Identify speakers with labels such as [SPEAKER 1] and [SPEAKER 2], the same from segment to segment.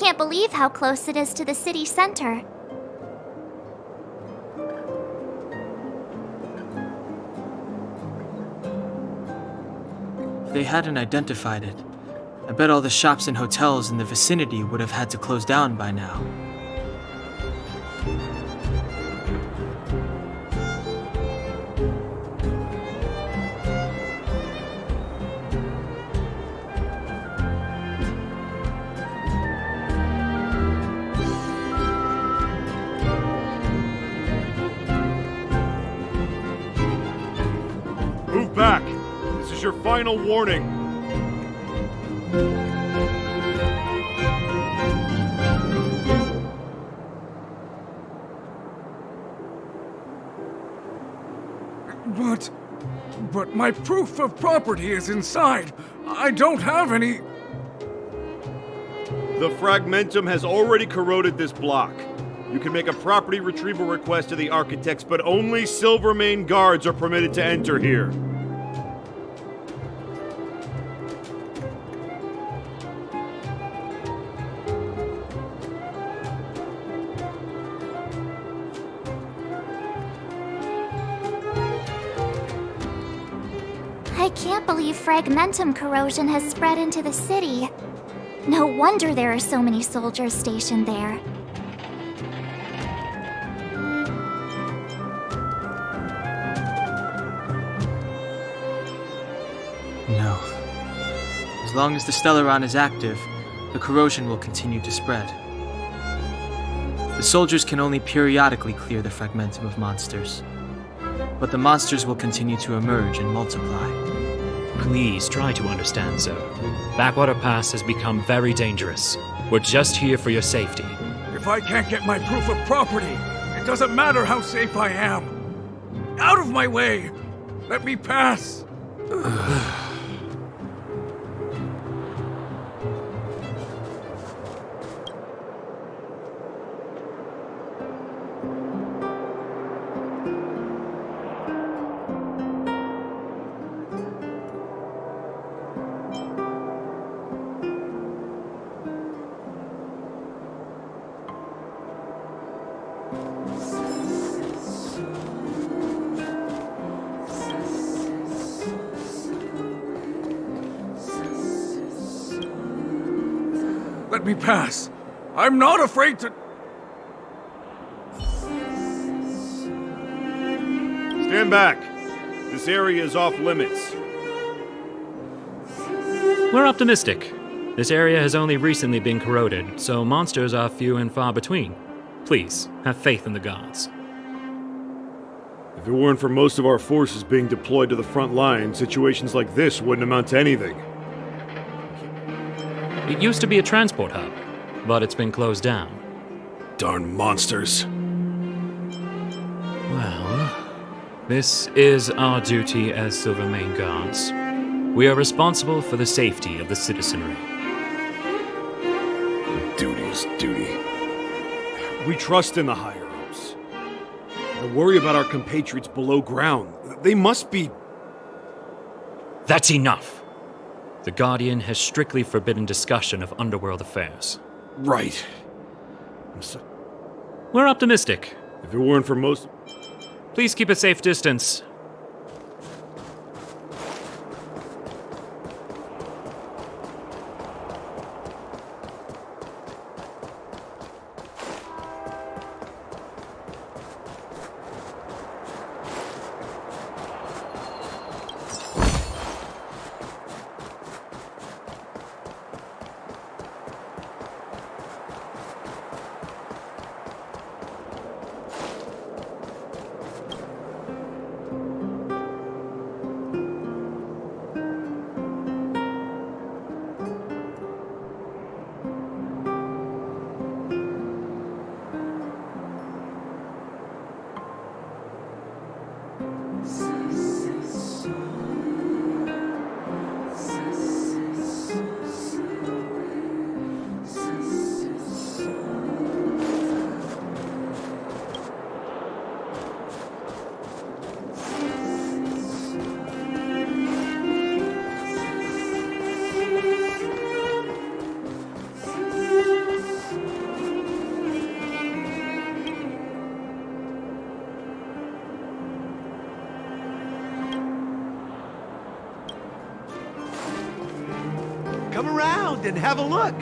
[SPEAKER 1] can't believe how close it is to the city center.
[SPEAKER 2] If they hadn't identified it, I bet all the shops and hotels in the vicinity would have had to close down by now.
[SPEAKER 3] Move back! This is your final warning.
[SPEAKER 4] But my proof of property is inside. I don't have any...
[SPEAKER 3] The fragmentum has already corroded this block. You can make a property retrieval request to the architects, but only Silvermane guards are permitted to enter here.
[SPEAKER 1] I can't believe fragmentum corrosion has spread into the city. No wonder there are so many soldiers stationed there.
[SPEAKER 2] No. As long as the Stellaron is active, the corrosion will continue to spread. The soldiers can only periodically clear the fragmentum of monsters, but the monsters will continue to emerge and multiply.
[SPEAKER 5] Please try to understand, sir. Backwater Pass has become very dangerous. We're just here for your safety.
[SPEAKER 4] If I can't get my proof of property, it doesn't matter how safe I am. Out of my way! Let me pass! Let me pass. I'm not afraid to...
[SPEAKER 3] Stand back. This area is off limits.
[SPEAKER 5] We're optimistic. This area has only recently been corroded, so monsters are few and far between. Please, have faith in the gods.
[SPEAKER 3] If it weren't for most of our forces being deployed to the front line, situations like this wouldn't amount to anything.
[SPEAKER 5] It used to be a transport hub, but it's been closed down.
[SPEAKER 3] Darn monsters.
[SPEAKER 5] Well, this is our duty as Silvermane guards. We are responsible for the safety of the citizenry.
[SPEAKER 3] Duty's duty. We trust in the higher-ups. I worry about our compatriots below ground. They must be...
[SPEAKER 5] That's enough! The Guardian has strictly forbidden discussion of underworld affairs.
[SPEAKER 3] Right.
[SPEAKER 5] We're optimistic.
[SPEAKER 3] If it weren't for most...
[SPEAKER 5] Please keep a safe distance.
[SPEAKER 6] come around and have a look.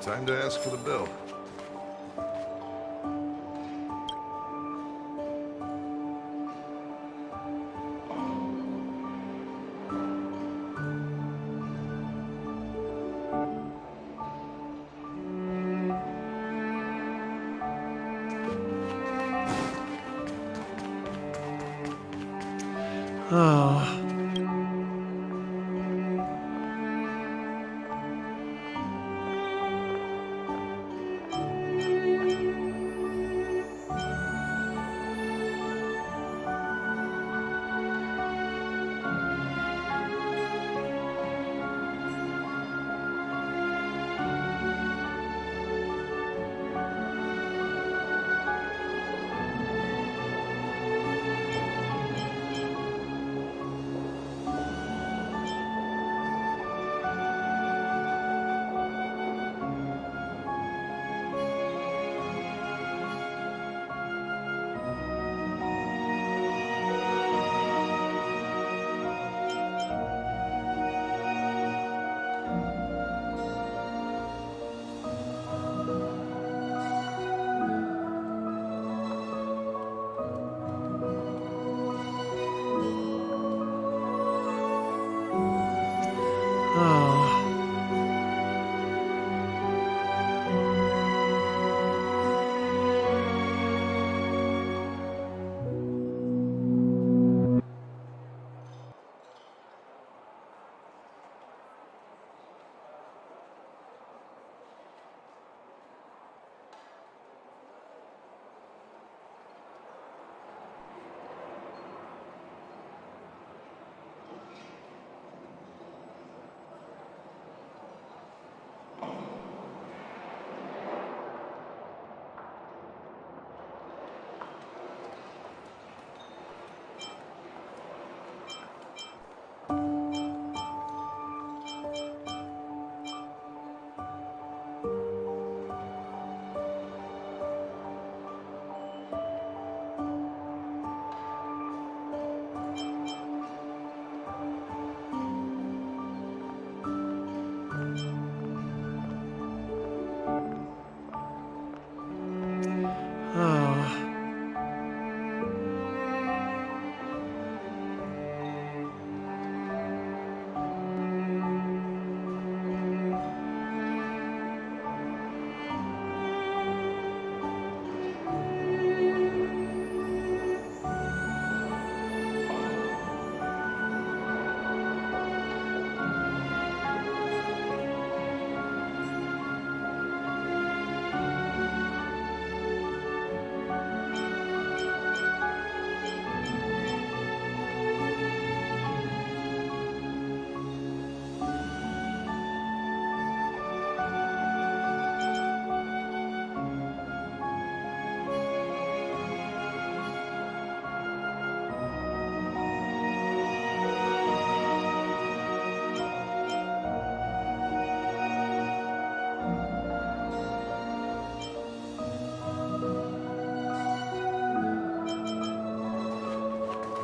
[SPEAKER 6] Time to ask for the bill.
[SPEAKER 2] Oh. Oh. Oh.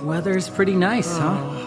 [SPEAKER 7] Weather's pretty nice, huh?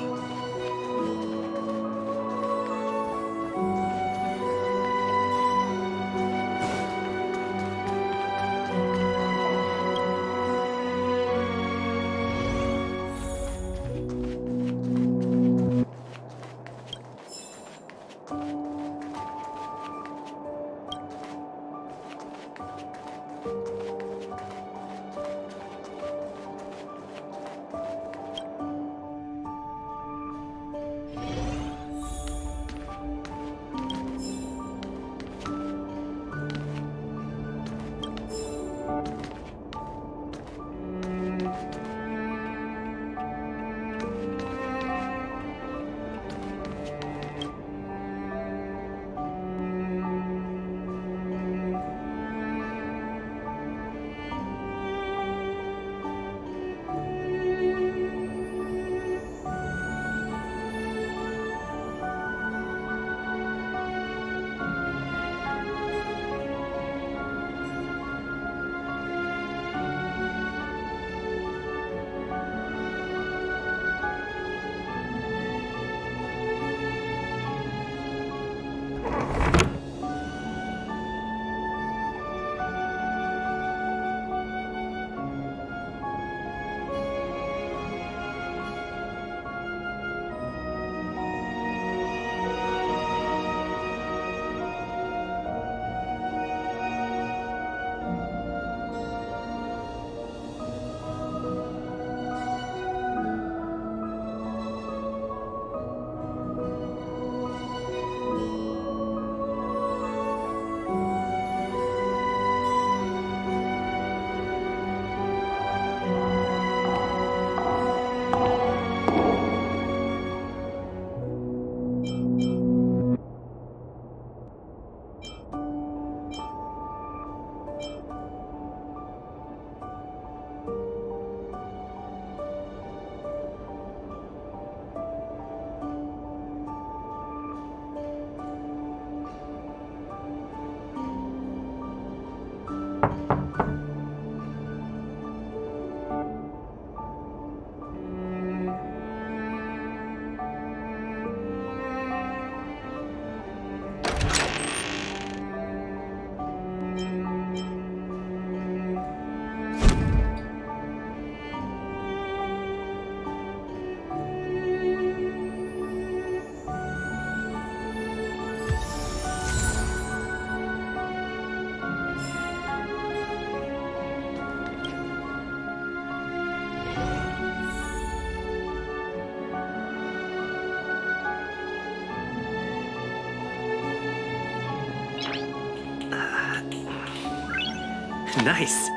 [SPEAKER 5] Nice.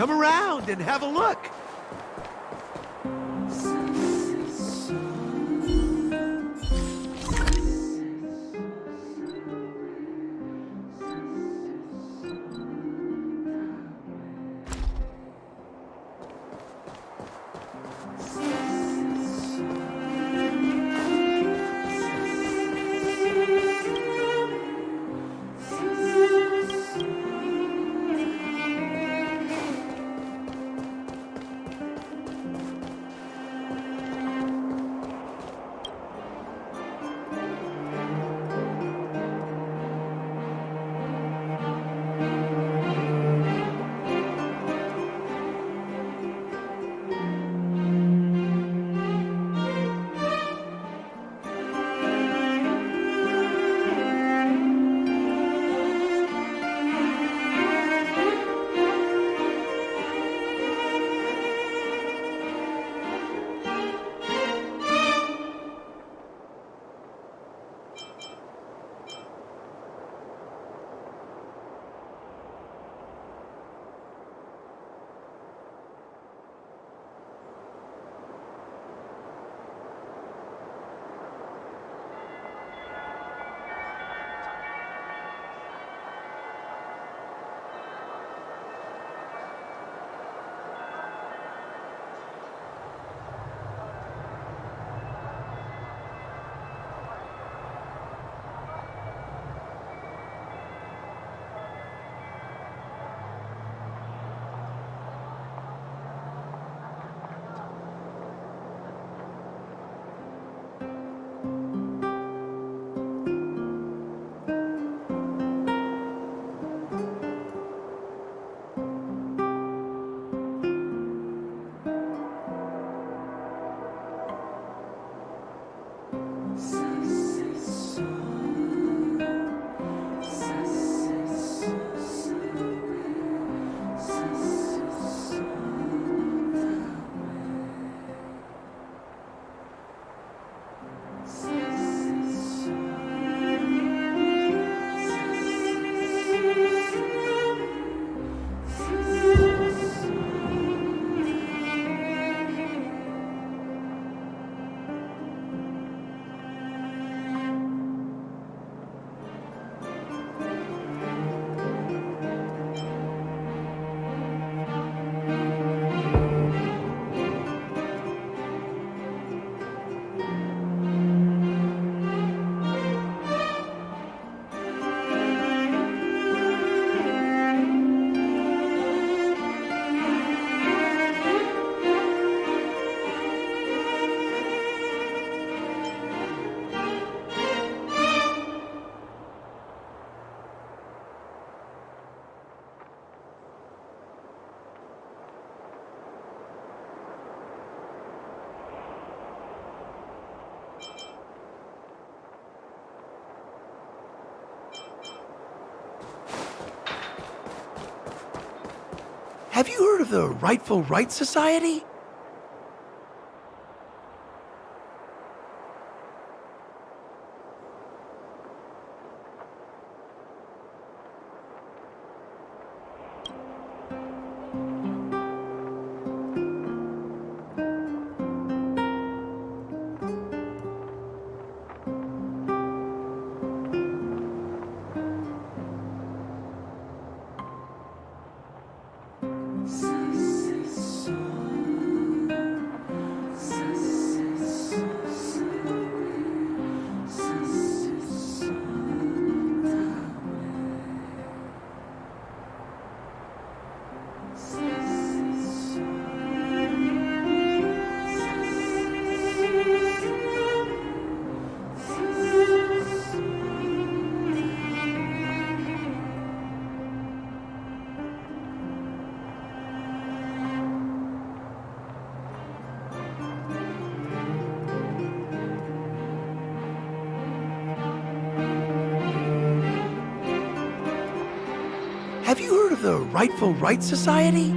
[SPEAKER 6] Come around and have a look. Have you heard of the Rightful Rights Society? Have you heard of the Rightful Rights Society?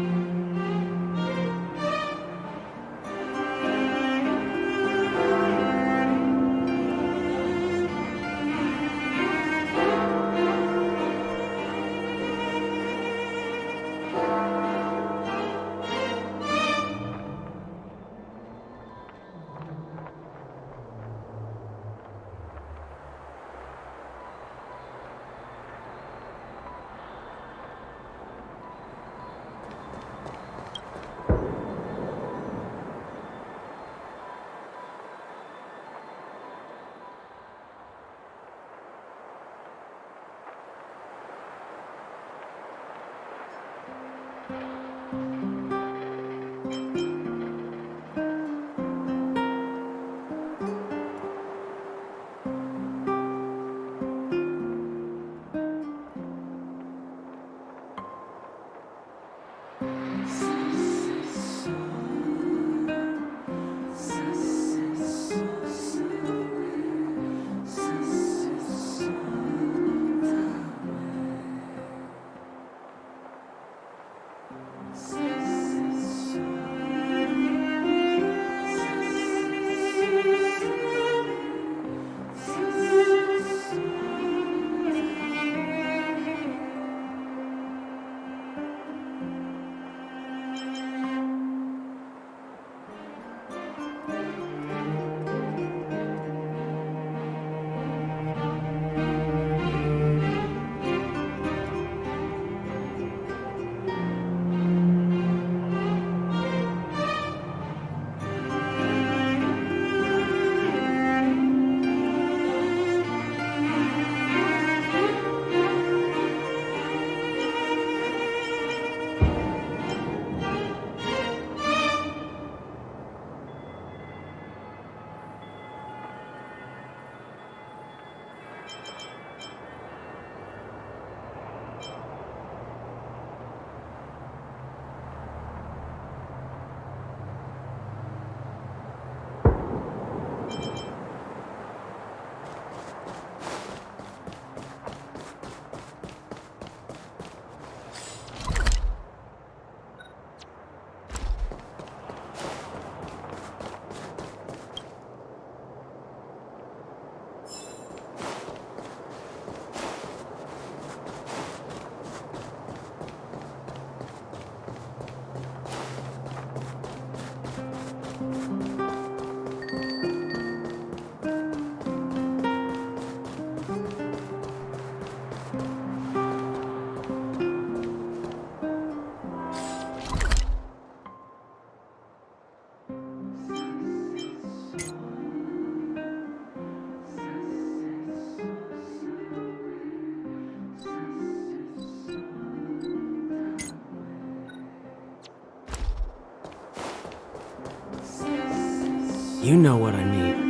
[SPEAKER 8] You know what I mean.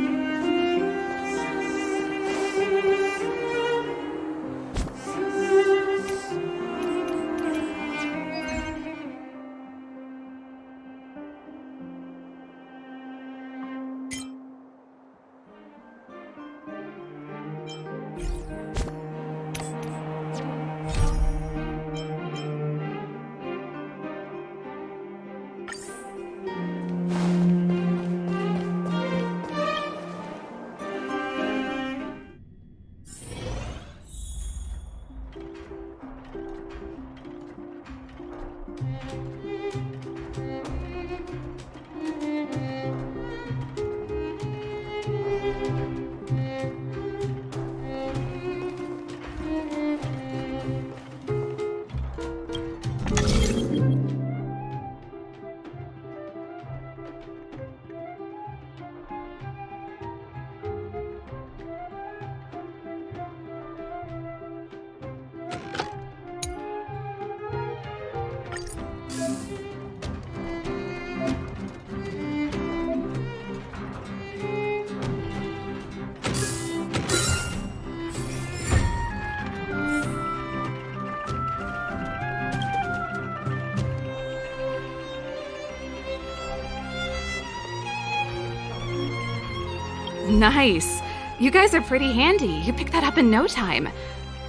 [SPEAKER 9] Nice. You guys are pretty handy. You picked that up in no time.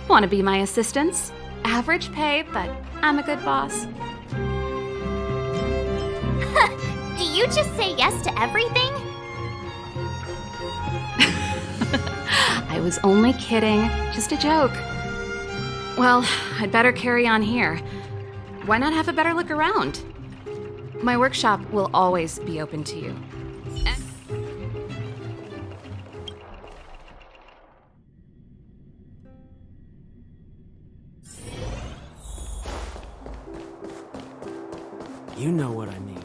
[SPEAKER 9] Want to be my assistants? Average pay, but I'm a good boss.
[SPEAKER 1] Do you just say yes to everything?
[SPEAKER 9] I was only kidding. Just a joke. Well, I'd better carry on here. Why not have a better look around? My workshop will always be open to you.
[SPEAKER 8] You know what I mean.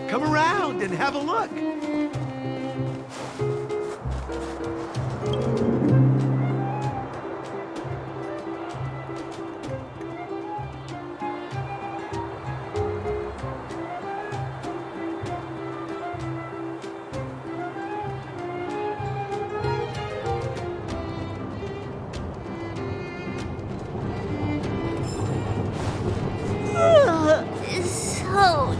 [SPEAKER 6] Come around and have a look.
[SPEAKER 1] So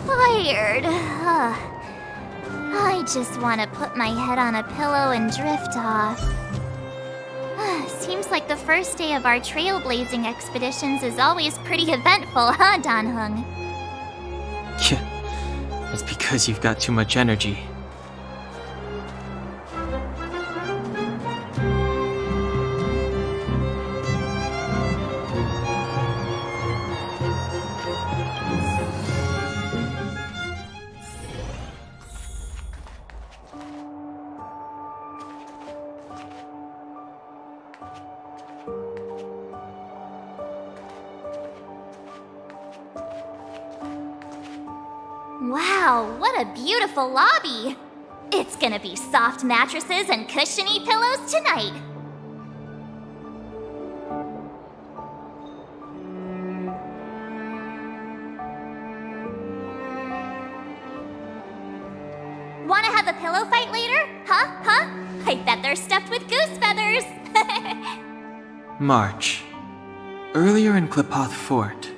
[SPEAKER 1] tired. I just want to put my head on a pillow and drift off. Seems like the first day of our trailblazing expeditions is always pretty eventful, huh, Dan-hung?
[SPEAKER 2] Yeah, that's because you've got too much energy.
[SPEAKER 1] Wow, what a beautiful lobby! It's gonna be soft mattresses and cushiony pillows tonight. Wanna have a pillow fight later? Huh? I bet they're stuffed with goose feathers.
[SPEAKER 2] March. Earlier in Klipoth Fort.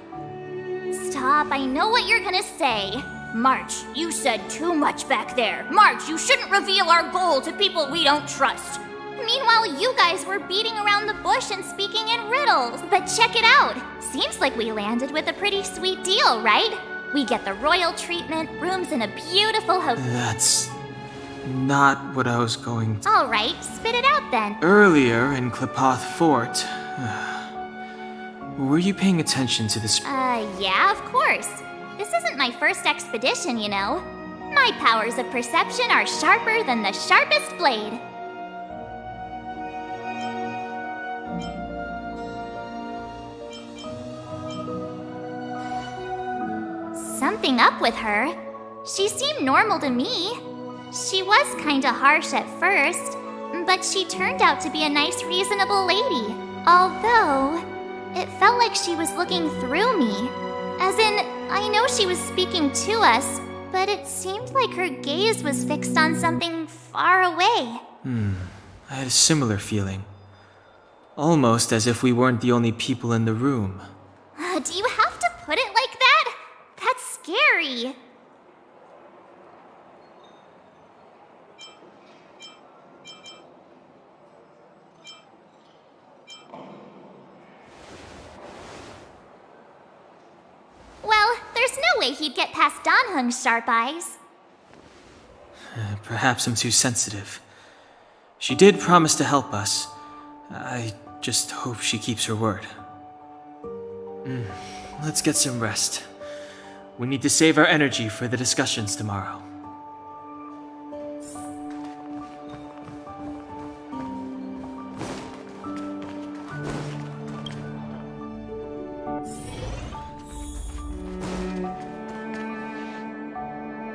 [SPEAKER 1] Stop, I know what you're gonna say. March, you said too much back there. March, you shouldn't reveal our goal to people we don't trust. Meanwhile, you guys were beating around the bush and speaking in riddles. But check it out. Seems like we landed with a pretty sweet deal, right? We get the royal treatment, rooms in a beautiful hotel.
[SPEAKER 2] That's not what I was going to.
[SPEAKER 1] All right, spit it out then.
[SPEAKER 2] Earlier in Klipoth Fort. Were you paying attention to this?
[SPEAKER 1] Yeah, of course. This isn't my first expedition, you know. My powers of perception are sharper than the sharpest blade. Something up with her. She seemed normal to me. She was kinda harsh at first, but she turned out to be a nice, reasonable lady. Although, it felt like she was looking through me. As in, I know she was speaking to us, but it seemed like her gaze was fixed on something far away.
[SPEAKER 2] I had a similar feeling. Almost as if we weren't the only people in the room.
[SPEAKER 1] Do you have to put it like that? That's scary. Well, there's no way he'd get past Danhung's sharp eyes.
[SPEAKER 2] Perhaps I'm too sensitive. She did promise to help us. I just hope she keeps her word. Let's get some rest. We need to save our energy for the discussions tomorrow.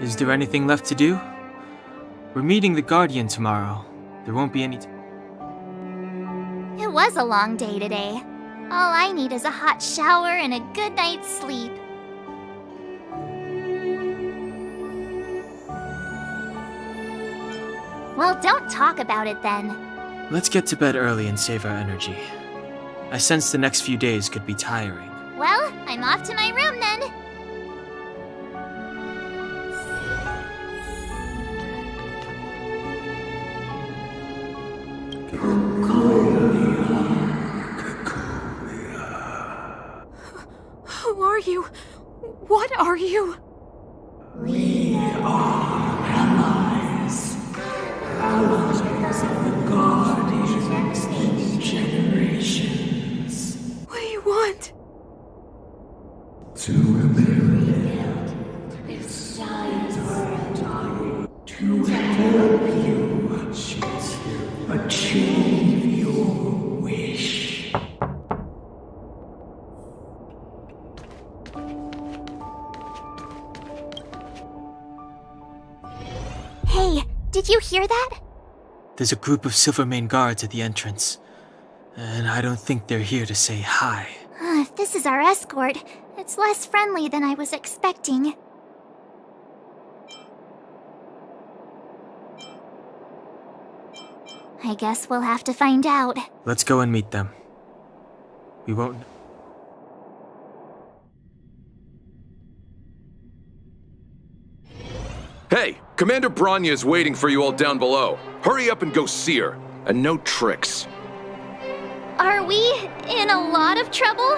[SPEAKER 2] Is there anything left to do? We're meeting the Guardian tomorrow. There won't be any...
[SPEAKER 1] It was a long day today. All I need is a hot shower and a good night's sleep. Well, don't talk about it then.
[SPEAKER 2] Let's get to bed early and save our energy. I sense the next few days could be tiring.
[SPEAKER 1] Well, I'm off to my room then.
[SPEAKER 9] Who are you? What are you?
[SPEAKER 8] We are allies. Allies of the Guardians in generations.
[SPEAKER 9] What do you want?
[SPEAKER 8] To rebuild this giant world. To help you achieve your wish.
[SPEAKER 1] Hey, did you hear that?
[SPEAKER 2] There's a group of Silvermane guards at the entrance. And I don't think they're here to say hi.
[SPEAKER 1] If this is our escort, it's less friendly than I was expecting. I guess we'll have to find out.
[SPEAKER 2] Let's go and meet them. We won't...
[SPEAKER 10] Hey, Commander Branya is waiting for you all down below. Hurry up and go see her. And no tricks.
[SPEAKER 1] Are we in a lot of trouble?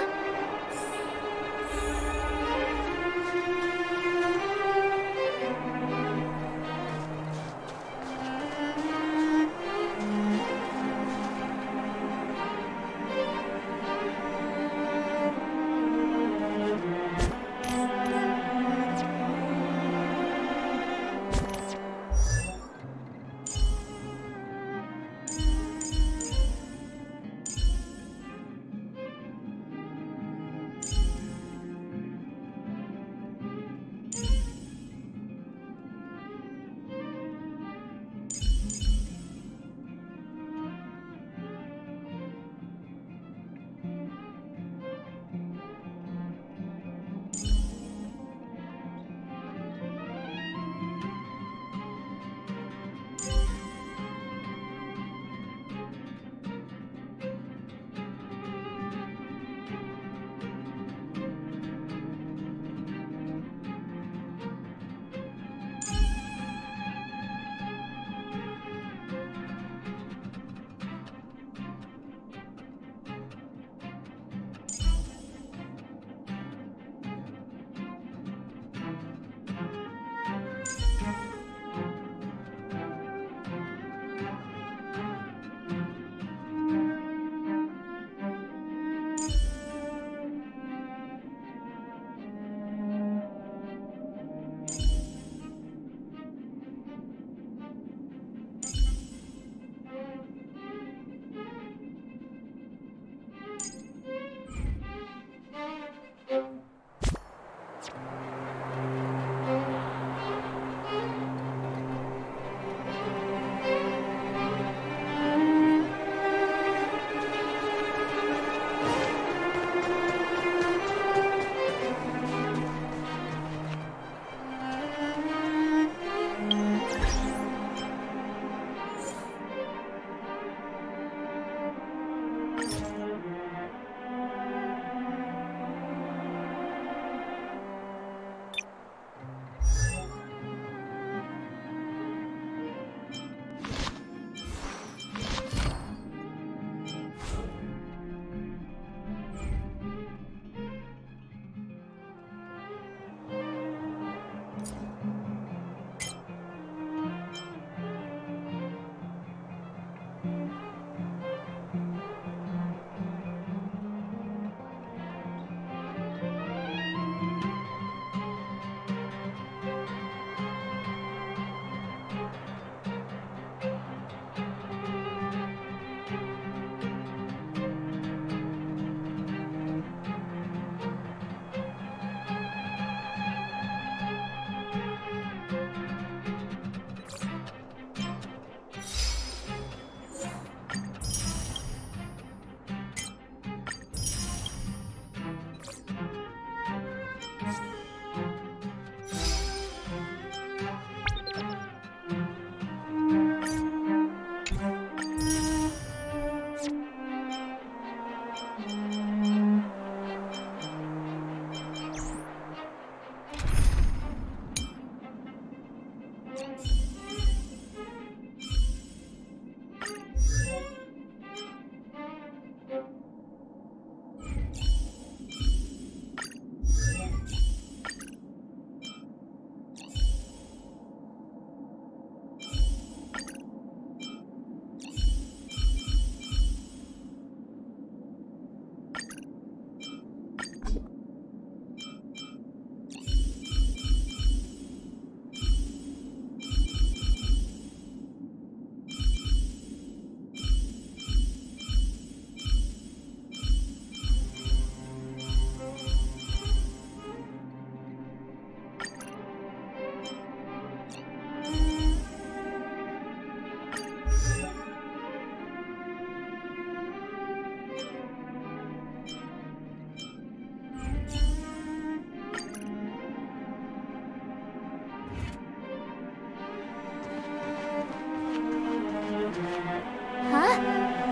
[SPEAKER 1] Huh?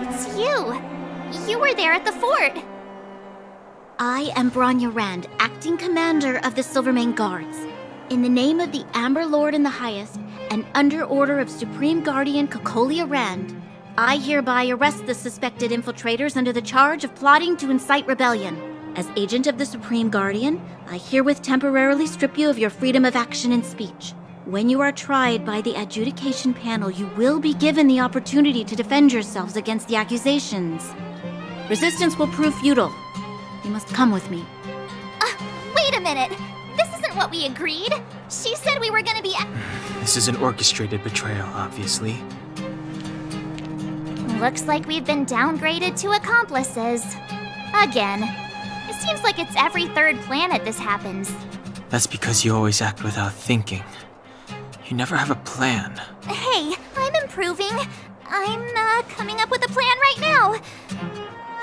[SPEAKER 1] It's you. You were there at the fort. I am Bronya Rand, acting commander of the Silvermane Guards. In the name of the Amber Lord in the Highest, and under order of Supreme Guardian Cocolia Rand, I hereby arrest the suspected infiltrators under the charge of plotting to incite rebellion. As agent of the Supreme Guardian, I herewith temporarily strip you of your freedom of action and speech. When you are tried by the adjudication panel, you will be given the opportunity to defend yourselves against the accusations. Resistance will prove futile. You must come with me. Wait a minute. This isn't what we agreed. She said we were gonna be.
[SPEAKER 2] This is an orchestrated betrayal, obviously.
[SPEAKER 1] Looks like we've been downgraded to accomplices. Again. It seems like it's every third planet this happens.
[SPEAKER 2] That's because you always act without thinking. You never have a plan.
[SPEAKER 1] Hey, I'm improving. I'm coming up with a plan right now.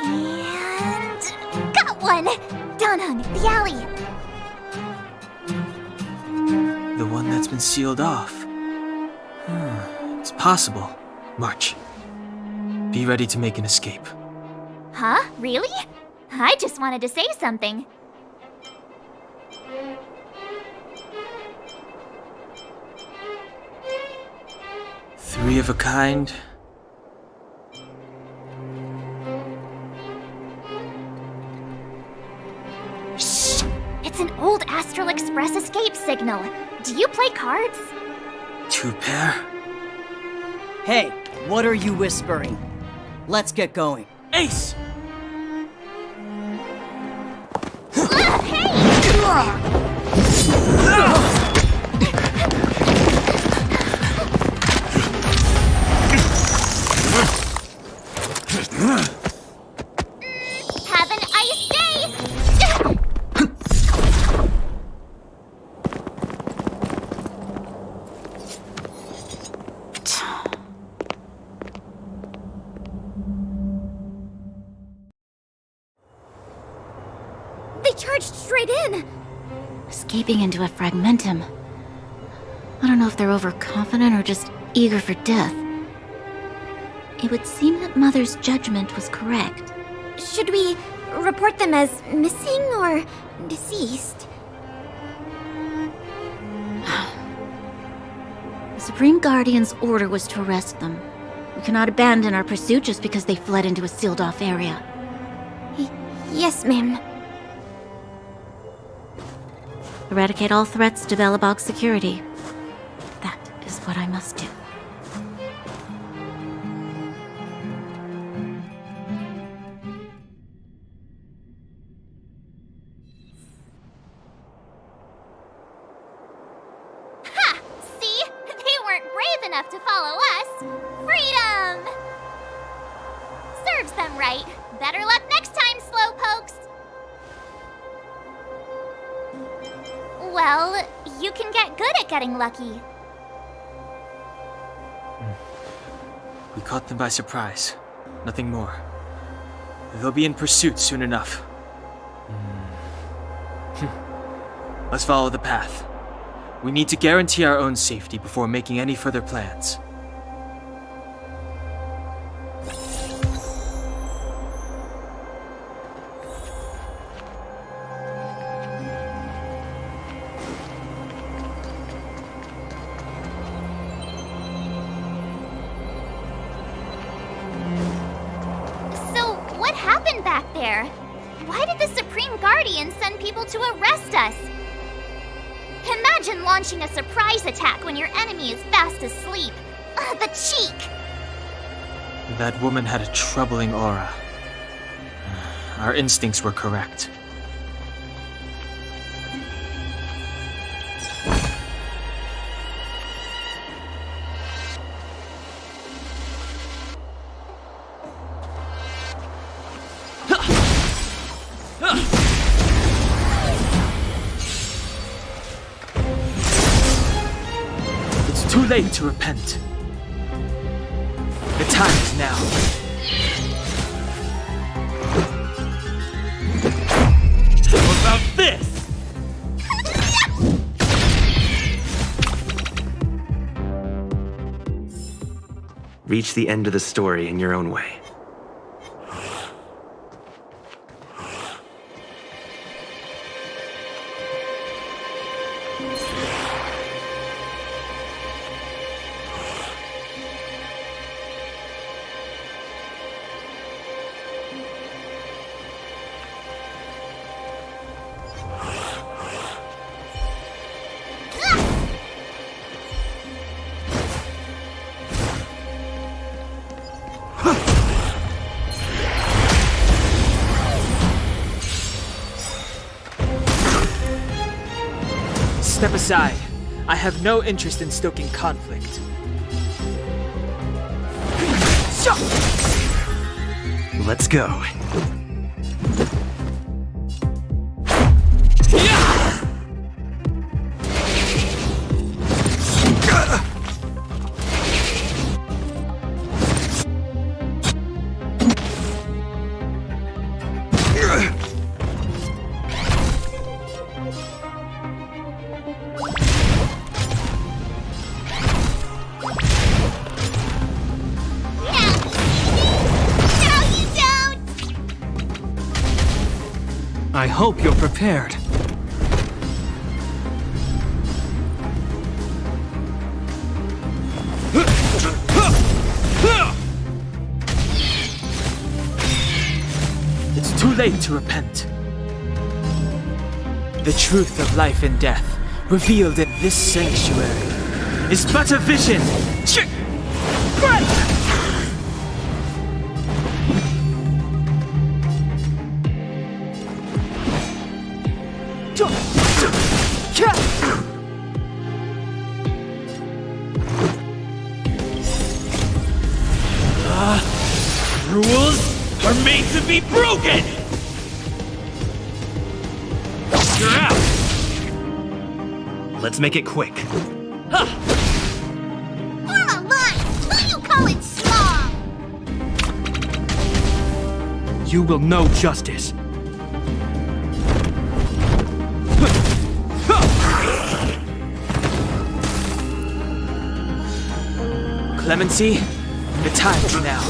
[SPEAKER 1] And got one! Donhung, the alley.
[SPEAKER 2] The one that's been sealed off. It's possible. March. Be ready to make an escape.
[SPEAKER 1] Huh? Really? I just wanted to say something.
[SPEAKER 2] Three of a kind.
[SPEAKER 1] Shh! It's an old Astral Express escape signal. Do you play cards?
[SPEAKER 2] Two pair.
[SPEAKER 11] Hey, what are you whispering? Let's get going.
[SPEAKER 7] Ace!
[SPEAKER 1] Have an ice day! They charged straight in!
[SPEAKER 9] Escaping into a fragmentum. I don't know if they're overconfident or just eager for death. It would seem that Mother's judgment was correct.
[SPEAKER 1] Should we report them as missing or deceased?
[SPEAKER 9] The Supreme Guardian's order was to arrest them. We cannot abandon our pursuit just because they fled into a sealed-off area.
[SPEAKER 1] Yes, ma'am.
[SPEAKER 9] Eradicate all threats to Belobog's security. That is what I must do.
[SPEAKER 1] Ha! See? They weren't brave enough to follow us. Freedom! Serves them right. Better luck next time, slowpokes. Well, you can get good at getting lucky.
[SPEAKER 2] We caught them by surprise. Nothing more. They'll be in pursuit soon enough. Let's follow the path. We need to guarantee our own safety before making any further plans.
[SPEAKER 1] happened back there? Why did the Supreme Guardian send people to arrest us? Imagine launching a surprise attack when your enemy is fast asleep. The cheek!
[SPEAKER 2] That woman had a troubling aura. Our instincts were correct. It's too late to repent. The time is now.
[SPEAKER 4] How about this?
[SPEAKER 12] Reach the end of the story in your own way.
[SPEAKER 2] Step aside. I have no interest in stoking conflict.
[SPEAKER 12] Let's go.
[SPEAKER 7] I hope you're prepared.
[SPEAKER 2] It's too late to repent. The truth of life and death, revealed in this sanctuary, is but a vision.
[SPEAKER 4] Rules are made to be broken! You're out!
[SPEAKER 12] Let's make it quick.
[SPEAKER 1] Form a line! Who you call it small?
[SPEAKER 7] You will know justice.
[SPEAKER 2] Clemency, the time is now.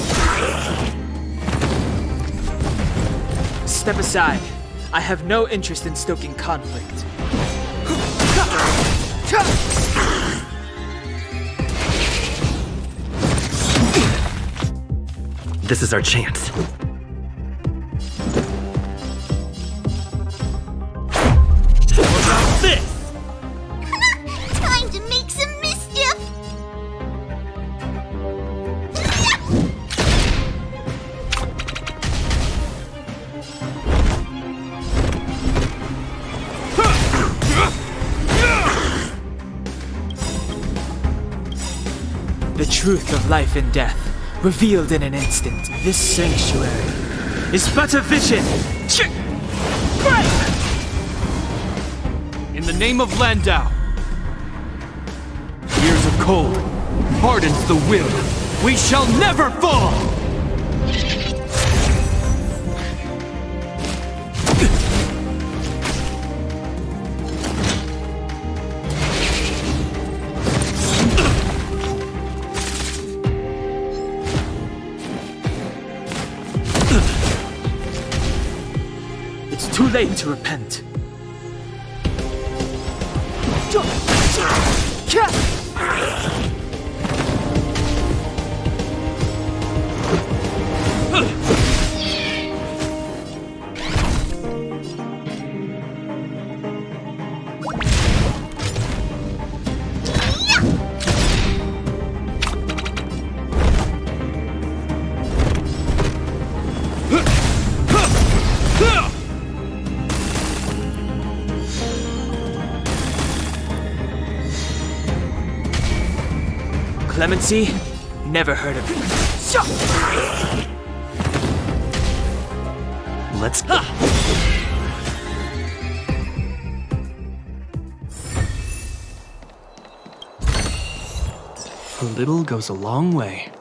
[SPEAKER 2] Step aside. I have no interest in stoking conflict.
[SPEAKER 12] This is our chance.
[SPEAKER 4] What about this?
[SPEAKER 1] Time to make some mischief!
[SPEAKER 2] The truth of life and death, revealed in an instant. This sanctuary is but a vision.
[SPEAKER 7] In the name of Landau. Years of cold hardens the will. We shall never fall!
[SPEAKER 2] It's too late to repent. Clemency? Never heard of it. Let's go. A little goes a long way.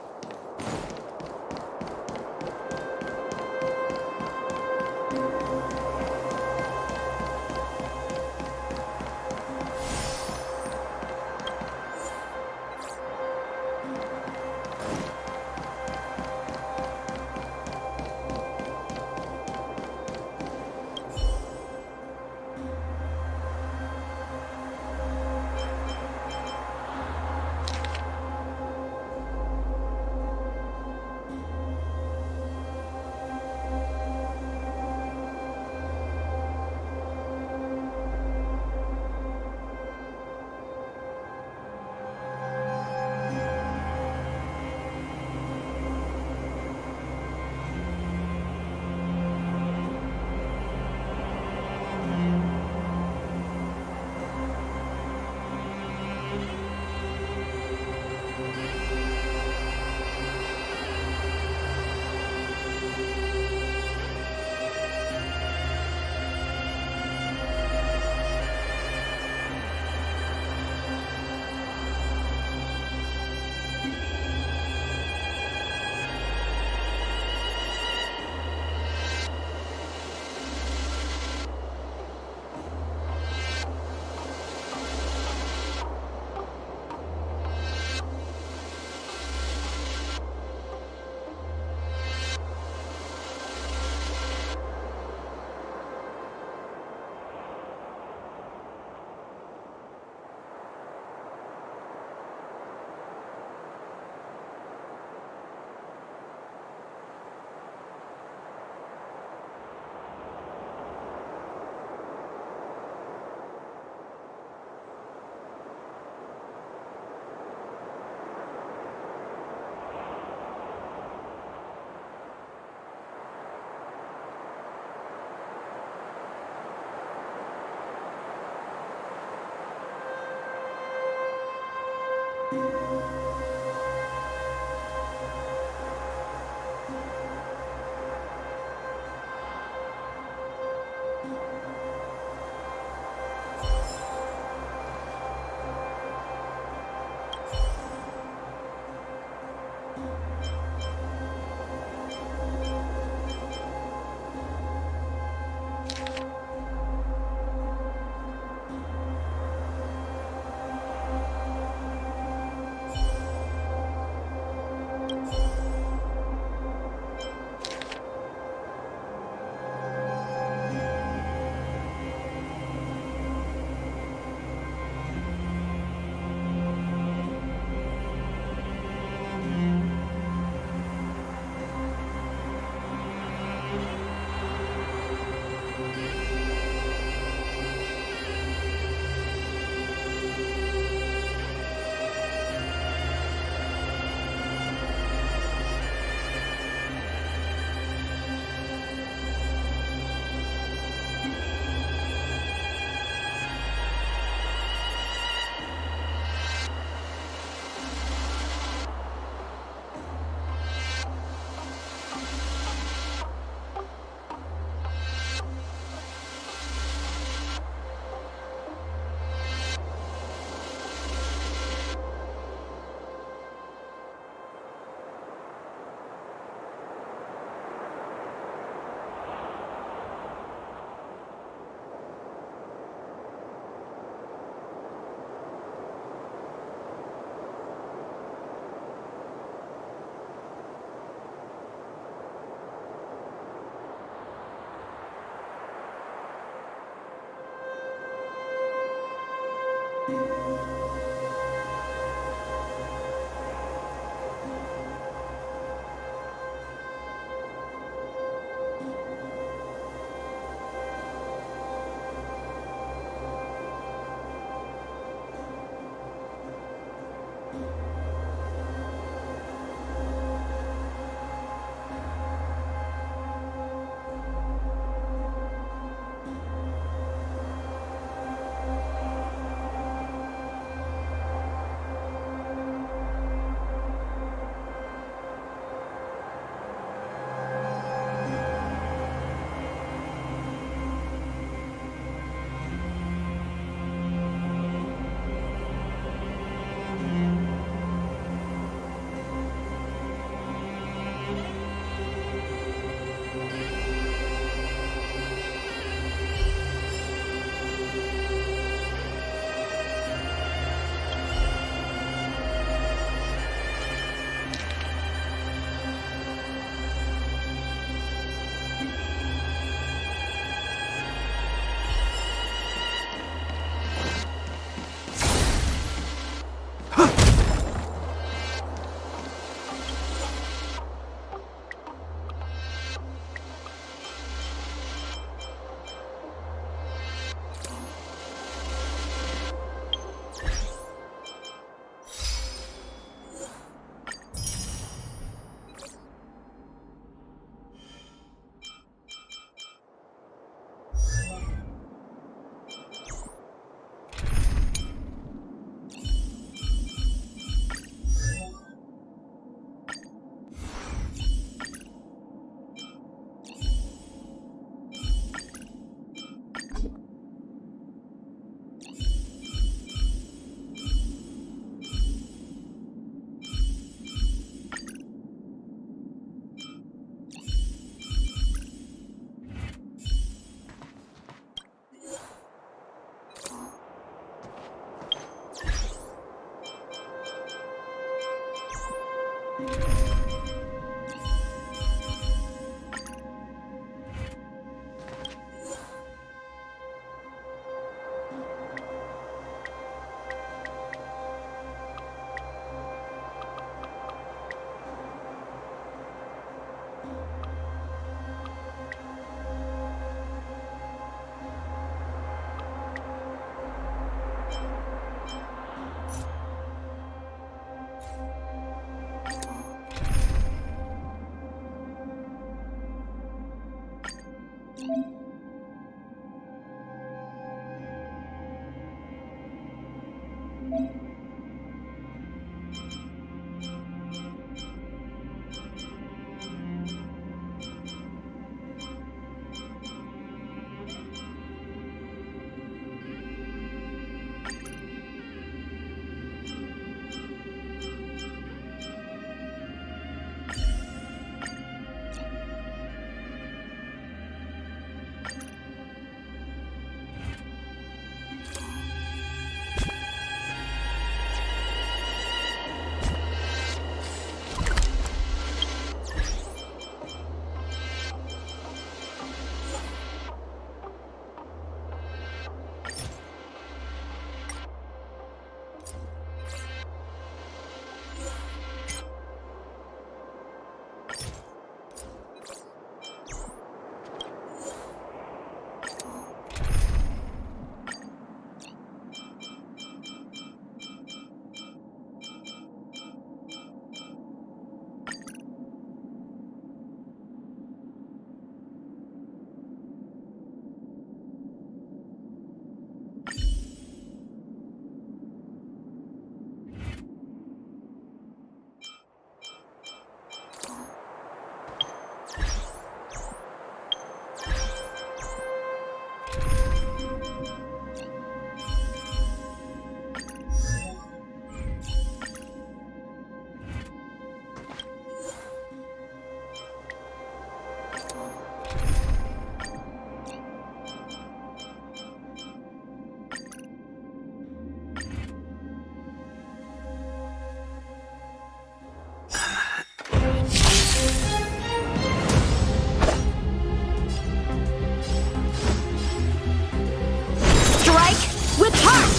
[SPEAKER 1] with heart!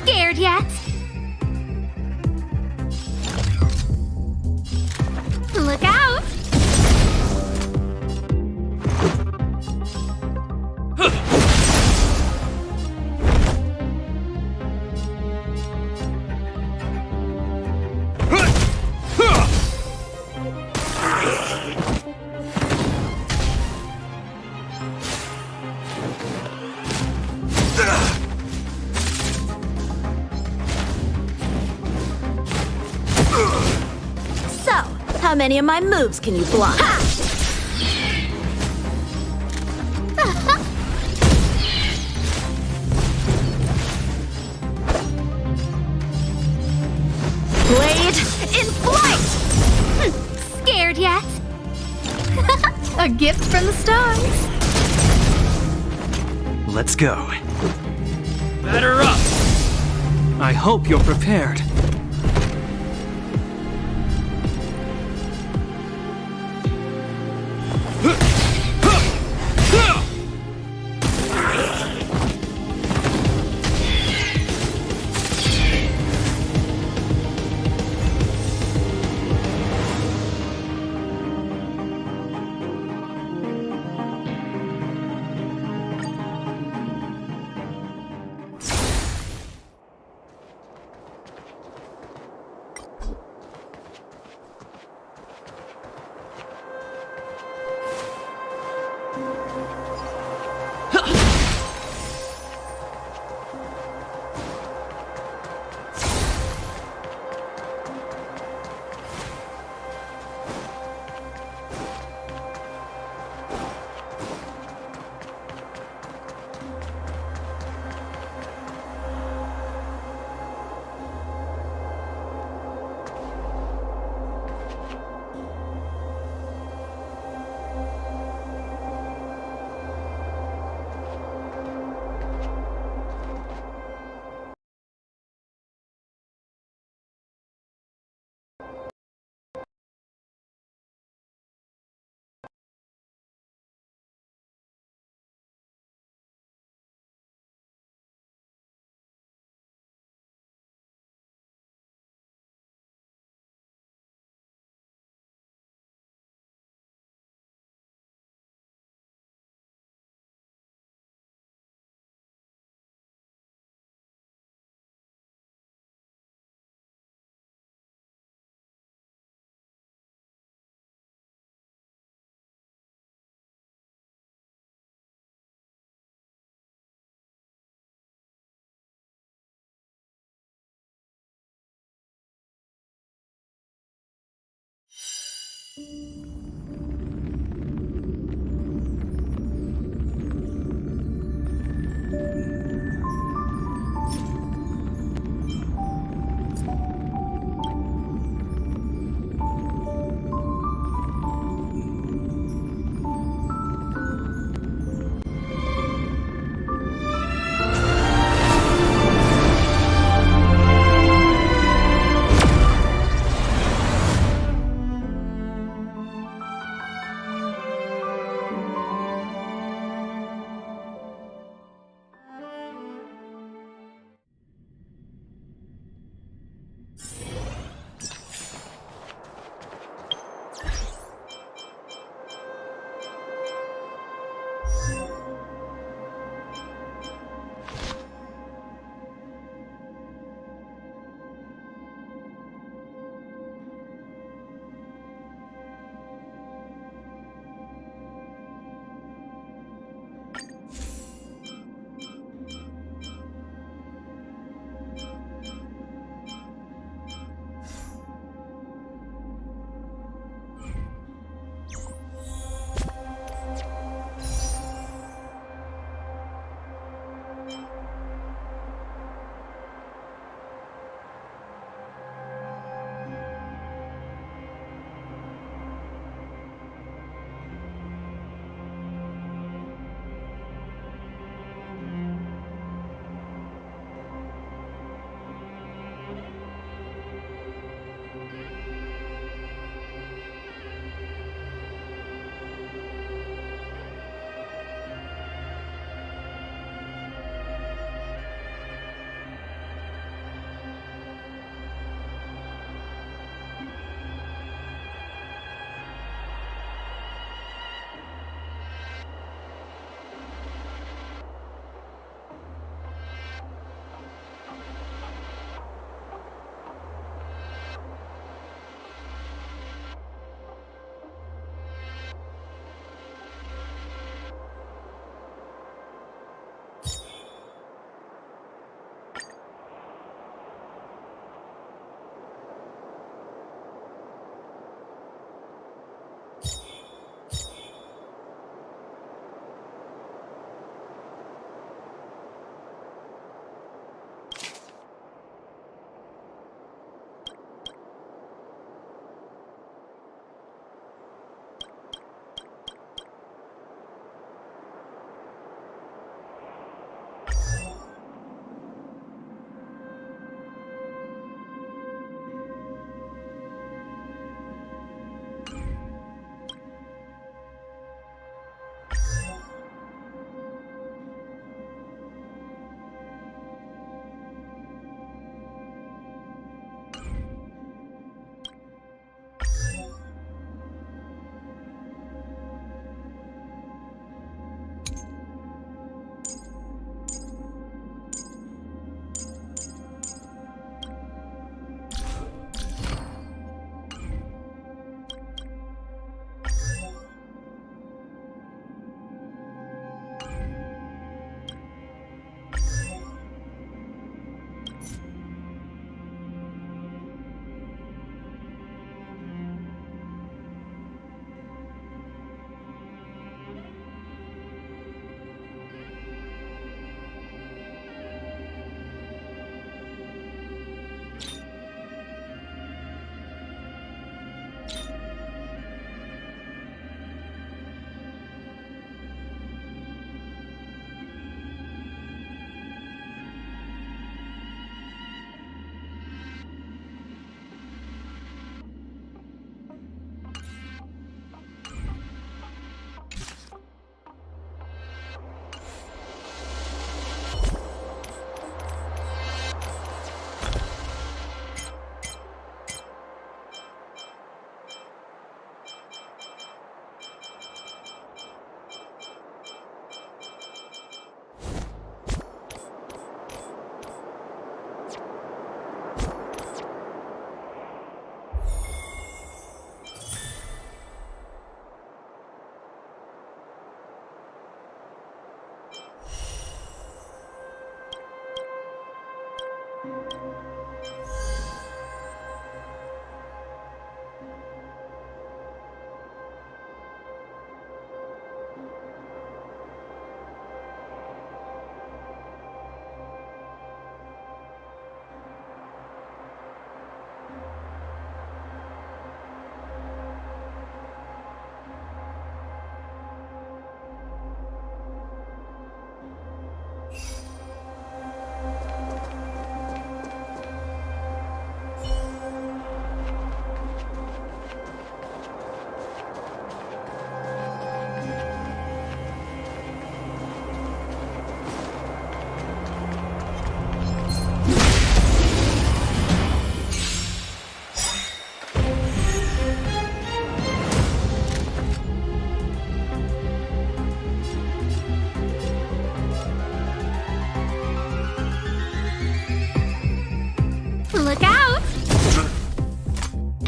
[SPEAKER 1] Scared yet? Look out!
[SPEAKER 13] So, how many of my moves can you block?
[SPEAKER 1] Blade in flight! Scared yet? A gift from the stars.
[SPEAKER 12] Let's go.
[SPEAKER 7] Batter up! I hope you're prepared.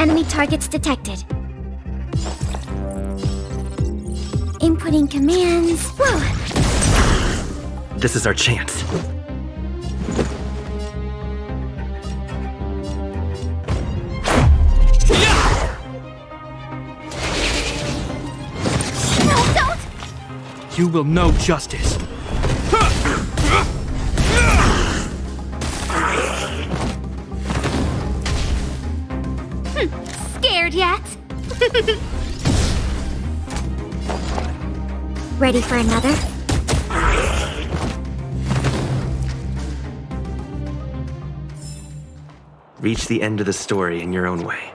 [SPEAKER 14] Enemy targets detected. Inputting commands. Whoa!
[SPEAKER 12] This is our chance.
[SPEAKER 14] No, don't!
[SPEAKER 7] You will know justice.
[SPEAKER 14] Scared yet? Ready for another?
[SPEAKER 12] Reach the end of the story in your own way.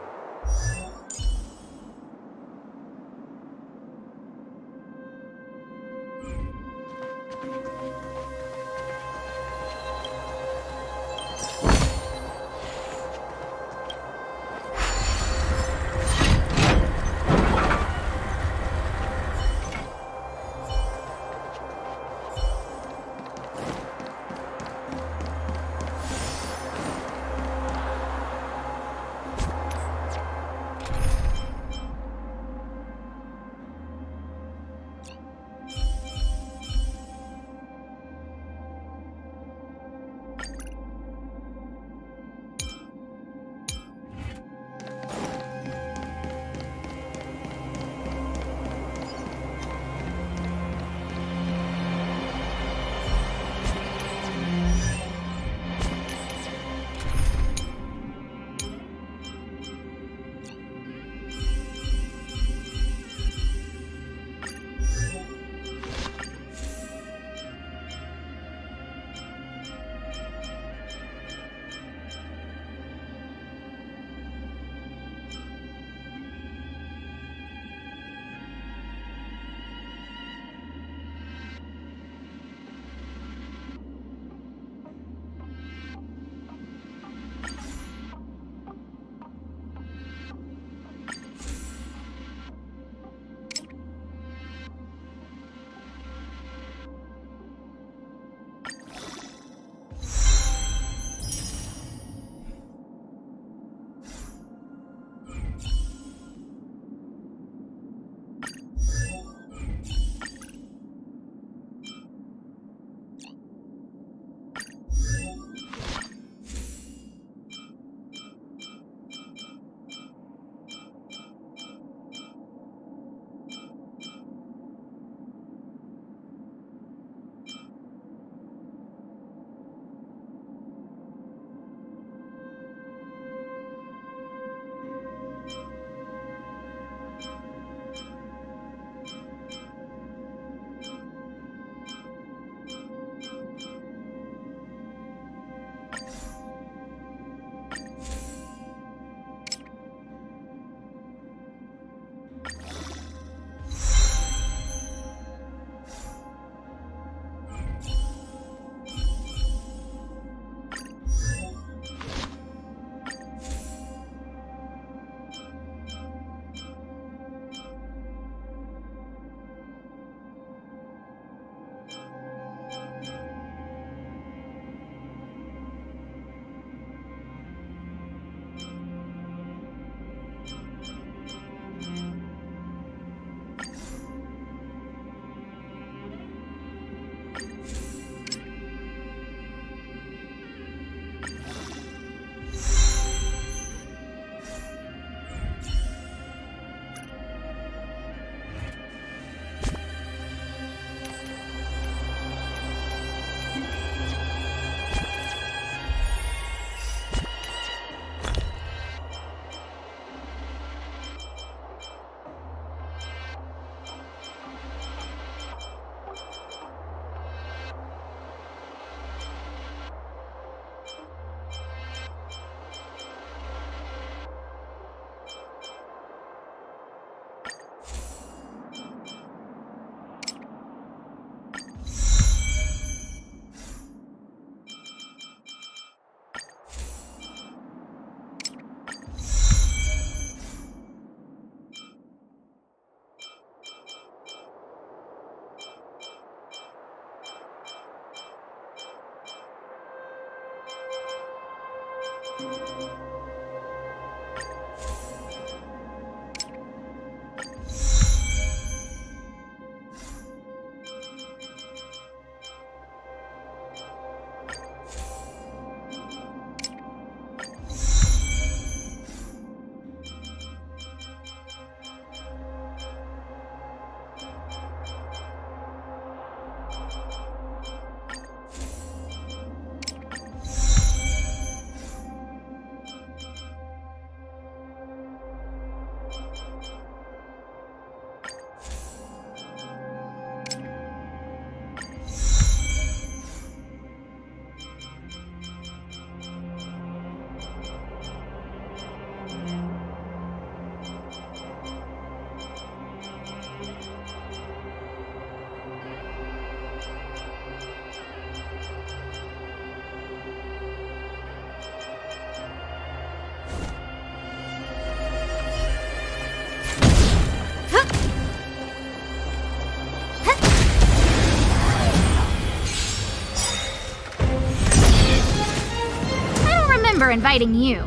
[SPEAKER 14] for inviting you.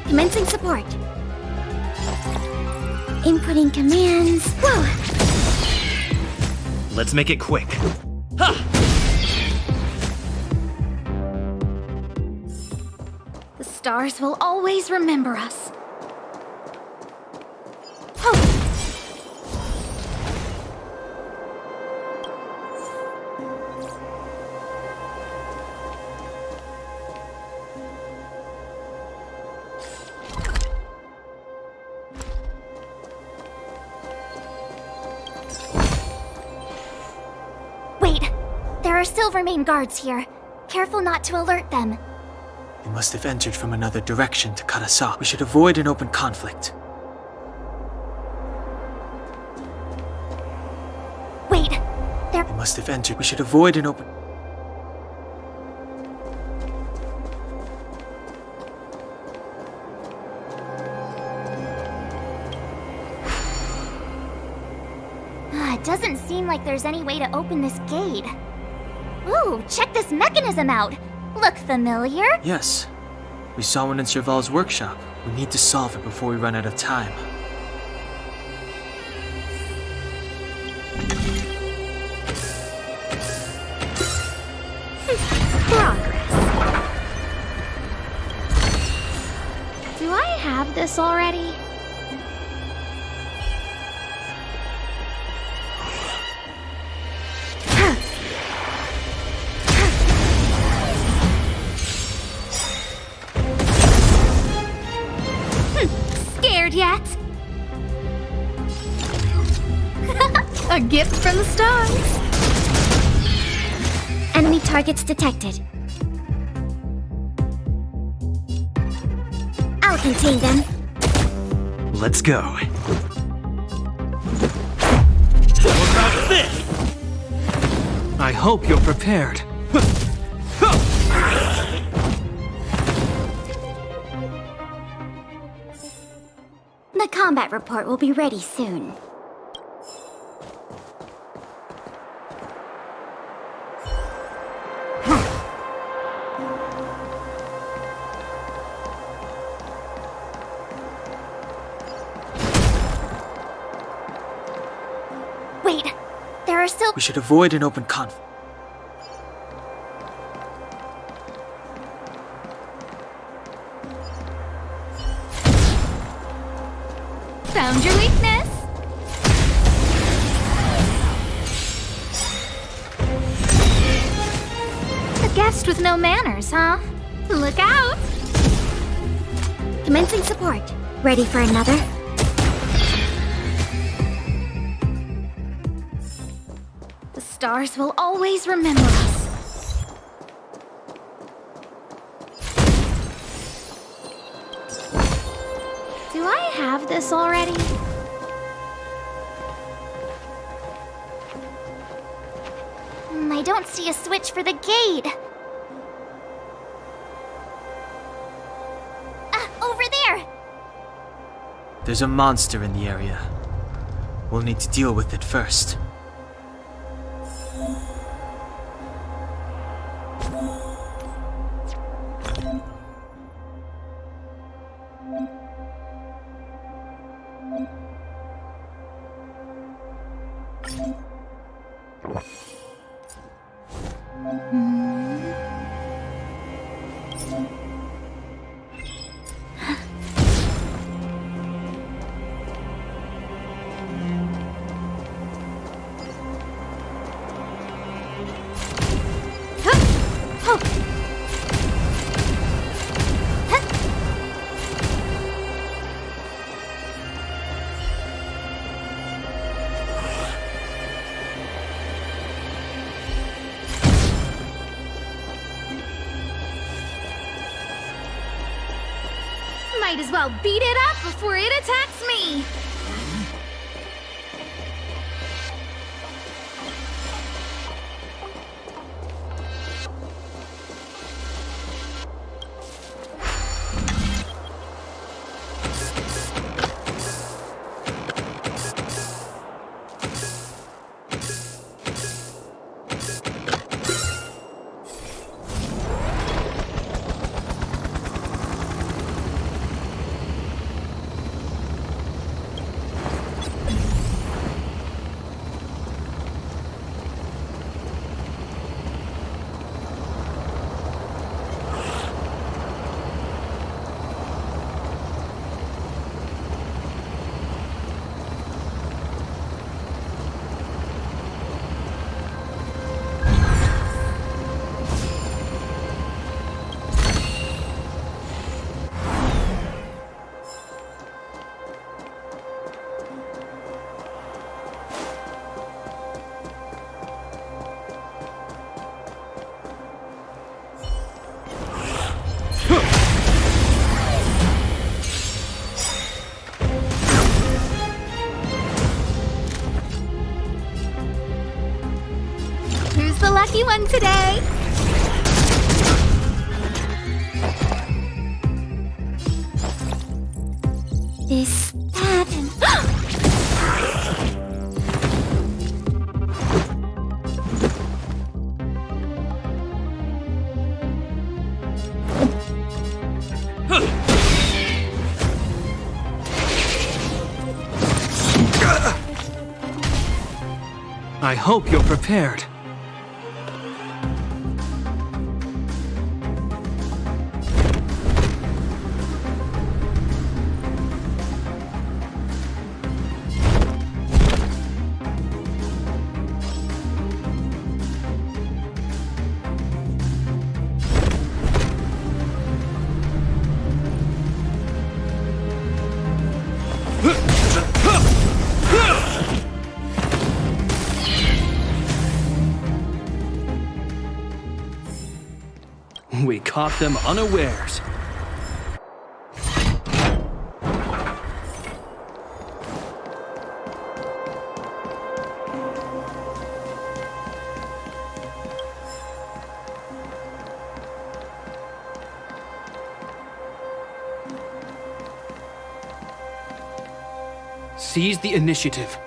[SPEAKER 14] Commencing support. Inputting commands. Whoa!
[SPEAKER 12] Let's make it quick.
[SPEAKER 14] The stars will always remember us.
[SPEAKER 1] Wait! There are Silvermane guards here. Careful not to alert them.
[SPEAKER 2] They must have entered from another direction to cut us off. We should avoid an open conflict.
[SPEAKER 1] Wait!
[SPEAKER 2] They must have entered. We should avoid an open...
[SPEAKER 1] It doesn't seem like there's any way to open this gate. Ooh, check this mechanism out! Look familiar?
[SPEAKER 2] Yes. We saw one in Serval's workshop. We need to solve it before we run out of time.
[SPEAKER 14] Progress. Do I have this already? Scared yet? A gift from the stars. Enemy targets detected. I'll contain them.
[SPEAKER 12] Let's go.
[SPEAKER 7] What about this? I hope you're prepared.
[SPEAKER 14] The combat report will be ready soon.
[SPEAKER 1] Wait! There are still...
[SPEAKER 2] We should avoid an open conflict.
[SPEAKER 14] Found your weakness.
[SPEAKER 1] A guest with no manners, huh?
[SPEAKER 14] Look out! Commencing support. Ready for another? The stars will always remember us. Do I have this already?
[SPEAKER 1] I don't see a switch for the gate. Over there!
[SPEAKER 2] There's a monster in the area. We'll need to deal with it first.
[SPEAKER 14] Might as well beat it up before it attacks me! was the lucky one today. Is that an...
[SPEAKER 7] I hope you're prepared. We caught them unawares. Seize the initiative.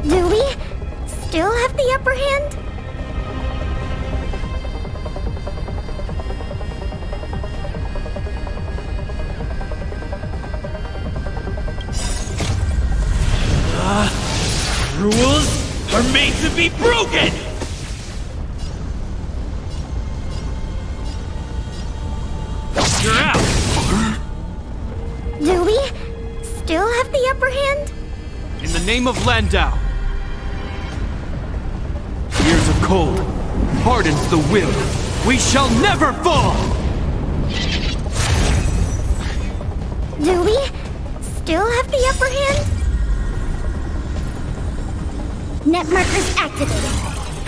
[SPEAKER 14] Do we still have the upper hand?
[SPEAKER 7] Rules are made to be broken! You're out!
[SPEAKER 14] Do we still have the upper hand?
[SPEAKER 7] In the name of Landau. Years of cold hardens the will. We shall never fall!
[SPEAKER 14] Do we still have the upper hand? Net markers activated.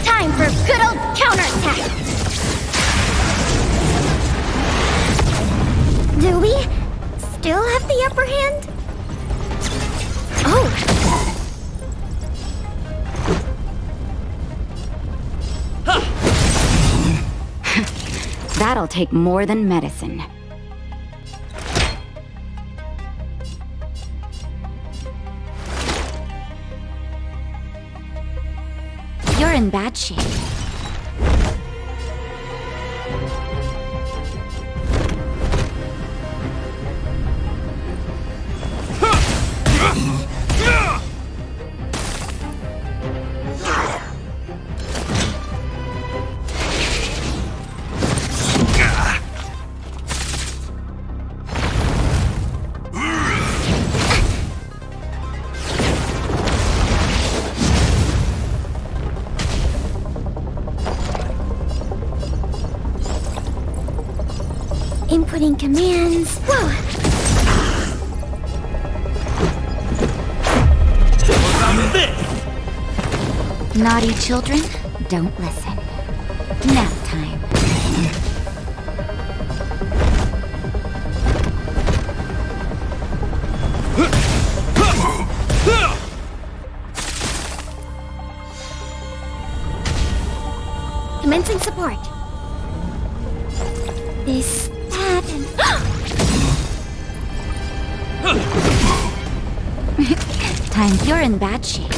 [SPEAKER 14] Time for a good old counterattack. Do we still have the upper hand? Oh!
[SPEAKER 15] That'll take more than medicine.
[SPEAKER 14] in bad shape. Inputting commands. Whoa! Naughty children, don't listen. Nap time. Commencing support. This, that, and... Time you're in bad shape.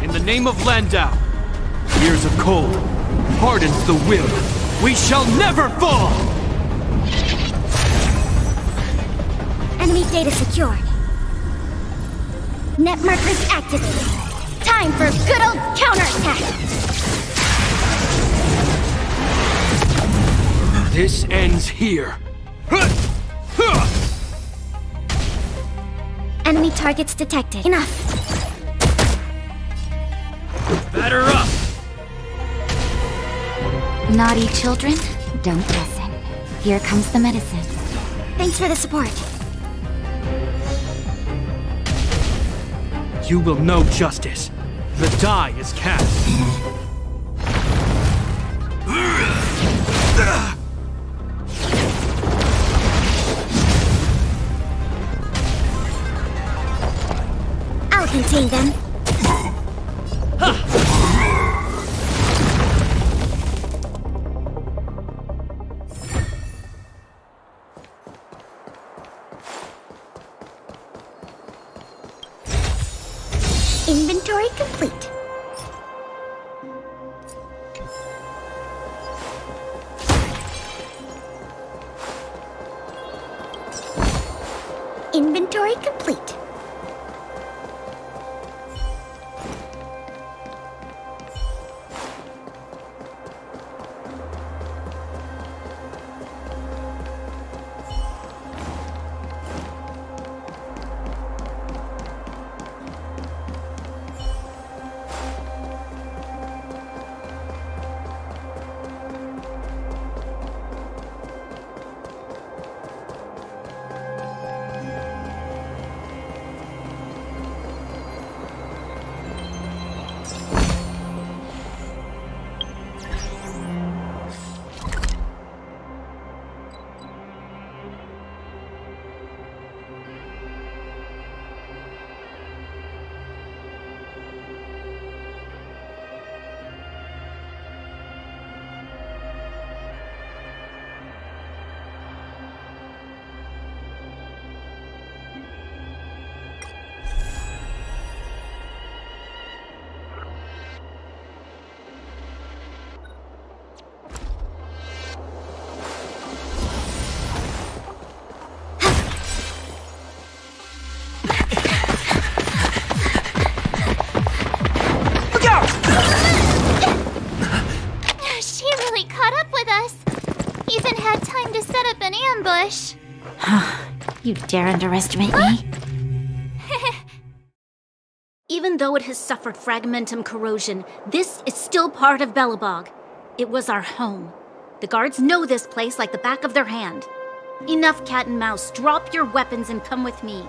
[SPEAKER 7] In the name of Landau, years of cold hardens the will. We shall never fall!
[SPEAKER 14] Enemy data secured. Net markers activated. Time for good old counterattack!
[SPEAKER 7] This ends here.
[SPEAKER 14] Enemy targets detected. Enough.
[SPEAKER 7] Batter up!
[SPEAKER 14] Naughty children, don't listen. Here comes the medicine. Thanks for the support.
[SPEAKER 7] You will know justice. The die is cast.
[SPEAKER 14] I'll contain them. Inventory complete. Inventory complete. You dare underestimate me?
[SPEAKER 15] Even though it has suffered fragmentum corrosion, this is still part of Belobog. It was our home. The guards know this place like the back of their hand. Enough cat and mouse. Drop your weapons and come with me.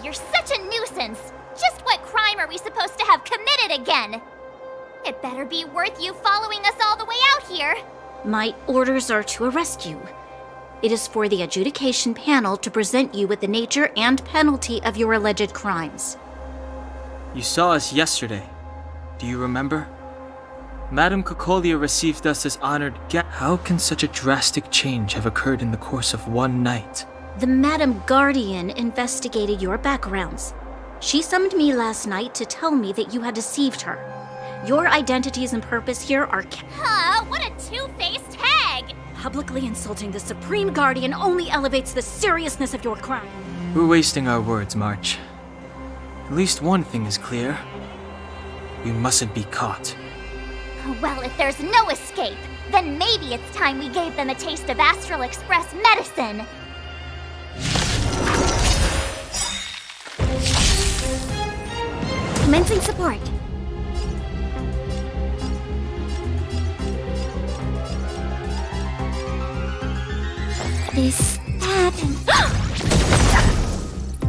[SPEAKER 1] You're such a nuisance. Just what crime are we supposed to have committed again? It better be worth you following us all the way out here.
[SPEAKER 15] My orders are to arrest you. It is for the adjudication panel to present you with the nature and penalty of your alleged crimes.
[SPEAKER 2] You saw us yesterday. Do you remember? Madame Cocolia received us as honored guests. How can such a drastic change have occurred in the course of one night?
[SPEAKER 15] The Madam Guardian investigated your backgrounds. She summoned me last night to tell me that you had deceived her. Your identities and purpose here are
[SPEAKER 1] Huh, what a two-faced hag!
[SPEAKER 15] publicly insulting the Supreme Guardian only elevates the seriousness of your crime.
[SPEAKER 2] We're wasting our words, March. At least one thing is clear. We mustn't be caught.
[SPEAKER 1] Well, if there's no escape, then maybe it's time we gave them a taste of Astral Express medicine.
[SPEAKER 14] Commencing support. This happened.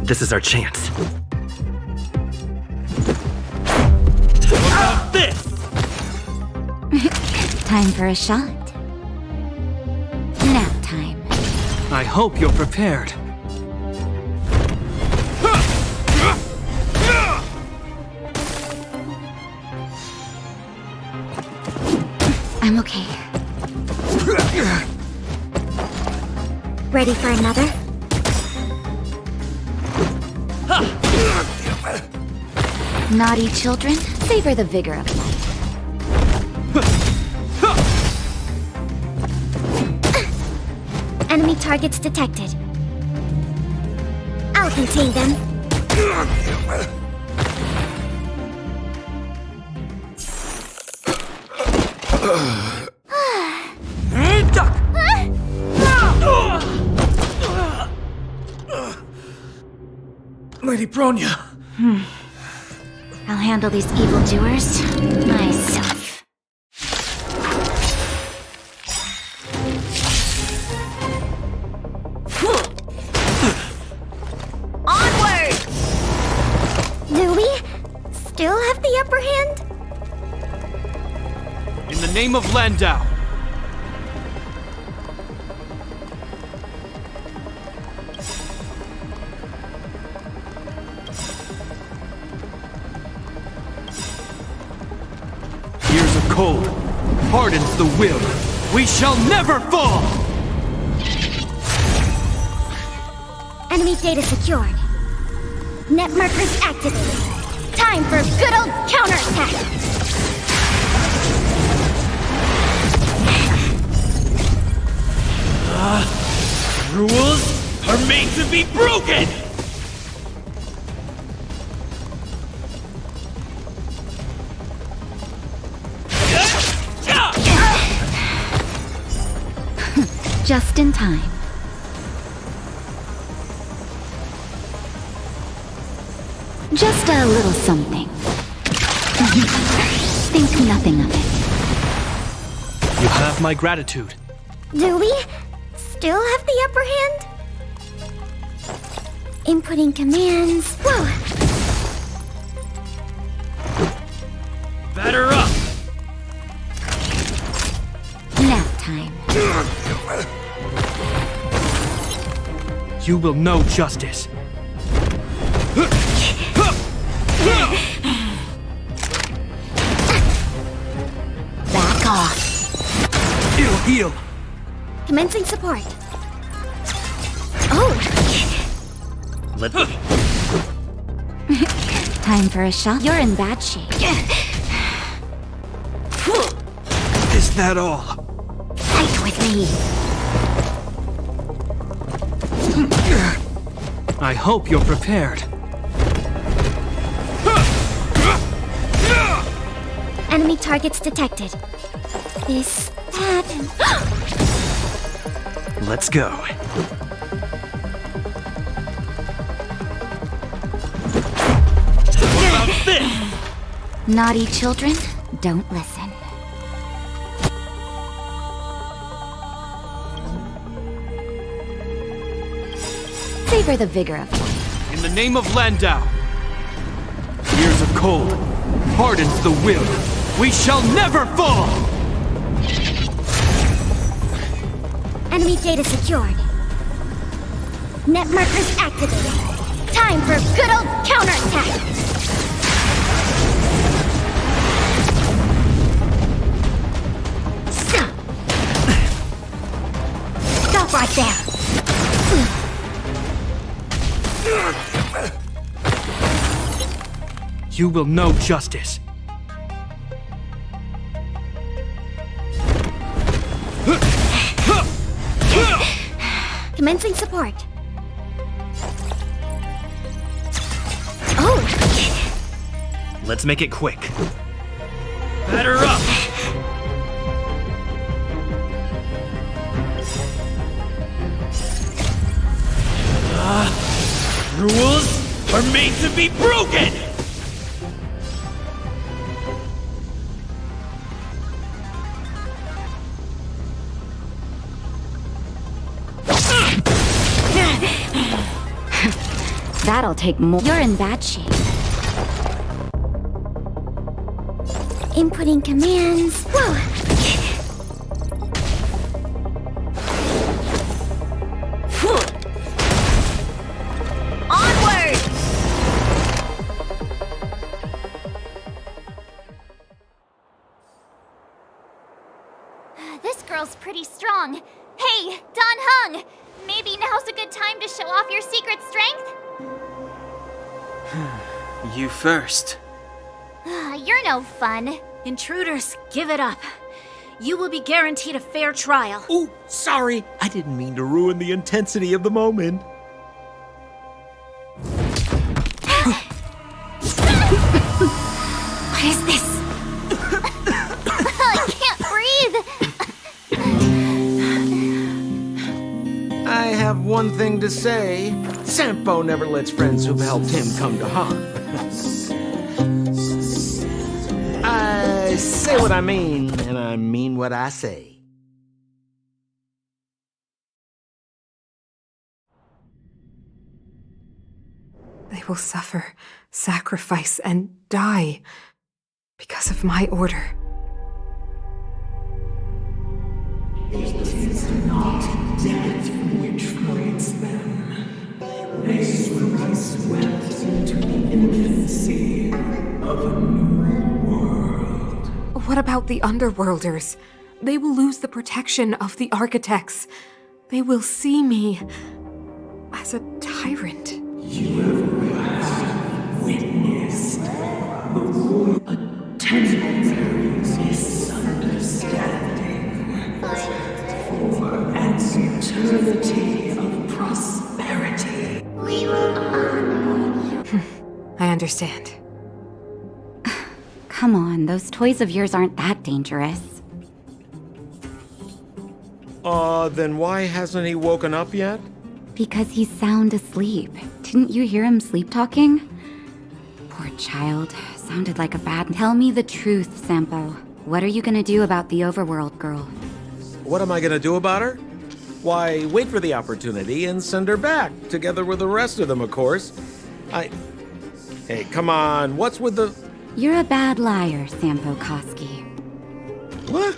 [SPEAKER 12] This is our chance.
[SPEAKER 14] Time for a shot. Nap time.
[SPEAKER 7] I hope you're prepared.
[SPEAKER 14] I'm okay. Ready for another? Naughty children, savor the vigor of life. Enemy targets detected. I'll contain them.
[SPEAKER 4] Lady Bronya.
[SPEAKER 14] I'll handle these evildoers myself.
[SPEAKER 1] Onward!
[SPEAKER 14] Do we still have the upper hand?
[SPEAKER 7] In the name of Landau. Years of cold hardens the will. We shall never fall!
[SPEAKER 14] Enemy data secured. Net markers activated. Time for a good old counterattack!
[SPEAKER 7] Rules are made to be broken!
[SPEAKER 14] Just in time. Just a little something. Think nothing of it.
[SPEAKER 7] You have my gratitude.
[SPEAKER 14] Do we still have the upper hand? Inputting commands. Whoa!
[SPEAKER 7] Batter up!
[SPEAKER 14] Nap time.
[SPEAKER 7] You will know justice.
[SPEAKER 14] Back off.
[SPEAKER 7] It'll heal.
[SPEAKER 14] Commencing support. Oh!
[SPEAKER 12] Let me.
[SPEAKER 14] Time for a shot. You're in bad shape.
[SPEAKER 7] Is that all?
[SPEAKER 14] Fight with me.
[SPEAKER 7] I hope you're prepared.
[SPEAKER 14] Enemy targets detected. This happened.
[SPEAKER 12] Let's go.
[SPEAKER 7] What about this?
[SPEAKER 14] Naughty children, don't listen. Savor the vigor of life.
[SPEAKER 7] In the name of Landau. Years of cold hardens the will. We shall never fall!
[SPEAKER 14] Enemy data secured. Net markers activated. Time for a good old counterattack. right there.
[SPEAKER 7] You will know justice.
[SPEAKER 14] Commencing support. Oh!
[SPEAKER 12] Let's make it quick.
[SPEAKER 7] Batter up! Rules are made to be broken!
[SPEAKER 14] That'll take more. You're in bad shape. Inputting commands. Whoa!
[SPEAKER 1] Onward! This girl's pretty strong. Hey, Don Hung! Maybe now's a good time to show off your secret strength?
[SPEAKER 2] You first.
[SPEAKER 1] You're no fun.
[SPEAKER 15] Intruders, give it up. You will be guaranteed a fair trial.
[SPEAKER 6] Ooh, sorry. I didn't mean to ruin the intensity of the moment.
[SPEAKER 14] What is this?
[SPEAKER 1] I can't breathe.
[SPEAKER 6] I have one thing to say. Sampo never lets friends who've helped him come to harm. I say what I mean, and I mean what I say.
[SPEAKER 16] They will suffer, sacrifice, and die because of my order.
[SPEAKER 8] It is not death which creates them. They will be swept into the infancy of a new world.
[SPEAKER 16] What about the Underworlders? They will lose the protection of the Architects. They will see me as a tyrant.
[SPEAKER 8] You have witnessed a temporary misunderstanding for an eternity of prosperity. We will honor you.
[SPEAKER 16] I understand.
[SPEAKER 14] Come on, those toys of yours aren't that dangerous.
[SPEAKER 6] Then why hasn't he woken up yet?
[SPEAKER 14] Because he's sound asleep. Didn't you hear him sleep talking? Poor child. Sounded like a bad... Tell me the truth, Sampo. What are you gonna do about the Overworld girl?
[SPEAKER 6] What am I gonna do about her? Why, wait for the opportunity and send her back, together with the rest of them, of course. Hey, come on, what's with the...
[SPEAKER 14] You're a bad liar, Sampo Koski.
[SPEAKER 6] What?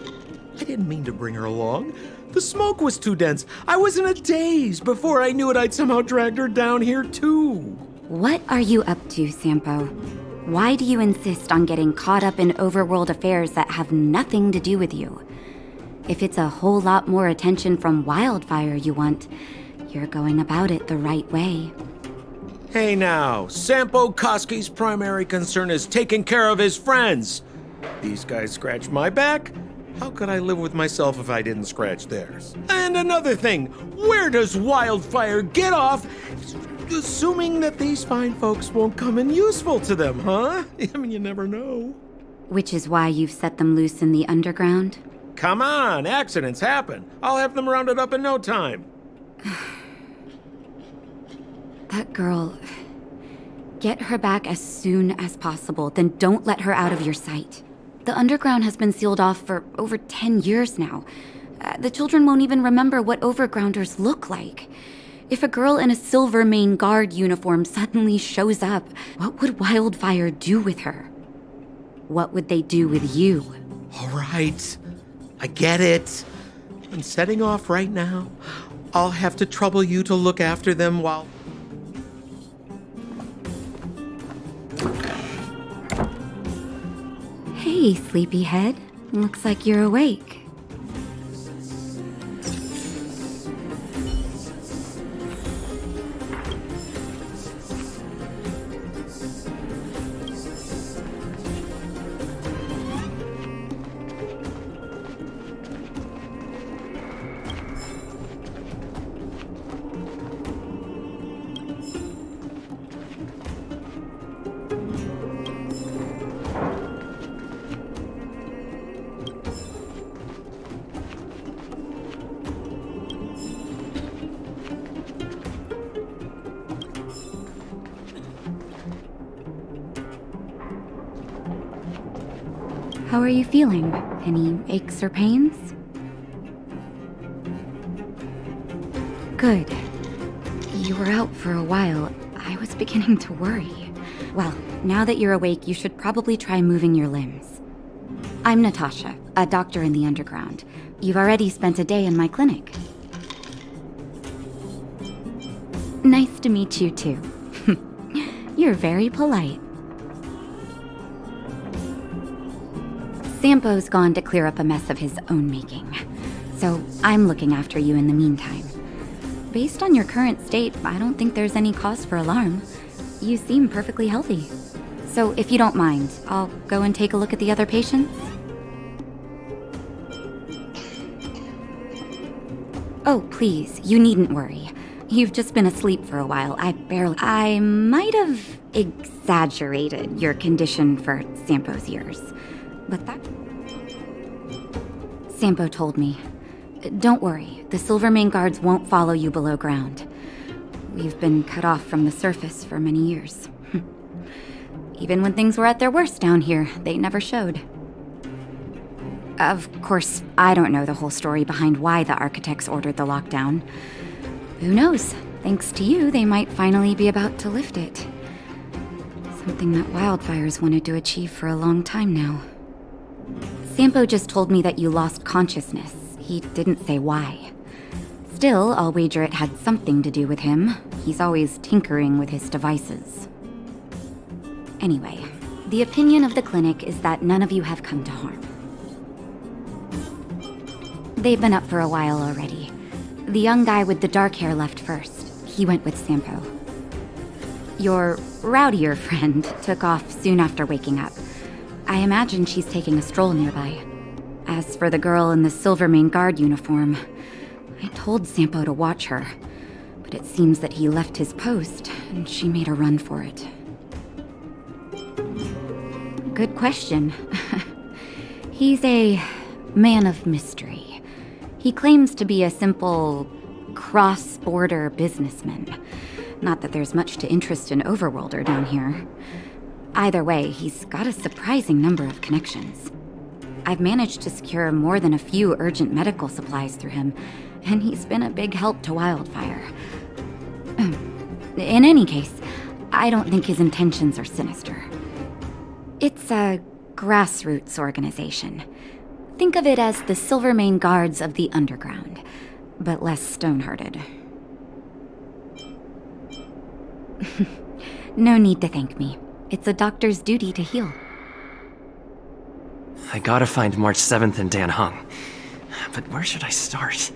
[SPEAKER 6] I didn't mean to bring her along. The smoke was too dense. I was in a daze. Before I knew it, I'd somehow dragged her down here, too.
[SPEAKER 14] What are you up to, Sampo? Why do you insist on getting caught up in overworld affairs that have nothing to do with you? If it's a whole lot more attention from Wildfire you want, you're going about it the right way.
[SPEAKER 6] Hey now, Sampo Koski's primary concern is taking care of his friends. These guys scratch my back. How could I live with myself if I didn't scratch theirs? And another thing, where does Wildfire get off assuming that these fine folks won't come in useful to them, huh? I mean, you never know.
[SPEAKER 14] Which is why you've set them loose in the underground?
[SPEAKER 6] Come on, accidents happen. I'll have them rounded up in no time.
[SPEAKER 14] That girl... Get her back as soon as possible, then don't let her out of your sight. The underground has been sealed off for over 10 years now. The children won't even remember what overgrounders look like. If a girl in a Silvermane Guard uniform suddenly shows up, what would Wildfire do with her? What would they do with you?
[SPEAKER 6] All right, I get it. I'm setting off right now. I'll have to trouble you to look after them while...
[SPEAKER 14] Hey, sleepyhead. Looks like you're awake. How are you feeling? Any aches or pains? Good. You were out for a while. I was beginning to worry. Well, now that you're awake, you should probably try moving your limbs. I'm Natasha, a doctor in the underground. You've already spent a day in my clinic. Nice to meet you, too. You're very polite. Sampo's gone to clear up a mess of his own making, so I'm looking after you in the meantime. Based on your current state, I don't think there's any cause for alarm. You seem perfectly healthy. So if you don't mind, I'll go and take a look at the other patients. Oh, please, you needn't worry. You've just been asleep for a while. I might have exaggerated your condition for Sampo's years. But that... Sampo told me. Don't worry, the Silvermane guards won't follow you below ground. We've been cut off from the surface for many years. Even when things were at their worst down here, they never showed. Of course, I don't know the whole story behind why the architects ordered the lockdown. Who knows? Thanks to you, they might finally be about to lift it. Something that Wildfire's wanted to achieve for a long time now. Sampo just told me that you lost consciousness. He didn't say why. Still, I'll wager it had something to do with him. He's always tinkering with his devices. Anyway, the opinion of the clinic is that none of you have come to harm. They've been up for a while already. The young guy with the dark hair left first. He went with Sampo. Your rowdier friend took off soon after waking up. I imagine she's taking a stroll nearby. As for the girl in the Silvermane guard uniform, I told Sampo to watch her, but it seems that he left his post and she made a run for it. Good question. He's a man of mystery. He claims to be a simple cross-border businessman. Not that there's much to interest an overworlder down here. Either way, he's got a surprising number of connections. I've managed to secure more than a few urgent medical supplies through him, and he's been a big help to Wildfire. In any case, I don't think his intentions are sinister. It's a grassroots organization. Think of it as the Silvermane Guards of the Underground, but less stone-hearted. No need to thank me. It's a doctor's duty to heal.
[SPEAKER 12] I gotta find March 7th and Dan Hung. But where should I start?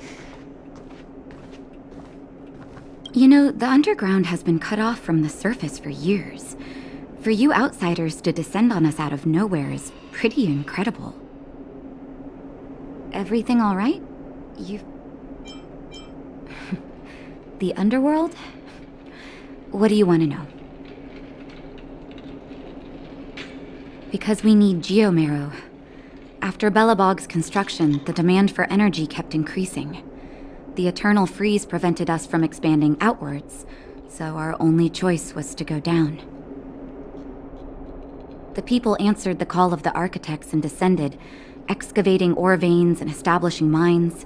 [SPEAKER 14] You know, the underground has been cut off from the surface for years. For you outsiders to descend on us out of nowhere is pretty incredible. Everything all right? The underworld? What do you want to know? Because we need geomarrow. After Belobog's construction, the demand for energy kept increasing. The eternal freeze prevented us from expanding outwards, so our only choice was to go down. The people answered the call of the architects and descended, excavating ore veins and establishing mines.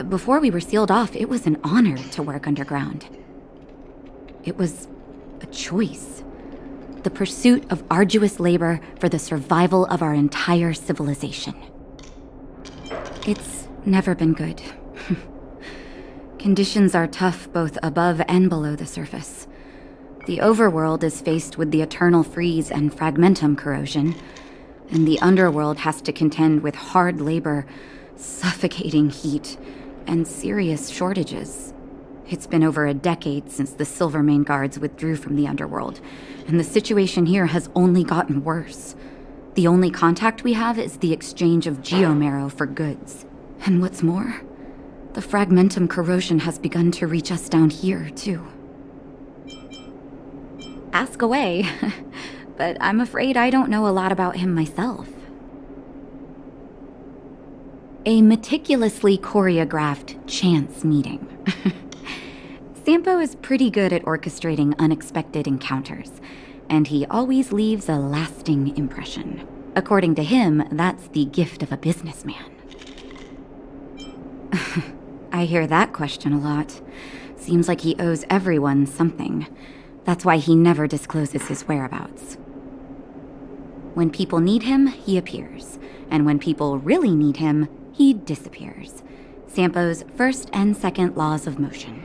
[SPEAKER 14] Before we were sealed off, it was an honor to work underground. It was a choice. The pursuit of arduous labor for the survival of our entire civilization. It's never been good. Conditions are tough both above and below the surface. The overworld is faced with the eternal freeze and fragmentum corrosion, and the underworld has to contend with hard labor, suffocating heat, and serious shortages. It's been over a decade since the Silvermane guards withdrew from the underworld, and the situation here has only gotten worse. The only contact we have is the exchange of geomarrow for goods. And what's more, the fragmentum corrosion has begun to reach us down here, too. Ask away, but I'm afraid I don't know a lot about him myself. A meticulously choreographed chance meeting. Sampo is pretty good at orchestrating unexpected encounters, and he always leaves a lasting impression. According to him, that's the gift of a businessman. I hear that question a lot. Seems like he owes everyone something. That's why he never discloses his whereabouts. When people need him, he appears. And when people really need him, he disappears. Sampo's first and second laws of motion.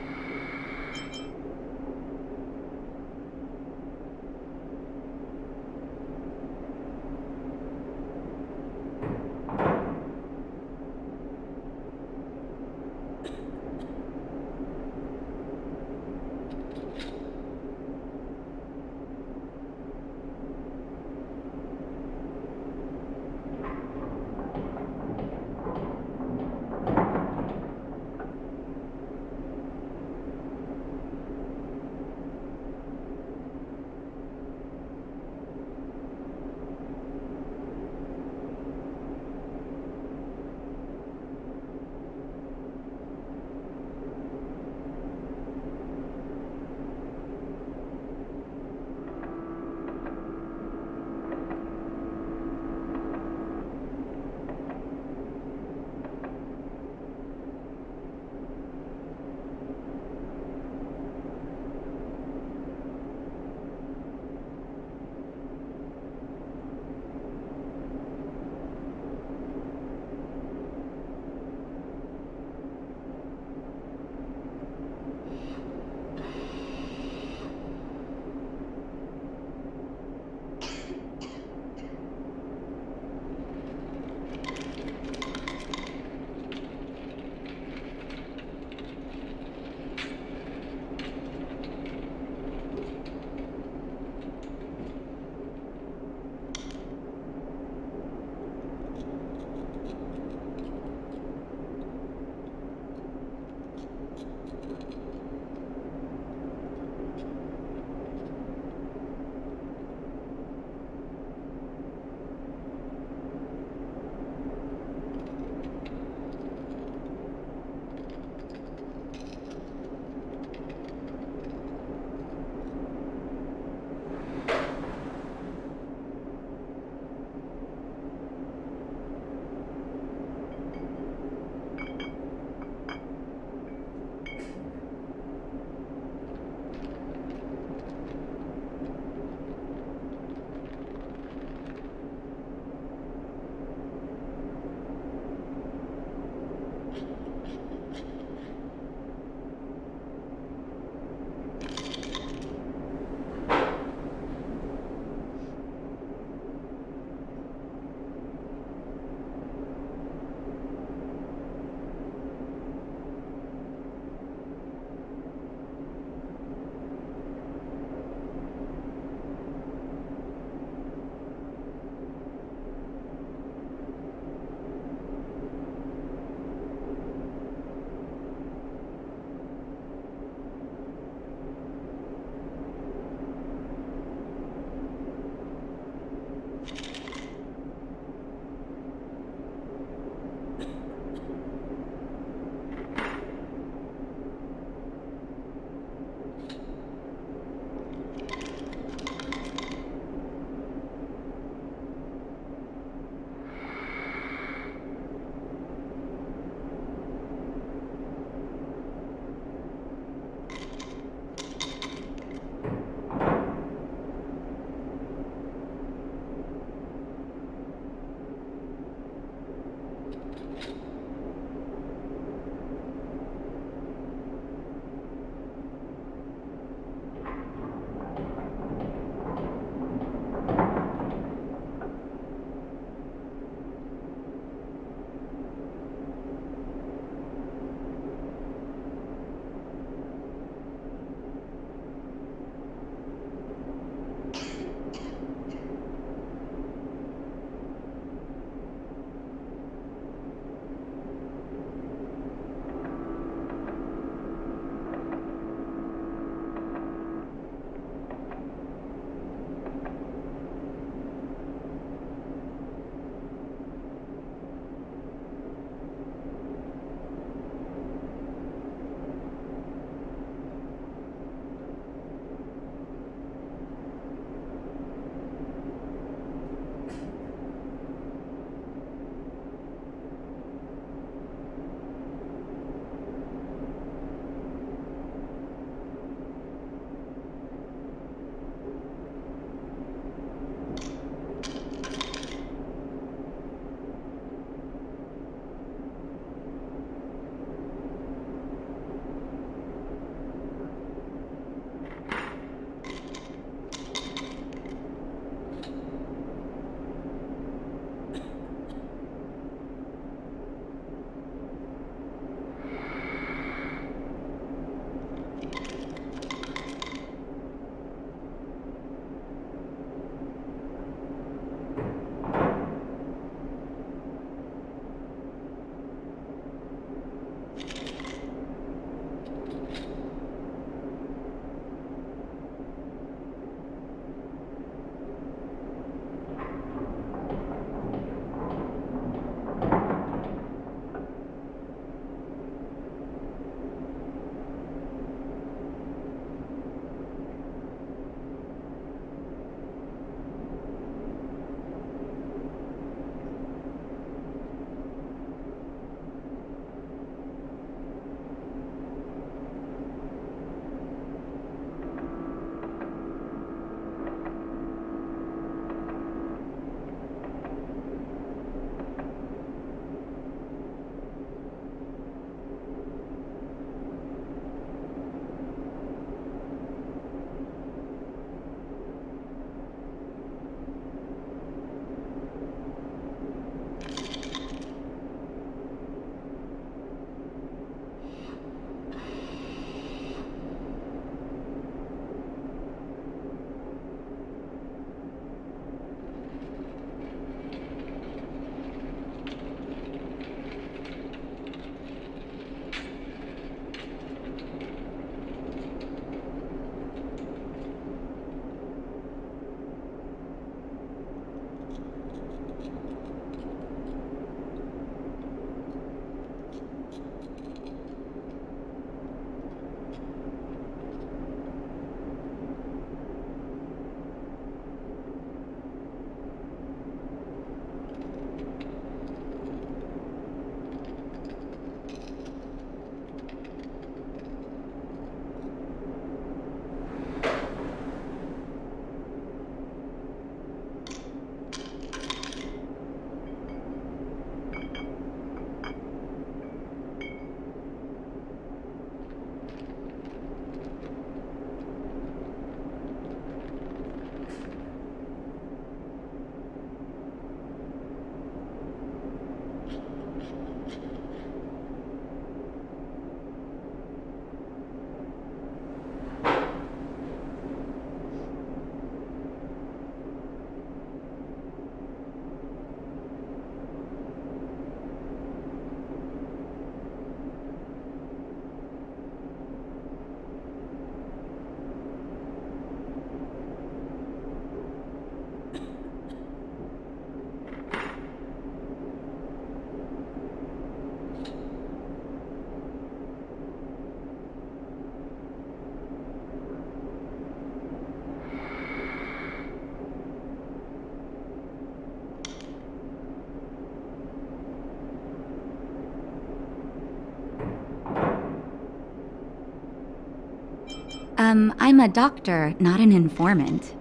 [SPEAKER 14] I'm a doctor, not an informant.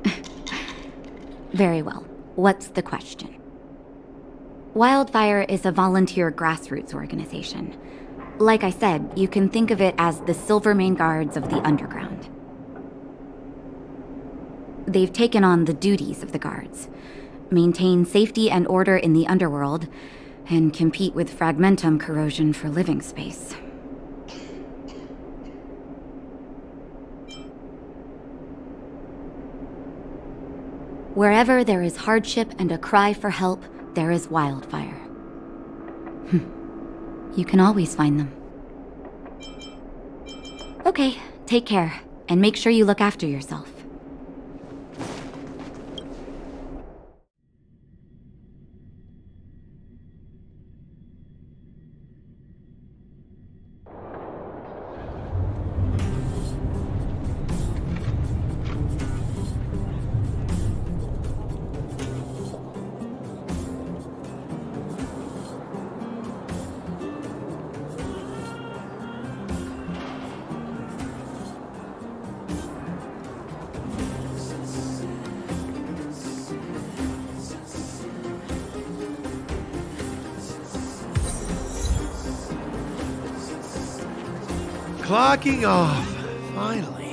[SPEAKER 14] Very well. What's the question? Wildfire is a volunteer grassroots organization. Like I said, you can think of it as the Silvermane Guards of the Underground. They've taken on the duties of the guards, maintain safety and order in the underworld, and compete with fragmentum corrosion for living space. Wherever there is hardship and a cry for help, there is wildfire. You can always find them. Okay, take care, and make sure you look after yourself.
[SPEAKER 6] Clocking off, finally.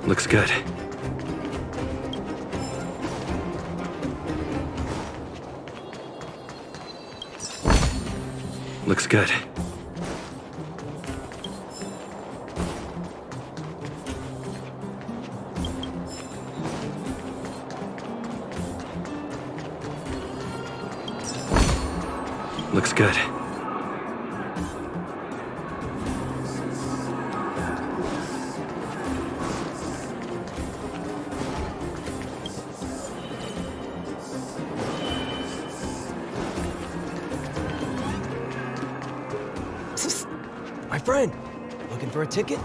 [SPEAKER 12] Looks good. Looks good. Looks good.
[SPEAKER 17] My friend, looking for a ticket?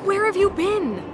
[SPEAKER 16] Where have you been?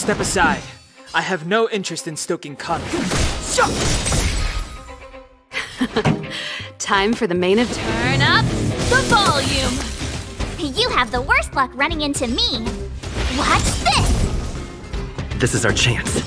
[SPEAKER 2] Step aside. I have no interest in stoking conflict.
[SPEAKER 9] Time for the main event.
[SPEAKER 1] Turn up the volume! You have the worst luck running into me. Watch this!
[SPEAKER 12] This is our chance.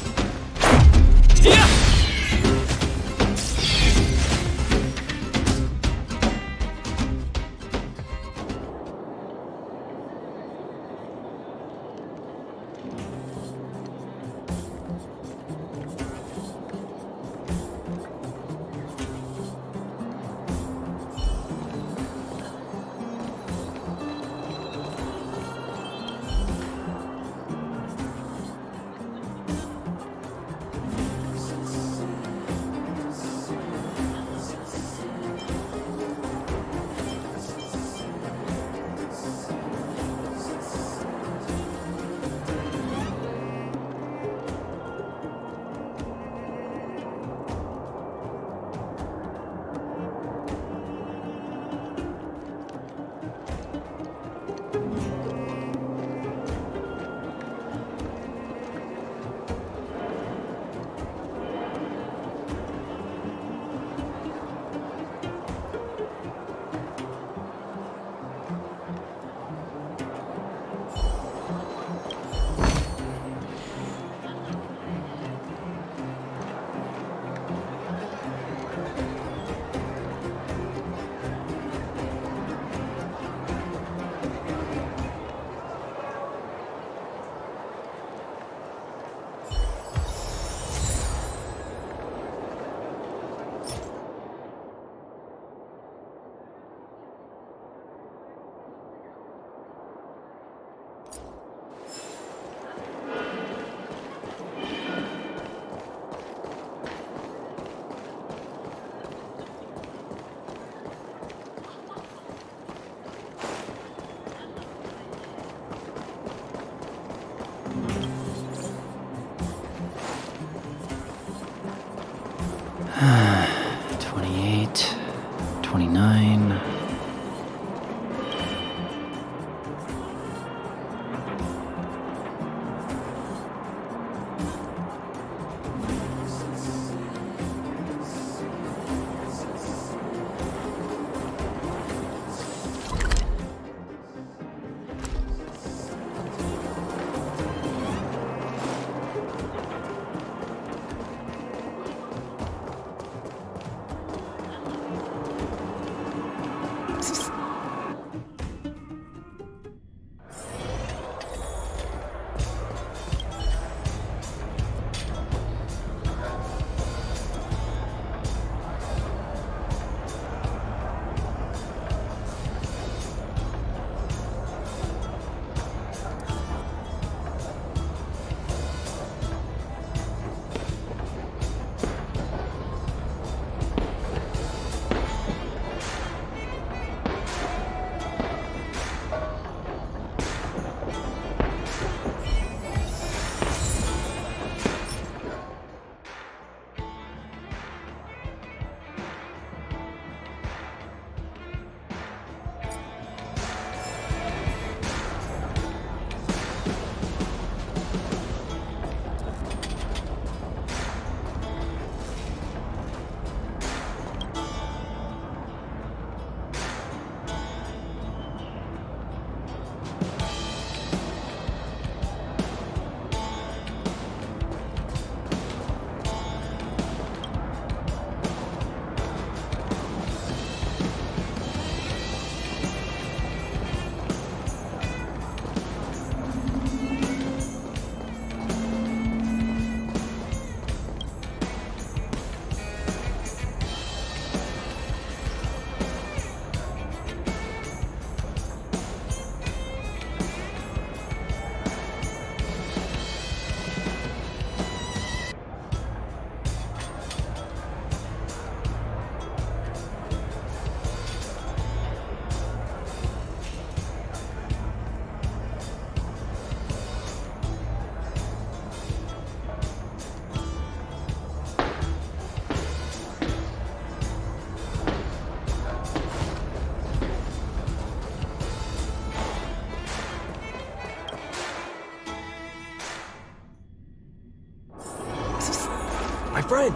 [SPEAKER 17] friend.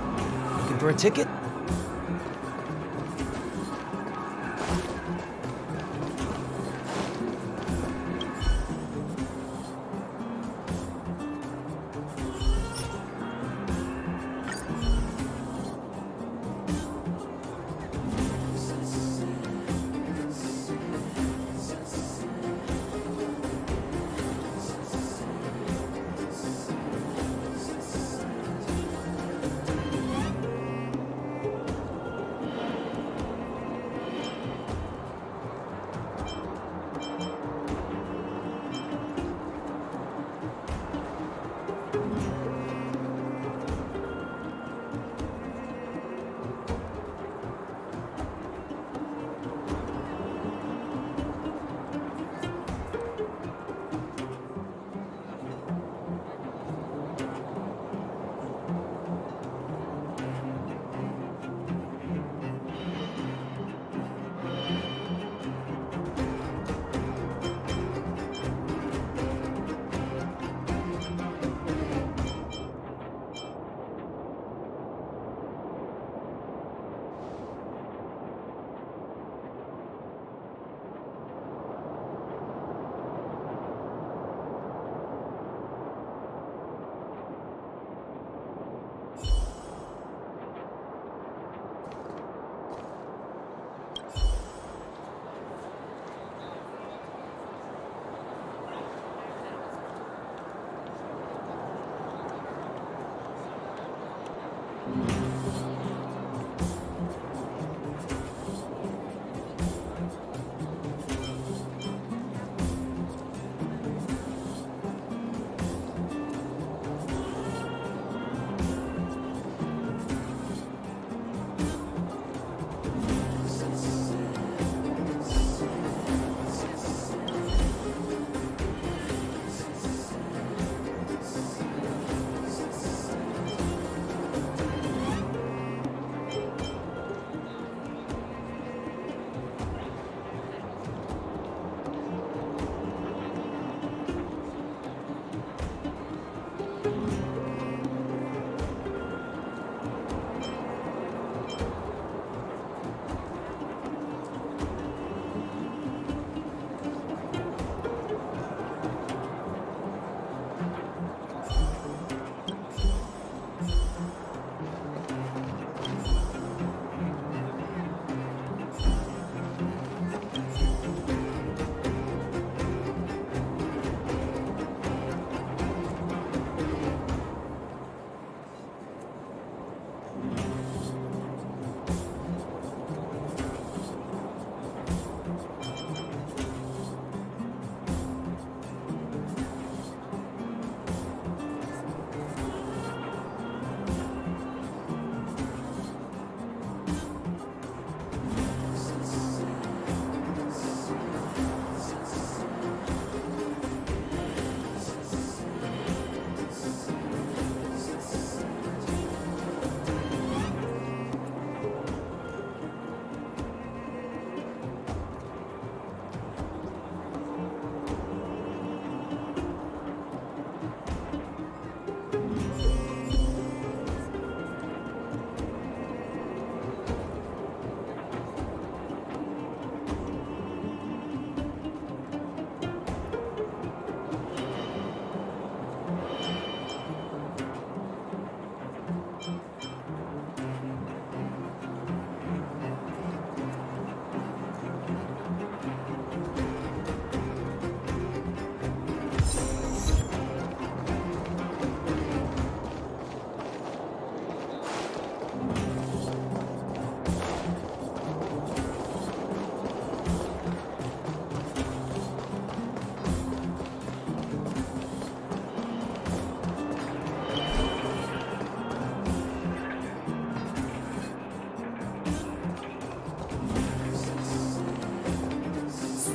[SPEAKER 17] Looking for a ticket?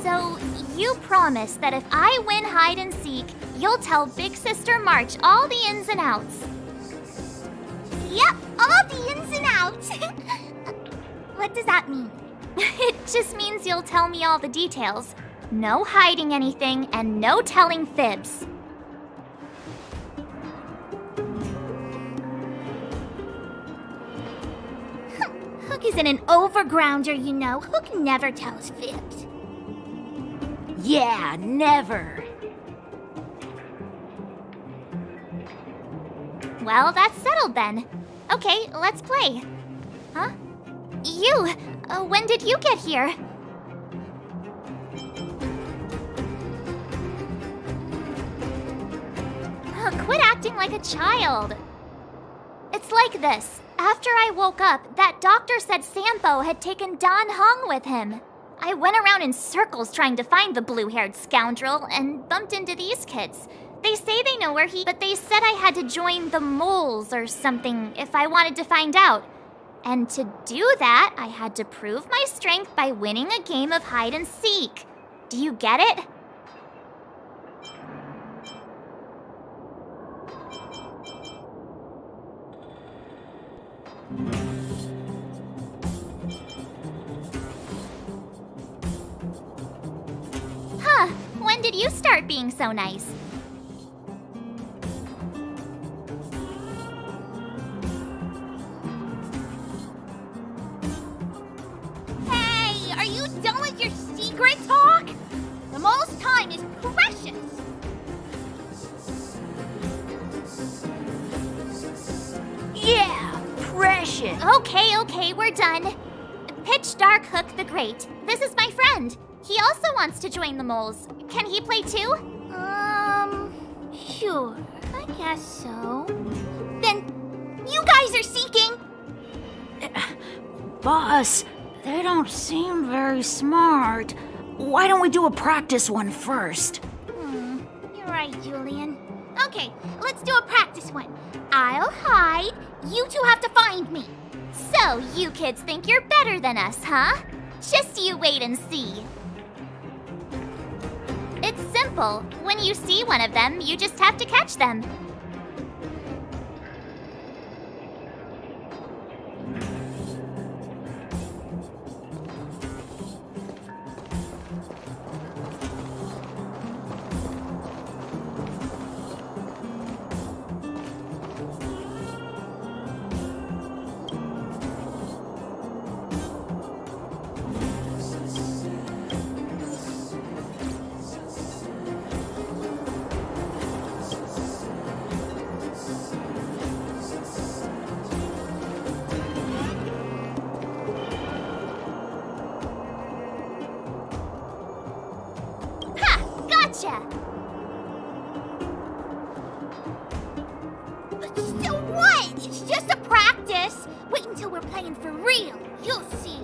[SPEAKER 1] So, you promise that if I win hide and seek, you'll tell Big Sister March all the ins and outs.
[SPEAKER 18] Yep, all the ins and outs. What does that mean?
[SPEAKER 1] It just means you'll tell me all the details. No hiding anything and no telling fibs.
[SPEAKER 18] isn't an overgrounder, you know. Hook never tells fibs.
[SPEAKER 15] Yeah, never.
[SPEAKER 1] Well, that's settled then. Okay, let's play. Huh? You! When did you get here? Quit acting like a child. It's like this. After I woke up, that doctor said Sampo had taken Don Hung with him. I went around in circles trying to find the blue-haired scoundrel and bumped into these kids. They say they know where but they said I had to join the moles or something if I wanted to find out. And to do that, I had to prove my strength by winning a game of hide and seek. Do you get it? Huh, when did you start being so nice?
[SPEAKER 18] Hey, are you done with your secret talk? The mole's time is precious.
[SPEAKER 15] Yeah, precious.
[SPEAKER 1] Okay, we're done. Pitch Dark Hook the Great. This is my friend. He also wants to join the moles. Can he play too?
[SPEAKER 18] Sure. I guess so. Then, you guys are seeking?
[SPEAKER 15] Boss, they don't seem very smart. Why don't we do a practice one first?
[SPEAKER 18] You're right, Julian. Okay, let's do a practice one. I'll hide. You two have to find me.
[SPEAKER 1] So, you kids think you're better than us, huh? Just you wait and see. It's simple. When you see one of them, you just have to catch them. Gotcha!
[SPEAKER 18] So what? It's just a practice. Wait until we're playing for real. You'll see.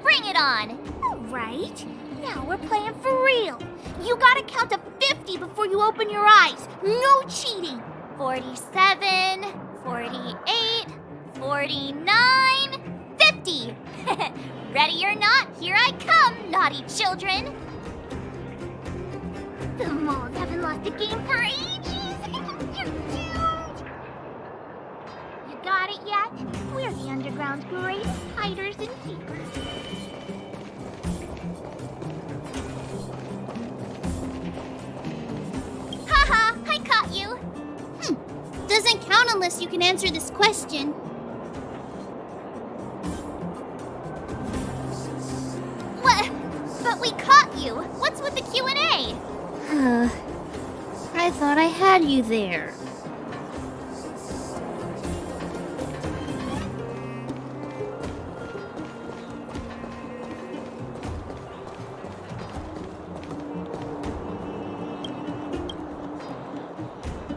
[SPEAKER 1] Bring it on!
[SPEAKER 18] Alright, now we're playing for real. You gotta count to 50 before you open your eyes. No cheating.
[SPEAKER 1] 47, 48, 49, 50! Ready or not, here I come, naughty children!
[SPEAKER 18] The moles haven't lost a game for ages. You're doomed. You got it yet? We're the underground's greatest hiders and seekers.
[SPEAKER 1] Haha, I caught you!
[SPEAKER 18] Doesn't count unless you can answer this question.
[SPEAKER 1] What? But we caught you! What's with the Q&A?
[SPEAKER 18] I thought I had you there.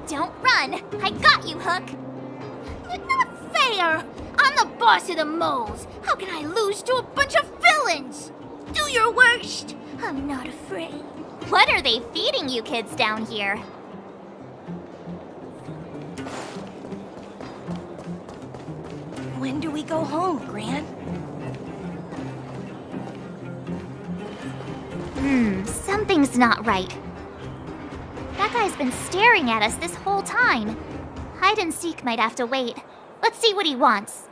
[SPEAKER 1] Don't run! I got you, Hook!
[SPEAKER 18] Not fair! I'm the boss of the moles. How can I lose to a bunch of villains? Do your worst. I'm not afraid.
[SPEAKER 1] What are they feeding you kids down here?
[SPEAKER 15] When do we go home, Gran?
[SPEAKER 1] Something's not right. That guy's been staring at us this whole time. Hide and seek might have to wait. Let's see what he wants.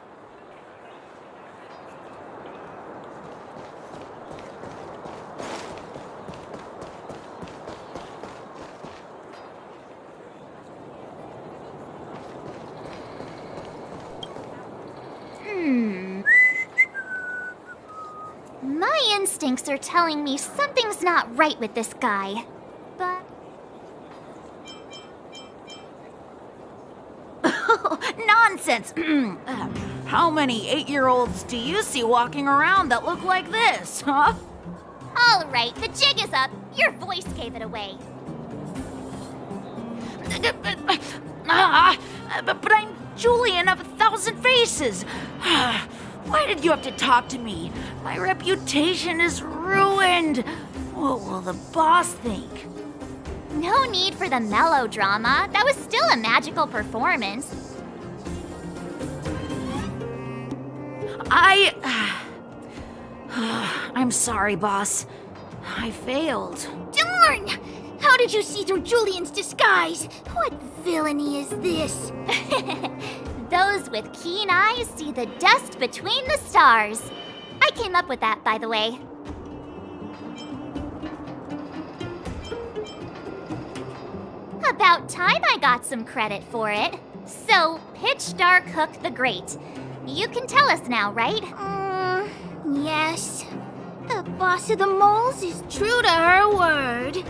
[SPEAKER 1] instincts are telling me something's not right with this guy. But...
[SPEAKER 19] Nonsense! How many 8-year-olds do you see walking around that look like this, huh?
[SPEAKER 1] All right, the jig is up. Your voice gave it away.
[SPEAKER 19] But I'm Julian of 1,000 Faces. Why did you have to talk to me? My reputation is ruined. What will the boss think?
[SPEAKER 1] No need for the melodrama. That was still a magical performance.
[SPEAKER 19] I'm sorry, boss. I failed.
[SPEAKER 18] Darn! How did you see through Julian's disguise? What villainy is this?
[SPEAKER 1] Those with keen eyes see the dust between the stars. I came up with that, by the way. About time I got some credit for it. So, Pitch Dark Hook the Great. You can tell us now, right?
[SPEAKER 18] Yes. The boss of the moles is true to her word.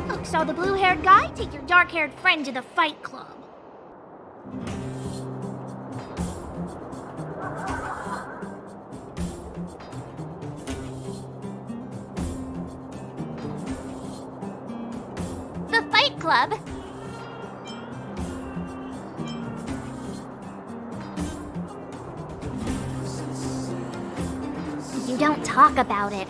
[SPEAKER 18] Look, saw the blue-haired guy? Take your dark-haired friend to the fight club.
[SPEAKER 1] The fight club? You don't talk about it.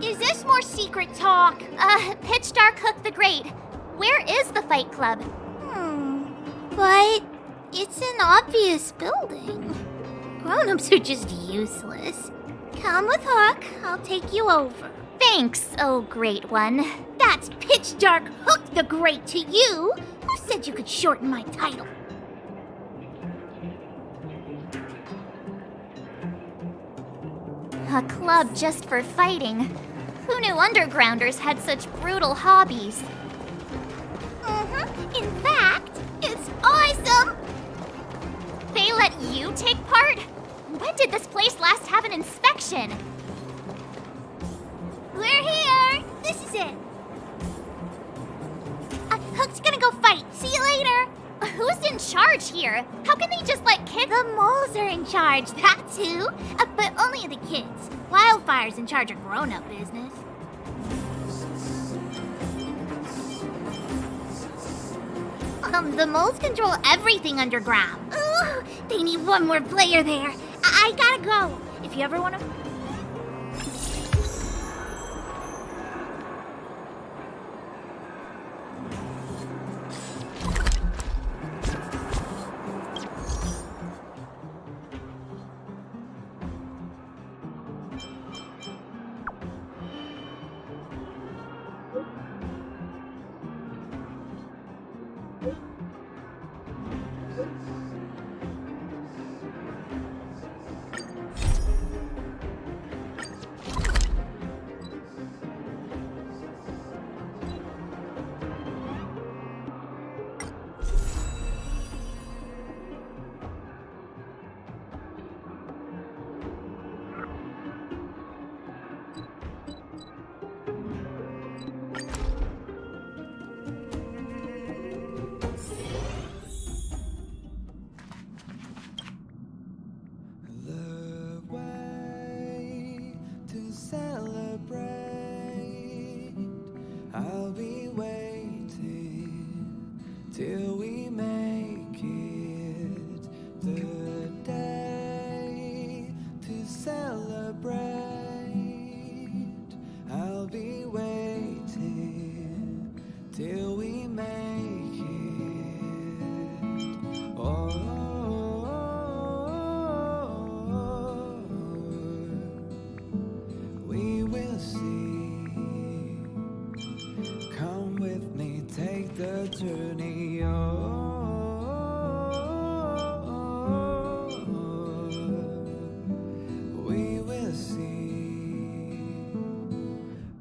[SPEAKER 18] Is this more secret talk?
[SPEAKER 1] Pitch Dark Hook the Great. Where is the fight club?
[SPEAKER 18] But it's an obvious building. Grown-ups are just useless. Come with Hook, I'll take you over.
[SPEAKER 1] Thanks, oh great one.
[SPEAKER 18] That's Pitch Dark Hook the Great to you. Who said you could shorten my title?
[SPEAKER 1] A club just for fighting. Who knew undergrounders had such brutal hobbies?
[SPEAKER 18] In fact, it's awesome!
[SPEAKER 1] They let you take part? When did this place last have an inspection?
[SPEAKER 18] We're here! This is it! Hook's gonna go fight. See you later!
[SPEAKER 1] Who's in charge here? How can they just let kids?
[SPEAKER 18] The moles are in charge, that too. But only the kids. Wildfire's in charge of grown-up business. The moles control everything underground. Ooh, they need one more player there. I gotta go. If you ever want to...
[SPEAKER 20] till we make it the day to celebrate. I'll be waiting till we make it. We will see. Come with me, take the journey. We will see.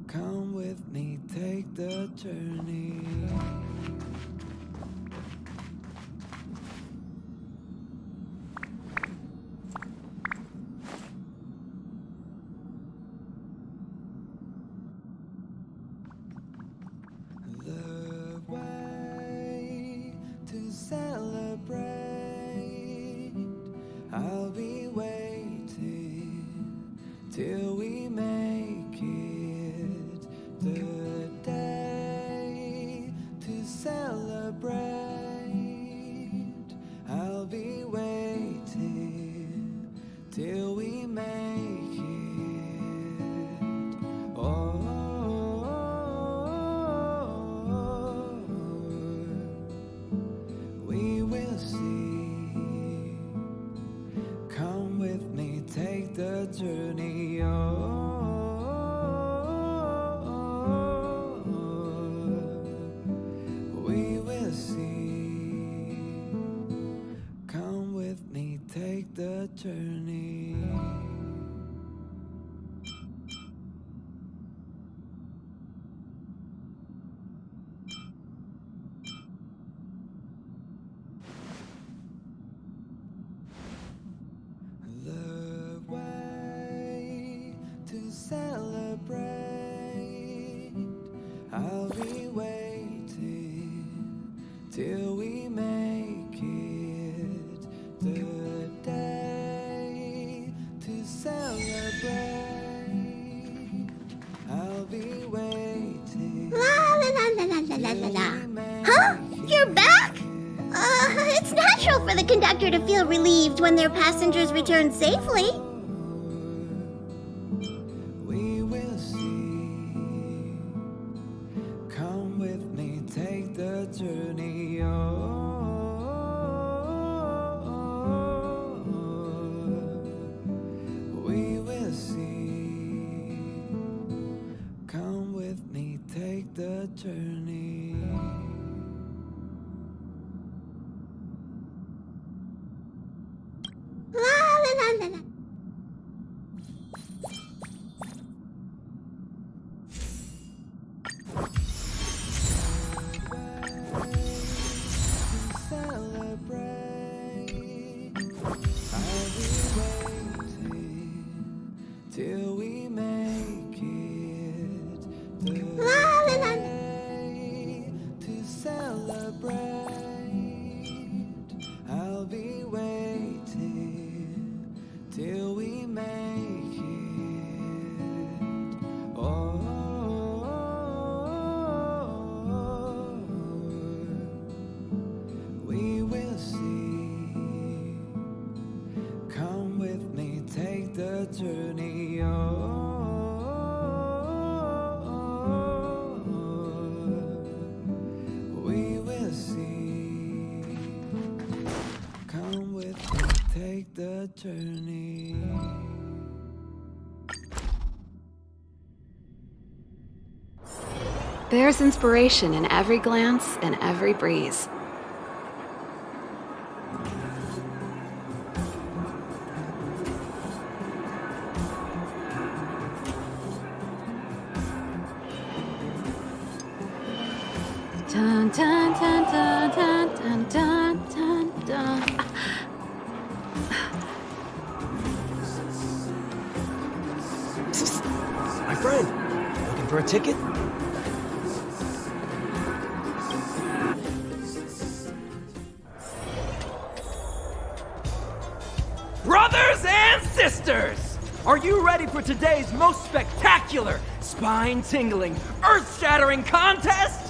[SPEAKER 20] Come with me, take take the journey. The way to celebrate, I'll be waiting till we make it. The day to celebrate, I'll be waiting till we make it. Oh, we will see. Come with me, take the journey. We will see. Come with me, take the journey. The way to celebrate, I'll be waiting till we make it. The day to celebrate, I'll be waiting.
[SPEAKER 18] La la la la la la la la. Huh? You're back? It's natural for the conductor to feel relieved when their passengers return safely.
[SPEAKER 20] We will see. Come with me, take the journey. We will see. Come with me, take the journey.
[SPEAKER 18] La la la la la.
[SPEAKER 20] Celebrate, I'll be waiting till we make it. The day to celebrate, I'll be waiting till we make it. Oh, we will see. Come with me, take the journey. We will see. Come with me, take the journey.
[SPEAKER 9] There's inspiration in every glance and every breeze. Dun dun dun dun dun dun dun dun dun.
[SPEAKER 17] My friend, looking for a ticket?
[SPEAKER 7] Brothers and sisters, are you ready for today's most spectacular, spine-tingling, earth-shattering contest?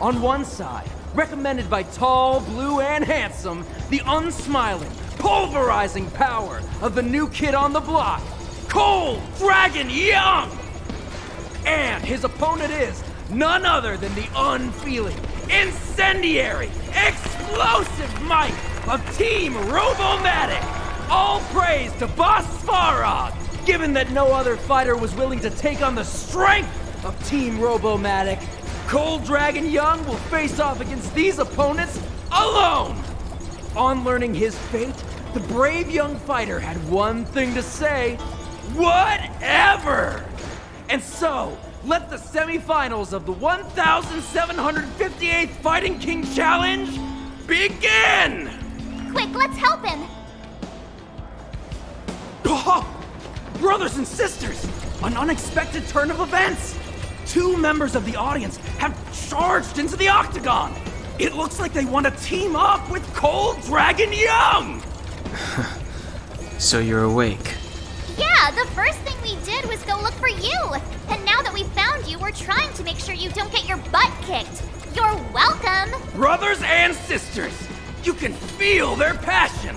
[SPEAKER 7] On one side, recommended by tall, blue, and handsome, the unsmiling, pulverizing power of the new kid on the block, Cold Dragon Young! And his opponent is none other than the unfeeling, incendiary, explosive might of Team Robomatic! All praise to Boss Farog, given that no other fighter was willing to take on the strength of Team Robomatic. Cold Dragon Young will face off against these opponents alone! On learning his fate, the brave young fighter had one thing to say. whatever! And so, let the semifinals of the 1,758th Fighting King Challenge begin!
[SPEAKER 1] Quick, let's help him!
[SPEAKER 7] Oh, brothers and sisters, an unexpected turn of events! 2 members of the audience have charged into the octagon! It looks like they want to team up with Cold Dragon Young!
[SPEAKER 2] So you're awake.
[SPEAKER 1] Yeah, the first thing we did was go look for you. And now that we found you, we're trying to make sure you don't get your butt kicked. You're welcome.
[SPEAKER 7] Brothers and sisters, you can feel their passion.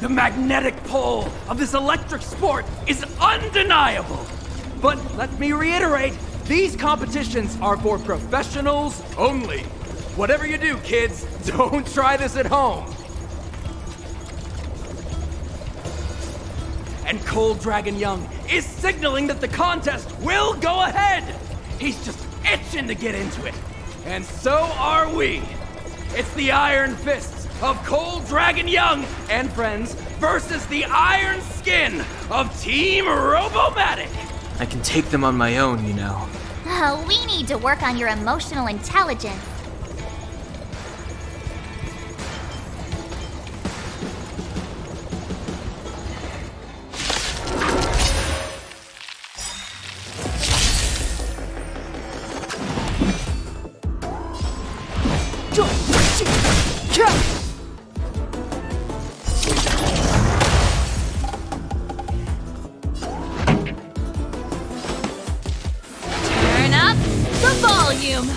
[SPEAKER 7] The magnetic pull of this electric sport is undeniable. But let me reiterate, these competitions are for professionals only. Whatever you do, kids, don't try this at home. And Cold Dragon Young is signaling that the contest will go ahead. He's just itching to get into it. And so are we. It's the Iron Fists of Cold Dragon Young and friends versus the Iron Skin of Team Robomatic.
[SPEAKER 2] I can take them on my own, you know.
[SPEAKER 1] Oh, we need to work on your emotional intelligence.
[SPEAKER 19] Turn up the volume.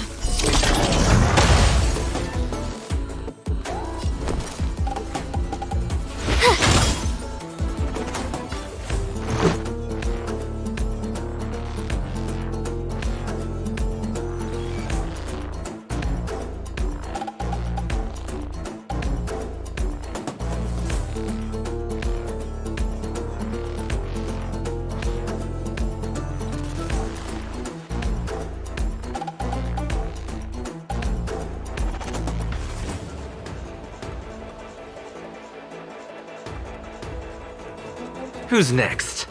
[SPEAKER 12] Who's next?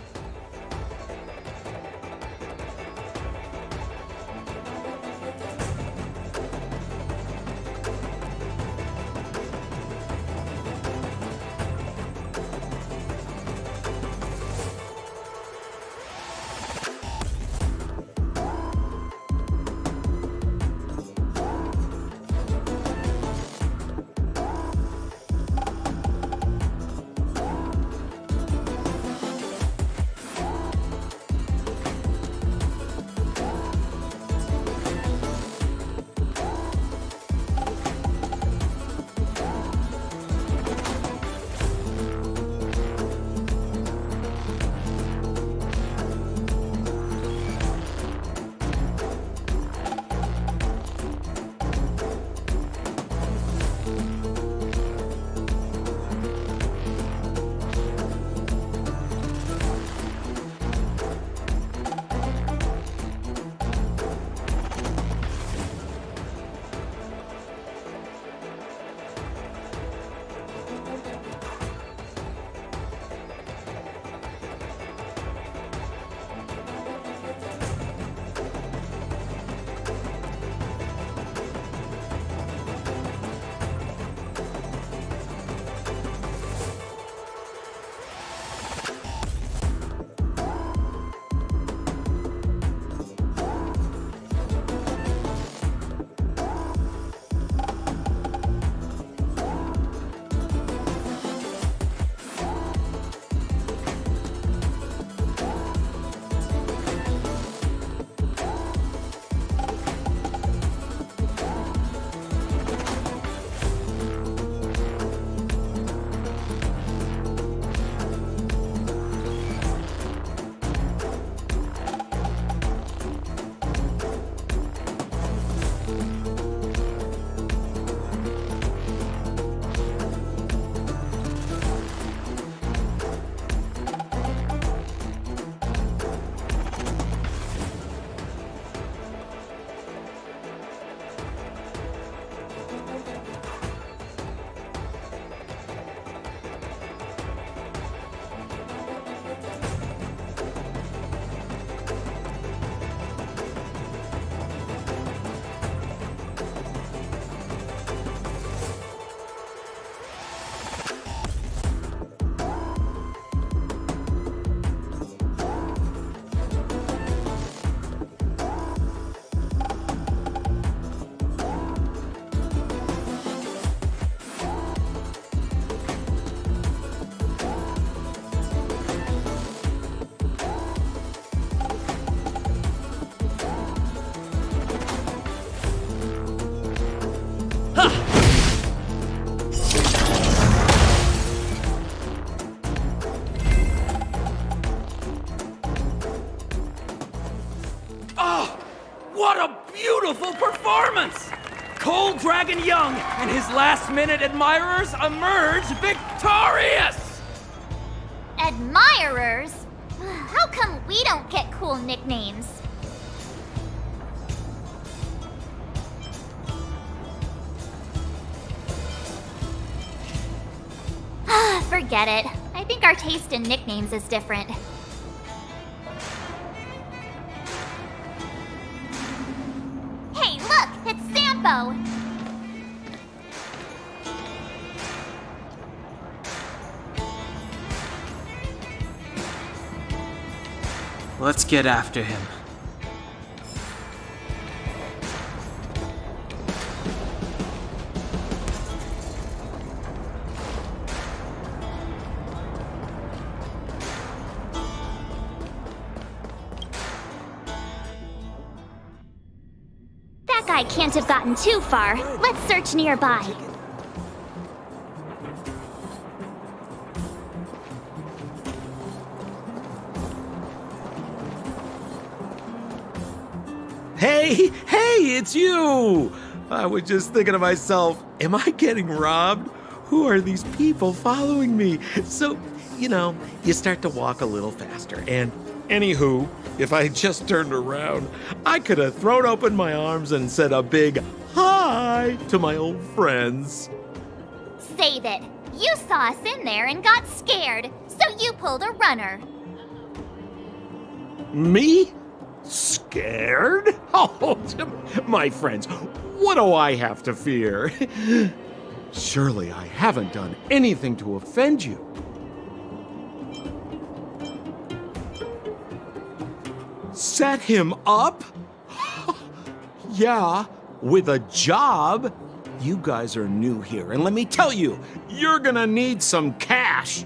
[SPEAKER 7] What a beautiful performance! Cold Dragon Young and his last-minute admirers emerge victorious!
[SPEAKER 1] Admirers? How come we don't get cool nicknames? Forget it. I think our taste in nicknames is different. Hey, look! It's Sampo!
[SPEAKER 2] Let's get after him.
[SPEAKER 1] That guy can't have gotten too far. Let's search nearby.
[SPEAKER 6] Hey, it's you! I was just thinking to myself, am I getting robbed? Who are these people following me? So, you start to walk a little faster. And anywho, if I just turned around, I could have thrown open my arms and said a big hi to my old friends.
[SPEAKER 1] Save it. You saw us in there and got scared, so you pulled a runner.
[SPEAKER 6] Me? Scared? Oh, my friends, what do I have to fear? Surely I haven't done anything to offend you. Set him up? Yeah, with a job? You guys are new here, and let me tell you, you're gonna need some cash.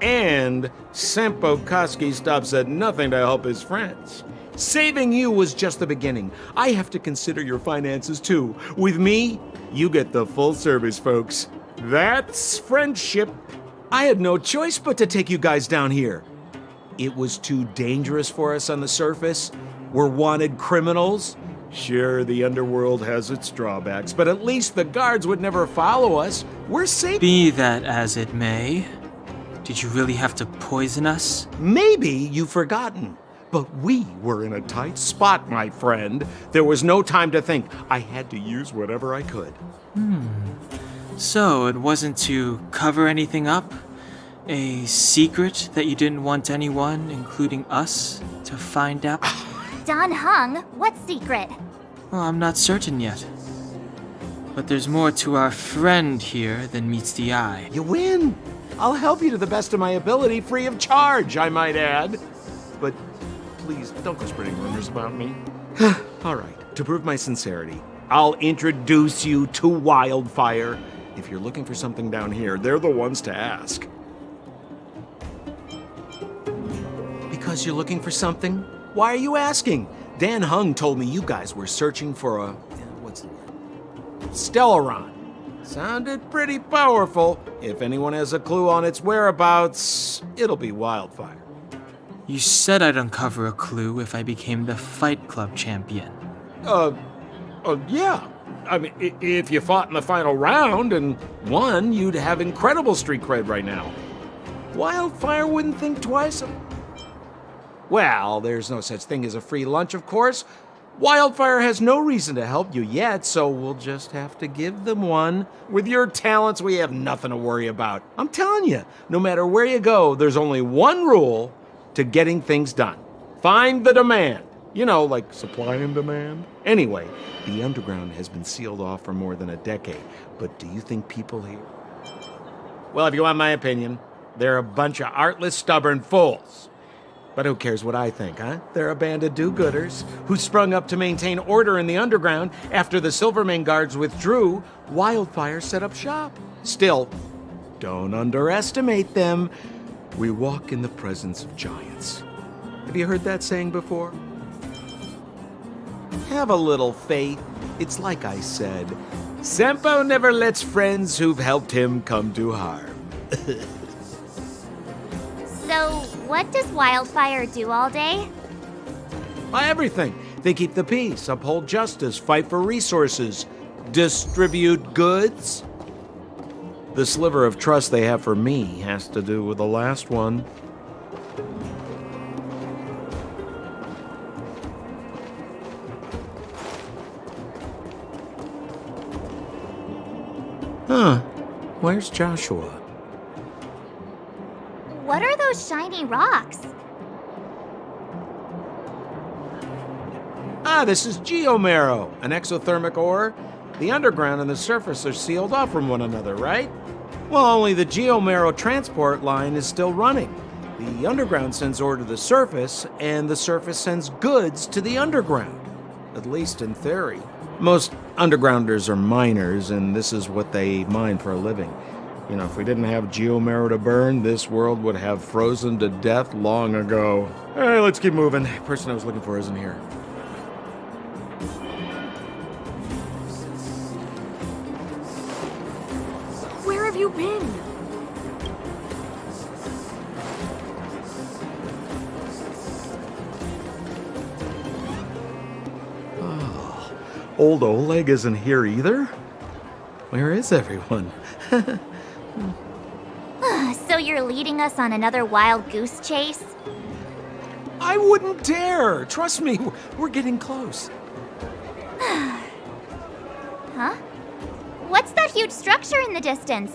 [SPEAKER 6] And Sampo Koski stops at nothing to help his friends. Saving you was just the beginning. I have to consider your finances too. With me, you get the full service, folks. That's friendship. I had no choice but to take you guys down here. It was too dangerous for us on the surface. We're wanted criminals. Sure, the underworld has its drawbacks, but at least the guards would never follow us. We're safe.
[SPEAKER 2] Be that as it may, did you really have to poison us?
[SPEAKER 6] Maybe you've forgotten, but we were in a tight spot, my friend. There was no time to think. I had to use whatever I could.
[SPEAKER 2] So it wasn't to cover anything up? A secret that you didn't want anyone, including us, to find out?
[SPEAKER 1] Dan Heng, what secret?
[SPEAKER 2] Well, I'm not certain yet. But there's more to our friend here than meets the eye.
[SPEAKER 6] You win. I'll help you to the best of my ability, free of charge, I might add. But please, don't go spreading rumors about me. All right, to prove my sincerity, I'll introduce you to Wildfire. If you're looking for something down here, they're the ones to ask. Because you're looking for something? Why are you asking? Dan Heng told me you guys were searching for a... what's the word? Stellaron. Sounded pretty powerful. If anyone has a clue on its whereabouts, it'll be Wildfire.
[SPEAKER 2] You said I'd uncover a clue if I became the Fight Club champion.
[SPEAKER 6] Yeah. I mean, if you fought in the final round and won, you'd have incredible street cred right now. Wildfire wouldn't think twice. Well, there's no such thing as a free lunch, of course. Wildfire has no reason to help you yet, so we'll just have to give them one. With your talents, we have nothing to worry about. I'm telling you, no matter where you go, there's only one rule to getting things done. Find the demand. You know, like supply and demand. Anyway, the underground has been sealed off for more than a decade, but do you think people here... Well, if you want my opinion, they're a bunch of artless, stubborn fools. But who cares what I think, huh? They're a band of do-gooders who sprung up to maintain order in the underground. After the Silvermane guards withdrew, Wildfire set up shop. Still, don't underestimate them. We walk in the presence of giants. Have you heard that saying before? Have a little faith. It's like I said, Sempo never lets friends who've helped him come to harm.
[SPEAKER 1] So, what does Wildfire do all day?
[SPEAKER 6] Everything. They keep the peace, uphold justice, fight for resources, distribute goods. The sliver of trust they have for me has to do with the last one. Huh. Where's Joshua?
[SPEAKER 1] What are those shiny rocks?
[SPEAKER 6] This is geomarrow, an exothermic ore. The underground and the surface are sealed off from one another, right? Well, only the geomarrow transport line is still running. The underground sends ore to the surface, and the surface sends goods to the underground. At least in theory. Most undergrounders are miners, and this is what they mine for a living. You know, if we didn't have geomarrow to burn, this world would have frozen to death long ago. All right, let's keep moving. The person I was looking for isn't here.
[SPEAKER 16] Where have you been?
[SPEAKER 6] Oh, old Oleg isn't here either? Where is everyone?
[SPEAKER 1] So you're leading us on another wild goose chase?
[SPEAKER 6] I wouldn't dare! Trust me, we're getting close.
[SPEAKER 1] Huh? What's that huge structure in the distance?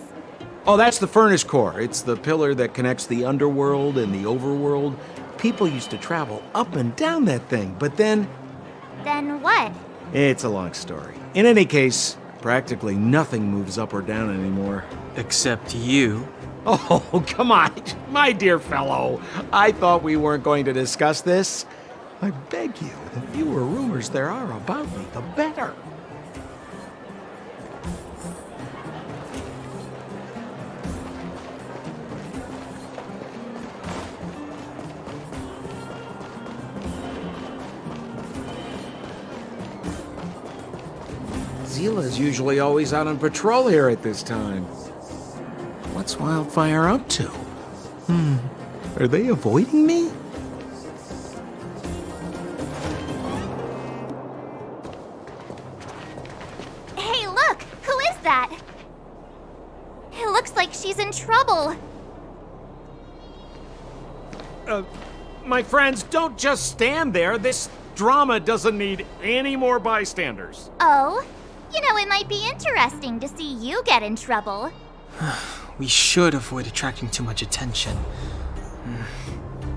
[SPEAKER 6] Oh, that's the furnace core. It's the pillar that connects the underworld and the overworld. People used to travel up and down that thing, but then...
[SPEAKER 1] Then what?
[SPEAKER 6] It's a long story. In any case, practically nothing moves up or down anymore.
[SPEAKER 2] Except you.
[SPEAKER 6] Oh, come on, my dear fellow. I thought we weren't going to discuss this. I beg you, the fewer rumors there are about me, the better. Zila's usually always out on patrol here at this time. What's What's Wildfire up to? Are they avoiding me?
[SPEAKER 1] Hey, look! Who is that? It looks like she's in trouble.
[SPEAKER 6] My friends, don't just stand there. This drama doesn't need any more bystanders.
[SPEAKER 1] Oh? You know, it might be interesting to see you get in trouble.
[SPEAKER 2] We should avoid attracting too much attention.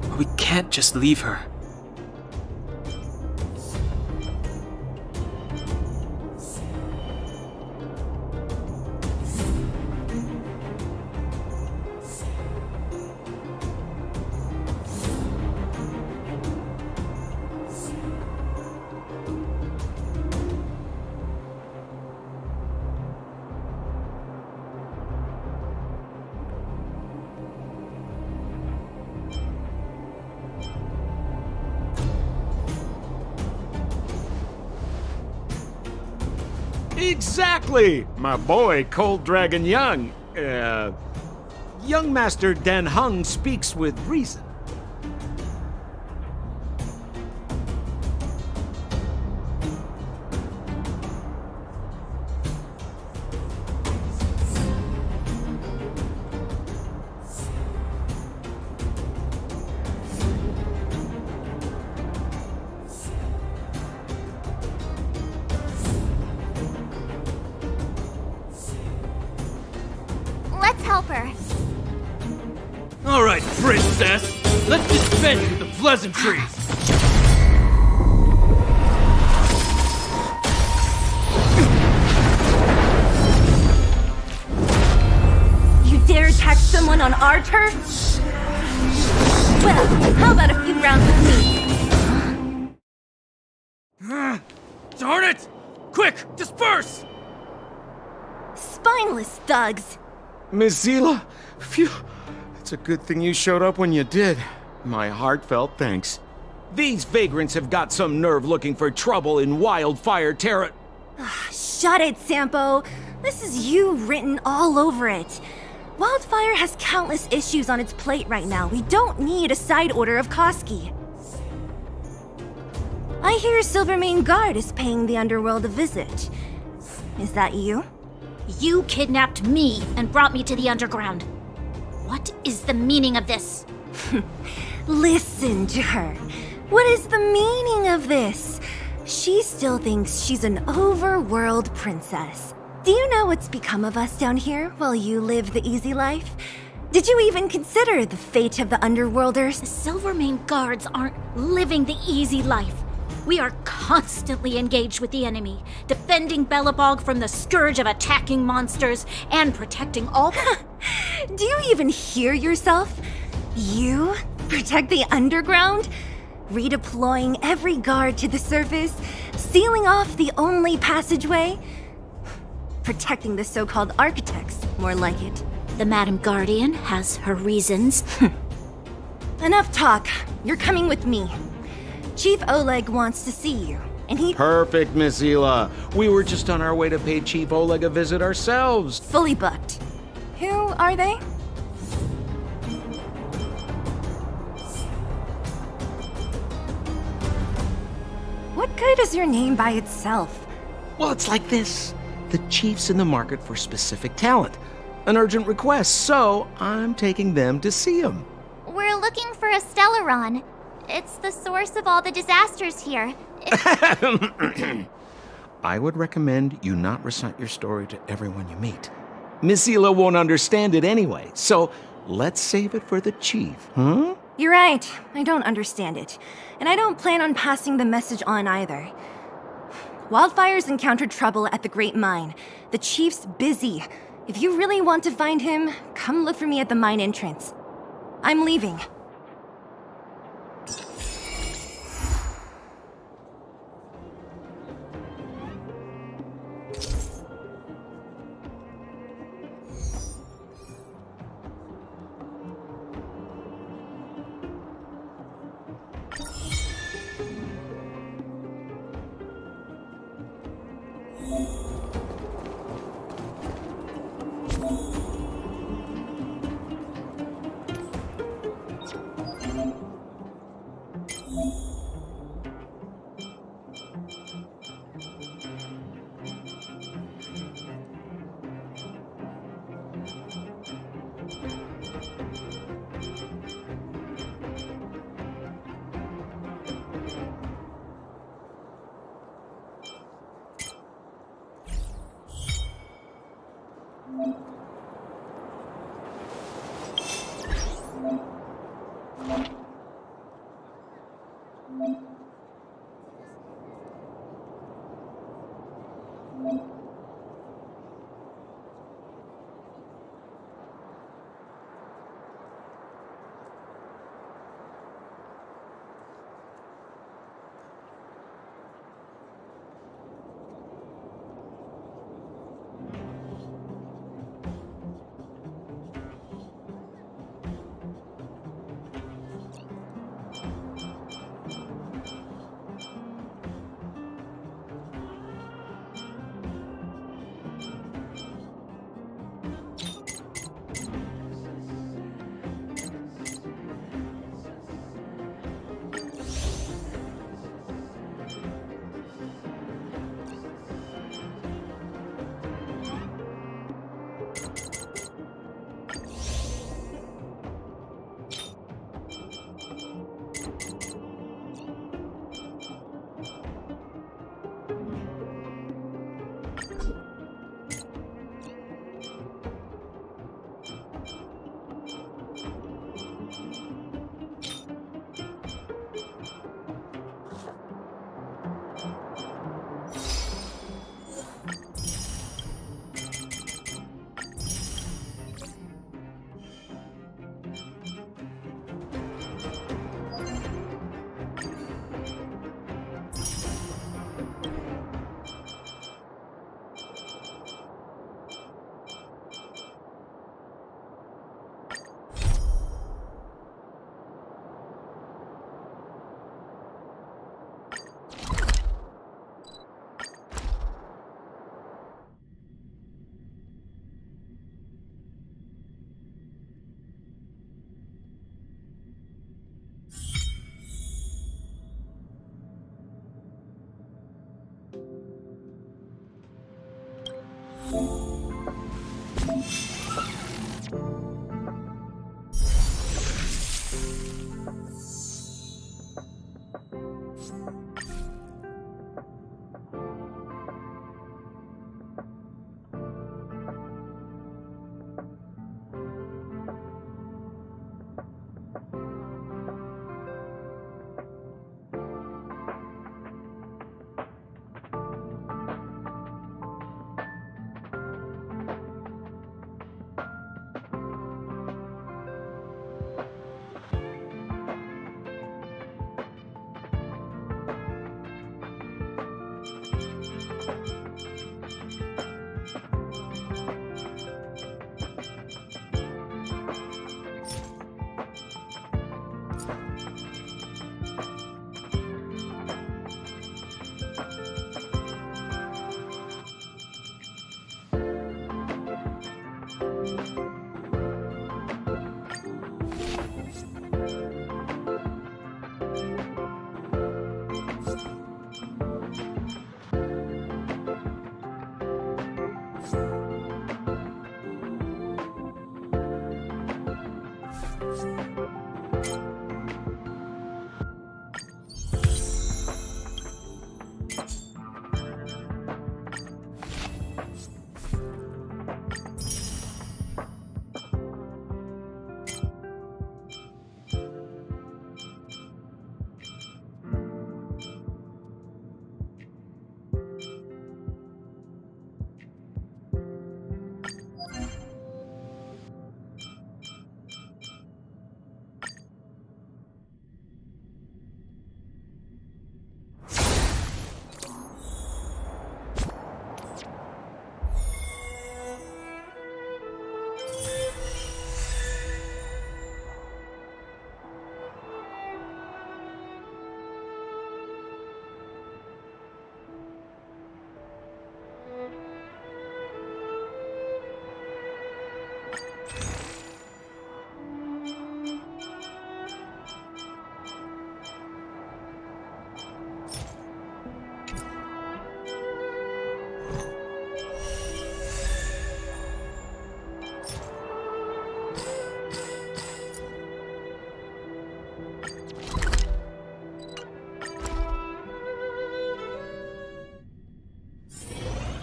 [SPEAKER 2] But we can't just leave her.
[SPEAKER 6] Exactly! My boy, Cold Dragon Young. Young Master Dan Heng speaks with reason.
[SPEAKER 1] Let's help her.
[SPEAKER 7] All right, princess. Let's dispense with the pleasantries.
[SPEAKER 13] You dare attack someone on our turf? Well, how about a few rounds with me?
[SPEAKER 7] Darn it! Quick, disperse!
[SPEAKER 13] Spineless thugs.
[SPEAKER 6] Miss Zila, phew. It's a good thing you showed up when you did. My heartfelt thanks. These vagrants have got some nerve looking for trouble in Wildfire Terra.
[SPEAKER 13] Shut it, Sampo. This is you written all over it. Wildfire has countless issues on its plate right now. We don't need a side order of Koski. I hear Silvermane Guard is paying the underworld a visit. Is that you?
[SPEAKER 15] You kidnapped me and brought me to the underground. What is the meaning of this?
[SPEAKER 13] Listen to her. What is the meaning of this? She still thinks she's an overworld princess. Do you know what's become of us down here while you live the easy life? Did you even consider the fate of the underworlders?
[SPEAKER 15] The Silvermane Guards aren't living the easy life. We are constantly engaged with the enemy, defending Belobog from the scourge of attacking monsters and protecting all the...
[SPEAKER 13] Do you even hear yourself? You protect the underground? Redeploying every guard to the surface? Sealing off the only passageway? Protecting the so-called architects, more like it.
[SPEAKER 15] The Madam Guardian has her reasons.
[SPEAKER 13] Enough talk. You're coming with me. Chief Oleg wants to see you, and he...
[SPEAKER 6] Perfect, Miss Zila. We were just on our way to pay Chief Oleg a visit ourselves.
[SPEAKER 13] Fully booked. Who are they? What good is your name by itself?
[SPEAKER 6] Well, it's like this. The chief's in the market for specific talent. An urgent request, so I'm taking them to see him.
[SPEAKER 1] We're looking for a Stellaron. It's the source of all the disasters here.
[SPEAKER 6] I would recommend you not recite your story to everyone you meet. Miss Zila won't understand it anyway, so let's save it for the chief, huh?
[SPEAKER 13] You're right. I don't understand it. And I don't plan on passing the message on either. Wildfire's encountered trouble at the Great Mine. The chief's busy. If you really want to find him, come look for me at the mine entrance. I'm leaving.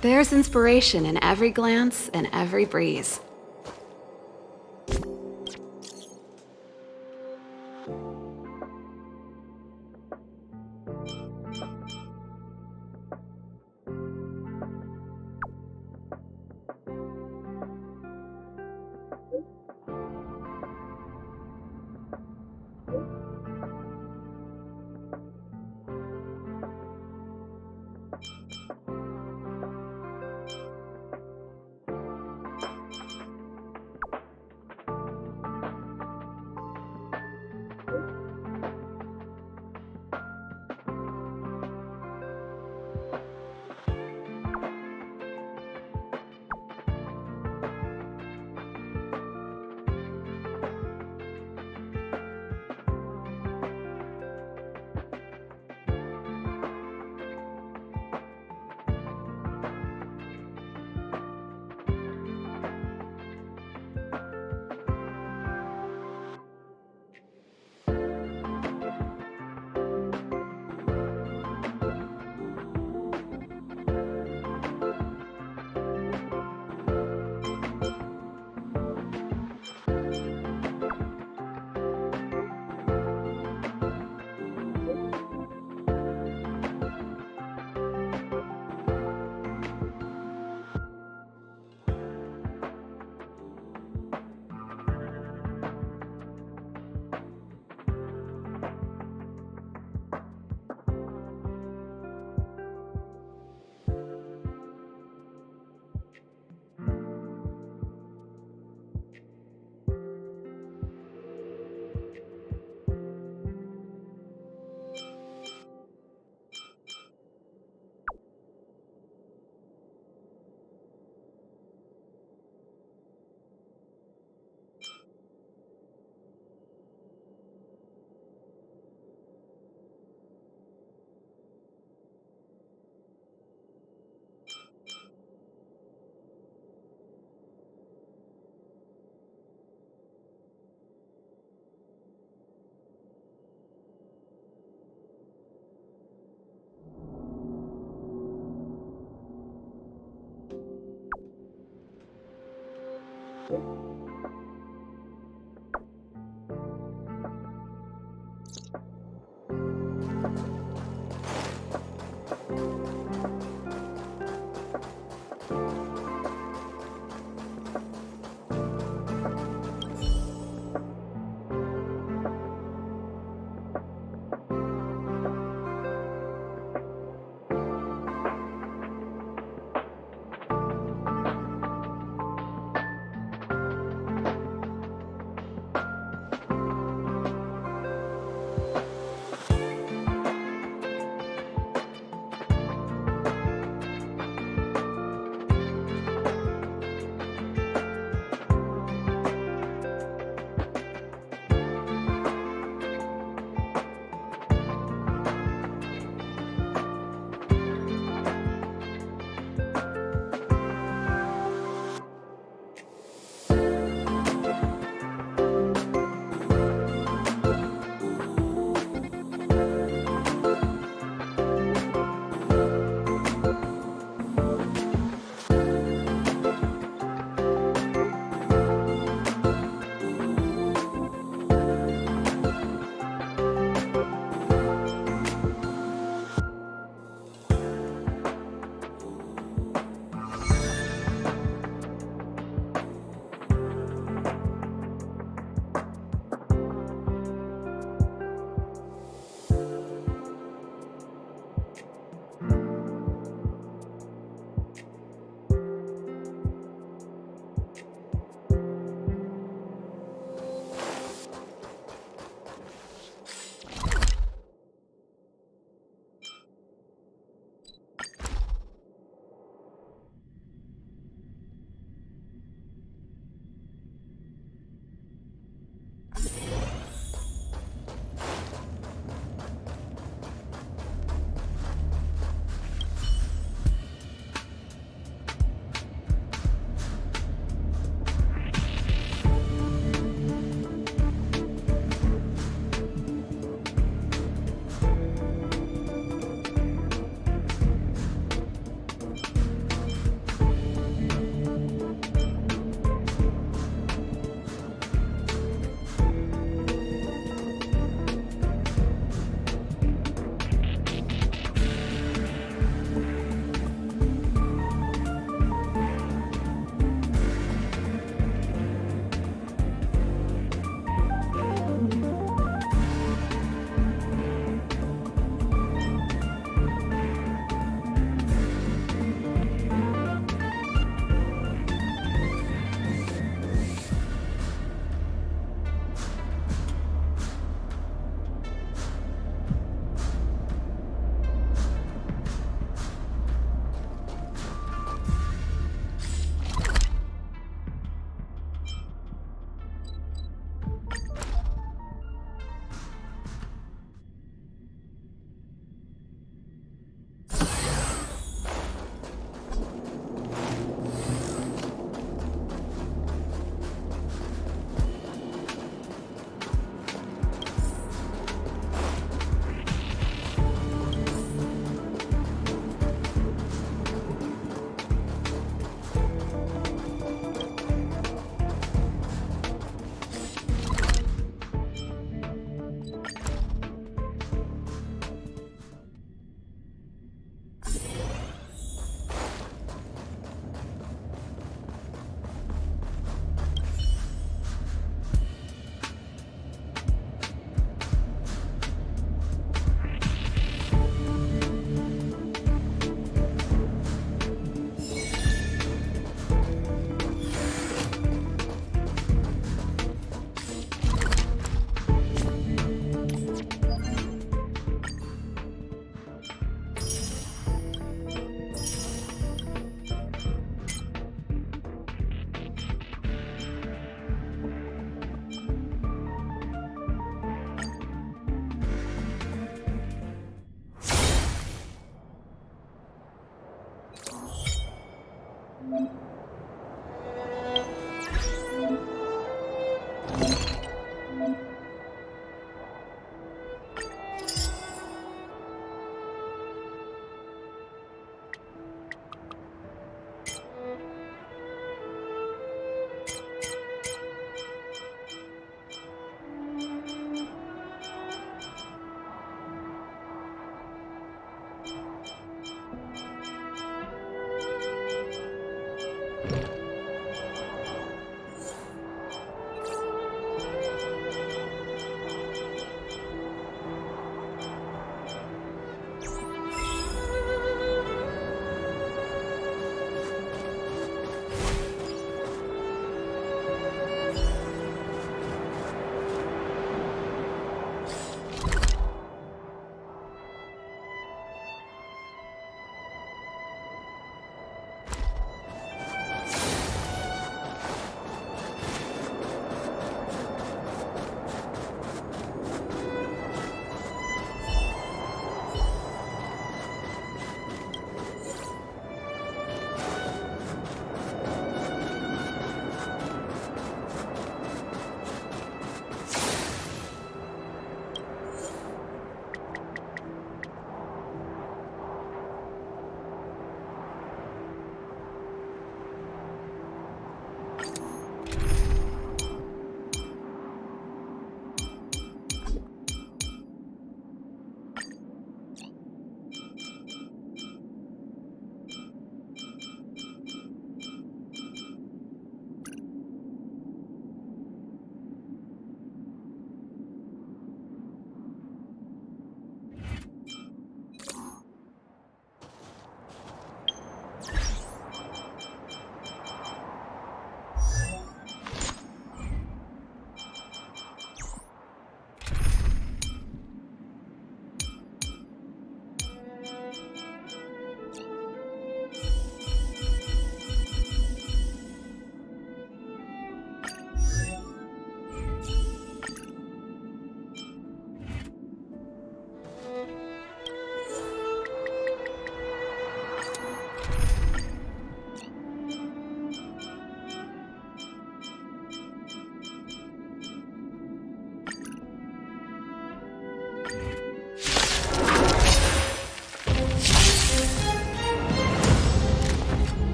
[SPEAKER 9] There's inspiration in every glance and every breeze.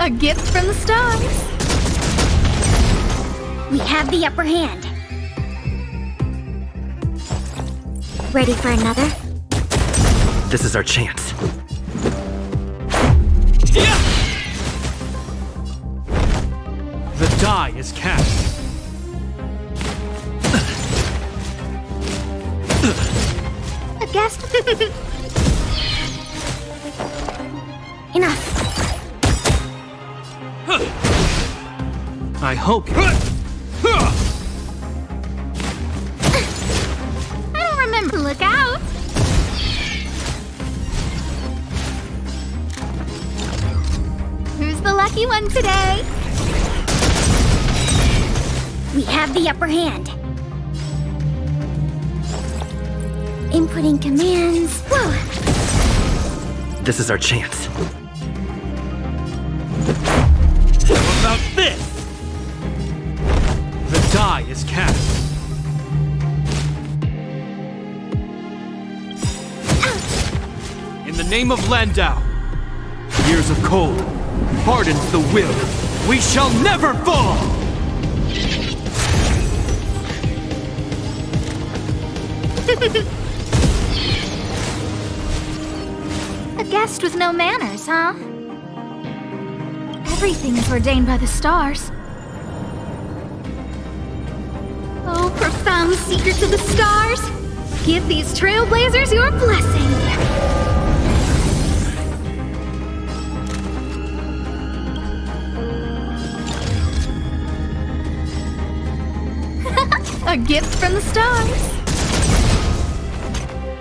[SPEAKER 13] A gift from the stars.
[SPEAKER 18] We have the upper hand. Ready for another?
[SPEAKER 12] This is our chance.
[SPEAKER 2] The die is cast.
[SPEAKER 18] A guest? Enough.
[SPEAKER 2] I hope you...
[SPEAKER 18] I don't remember. Look out!
[SPEAKER 13] Who's the lucky one today?
[SPEAKER 18] We have the upper hand. Inputting commands. Whoa!
[SPEAKER 12] This is our chance.
[SPEAKER 2] How about this? The die is cast. In the name of Landau, years of cold hardens the will. We shall never fall!
[SPEAKER 13] A guest with no manners, huh? Everything is ordained by the stars. Oh, profound secrets of the stars! Give these trailblazers your blessing! A gift from the stars.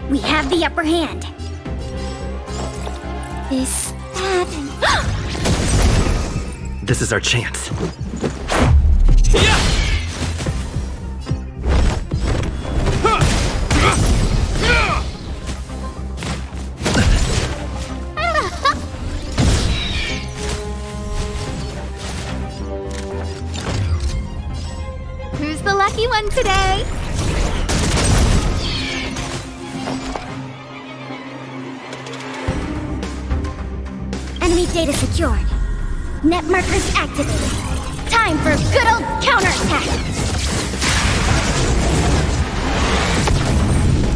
[SPEAKER 18] We have the upper hand. This, that, and...
[SPEAKER 12] This is our chance.
[SPEAKER 13] Who's the lucky one today?
[SPEAKER 18] Enemy data secured. Net markers activated. Time for a good old counterattack.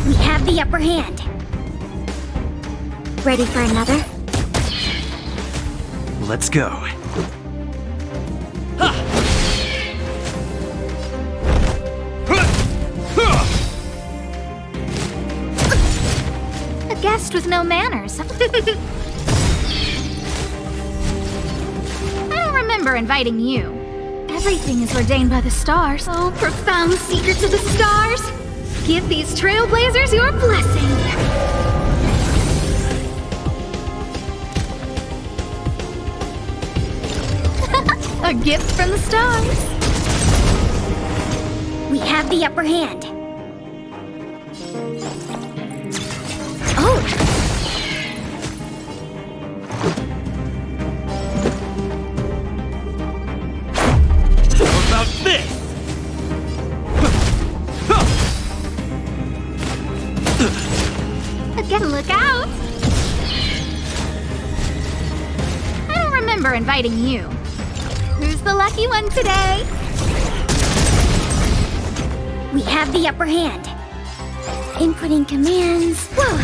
[SPEAKER 18] We have the upper hand. Ready for another?
[SPEAKER 12] Let's go.
[SPEAKER 13] A guest with no manners. I don't remember inviting you. Everything is ordained by the stars. Oh, profound secrets of the stars! Give these trailblazers your blessing! A gift from the stars.
[SPEAKER 18] We have the upper hand.
[SPEAKER 13] Oh!
[SPEAKER 2] How about this?
[SPEAKER 13] Again, look out! I don't remember inviting you. Who's the lucky one today?
[SPEAKER 18] We have the upper hand. Inputting commands. Whoa!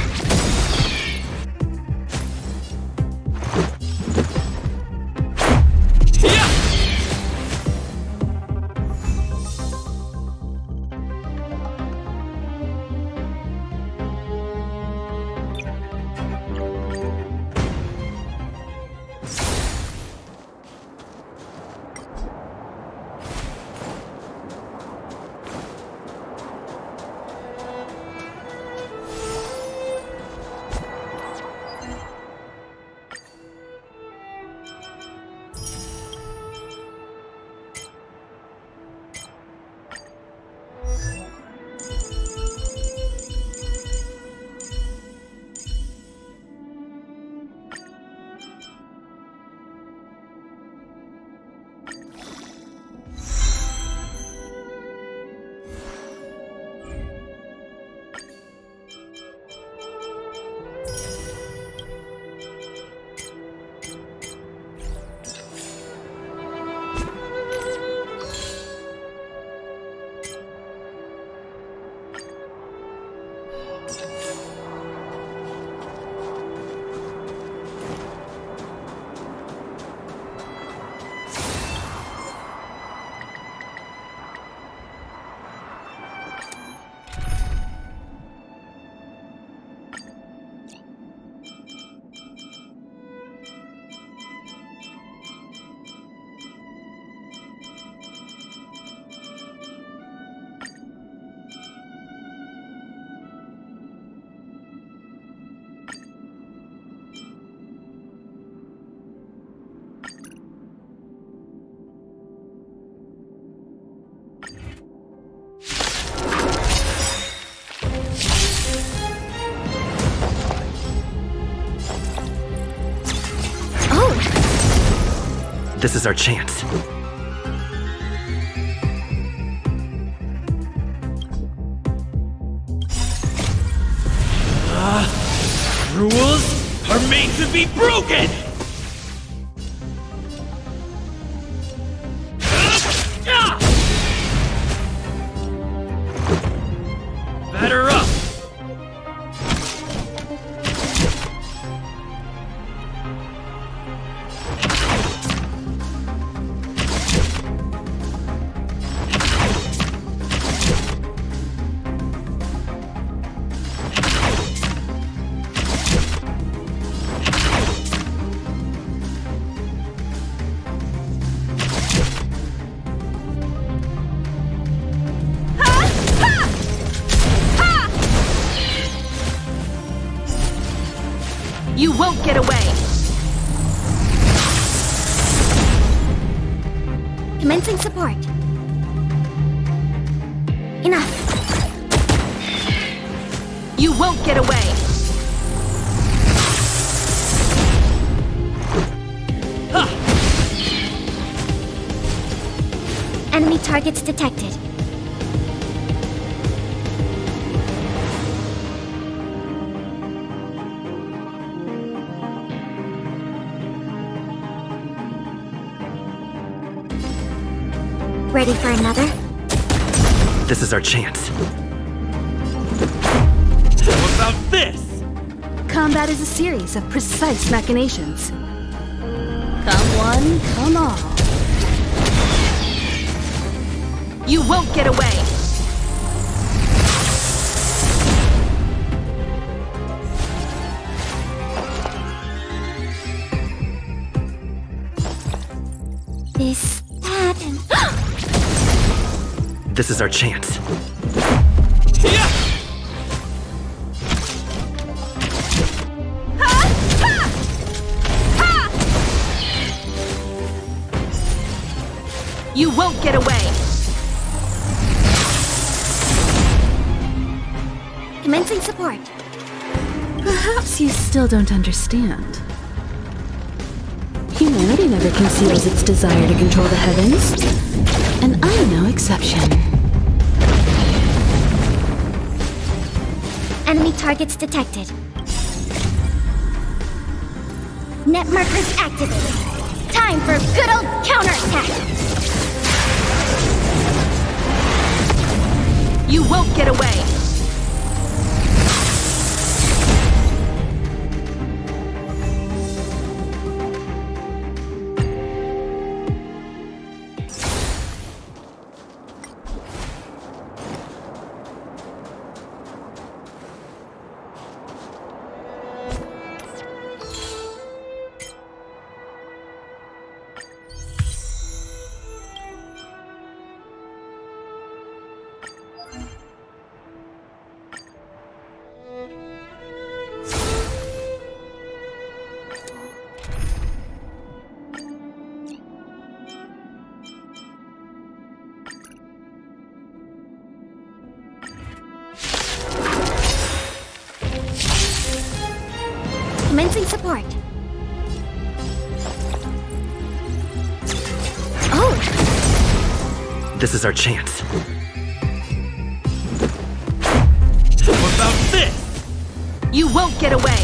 [SPEAKER 12] This is our chance.
[SPEAKER 4] Rules are made to be broken! Batter up!
[SPEAKER 15] You won't get away!
[SPEAKER 18] Commencing support. Enough.
[SPEAKER 15] You won't get away!
[SPEAKER 18] Enemy targets detected. Ready for another?
[SPEAKER 12] This is our chance.
[SPEAKER 4] How about this?
[SPEAKER 15] Combat is a series of precise machinations. Come one, come all. You won't get away!
[SPEAKER 18] This, that, and...
[SPEAKER 12] This is our chance.
[SPEAKER 15] You won't get away!
[SPEAKER 18] Commencing support.
[SPEAKER 21] Perhaps you still don't understand. Humanity never conceals its desire to control the heavens, and I'm no exception.
[SPEAKER 18] Enemy targets detected. Net markers activated. Time for a good old counterattack.
[SPEAKER 15] You won't get away!
[SPEAKER 18] Commencing support. Oh!
[SPEAKER 12] This is our chance.
[SPEAKER 4] How about this?
[SPEAKER 15] You won't get away!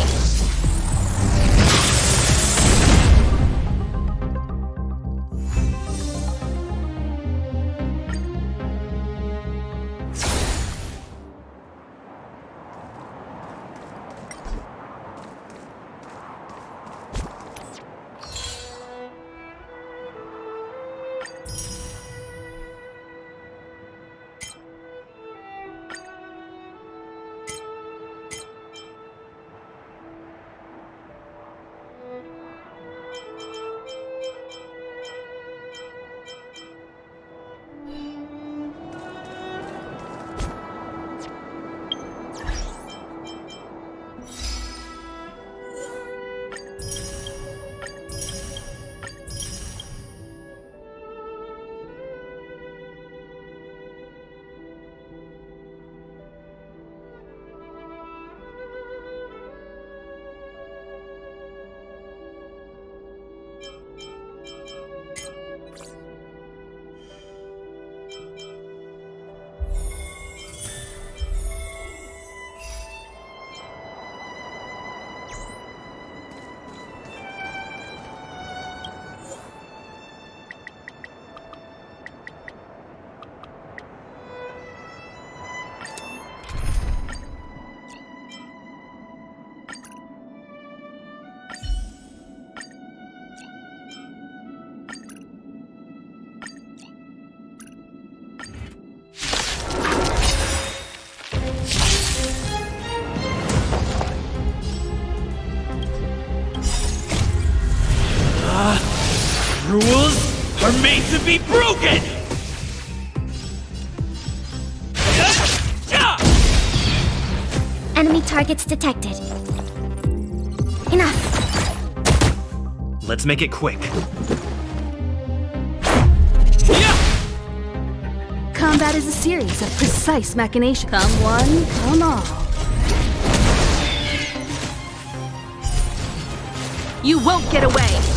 [SPEAKER 7] to be broken!
[SPEAKER 18] Enemy targets detected. Enough.
[SPEAKER 12] Let's make it quick.
[SPEAKER 21] Combat is a series of precise machinations. Come one, come all.
[SPEAKER 9] You won't get away!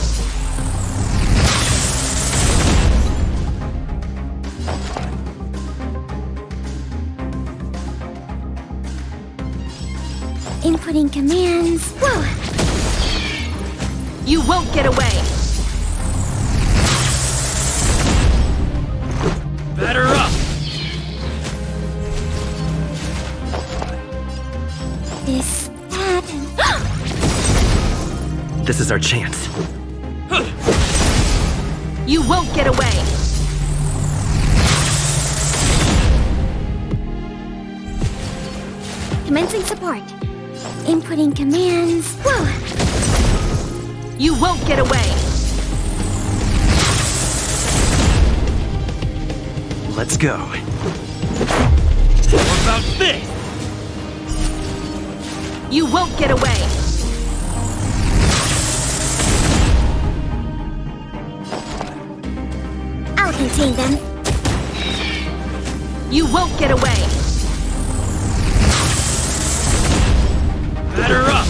[SPEAKER 18] Inputting commands. Whoa!
[SPEAKER 9] You won't get away!
[SPEAKER 7] Batter up!
[SPEAKER 18] This, that,
[SPEAKER 12] This is our chance.
[SPEAKER 9] You won't get away!
[SPEAKER 18] Commencing support. Inputting commands. Whoa!
[SPEAKER 9] You won't get away!
[SPEAKER 12] Let's go.
[SPEAKER 7] What about this?
[SPEAKER 9] You won't get away!
[SPEAKER 18] I'll contain them.
[SPEAKER 9] You won't get away!
[SPEAKER 7] Batter up!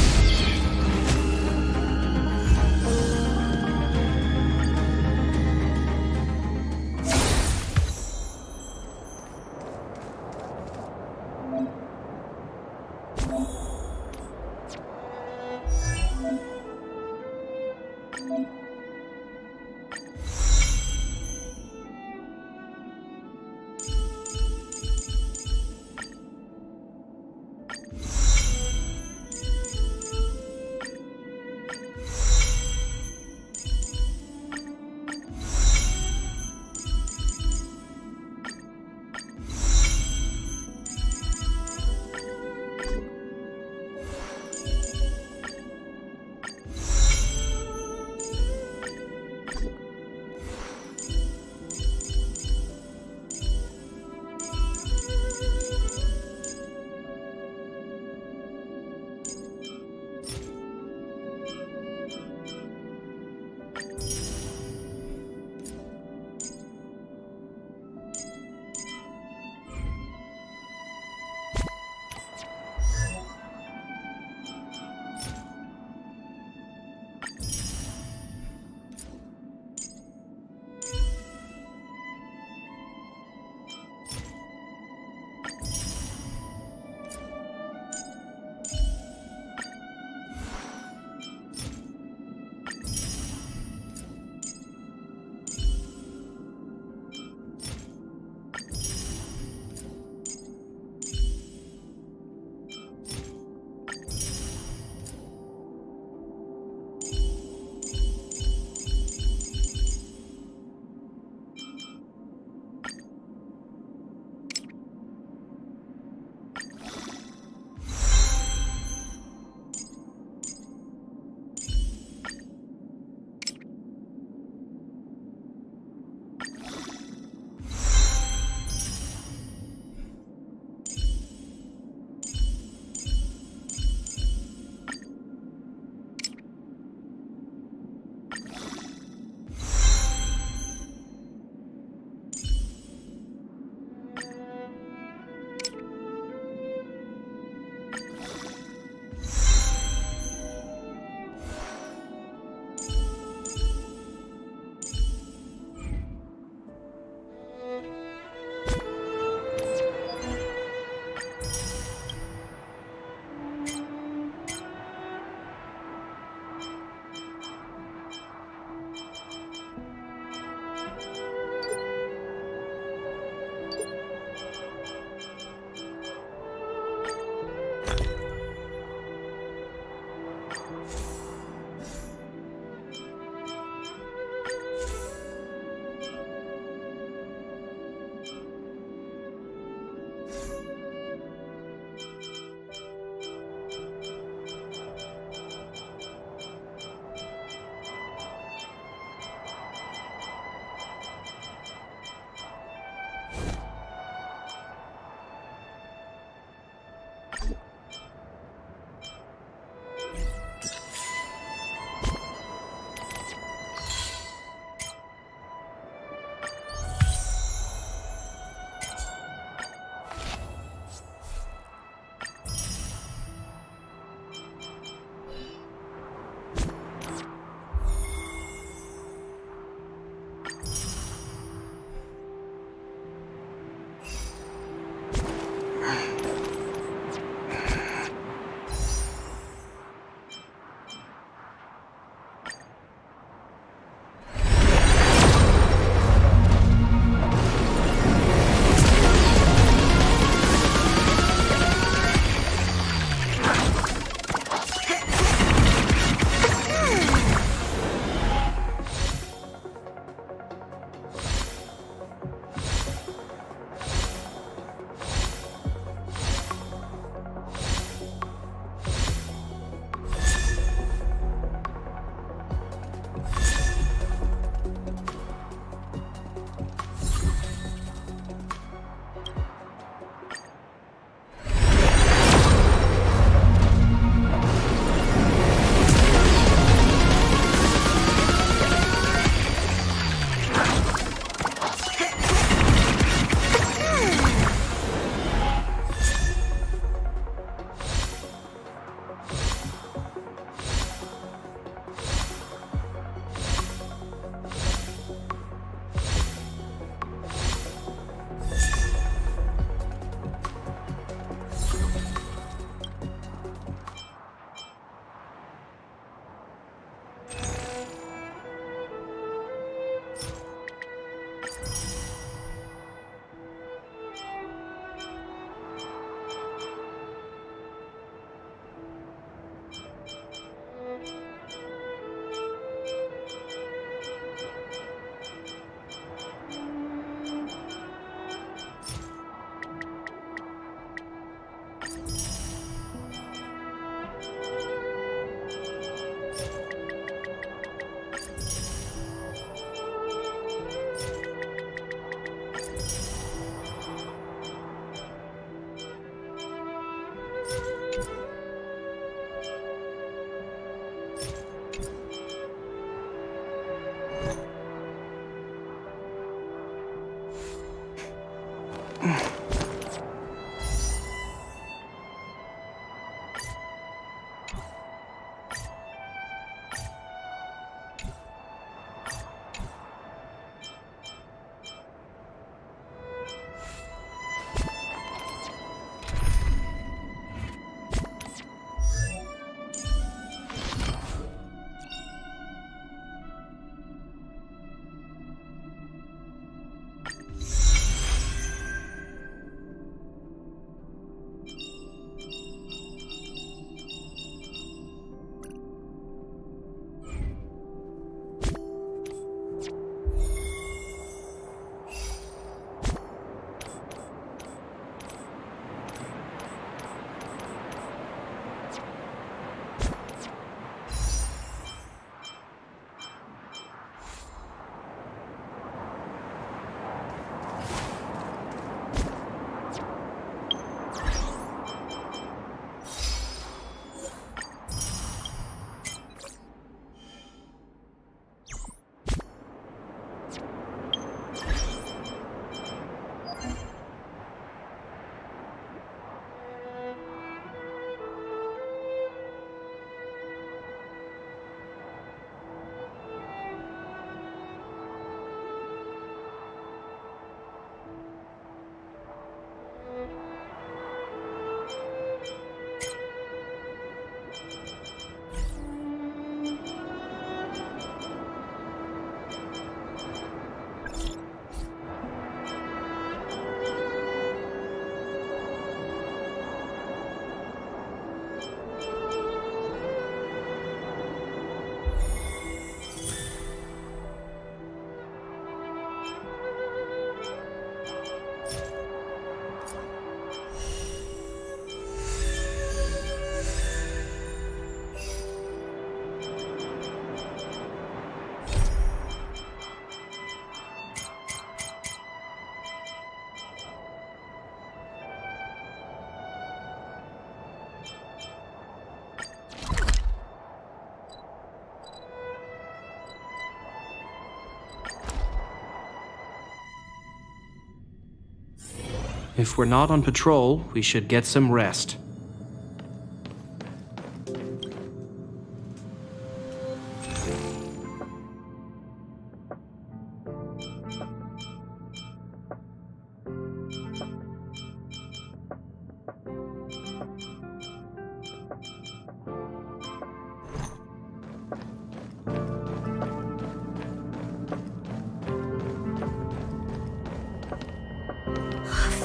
[SPEAKER 3] If we're not on patrol, we should get some rest.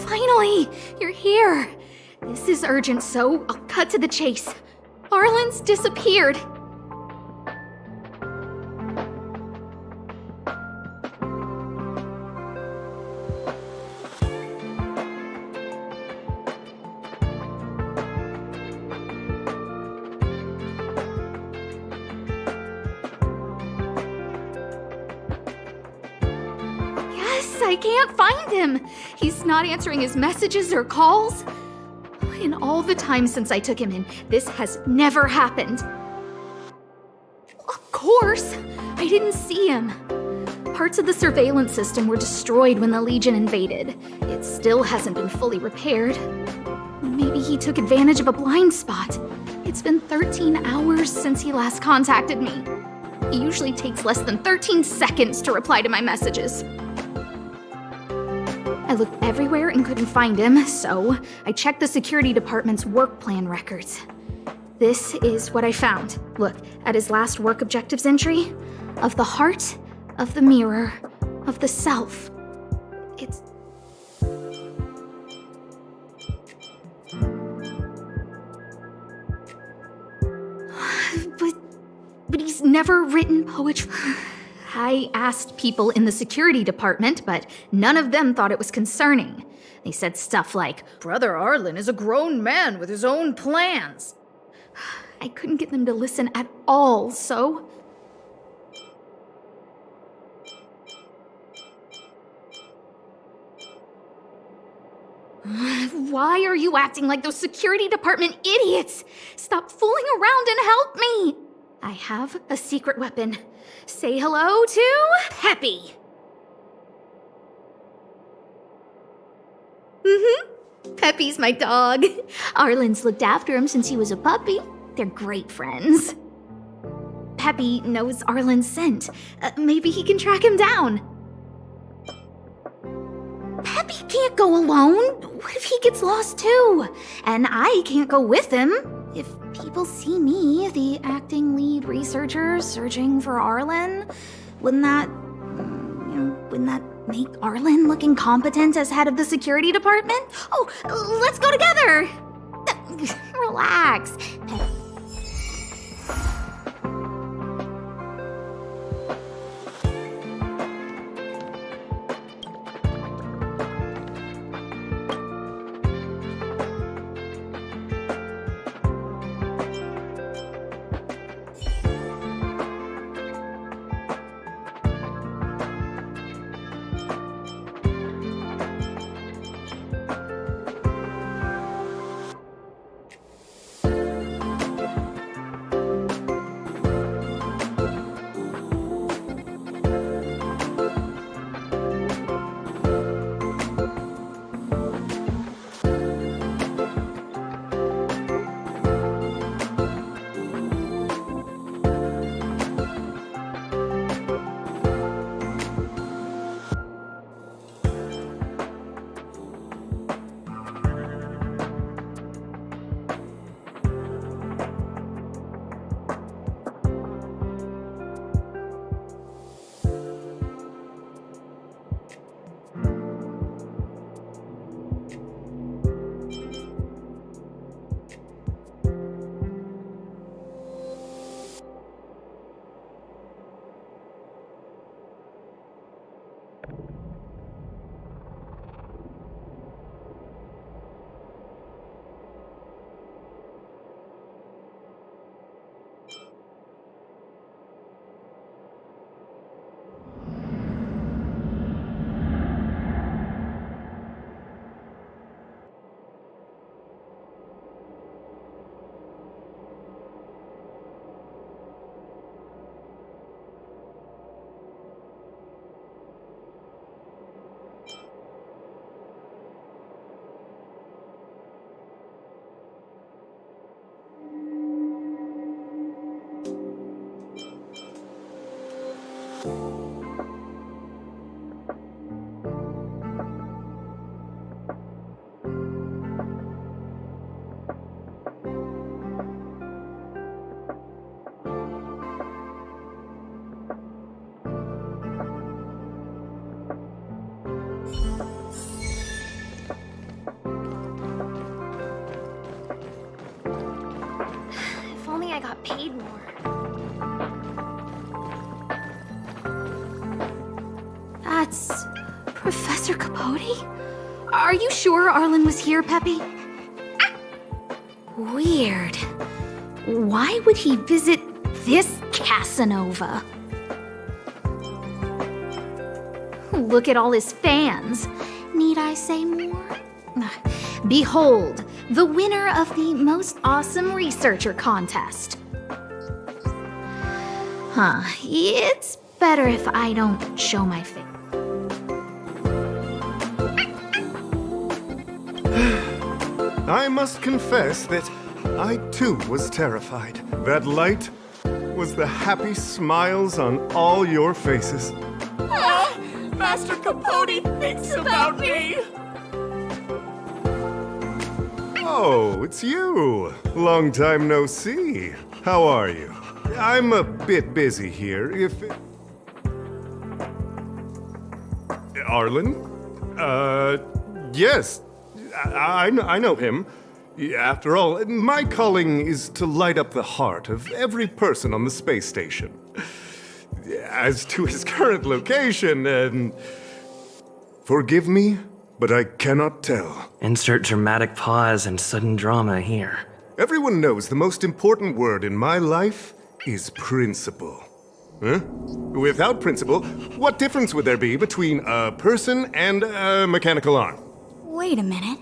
[SPEAKER 9] Finally! You're here! This is urgent, so I'll cut to the chase. Arlen's disappeared. I can't find him. He's not answering his messages or calls. In all the time since I took him in, this has never happened. Of course, I didn't see him. Parts of the surveillance system were destroyed when the Legion invaded. It still hasn't been fully repaired. Maybe he took advantage of a blind spot. It's been 13 hours since he last contacted me. He usually takes less than 13 seconds to reply to my messages. I looked everywhere and couldn't find him, so I checked the security department's work plan records. This is what I found. Look, at his last work objectives entry, of the heart, of the mirror, of the self. It's... But he's never written poetry. I asked people in the security department, but none of them thought it was concerning. They said stuff like, "Brother Arlen is a grown man with his own plans." I couldn't get them to listen at all, so... Why are you acting like those security department idiots? Stop fooling around and help me! I have a secret weapon. Say hello to Peppy. Peppy's my dog. Arlen's looked after him since he was a puppy. They're great friends. Peppy knows Arlen's scent. Maybe he can track him down. Peppy can't go alone. What if he gets lost too? And I can't go with him. If people see me, the acting lead researcher, searching for Arlen, wouldn't that make Arlen look incompetent as head of the security department? Oh, let's go together! Relax.
[SPEAKER 15] get paid more.
[SPEAKER 9] That's Professor Capote? Are you sure Arlen was here, Peppy? Weird. Why would he visit this Casanova? Look at all his fans. Need I say more? Behold, the winner of the Most Awesome Researcher contest. Huh, it's better if I don't show my face.
[SPEAKER 5] I must confess that I too was terrified. That light was the happy smiles on all your faces.
[SPEAKER 19] Master Capote thinks about me!
[SPEAKER 5] Oh, it's you. Long time no see. How are you? I'm a bit busy here. Arlen? Yes. I know him. After all, my calling is to light up the heart of every person on the space station. As to his current location, forgive me, but I cannot tell.
[SPEAKER 12] Insert dramatic pause and sudden drama here.
[SPEAKER 5] Everyone knows the most important word in my life is principle. Huh? Without principle, what difference would there be between a person and a mechanical arm?
[SPEAKER 22] Wait a minute.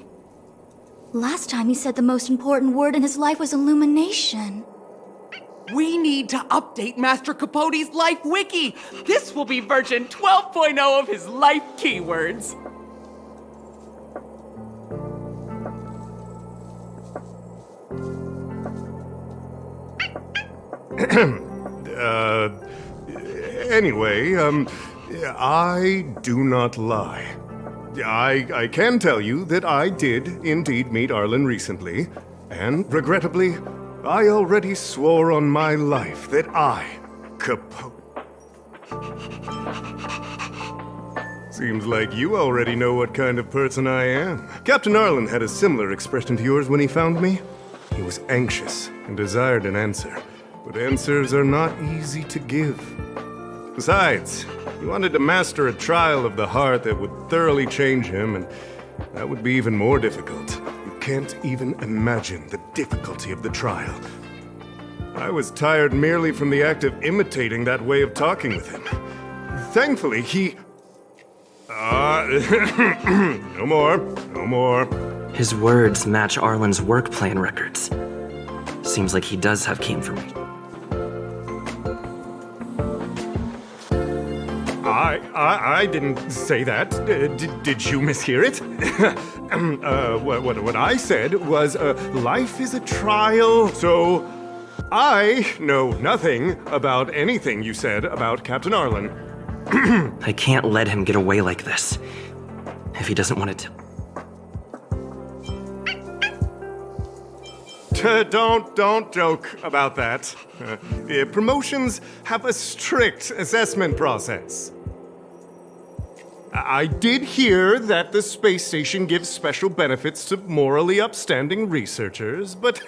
[SPEAKER 22] Last time he said the most important word in his life was illumination.
[SPEAKER 7] We need to update Master Capote's Life Wiki! This will be version 12.0 of his life keywords!
[SPEAKER 5] Anyway, I do not lie. I can tell you that I did indeed meet Arlen recently, and regrettably, I already swore on my life that I, Capote... Seems like you already know what kind of person I am. Captain Arlen had a similar expression to yours when he found me. He was anxious and desired an answer, but answers are not easy to give. Besides, he wanted to master a trial of the heart that would thoroughly change him, and that would be even more difficult. You can't even imagine the difficulty of the trial. I was tired merely from the act of imitating that way of talking with him. Thankfully, he... no more.
[SPEAKER 12] His words match Arlen's work plan records. Seems like he does have key information.
[SPEAKER 5] I didn't say that. Did you mishear it? What I said was, life is a trial, so I know nothing about anything you said about Captain Arlen.
[SPEAKER 12] I can't let him get away like this. If he doesn't want it to...
[SPEAKER 5] Don't joke about that. Promotions have a strict assessment process. I did hear that the space station gives special benefits to morally upstanding researchers, but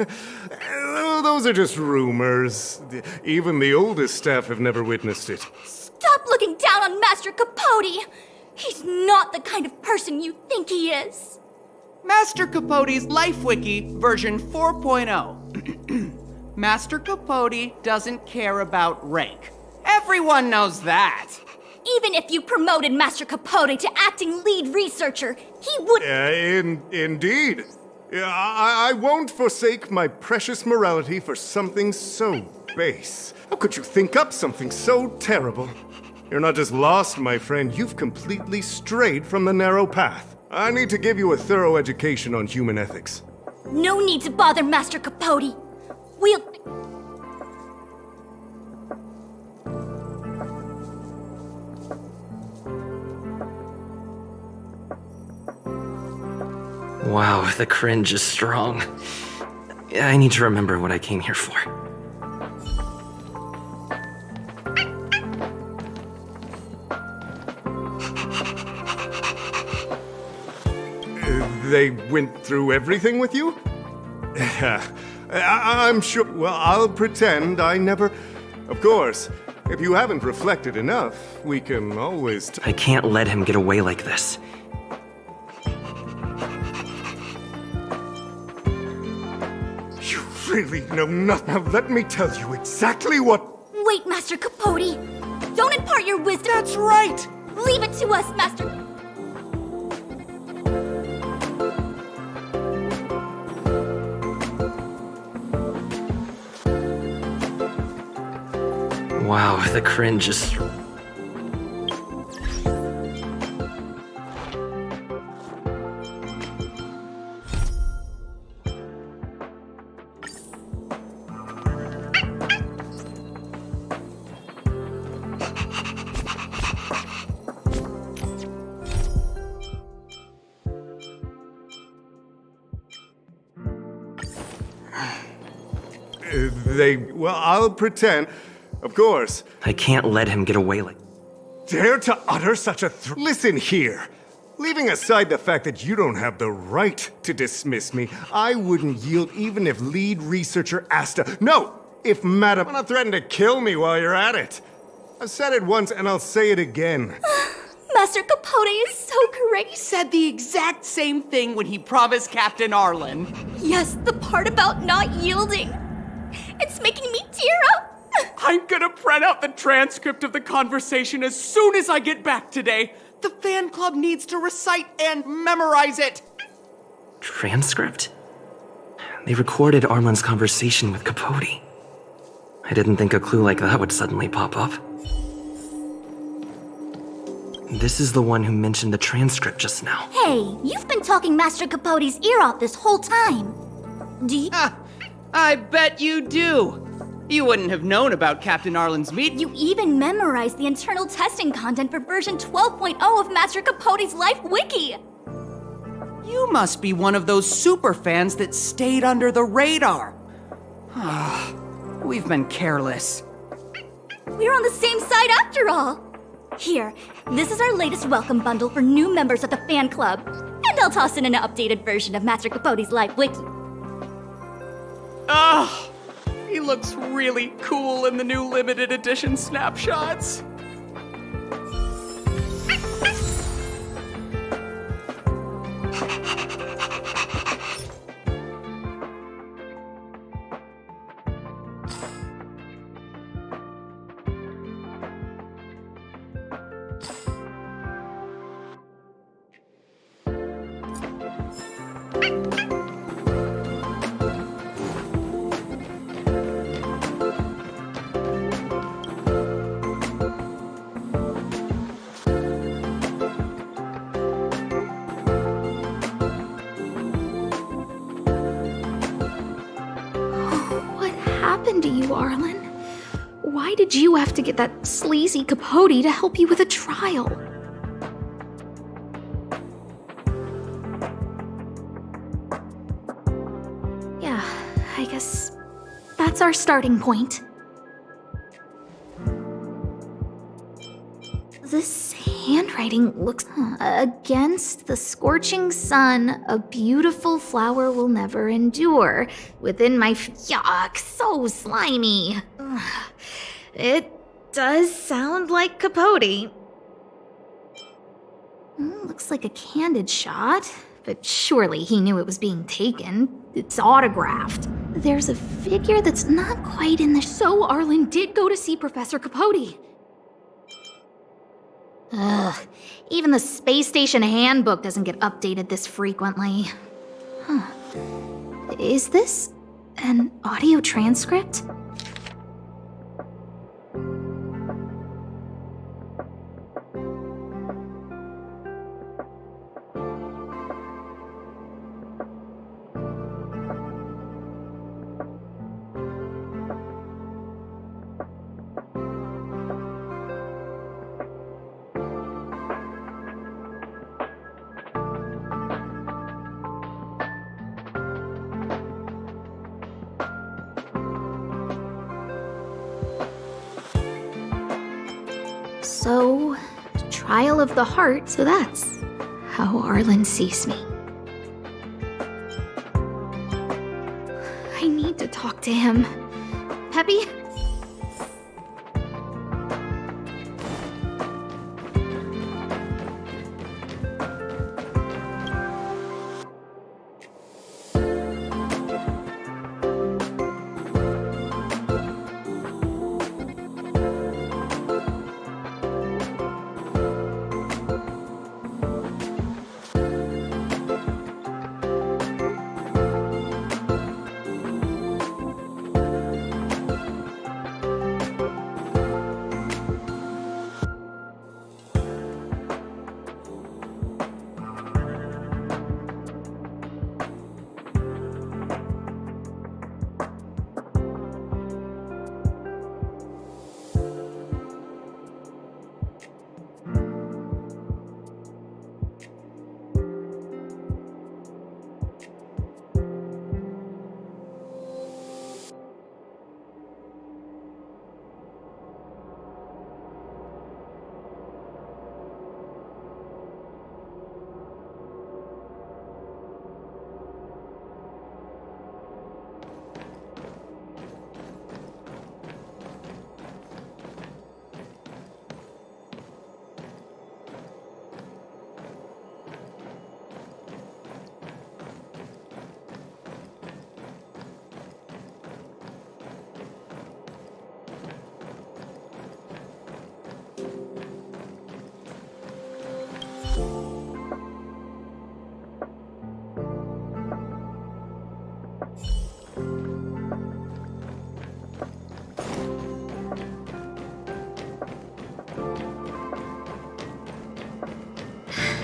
[SPEAKER 5] those are just rumors. Even the oldest staff have never witnessed it.
[SPEAKER 22] Stop looking down on Master Capote! He's not the kind of person you think he is.
[SPEAKER 7] Master Capote's Life Wiki, version 4.0. Master Capote doesn't care about rank. Everyone knows that.
[SPEAKER 22] Even if you promoted Master Capote to acting lead researcher, he would...
[SPEAKER 5] Indeed. I won't forsake my precious morality for something so base. How could you think up something so terrible? You're not just lost, my friend. You've completely strayed from the narrow path. I need to give you a thorough education on human ethics.
[SPEAKER 22] No need to bother Master Capote. We'll...
[SPEAKER 12] Wow, the cringe is strong. I need to remember what I came here for.
[SPEAKER 5] They went through everything with you? I'm sure. Well, I'll pretend I never. Of course, if you haven't reflected enough, we can always.
[SPEAKER 12] I can't let him get away like this.
[SPEAKER 5] You really know nothing. Now, let me tell you exactly what.
[SPEAKER 22] Wait, Master Capote! Don't impart your wisdom!
[SPEAKER 7] That's right!
[SPEAKER 22] Leave it to us, Master...
[SPEAKER 12] Wow, the cringe is...
[SPEAKER 5] Well, I'll pretend. Of course.
[SPEAKER 12] I can't let him get away like...
[SPEAKER 5] Dare to utter such a Listen here. Leaving aside the fact that you don't have the right to dismiss me, I wouldn't yield even if lead researcher Asta... No! If Madam... Wanna threaten to kill me while you're at it. I've said it once and I'll say it again.
[SPEAKER 22] Master Capote is so great!
[SPEAKER 7] He said the exact same thing when he promised Captain Arlen.
[SPEAKER 22] Yes, the part about not yielding. It's making me tear up!
[SPEAKER 7] I'm gonna print out the transcript of the conversation as soon as I get back today. The fan club needs to recite and memorize it.
[SPEAKER 12] Transcript? They recorded Arlen's conversation with Capote. I didn't think a clue like that would suddenly pop up. This is the one who mentioned the transcript just now.
[SPEAKER 22] Hey, you've been talking Master Capote's ear off this whole time. Do you...
[SPEAKER 7] I bet you do. You wouldn't have known about Captain Arlen's meet.
[SPEAKER 22] You even memorized the internal testing content for version 12.0 of Master Capote's Life Wiki.
[SPEAKER 7] You must be one of those super fans that stayed under the radar. We've been careless.
[SPEAKER 22] We're on the same side after all. Here, this is our latest welcome bundle for new members of the fan club. And I'll toss in an updated version of Master Capote's Life Wiki.
[SPEAKER 7] He looks really cool in the new limited edition snapshots.
[SPEAKER 9] To you, Arlen? Why did you have to get that sleazy Capote to help you with a trial? Yeah, I guess that's our starting point. This handwriting looks... Against the scorching sun, a beautiful flower will never endure. Within my... Yuck, so slimy. It does sound like Capote. Looks like a candid shot, but surely he knew it was being taken. It's autographed. There's a figure that's not quite in the... So Arlen did go to see Professor Capote. Ugh, even the space station handbook doesn't get updated this frequently. Is this an audio transcript? So, trial of the heart, so that's how Arlen sees me. I need to talk to him. Peppy?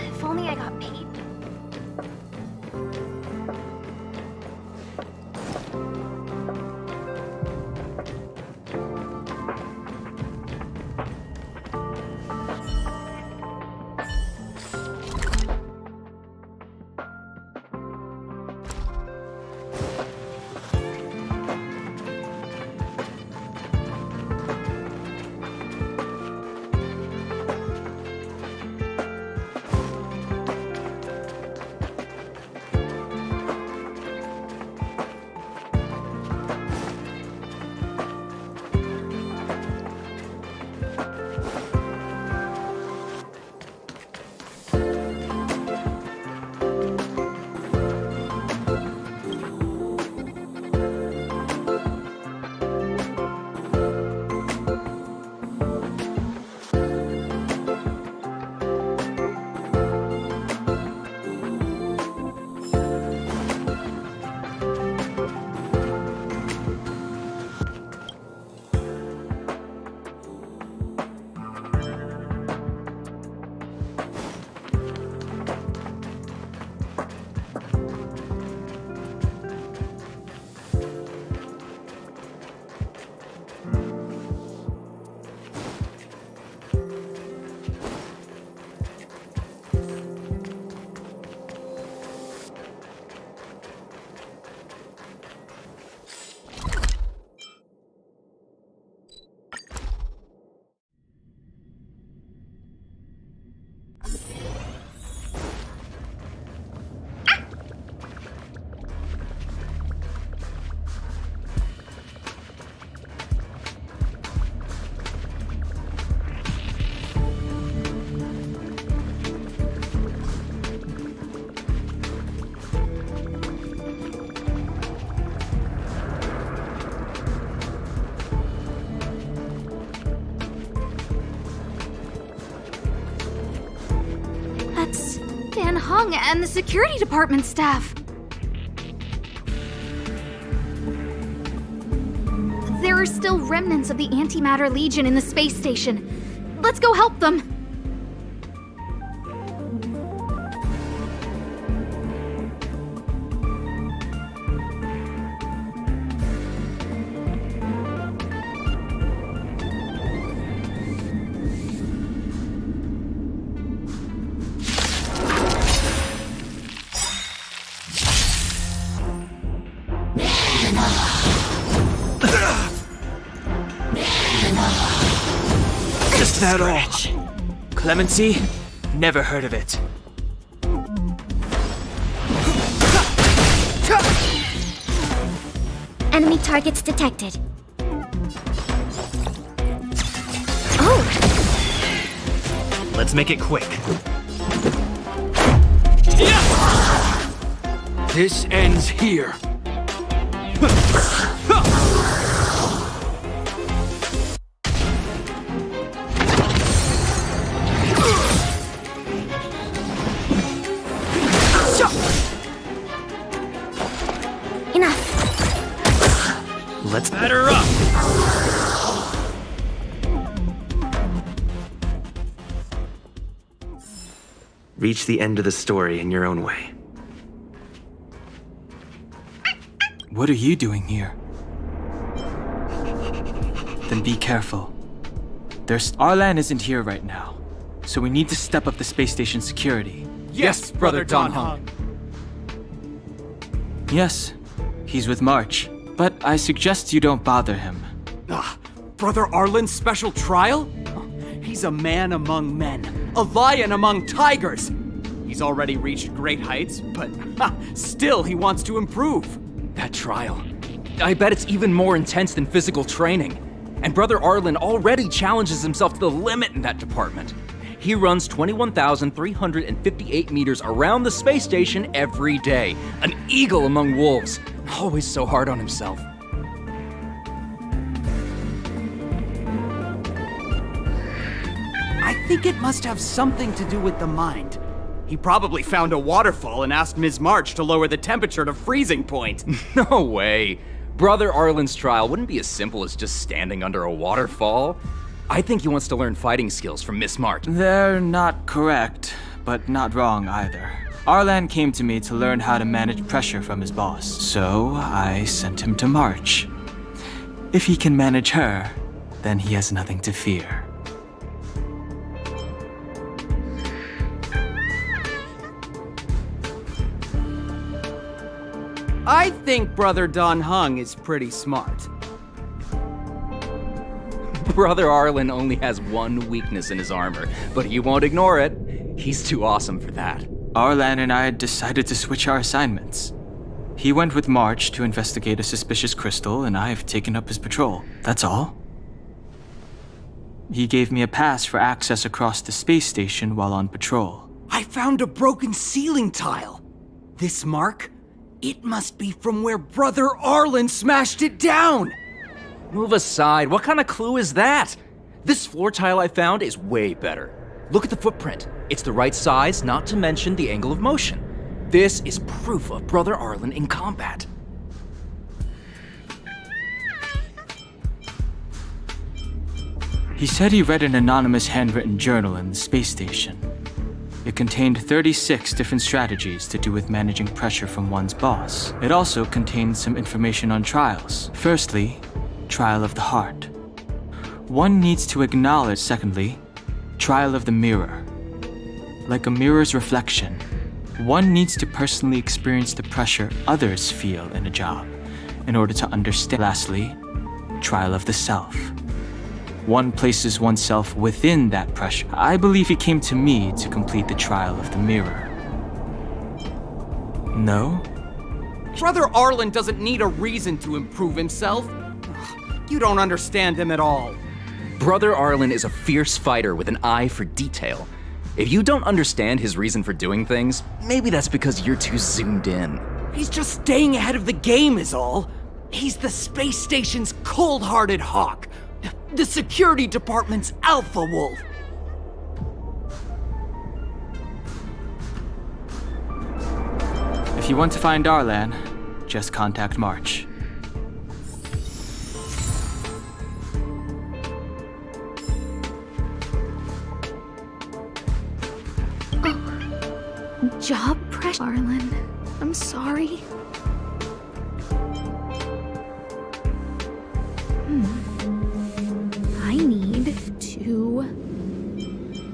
[SPEAKER 1] If only I got paid.
[SPEAKER 9] Hung and the security department staff. There are still remnants of the Antimatter Legion in the space station. Let's go help them.
[SPEAKER 2] Just that all. Clemency? Never heard of it.
[SPEAKER 18] Enemy targets detected. Oh!
[SPEAKER 12] Let's make it quick.
[SPEAKER 7] This ends here.
[SPEAKER 18] Enough.
[SPEAKER 12] Let's
[SPEAKER 7] batter up.
[SPEAKER 12] Reach the end of the story in your own way.
[SPEAKER 2] What are you doing here? Then be careful. Arlan isn't here right now, so we need to step up the space station security.
[SPEAKER 7] Yes, Brother Don Hung.
[SPEAKER 2] Yes, he's with March, but I suggest you don't bother him.
[SPEAKER 7] Brother Arlen's special trial? He's a man among men, a lion among tigers. He's already reached great heights, but still he wants to improve. That trial, I bet it's even more intense than physical training. And Brother Arlen already challenges himself to the limit in that department. He runs 21,358 meters around the space station every day. An eagle among wolves. Always so hard on himself. I think it must have something to do with the mind. He probably found a waterfall and asked Ms. March to lower the temperature to freezing point. No way. Brother Arlen's trial wouldn't be as simple as just standing under a waterfall. I think he wants to learn fighting skills from Miss March.
[SPEAKER 2] They're not correct, but not wrong either. Arlan came to me to learn how to manage pressure from his boss, so I sent him to March. If he can manage her, then he has nothing to fear.
[SPEAKER 7] I think Brother Don Hung is pretty smart. Brother Arlen only has one weakness in his armor, but he won't ignore it. He's too awesome for that.
[SPEAKER 2] Arlan and I decided to switch our assignments. He went with March to investigate a suspicious crystal, and I've taken up his patrol. That's all. He gave me a pass for access across the space station while on patrol.
[SPEAKER 7] I found a broken ceiling tile. This mark? It must be from where Brother Arlen smashed it down! Move aside, what kind of clue is that? This floor tile I found is way better. Look at the footprint. It's the right size, not to mention the angle of motion. This is proof of Brother Arlen in combat.
[SPEAKER 2] He said he read an anonymous handwritten journal in the space station. It contained 36 different strategies to do with managing pressure from one's boss. It also contained some information on trials. Firstly, trial of the heart. One needs to acknowledge, secondly, trial of the mirror. Like a mirror's reflection, one needs to personally experience the pressure others feel in a job in order to understand. Lastly, trial of the self. One places oneself within that pressure. I believe he came to me to complete the trial of the mirror. No?
[SPEAKER 7] Brother Arlen doesn't need a reason to improve himself. You don't understand him at all. Brother Arlen is a fierce fighter with an eye for detail. If you don't understand his reason for doing things, maybe that's because you're too zoomed in. He's just staying ahead of the game is all. He's the space station's cold-hearted hawk. The security department's alpha wolf.
[SPEAKER 2] If you want to find Arlan, just contact March.
[SPEAKER 22] Job pressure, Arlen. I'm sorry. I need to...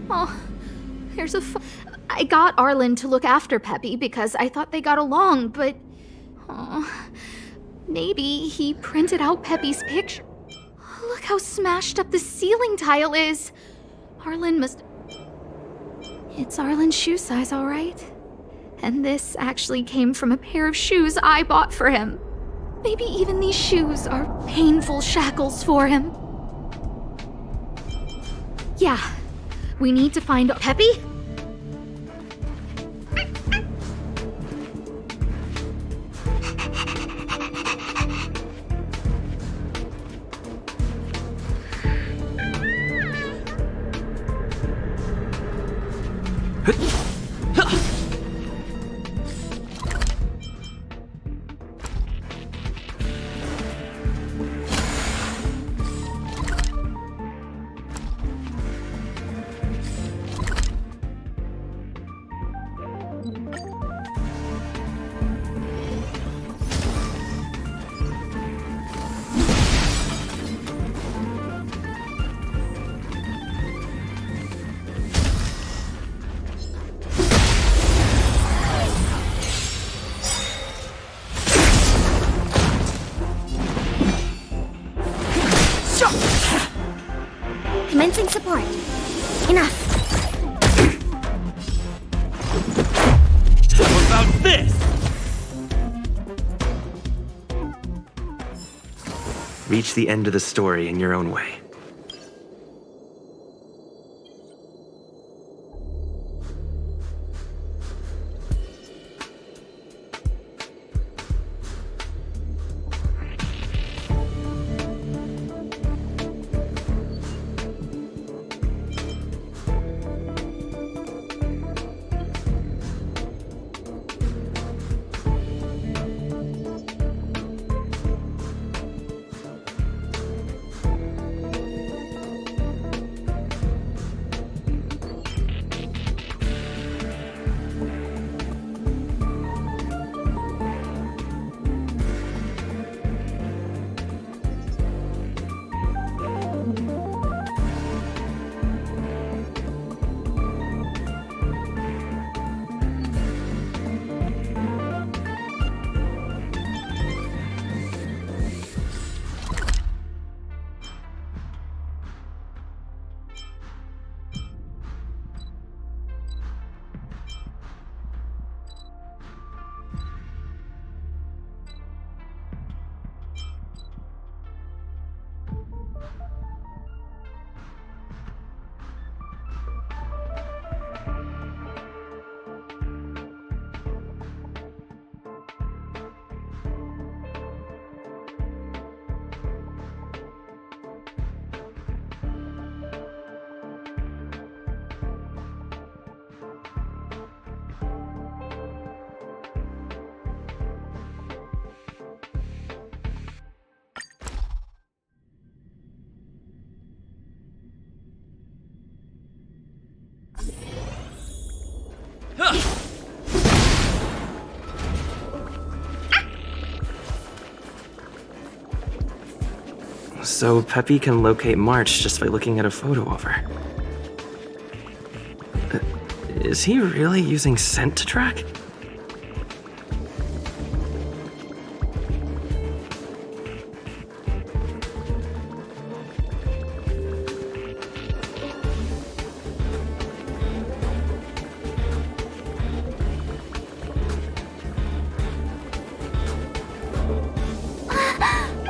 [SPEAKER 22] Oh, there's I got Arlen to look after Peppy because I thought they got along, but... Oh, maybe he printed out Peppy's picture. Look how smashed up the ceiling tile is. Arlen must... It's Arlen's shoe size, all right. And this actually came from a pair of shoes I bought for him. Maybe even these shoes are painful shackles for him. Yeah, we need to find Peppy?
[SPEAKER 18] Commencing support. Enough.
[SPEAKER 17] What about this?
[SPEAKER 12] Reach the end of the story in your own way. So Peppy can locate March just by looking at a photo of her. Is he really using scent to track?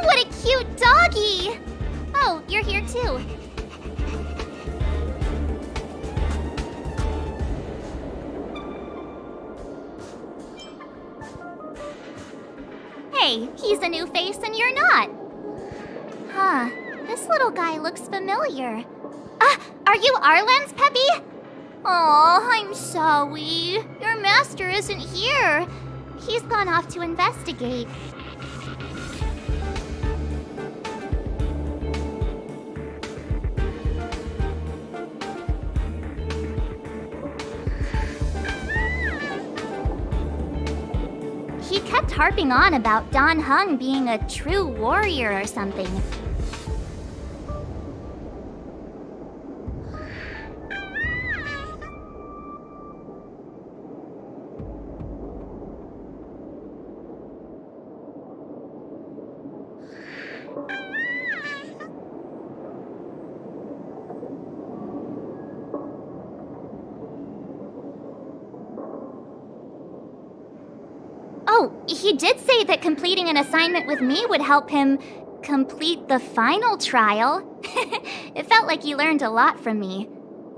[SPEAKER 1] What a cute doggy! Oh, you're here too. Hey, he's a new face and you're not. Huh, this little guy looks familiar. Are you Arlen's Peppy? Aw, I'm sorry. Your master isn't here. He's gone off to investigate. He kept harping on about Don Hung being a true warrior or something. Oh, Oh, he did say that completing an assignment with me would help him complete the final trial. It felt like he learned a lot from me.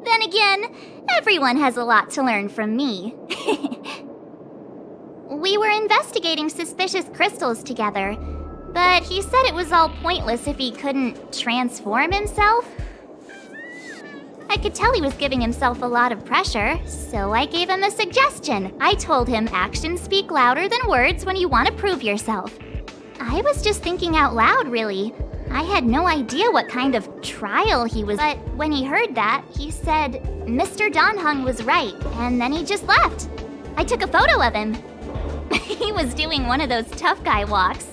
[SPEAKER 1] Then again, everyone has a lot to learn from me. We were investigating suspicious crystals together, but he said it was all pointless if he couldn't transform himself. I could tell he was giving himself a lot of pressure, so I gave him a suggestion. I told him actions speak louder than words when you want to prove yourself. I was just thinking out loud, really. I had no idea what kind of trial he was, but when he heard that, he said Mr. Donhung was right, and then he just left. I took a photo of him. He was doing one of those tough guy walks.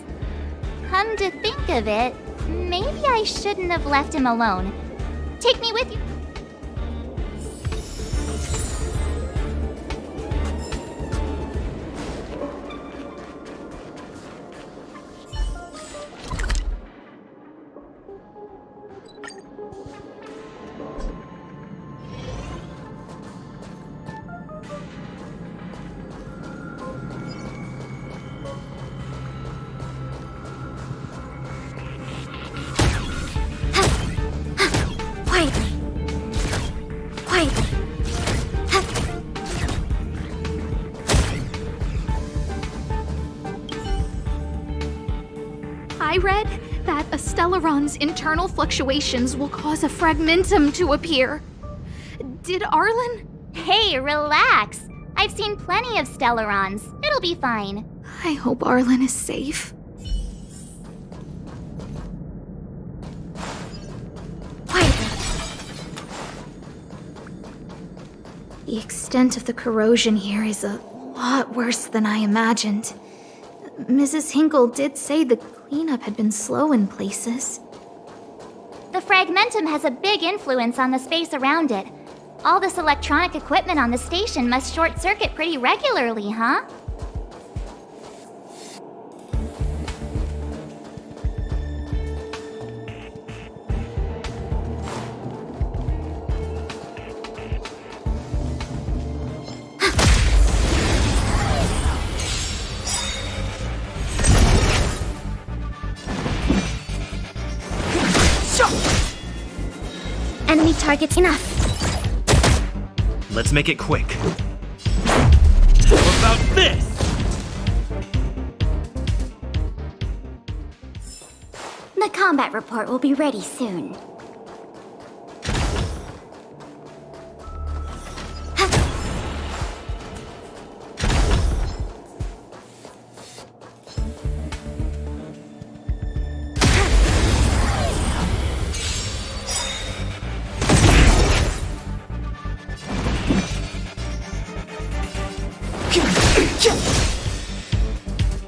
[SPEAKER 1] Come to think of it, maybe I shouldn't have left him alone. Take me with you.
[SPEAKER 22] I read that a Stellaron's internal fluctuations will cause a fragmentum to appear. Did Arlen?
[SPEAKER 1] Hey, relax. I've seen plenty of Stellarons. It'll be fine.
[SPEAKER 22] I hope Arlen is safe. The extent of the corrosion here is a lot worse than I imagined. Mrs. Hinkle did say the cleanup had been slow in places.
[SPEAKER 1] The fragmentum has a big influence on the space around it. All this electronic equipment on the station must short-circuit pretty regularly, huh?
[SPEAKER 18] Enemy targets enough.
[SPEAKER 12] Let's make it quick. How about this?
[SPEAKER 18] The combat report will be ready soon.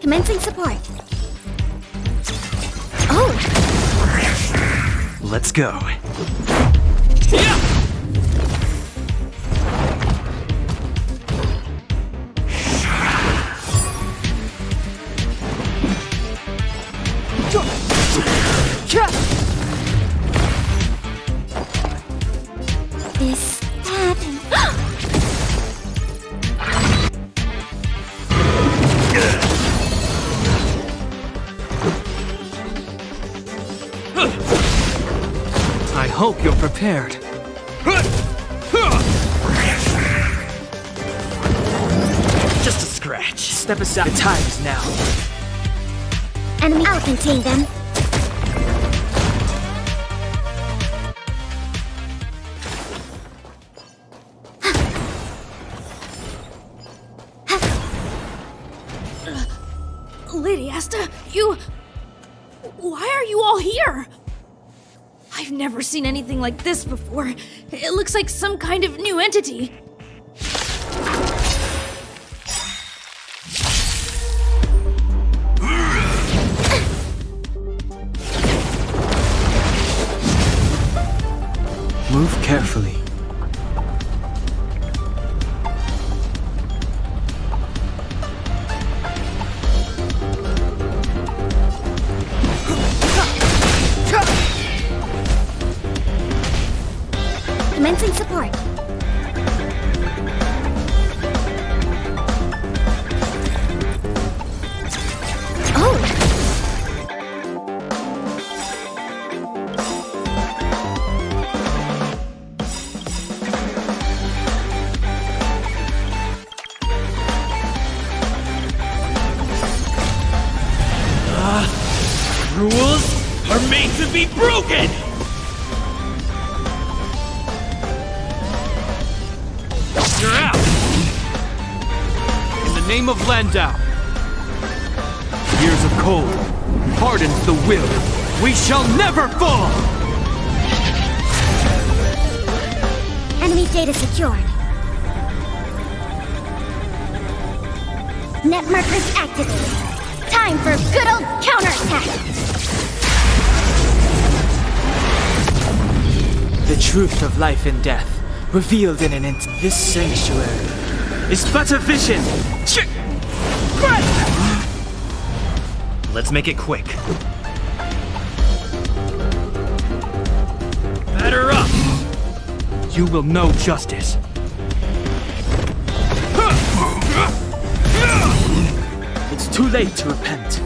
[SPEAKER 18] Commencing support. Oh!
[SPEAKER 12] Let's go.
[SPEAKER 18] This happened.
[SPEAKER 2] I hope you're prepared.
[SPEAKER 12] Just a scratch.
[SPEAKER 2] Step aside. The time is now.
[SPEAKER 18] Enemy, I'll contain them.
[SPEAKER 10] Lady Asta, you... Why are you all here? I've never seen anything like this before. It looks like some kind of new entity.
[SPEAKER 2] Move carefully.
[SPEAKER 18] Commencing support.
[SPEAKER 7] rules are made to be broken! You're out! In the name of Landau, years of cold hardens the will. We shall never fall!
[SPEAKER 18] Enemy data secured. Net markers activated. Time for a good old counterattack!
[SPEAKER 2] The truth of life and death, revealed in an instant. This sanctuary is but a vision.
[SPEAKER 12] Let's make it quick.
[SPEAKER 7] Batter up! You will know justice.
[SPEAKER 2] It's too late to repent.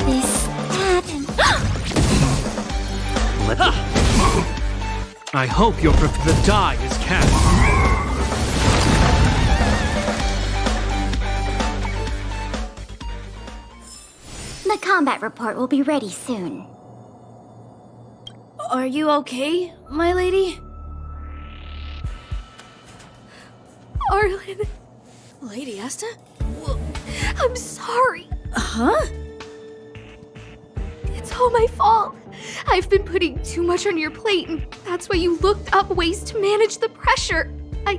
[SPEAKER 18] This happened.
[SPEAKER 7] I hope the die is cast.
[SPEAKER 18] The combat report will be ready soon.
[SPEAKER 10] Are you okay, my lady?
[SPEAKER 22] Arlen,
[SPEAKER 10] Lady Asta?
[SPEAKER 22] I'm sorry.
[SPEAKER 10] Huh?
[SPEAKER 22] It's all my fault. I've been putting too much on your plate, and that's why you looked up ways to manage the pressure. I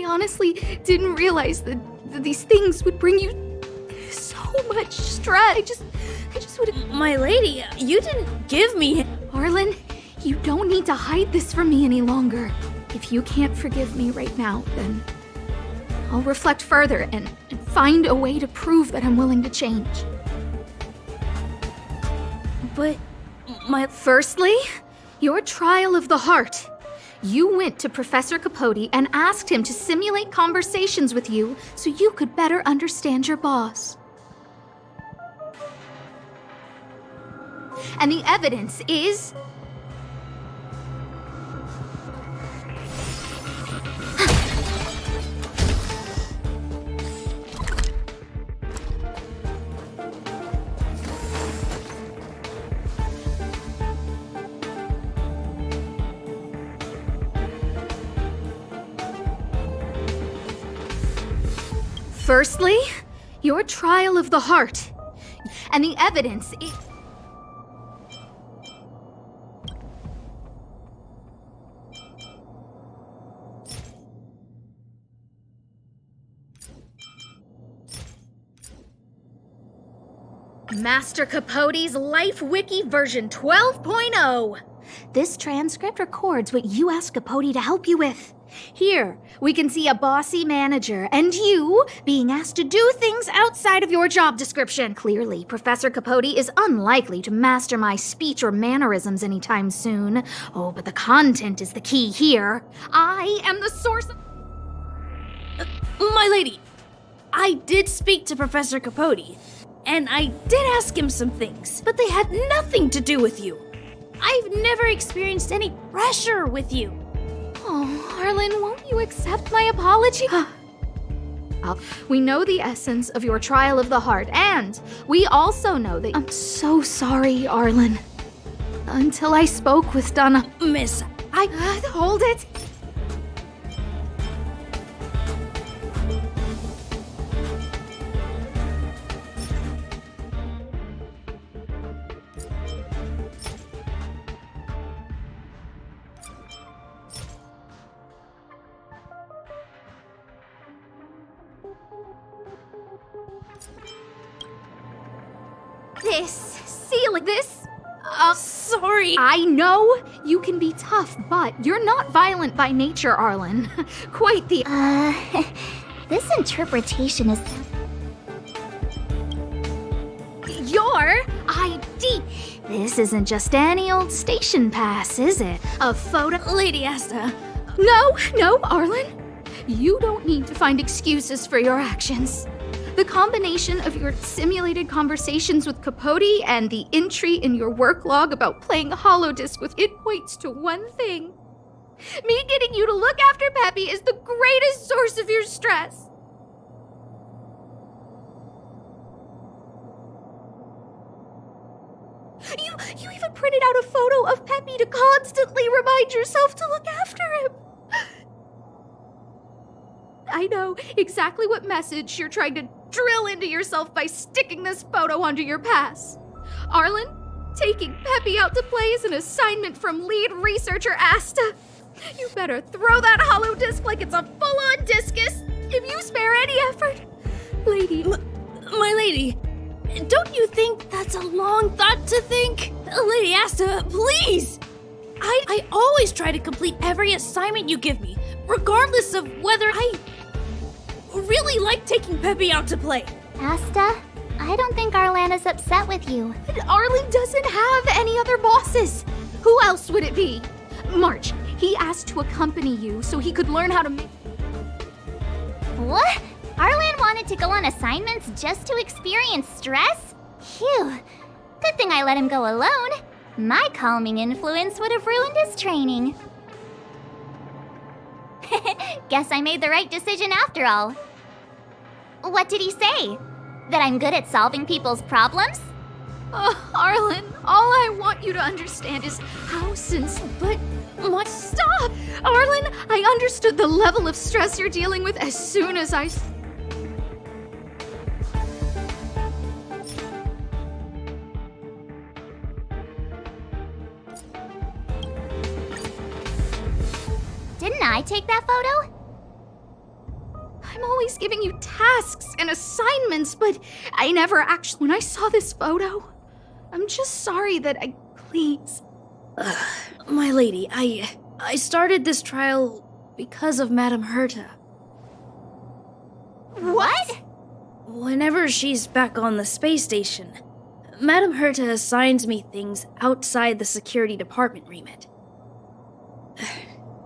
[SPEAKER 22] honestly didn't realize that these things would bring you so much stress. I just would.
[SPEAKER 10] My lady, you didn't give me.
[SPEAKER 22] Arlen, you don't need to hide this from me any longer. If you can't forgive me right now, then I'll reflect further and find a way to prove that I'm willing to change.
[SPEAKER 10] But
[SPEAKER 22] Firstly, your trial of the heart. You went to Professor Capote and asked him to simulate conversations with you so you could better understand your boss. And the evidence is... Firstly, your trial of the heart. And the evidence is... Master Capote's Life Wiki version 12.0. This transcript records what you asked Capote to help you with. Here, we can see a bossy manager and you being asked to do things outside of your job description. Clearly, Professor Capote is unlikely to master my speech or mannerisms anytime soon. Oh, but the content is the key here. I am the source of...
[SPEAKER 10] My lady, I did speak to Professor Capote, and I did ask him some things, but they had nothing to do with you. I've never experienced any pressure with you.
[SPEAKER 22] Oh, Arlen, won't you accept my apology? We know the essence of your trial of the heart, and we also know that... I'm so sorry, Arlen. Until I spoke with Donna...
[SPEAKER 10] Miss,
[SPEAKER 22] Hold it!
[SPEAKER 10] Sorry.
[SPEAKER 22] I know you can be tough, but you're not violent by nature, Arlen. Quite the...
[SPEAKER 18] This interpretation is...
[SPEAKER 22] Your ID. This isn't just any old station pass, is it? A photo...
[SPEAKER 10] Lady Asta.
[SPEAKER 22] No, Arlen. You don't need to find excuses for your actions. The combination of your simulated conversations with Capote and the entry in your work log about playing holodisc with it points to one thing. Me getting you to look after Peppy is the greatest source of your stress. You even printed out a photo of Peppy to constantly remind yourself to look after him. I know exactly what message you're trying to drill into yourself by sticking this photo onto your pass. Arlen, taking Peppy out to play is an assignment from lead researcher Asta. You better throw that hollow disc like it's a full-on discus if you spare any effort. Lady.
[SPEAKER 10] My lady, don't you think that's a long thought to think? Lady Asta, please! I always try to complete every assignment you give me, regardless of whether I really like taking Peppy out to play.
[SPEAKER 1] Asta, I don't think Arlan is upset with you.
[SPEAKER 22] But Arlen doesn't have any other bosses. Who else would it be? March, he asked to accompany you so he could learn how to make...
[SPEAKER 1] What? Arlan wanted to go on assignments just to experience stress? Phew. Good thing I let him go alone. My calming influence would have ruined his training. Guess I made the right decision after all. What did he say? That I'm good at solving people's problems?
[SPEAKER 22] Oh, Arlen, all I want you to understand is how but stop! Arlen, I understood the level of stress you're dealing with as soon as I...
[SPEAKER 1] Didn't I take that photo?
[SPEAKER 22] I'm always giving you tasks and assignments, but I never actually... When I saw this photo, I'm just sorry that I... Please.
[SPEAKER 10] My lady, I started this trial because of Madame Herta.
[SPEAKER 1] What?
[SPEAKER 10] Whenever she's back on the space station, Madame Herta assigns me things outside the security department remit.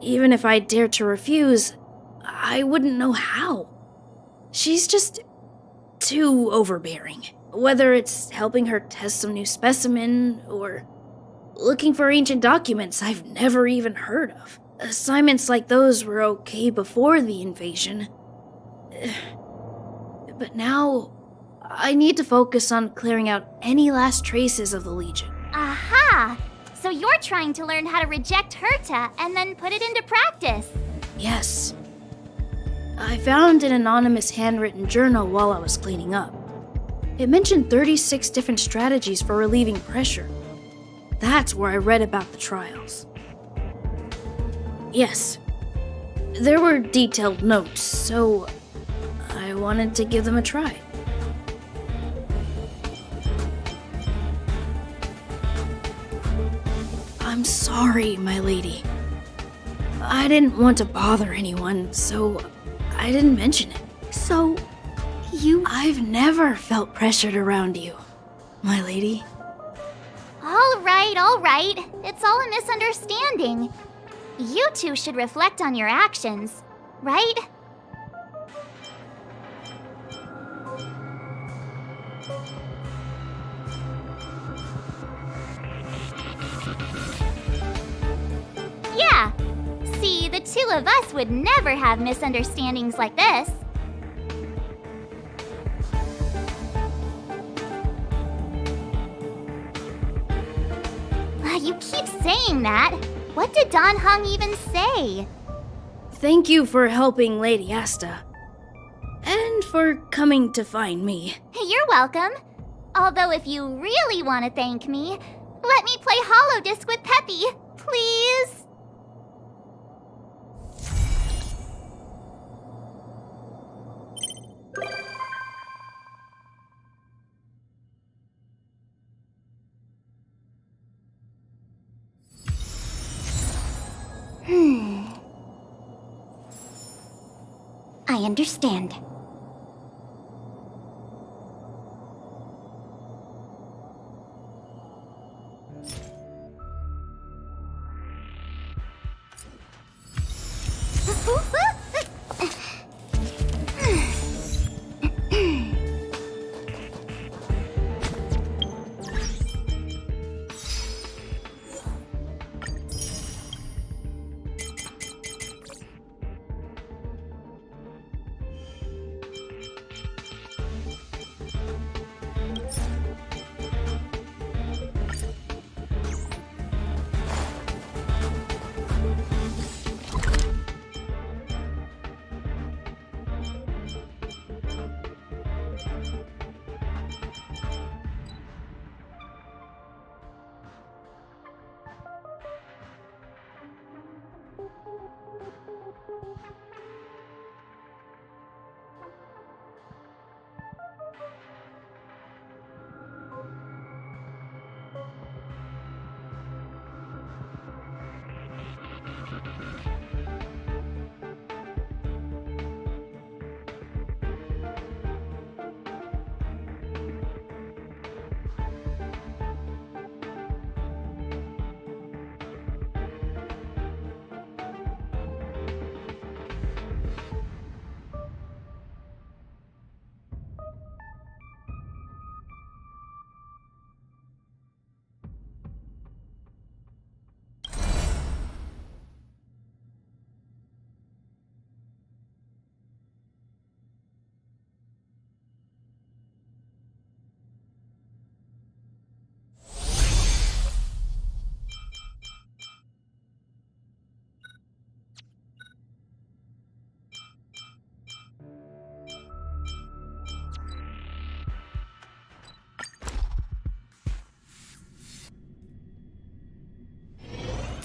[SPEAKER 10] Even if I dared to refuse, I wouldn't know how. She's just too overbearing. Whether it's helping her test some new specimen, or looking for ancient documents I've never even heard of. Assignments like those were okay before the invasion. But now, I need to focus on clearing out any last traces of the Legion.
[SPEAKER 1] Aha! So you're trying to learn how to reject Herta and then put it into practice.
[SPEAKER 10] Yes. I found an anonymous handwritten journal while I was cleaning up. It mentioned 36 different strategies for relieving pressure. That's where I read about the trials. Yes. There were detailed notes, so I wanted to give them a try. I'm sorry, my lady. I didn't want to bother anyone, so I didn't mention it.
[SPEAKER 22] So,
[SPEAKER 10] I've never felt pressured around you, my lady.
[SPEAKER 1] All right. It's all a misunderstanding. You two should reflect on your actions, right? Yeah. See, the two of us would never have misunderstandings like this. You keep saying that. What did Don Hung even say?
[SPEAKER 10] Thank you for helping Lady Asta. And for coming to find me.
[SPEAKER 1] You're welcome. Although if you really want to thank me, let me play Hollow Disc with Peppy, please. I understand.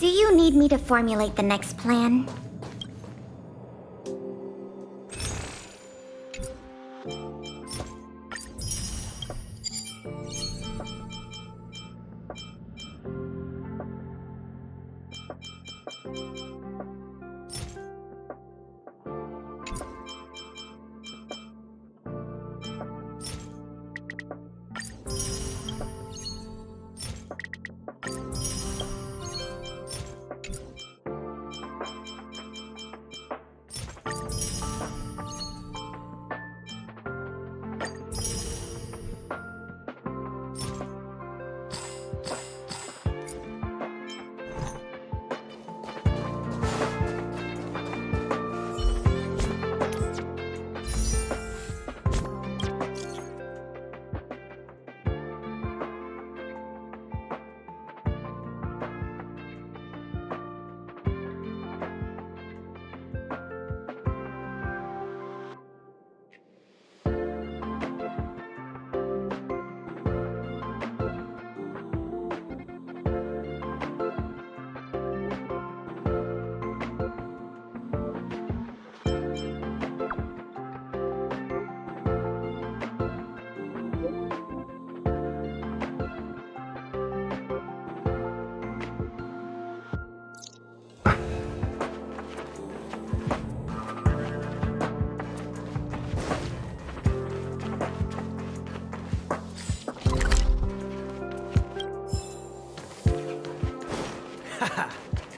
[SPEAKER 18] Do you need me to formulate the next plan?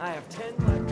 [SPEAKER 17] I have 10 left.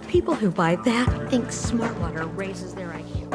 [SPEAKER 8] People who buy that think Smartwater raises their IQ.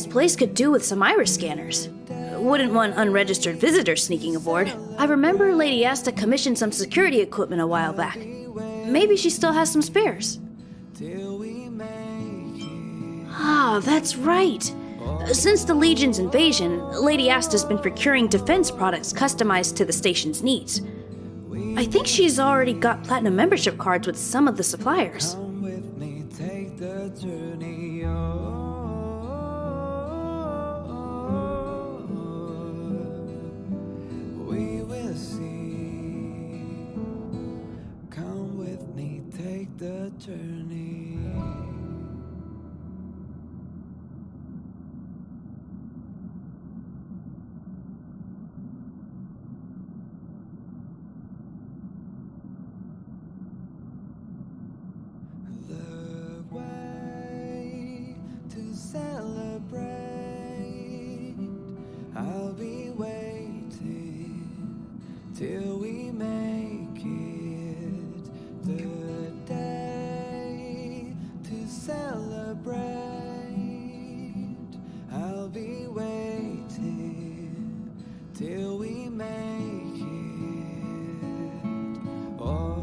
[SPEAKER 10] This place could do with some iris scanners. Wouldn't want unregistered visitors sneaking aboard. I remember Lady Asta commissioned some security equipment a while back. Maybe she still has some spares. Ah, that's right. Since the Legion's invasion, Lady Asta's been procuring defense products customized to the station's needs. I think she's already got platinum membership cards with some of the suppliers.
[SPEAKER 20] Take the journey we will see. Come with me, take the journey. The way to celebrate. I'll be waiting till we make it. The day to celebrate. I'll be waiting till we make it. Oh.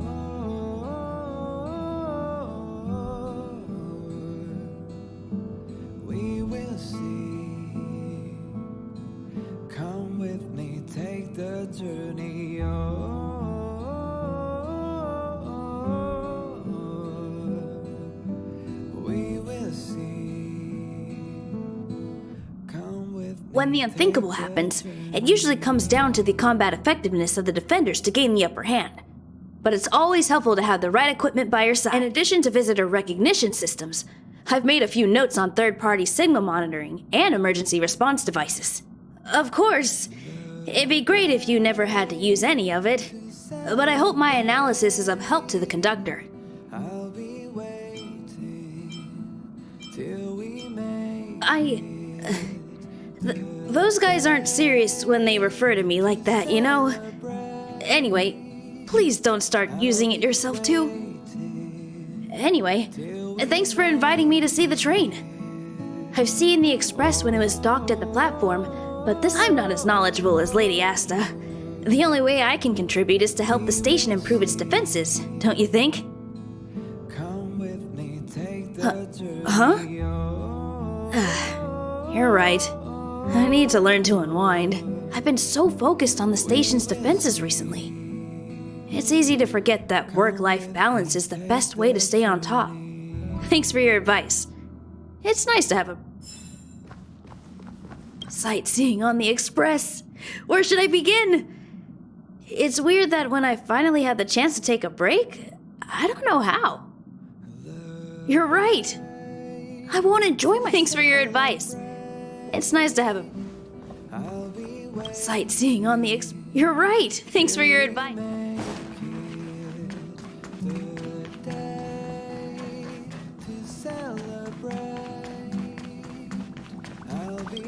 [SPEAKER 20] We will see. Come with me, take the journey. We will see. Come with
[SPEAKER 10] When the unthinkable happens, it usually comes down to the combat effectiveness of the defenders to gain the upper hand. But it's always helpful to have the right equipment by your side. In addition to visitor recognition systems, I've made a few notes on third-party signal monitoring and emergency response devices. Of course, it'd be great if you never had to use any of it, but I hope my analysis is of help to the conductor.
[SPEAKER 20] I'll be waiting till we make
[SPEAKER 10] Those guys aren't serious when they refer to me like that, you know? Anyway, please don't start using it yourself too. Anyway, thanks for inviting me to see the train. I've seen the express when it was docked at the platform, but this I'm not as knowledgeable as Lady Asta. The only way I can contribute is to help the station improve its defenses, don't you think?
[SPEAKER 20] Come with me, take the journey.
[SPEAKER 10] Huh? You're right. I need to learn to unwind. I've been so focused on the station's defenses recently. It's easy to forget that work-life balance is the best way to stay on top. Thanks for your advice. It's nice to have a sightseeing on the express. Where should I begin? It's weird that when I finally had the chance to take a break, I don't know how. You're right. I won't enjoy my— Thanks for your advice. It's nice to have a sightseeing on the You're right. Thanks for your advice.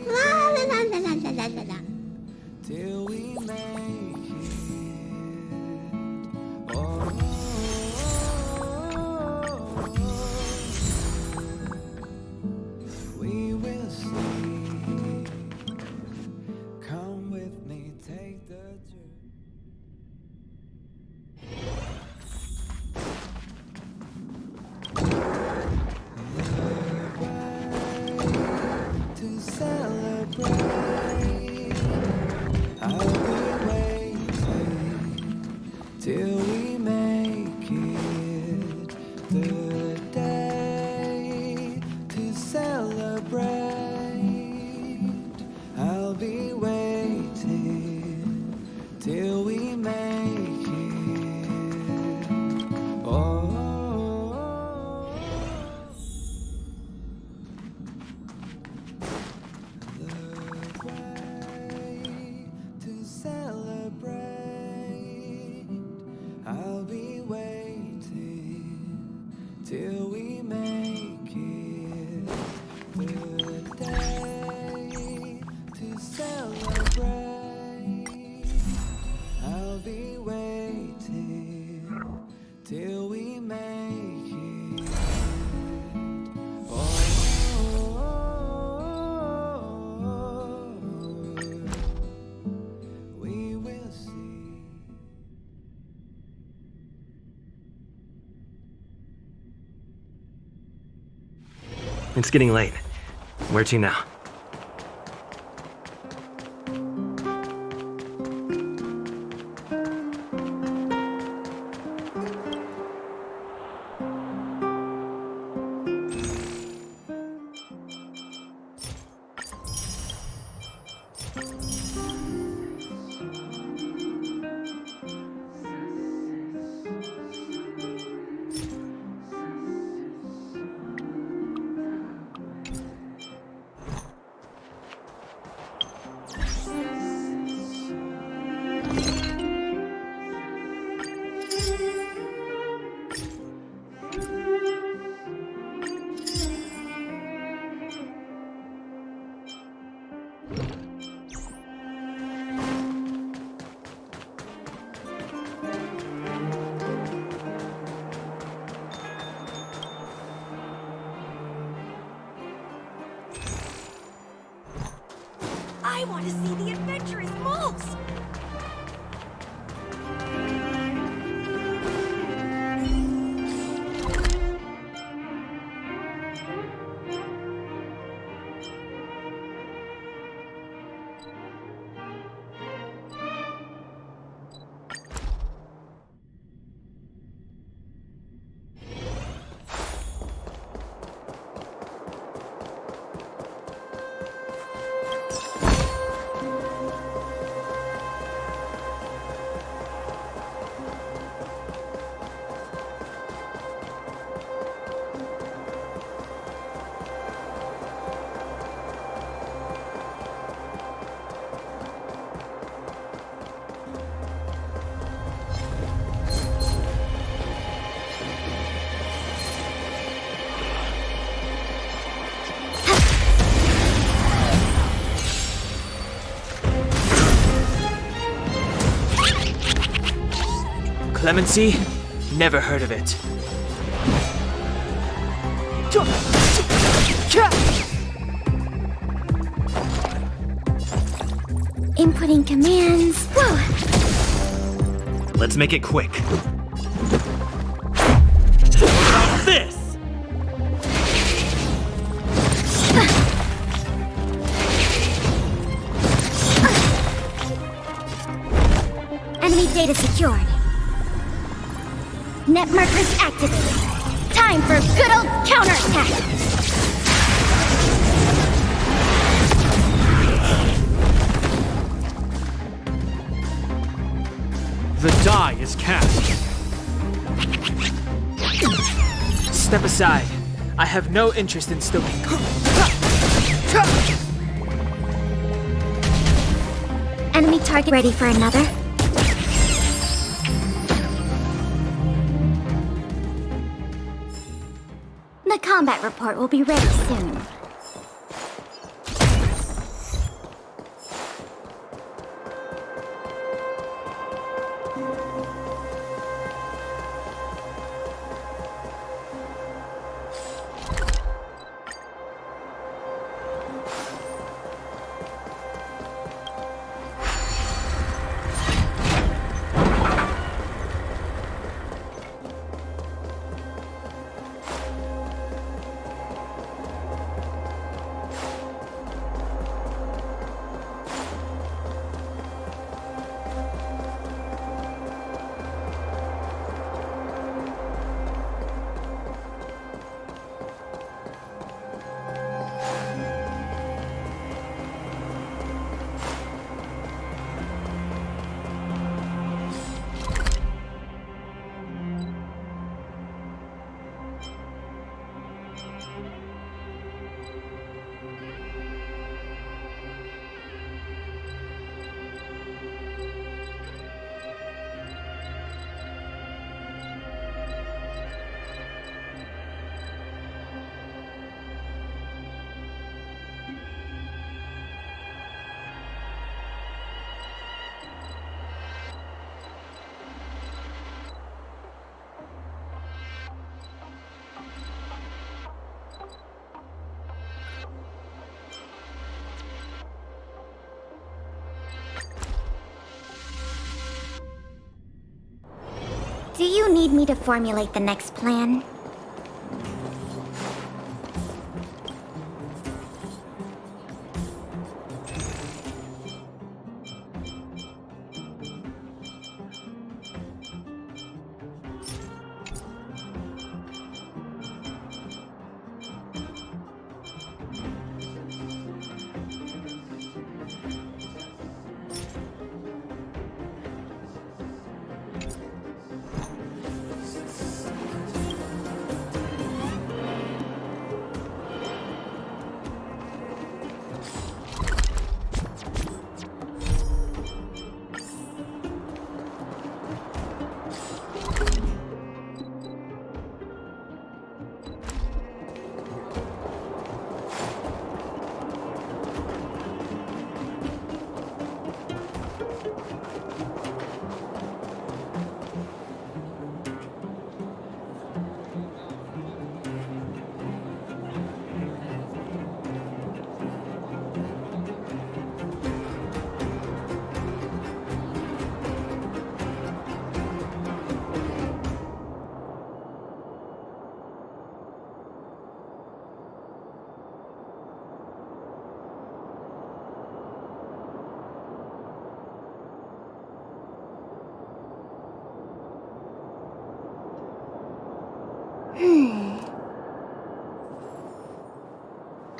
[SPEAKER 18] La la la la la la la la.
[SPEAKER 20] Till we make it. We will see. Come with me, take the journey. To celebrate, I'll be waiting till we make it. The day to celebrate, I'll be waiting till we make it. Oh. To celebrate,
[SPEAKER 12] It's getting late. Where to now?
[SPEAKER 13] I want to see the adventurous moles!
[SPEAKER 2] Clemency? Never heard of it.
[SPEAKER 18] Inputting commands. Whoa!
[SPEAKER 12] Let's make it quick.
[SPEAKER 7] This!
[SPEAKER 18] Enemy data secured. Net markers activated. Time for good old counterattack!
[SPEAKER 3] The die is cast.
[SPEAKER 2] Step aside. I have no interest in stoking.
[SPEAKER 18] Enemy target ready for another. The combat report will be ready soon. Do you need me to formulate the next plan?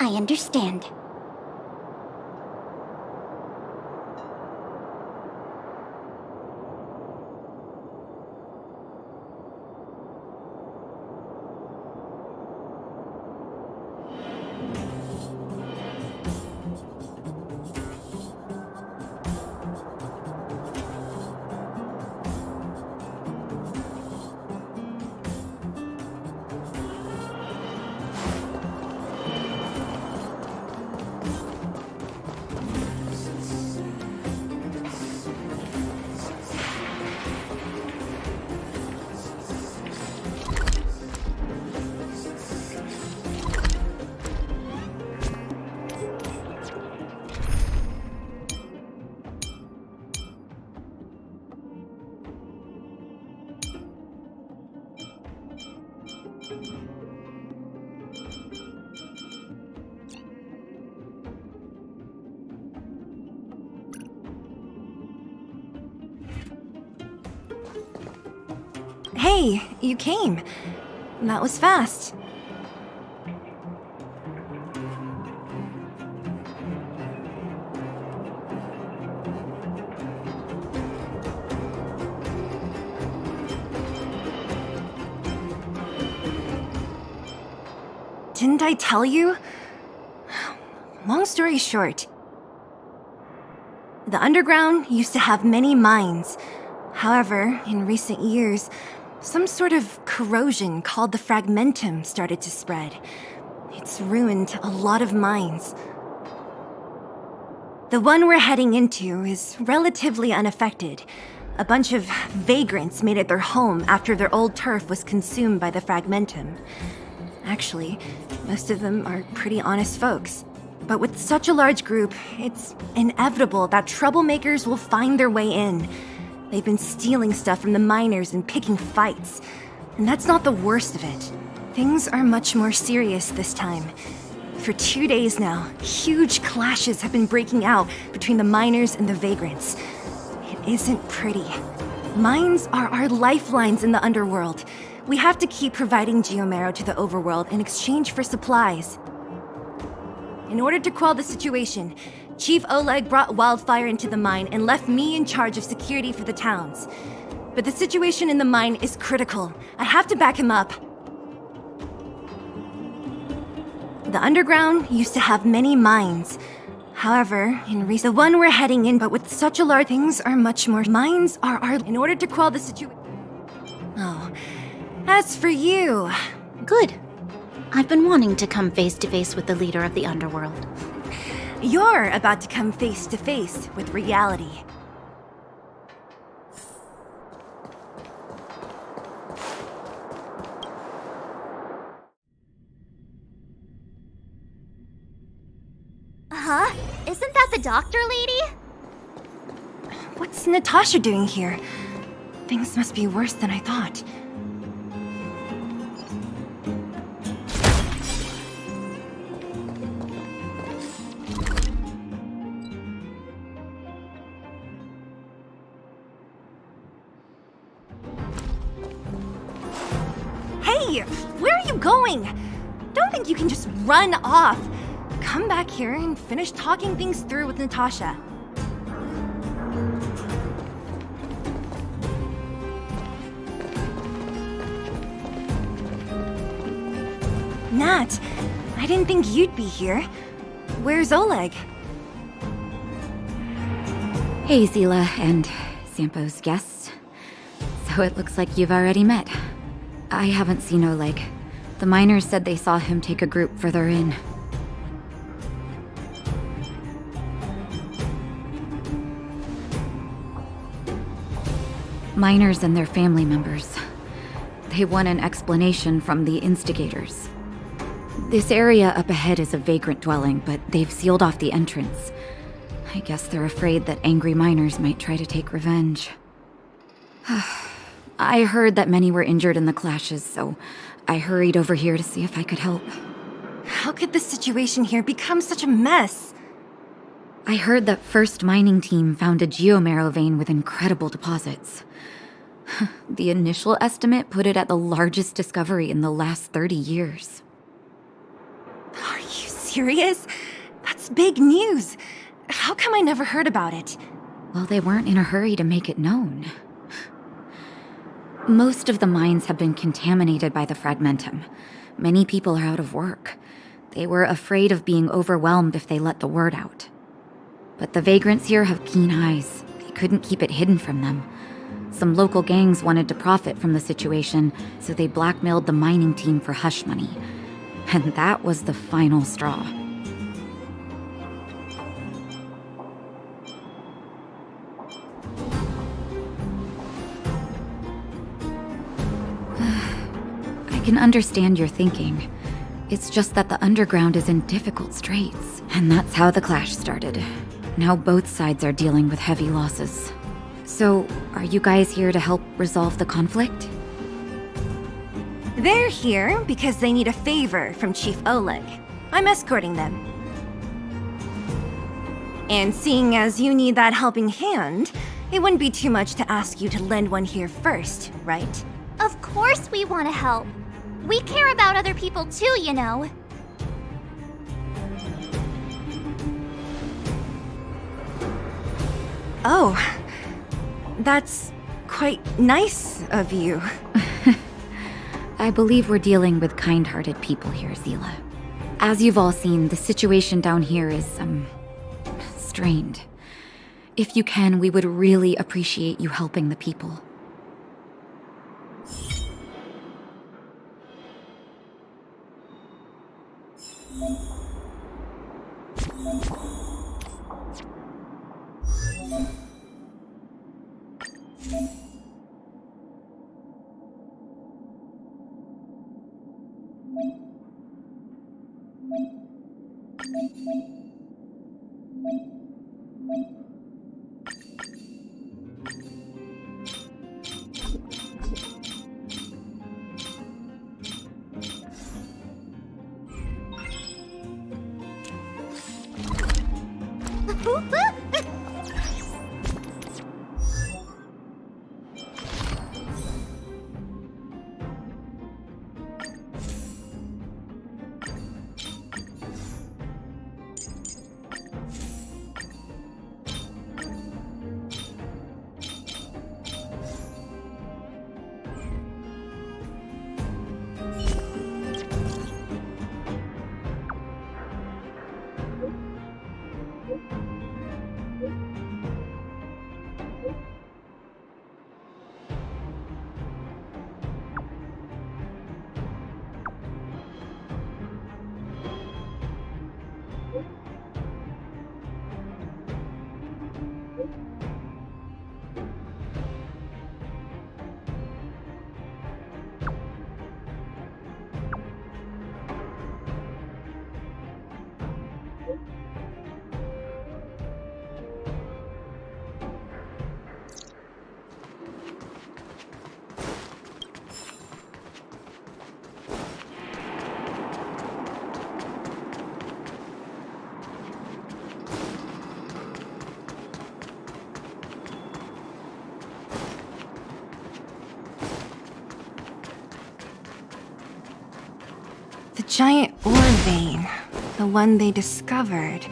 [SPEAKER 18] I understand.
[SPEAKER 13] Hey, you came. That was fast. Didn't I tell you? Long story short, the underground used to have many mines. However, in recent years, some sort of corrosion called the fragmentum started to spread. It's ruined a lot of mines. The one we're heading into is relatively unaffected. A bunch of vagrants made it their home after their old turf was consumed by the fragmentum. Actually, most of them are pretty honest folks. But with such a large group, it's inevitable that troublemakers will find their way in. They've been stealing stuff from the miners and picking fights. And that's not the worst of it. Things are much more serious this time. For 2 days now, huge clashes have been breaking out between the miners and the vagrants. It isn't pretty. Mines are our lifelines in the underworld. We have to keep providing geomarrow to the overworld in exchange for supplies. In order to quell the situation, Chief Oleg brought Wildfire into the mine and left me in charge of security for the towns. But the situation in the mine is critical. I have to back him up. The underground used to have many mines. However, the one we're heading in, but with such a large, things are much more. Mines are our. In order to quell the situation. Oh, as for you.
[SPEAKER 15] Good. I've been wanting to come face to face with the leader of the underworld.
[SPEAKER 13] You're about to come face to face with reality.
[SPEAKER 18] Huh? Isn't that the doctor lady?
[SPEAKER 13] What's Natasha doing here? Things must be worse than I thought. Hey, where are you going? Don't think you can just run off. Come back here and finish talking things through with Natasha. Nat, I didn't think you'd be here. Where's Oleg?
[SPEAKER 11] Hey, Zila and Sampo's guests. So it looks like you've already met. I haven't seen Oleg. The miners said they saw him take a group further in. Miners and their family members. They want an explanation from the instigators. This area up ahead is a vagrant dwelling, but they've sealed off the entrance. I guess they're afraid that angry miners might try to take revenge. I heard that many were injured in the clashes, so I hurried over here to see if I could help.
[SPEAKER 13] How could the situation here become such a mess?
[SPEAKER 11] I heard that First Mining Team found a geomarrow vein with incredible deposits. The initial estimate put it at the largest discovery in the last 30 years.
[SPEAKER 13] Are you serious? That's big news. How come I never heard about it?
[SPEAKER 11] Well, they weren't in a hurry to make it known. Most of the mines have been contaminated by the fragmentum. Many people are out of work. They were afraid of being overwhelmed if they let the word out. But the vagrants here have keen eyes. They couldn't keep it hidden from them. Some local gangs wanted to profit from the situation, so they blackmailed the mining team for hush money. And that was the final straw. I can understand your thinking. It's just that the underground is in difficult straits, and that's how the clash started. Now both sides are dealing with heavy losses. So, are you guys here to help resolve the conflict?
[SPEAKER 13] They're here because they need a favor from Chief Oleg. I'm escorting them. And seeing as you need that helping hand, it wouldn't be too much to ask you to lend one here first, right?
[SPEAKER 1] Of course we want to help. We care about other people too, you know.
[SPEAKER 13] Oh, that's quite nice of you.
[SPEAKER 11] I believe we're dealing with kind-hearted people here, Zila. As you've all seen, the situation down here is, strained. If you can, we would really appreciate you helping the people.
[SPEAKER 13] The giant ore vein, the one they discovered.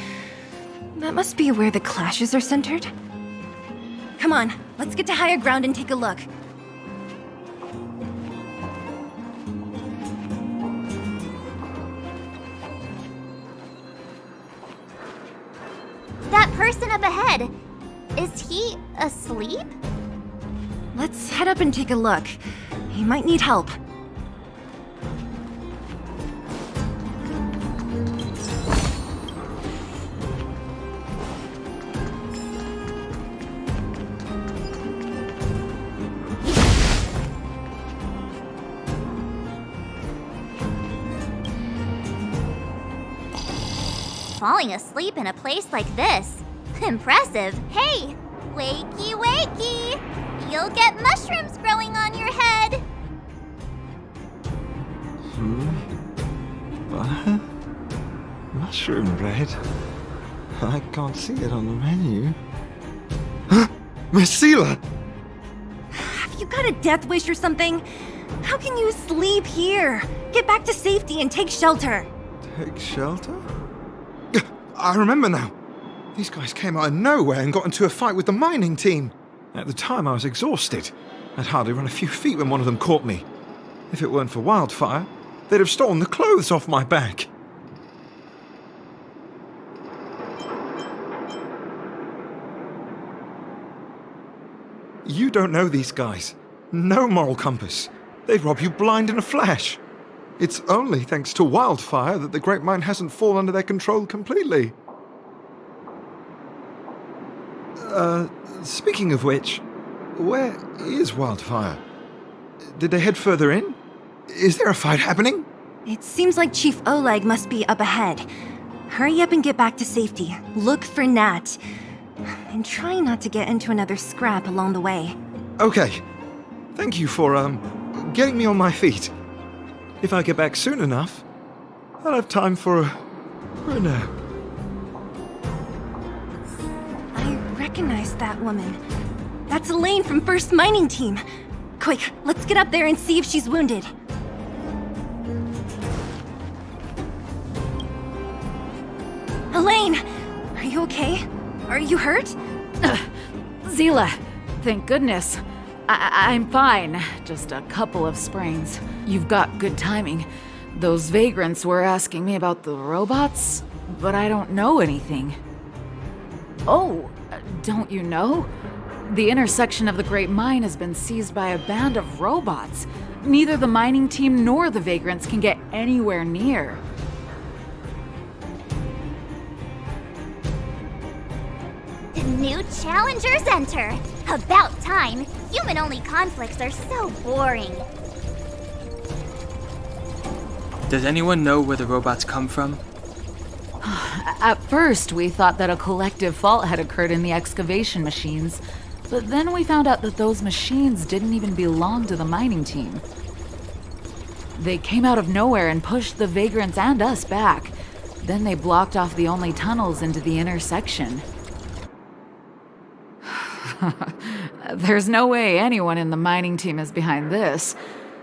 [SPEAKER 13] That must be where the clashes are centered. Come on, let's get to higher ground and take a look.
[SPEAKER 1] That person up ahead, is he asleep?
[SPEAKER 13] Let's head up and take a look. He might need help.
[SPEAKER 1] Falling asleep in a place like this. Impressive. Hey, wakey wakey! You'll get mushrooms growing on your head.
[SPEAKER 20] What? Mushroom bread? I can't see it on the menu. Miss Zila!
[SPEAKER 13] Have you got a death wish or something? How can you sleep here? Get back to safety and take shelter.
[SPEAKER 20] Take shelter? I remember now. These guys came out of nowhere and got into a fight with the mining team. At the time, I was exhausted. I'd hardly run a few feet when one of them caught me. If it weren't for Wildfire, they'd have stolen the clothes off my back. You don't know these guys. No moral compass. They'd rob you blind in a flash. It's only thanks to Wildfire that the Great Mine hasn't fallen under their control completely. Speaking of which, where is Wildfire? Did they head further in? Is there a fight happening?
[SPEAKER 13] It seems like Chief Oleg must be up ahead. Hurry up and get back to safety. Look for Nat. And try not to get into another scrap along the way.
[SPEAKER 20] Okay. Thank you for, getting me on my feet. If I get back soon enough, I'll have time for a nap.
[SPEAKER 13] I recognize that woman. That's Elaine from First Mining Team. Quick, let's get up there and see if she's wounded. Elaine! Are you okay? Are you hurt?
[SPEAKER 9] Zila, thank goodness. I'm fine. Just a couple of sprains. You've got good timing. Those vagrants were asking me about the robots, but I don't know anything. Oh, don't you know? The intersection of the Great Mine has been seized by a band of robots. Neither the mining team nor the vagrants can get anywhere near.
[SPEAKER 18] New challengers enter. About time. Human-only conflicts are so boring.
[SPEAKER 2] Does anyone know where the robots come from?
[SPEAKER 9] At first, we thought that a collective fault had occurred in the excavation machines, but then we found out that those machines didn't even belong to the mining team. They came out of nowhere and pushed the vagrants and us back. Then they blocked off the only tunnels into the intersection. There's no way anyone in the mining team is behind this.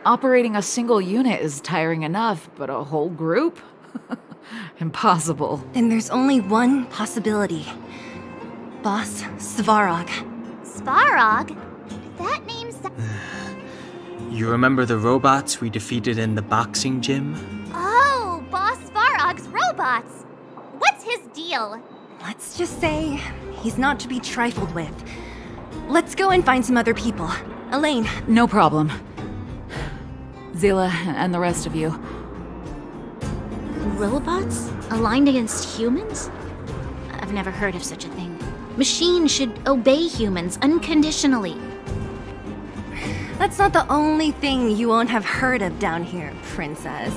[SPEAKER 9] Operating a single unit is tiring enough, but a whole group? Impossible.
[SPEAKER 13] Then there's only one possibility. Boss Svarog.
[SPEAKER 18] Svarog? That name's...
[SPEAKER 2] You remember the robots we defeated in the boxing gym?
[SPEAKER 18] Oh, Boss Svarog's robots! What's his deal?
[SPEAKER 13] Let's just say he's not to be trifled with. Let's go and find some other people. Elaine.
[SPEAKER 9] No problem. Zila and the rest of you.
[SPEAKER 15] Robots? Aligned against humans? I've never heard of such a thing. Machines should obey humans unconditionally.
[SPEAKER 13] That's not the only thing you won't have heard of down here, Princess.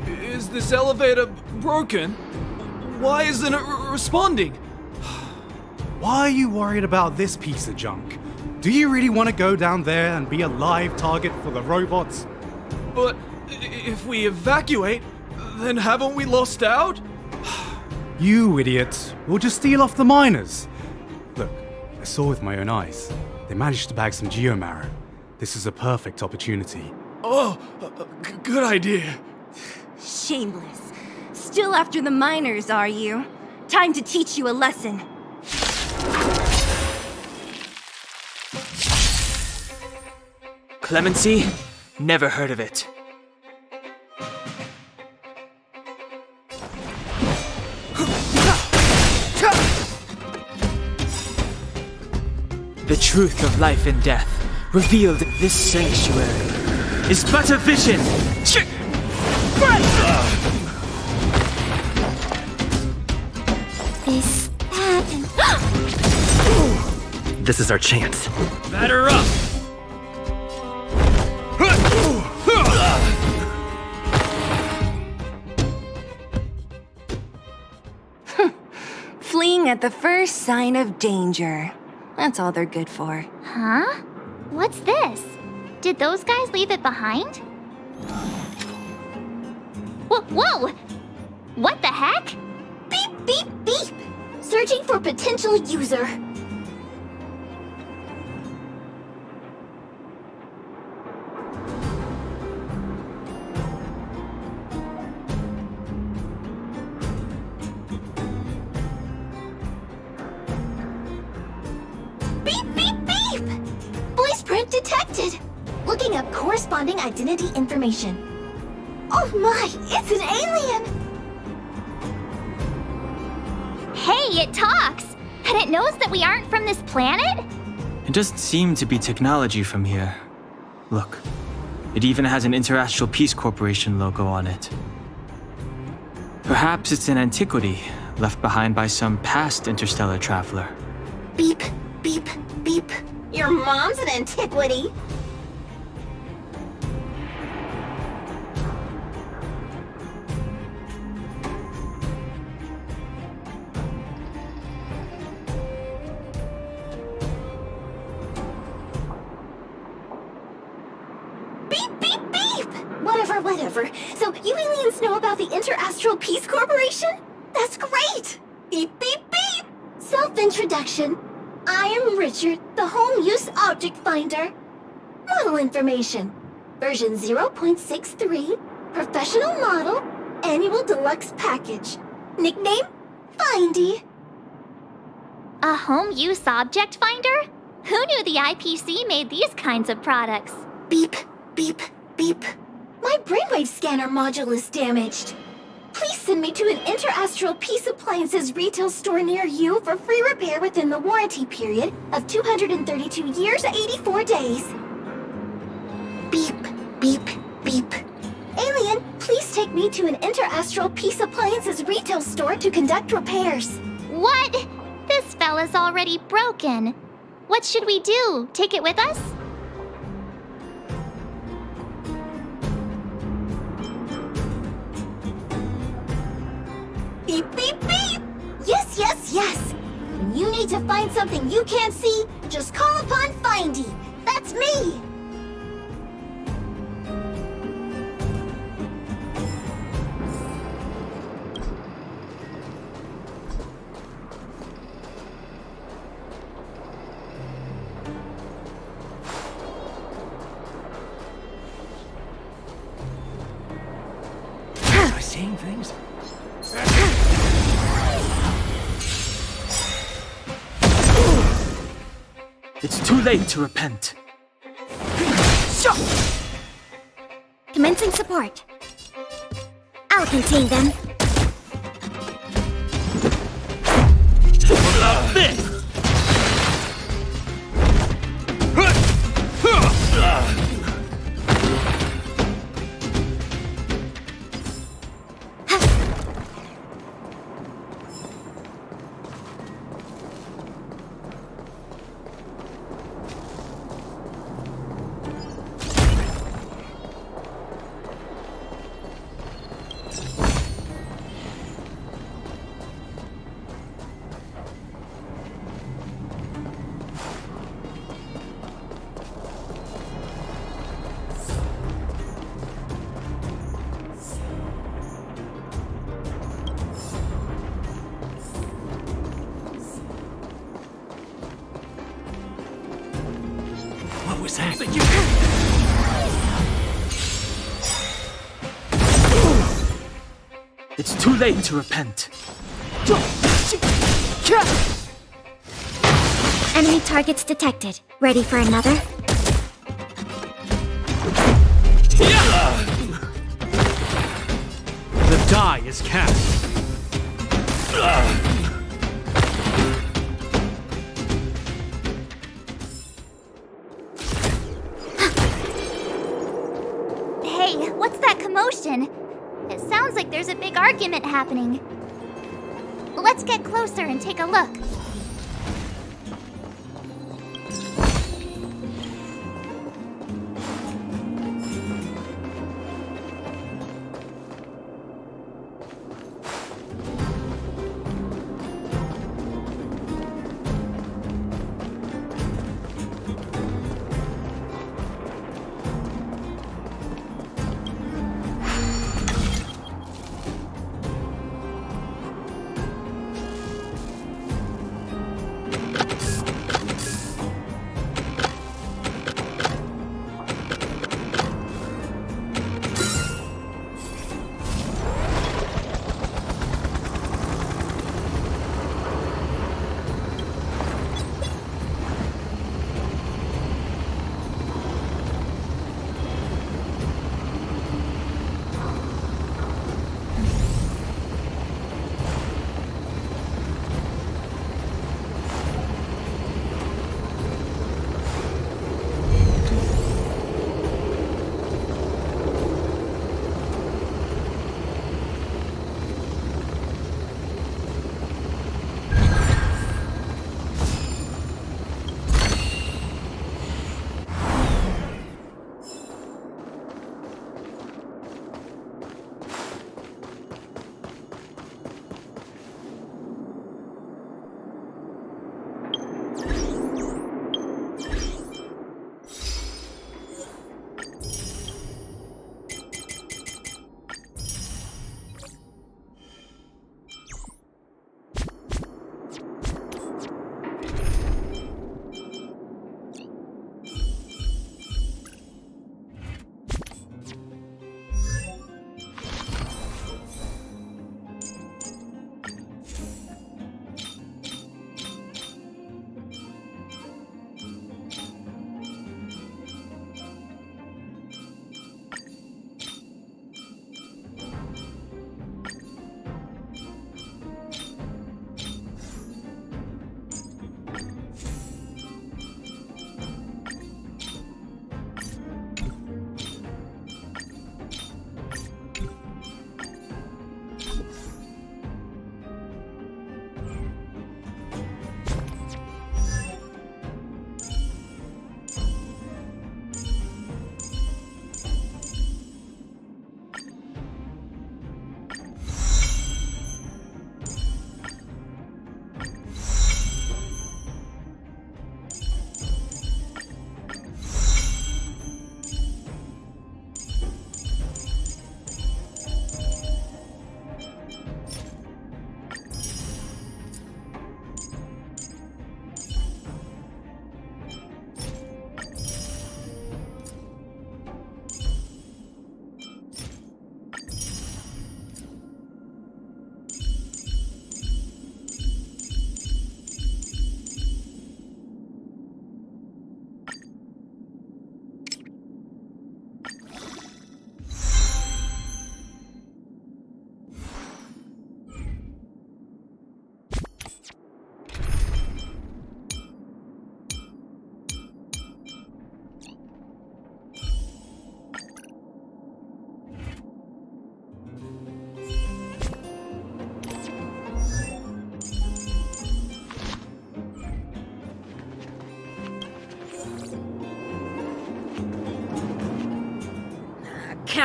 [SPEAKER 3] Is this elevator broken? Why isn't it responding?
[SPEAKER 14] Why are you worried about this piece of junk? Do you really want to go down there and be a live target for the robots?
[SPEAKER 3] But if we evacuate, then haven't we lost out?
[SPEAKER 14] You idiot. We'll just steal off the miners. Look, I saw with my own eyes. They managed to bag some geomarrow. This is a perfect opportunity.
[SPEAKER 3] Oh, good idea.
[SPEAKER 13] Shameless. Still after the miners, are you? Time to teach you a lesson.
[SPEAKER 2] Clemency? Never heard of it. The truth of life and death, revealed in this sanctuary, is but a vision!
[SPEAKER 18] Is that...
[SPEAKER 12] This is our chance.
[SPEAKER 3] Batter up!
[SPEAKER 13] Fleeing at the first sign of danger. That's all they're good for.
[SPEAKER 18] Huh? What's this? Did those guys leave it behind? Whoa! What the heck? Beep, beep, beep! Searching for potential user.
[SPEAKER 13] corresponding identity information. Oh my, it's an alien!
[SPEAKER 1] Hey, it talks! And it knows that we aren't from this planet?
[SPEAKER 2] It doesn't seem to be technology from here. Look, it even has an Interastral Peace Corporation logo on it. Perhaps it's an antiquity left behind by some past interstellar traveler.
[SPEAKER 13] Beep, beep, beep. Your mom's an antiquity. Whatever. So you aliens know about the Interastral Peace Corporation? That's great! Beep, beep, beep! Self-introduction. I am Richard, the Home Use Object Finder. Model information. Version 0.63. Professional model. Annual deluxe package. Nickname? Findy.
[SPEAKER 1] A home use object finder? Who knew the IPC made these kinds of products?
[SPEAKER 13] Beep, beep, beep. My brainwave scanner module is damaged. Please send me to an Interastral Peace Appliances retail store near you for free repair within the warranty period of 232 years, 84 days. Beep, beep, beep. Alien, please take me to an Interastral Peace Appliances retail store to conduct repairs.
[SPEAKER 1] What? This fella's already broken. What should we do? Take it with us?
[SPEAKER 13] Beep, beep, beep! Yes, yes, yes! When you need to find something you can't see, just call upon Findy. That's me!
[SPEAKER 17] Am I seeing things?
[SPEAKER 2] It's too late to repent.
[SPEAKER 18] Commencing support. I'll contain them.
[SPEAKER 17] What was that?
[SPEAKER 2] It's too late to repent.
[SPEAKER 18] Enemy targets detected. Ready for another?
[SPEAKER 14] The die is cast.
[SPEAKER 1] Hey, what's that commotion? It sounds like there's a big argument happening. Let's get closer and take a look.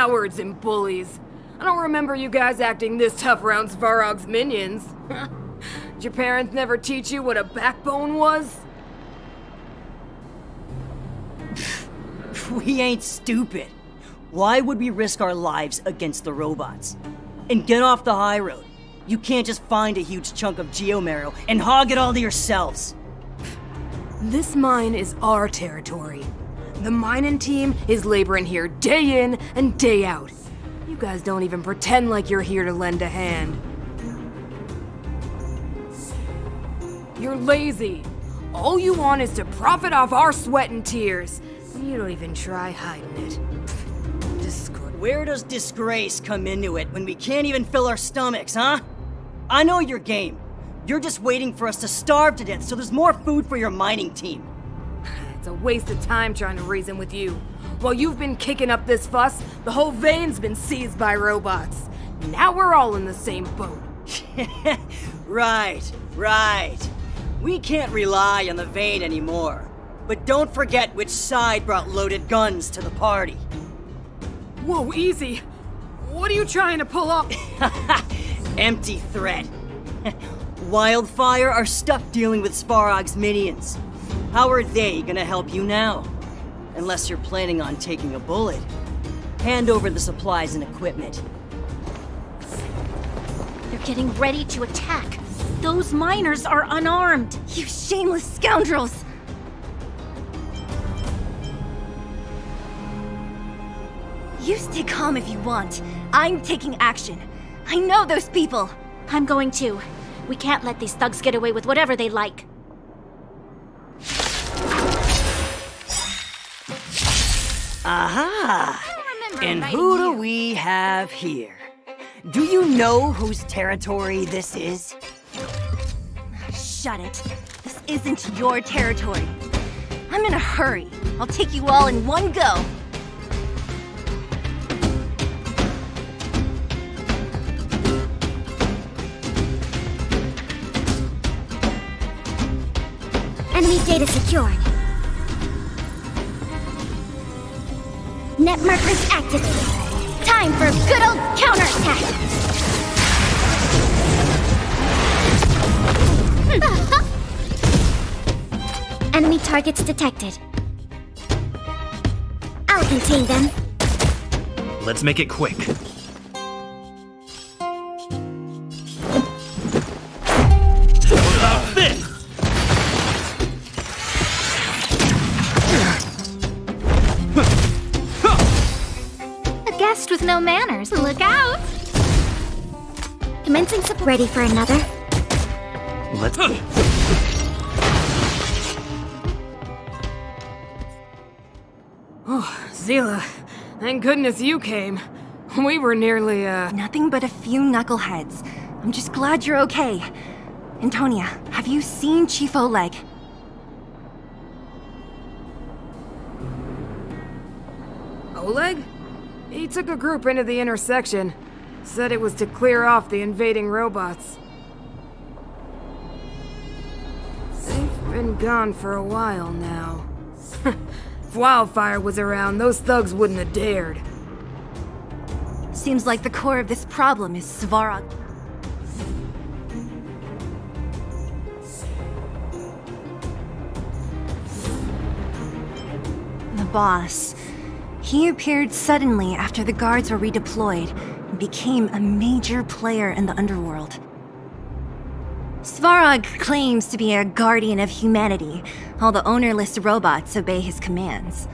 [SPEAKER 6] Cowards and bullies. I don't remember you guys acting this tough around Svarog's minions. Did your parents never teach you what a backbone was?
[SPEAKER 16] We ain't stupid. Why would we risk our lives against the robots? And get off the high road. You can't just find a huge chunk of geomarrow and hog it all to yourselves.
[SPEAKER 6] This mine is our territory. The mining team is laboring here day in and day out. You guys don't even pretend like you're here to lend a hand. You're lazy. All you want is to profit off our sweat and tears. You don't even try hiding it.
[SPEAKER 16] Where does disgrace come into it when we can't even fill our stomachs, huh? I know your game. You're just waiting for us to starve to death so there's more food for your mining team.
[SPEAKER 6] It's a waste of time trying to reason with you. While you've been kicking up this fuss, the whole vein's been seized by robots. Now we're all in the same boat.
[SPEAKER 16] Right. We can't rely on the vein anymore. But don't forget which side brought loaded guns to the party.
[SPEAKER 6] Whoa, easy. What are you trying to pull off?
[SPEAKER 16] Empty threat. Wildfire are stuck dealing with Svarog's minions. How are they gonna help you now? Unless you're planning on taking a bullet. Hand over the supplies and equipment.
[SPEAKER 15] They're getting ready to attack. Those miners are unarmed.
[SPEAKER 13] You shameless scoundrels! You stay calm if you want. I'm taking action. I know those people.
[SPEAKER 15] I'm going to. We can't let these thugs get away with whatever they like.
[SPEAKER 16] Aha! And who do we have here? Do you know whose territory this is?
[SPEAKER 13] Shut it. This isn't your territory. I'm in a hurry. I'll take you all in one go.
[SPEAKER 18] Enemy data secured. Net markers activated. Time for a good old counterattack. Enemy targets detected. I'll contain them.
[SPEAKER 12] Let's make it quick.
[SPEAKER 22] A guest with no manners. Look out!
[SPEAKER 18] Commencing support. Ready for another?
[SPEAKER 12] Let's...
[SPEAKER 6] Oh, Zila, thank goodness you came. We were nearly,
[SPEAKER 13] Nothing but a few knuckleheads. I'm just glad you're okay. Antonia, have you seen Chief Oleg?
[SPEAKER 6] Oleg? He took a group into the intersection. Said it was to clear off the invading robots. They've been gone for a while now. If Wildfire was around, those thugs wouldn't have dared.
[SPEAKER 13] Seems like the core of this problem is Svarog. The boss. He appeared suddenly after the guards were redeployed and became a major player in the underworld. Svarog claims to be a guardian of humanity, while the ownerless robots obey his commands.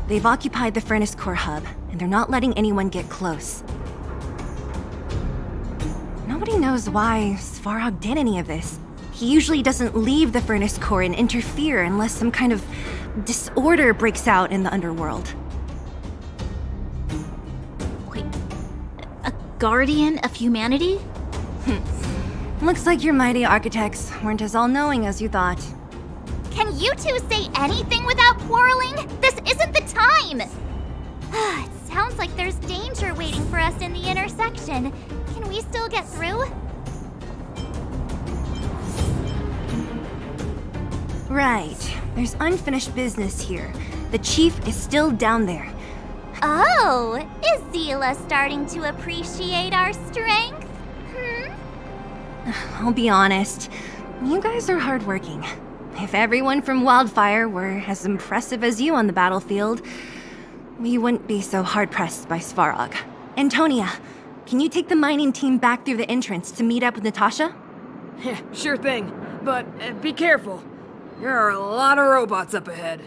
[SPEAKER 13] They've occupied the Furnace Core hub, and they're not letting anyone get close. Nobody knows why Svarog did any of this. He usually doesn't leave the Furnace Core and interfere unless some kind of disorder breaks out in the underworld.
[SPEAKER 15] Wait, a guardian of humanity?
[SPEAKER 13] Looks like your mighty architects weren't as all-knowing as you thought.
[SPEAKER 1] Can you two say anything without quarreling? This isn't the time! It sounds like there's danger waiting for us in the intersection. Can we still get through?
[SPEAKER 13] Right. There's unfinished business here. The chief is still down there.
[SPEAKER 18] Oh, is Zila starting to appreciate our strength?
[SPEAKER 13] I'll be honest, you guys are hardworking. If everyone from Wildfire were as impressive as you on the battlefield, we wouldn't be so hard-pressed by Svarog. Antonia, can you take the mining team back through the entrance to meet up with Natasha?
[SPEAKER 6] Yeah, sure thing. But be careful. There are a lot of robots up ahead.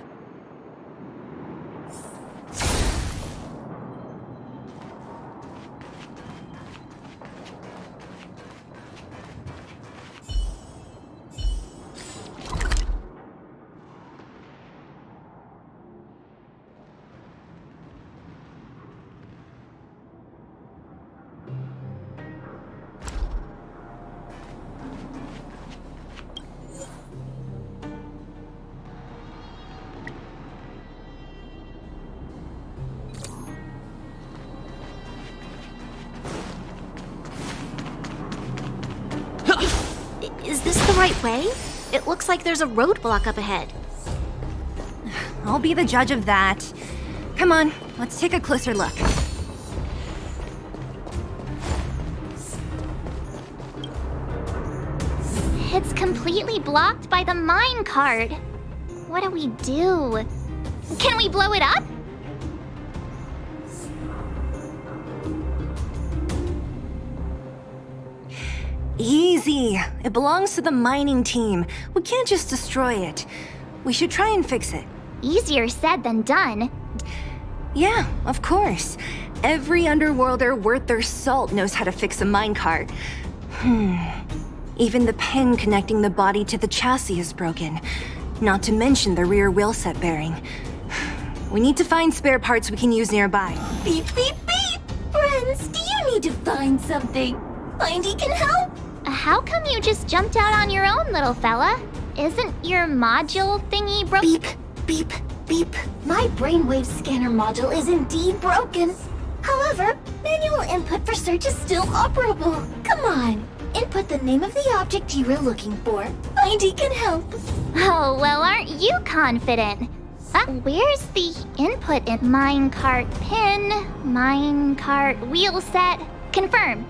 [SPEAKER 15] Is this the right way? It looks like there's a roadblock up ahead.
[SPEAKER 13] I'll be the judge of that. Come on, let's take a closer look.
[SPEAKER 18] It's completely blocked by the mine cart. What do we do? Can we blow it up?
[SPEAKER 13] Easy. It belongs to the mining team. We can't just destroy it. We should try and fix it.
[SPEAKER 18] Easier said than done.
[SPEAKER 13] Yeah, of course. Every underworlder worth their salt knows how to fix a minecart. Even the pin connecting the body to the chassis is broken. Not to mention the rear wheel set bearing. We need to find spare parts we can use nearby.
[SPEAKER 18] Beep, beep, beep! Friends, do you need to find something? Findy can help? How come you just jumped out on your own, little fella? Isn't your module thingy broken?
[SPEAKER 4] Beep, beep, beep. My brainwave scanner module is indeed broken. However, manual input for search is still operable. Come on, input the name of the object you were looking for. Findy can help.
[SPEAKER 18] Oh, well, aren't you confident? Where's the input in minecart pin, minecart wheel set? Confirm.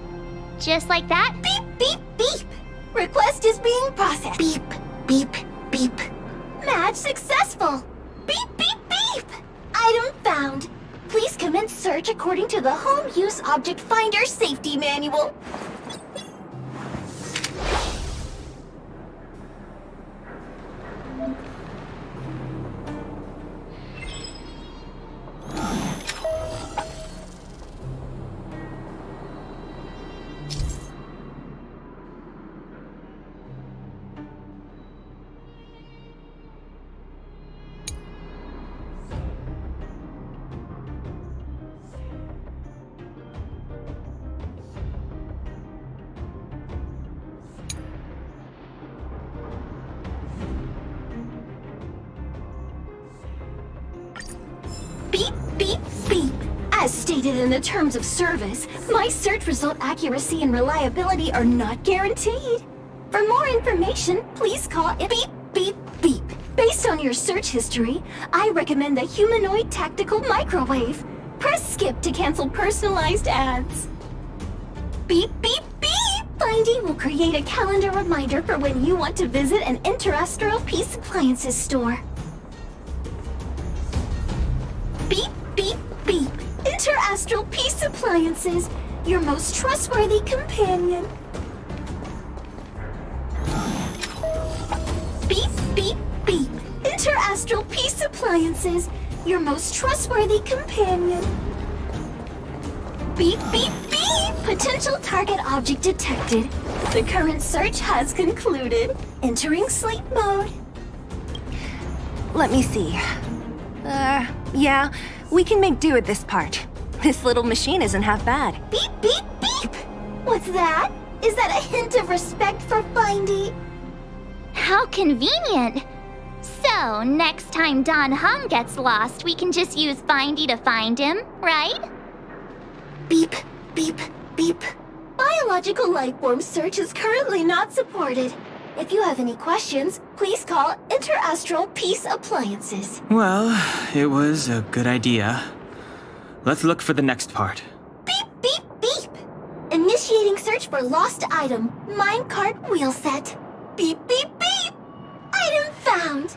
[SPEAKER 18] Just like that?
[SPEAKER 4] Beep, beep, beep. Request is being processed. Beep, beep, beep. Match successful. Beep, beep, beep. Item found. Please commence search according to the Home Use Object Finder Safety Manual. Beep, beep, beep. As stated in the terms of service, my search result accuracy and reliability are not guaranteed. For more information, please call beep, beep, beep. Based on your search history, I recommend the humanoid tactical microwave. Press skip to cancel personalized ads. Beep, beep, beep. Findy will create a calendar reminder for when you want to visit an Interastral Peace Appliances store. Beep, beep, beep. Interastral Peace Appliances, your most trustworthy companion. Beep, beep, beep. Interastral Peace Appliances, your most trustworthy companion. Beep, beep, beep. Potential target object detected. The current search has concluded. Entering sleep mode.
[SPEAKER 13] Let me see. Yeah, we can make do with this part. This little machine isn't half bad.
[SPEAKER 4] Beep, beep, beep! What's that? Is that a hint of respect for Findy?
[SPEAKER 18] How convenient! So, next time Don Hum gets lost, we can just use Findy to find him, right?
[SPEAKER 4] Beep, beep, beep. Biological life form search is currently not supported. If you have any questions, please call Interastral Peace Appliances.
[SPEAKER 2] Well, it was a good idea. Let's look for the next part.
[SPEAKER 4] Beep, beep, beep. Initiating search for lost item. Minecart wheel set. Beep, beep, beep. Item found.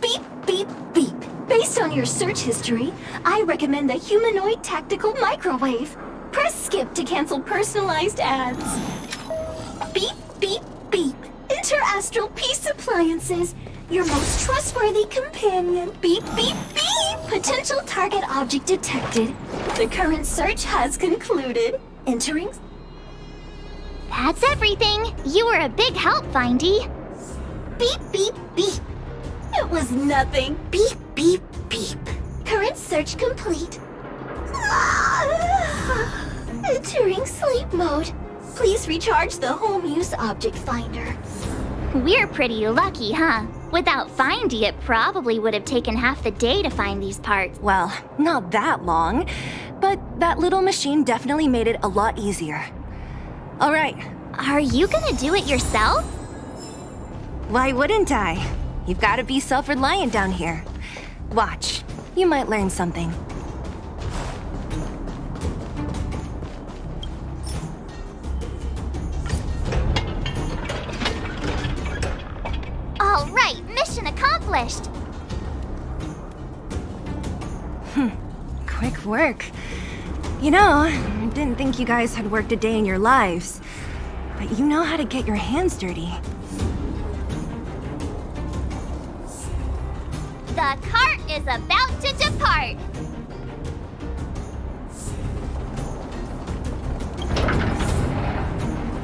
[SPEAKER 4] Beep, beep, beep. Based on your search history, I recommend the humanoid tactical microwave. Press skip to cancel personalized ads. Beep, beep, beep. Interastral peace appliances. Your most trustworthy companion. Beep, beep, beep. Potential target object detected. The current search has concluded. Entering.
[SPEAKER 18] That's everything. You were a big help, Findy.
[SPEAKER 4] Beep, beep, beep. It was nothing. Beep, beep, beep. Current search complete. Entering sleep mode. Please recharge the home use object finder.
[SPEAKER 18] We're pretty lucky, huh? Without Findy, it probably would have taken half the day to find these parts.
[SPEAKER 13] Well, not that long, but that little machine definitely made it a lot easier. All right.
[SPEAKER 18] Are you gonna do it yourself?
[SPEAKER 13] Why wouldn't I? You've got to be self-reliant down here. Watch. You might learn something.
[SPEAKER 18] All right, mission accomplished.
[SPEAKER 13] Quick work. You know, I didn't think you guys had worked a day in your lives, but you know how to get your hands dirty.
[SPEAKER 18] The cart is about to depart.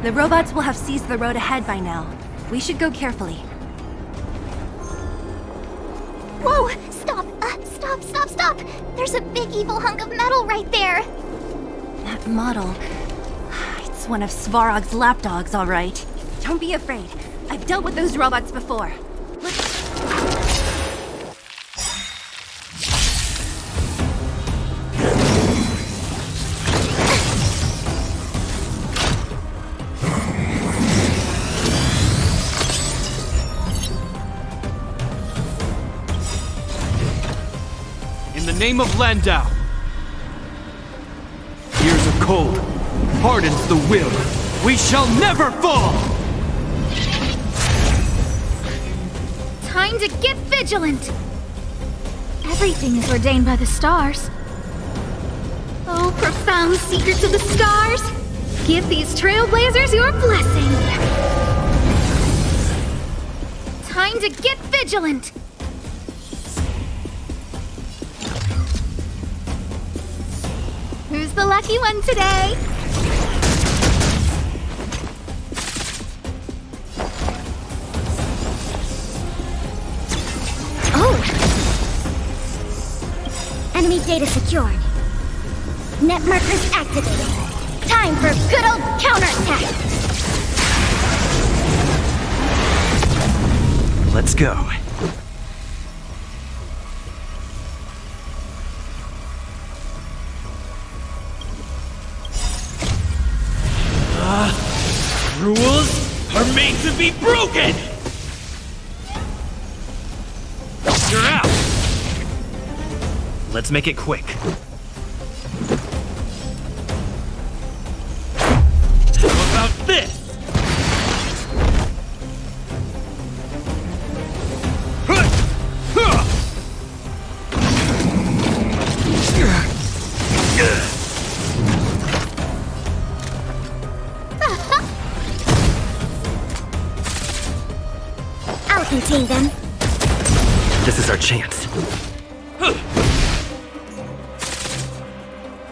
[SPEAKER 13] The robots will have seized the road ahead by now. We should go carefully.
[SPEAKER 18] Whoa! Stop! Stop! There's a big evil hunk of metal right there.
[SPEAKER 13] That model... It's one of Svarog's lapdogs, all right. Don't be afraid. I've dealt with those robots before.
[SPEAKER 3] In the name of Landau. Years of cold hardens the will. We shall never fall!
[SPEAKER 22] Time to get vigilant! Everything is ordained by the stars. Oh, profound secrets of the stars! Give these trailblazers your blessing! Time to get vigilant! Who's the lucky one today?
[SPEAKER 15] Oh! Enemy data secured. Net markers activated. Time for good old counterattack!
[SPEAKER 12] Let's go.
[SPEAKER 3] Rules are made to be broken! You're out!
[SPEAKER 12] Let's make it quick.
[SPEAKER 3] How about this?
[SPEAKER 15] I'll contain them.
[SPEAKER 12] This is our chance.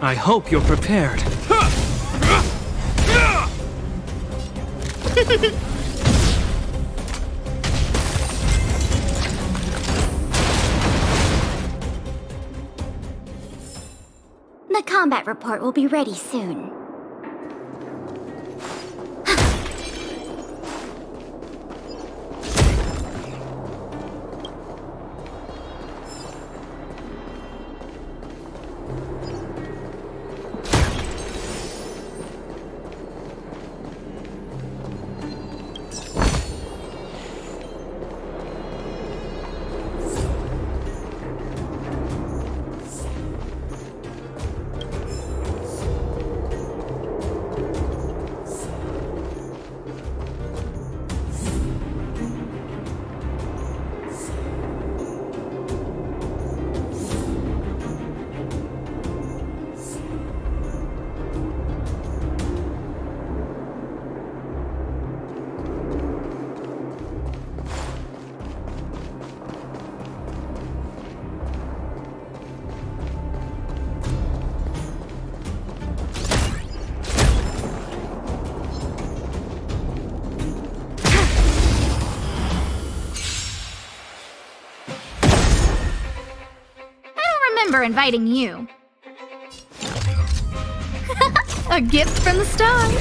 [SPEAKER 3] I hope you're prepared.
[SPEAKER 15] The combat report will be ready soon.
[SPEAKER 22] remember inviting you. A gift from the stars.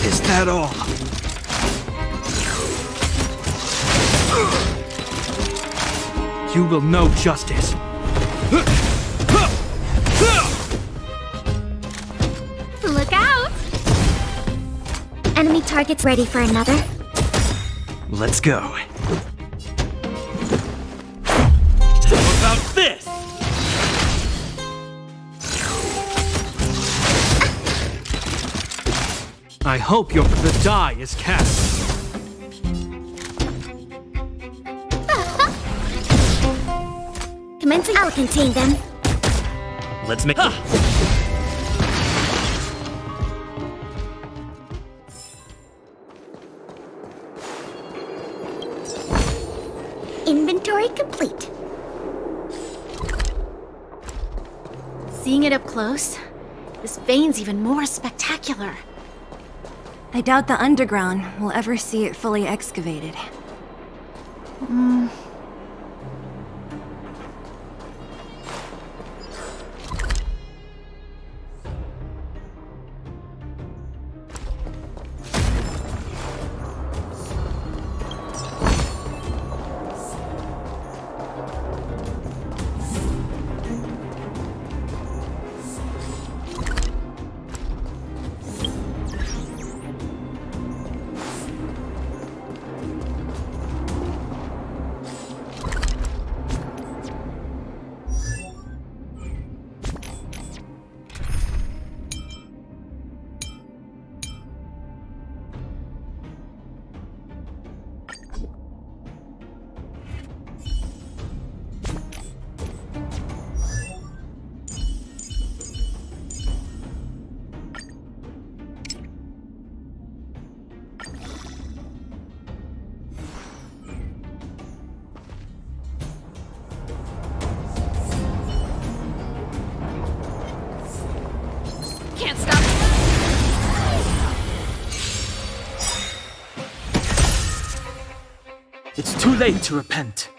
[SPEAKER 3] Is that all? You will know justice.
[SPEAKER 18] Look out! Enemy targets ready for another.
[SPEAKER 12] Let's go.
[SPEAKER 7] How about this?
[SPEAKER 3] I hope the die is cast.
[SPEAKER 18] Commencing. I'll contain them.
[SPEAKER 12] Let's make.
[SPEAKER 18] Inventory complete.
[SPEAKER 15] Seeing it up close, this vein's even more spectacular.
[SPEAKER 13] I doubt the underground will ever see it fully excavated.
[SPEAKER 22] Can't stop.
[SPEAKER 2] It's too late to repent.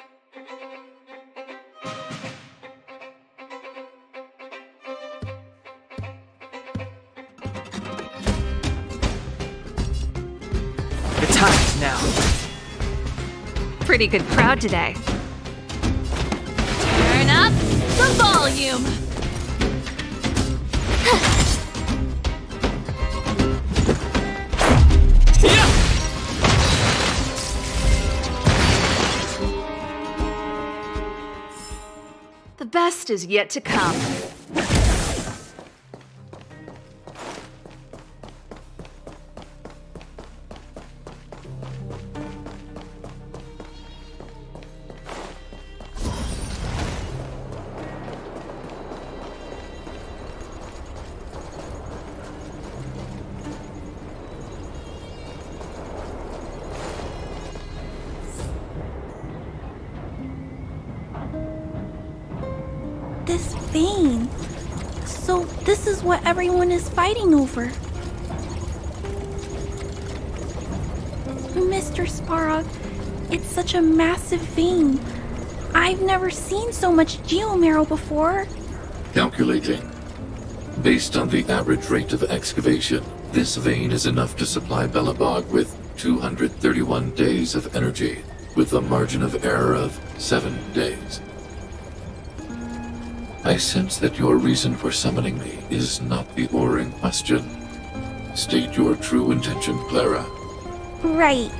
[SPEAKER 2] The time's now.
[SPEAKER 9] Pretty good crowd today.
[SPEAKER 22] Turn up the volume.
[SPEAKER 9] The best is yet to come.
[SPEAKER 19] This vein. So this is what everyone is fighting over. Mr. Sparrow, it's such a massive vein. I've never seen so much geomarrow before.
[SPEAKER 21] Calculating. Based on the average rate of excavation, this vein is enough to supply Belobog with 231 days of energy, with a margin of error of 7 days. I sense that your reason for summoning me is not the ore in question. State your true intention, Clara.
[SPEAKER 19] Right.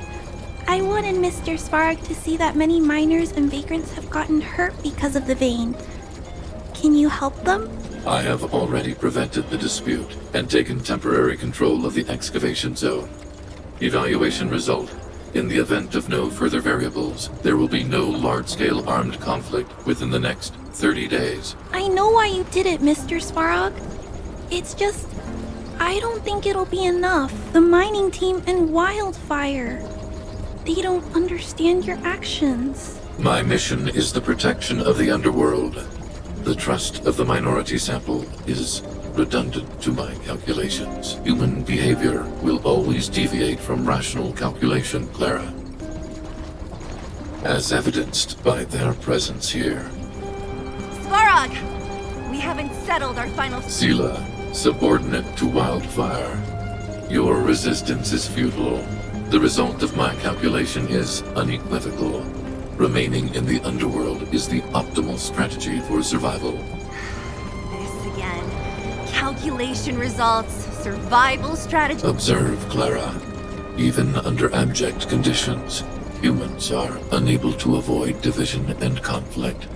[SPEAKER 19] I wanted Mr. Svarg to see that many miners and vagrants have gotten hurt because of the vein. Can you help them?
[SPEAKER 21] I have already prevented the dispute and taken temporary control of the excavation zone. Evaluation result. In the event of no further variables, there will be no large-scale armed conflict within the next 30 days.
[SPEAKER 19] I know why you did it, Mr. Svarog. It's just, I don't think it'll be enough. The mining team and Wildfire. They don't understand your actions.
[SPEAKER 21] My mission is the protection of the underworld. The trust of the minority sample is redundant to my calculations. Human behavior will always deviate from rational calculation, Clara. As evidenced by their presence here.
[SPEAKER 13] Svarog! We haven't settled our final...
[SPEAKER 21] Sela, subordinate to Wildfire. Your resistance is futile. The result of my calculation is unequivocal. Remaining in the underworld is the optimal strategy for survival.
[SPEAKER 13] This again. Calculation results, survival strategy...
[SPEAKER 21] Observe, Clara. Even under abject conditions, humans are unable to avoid division and conflict.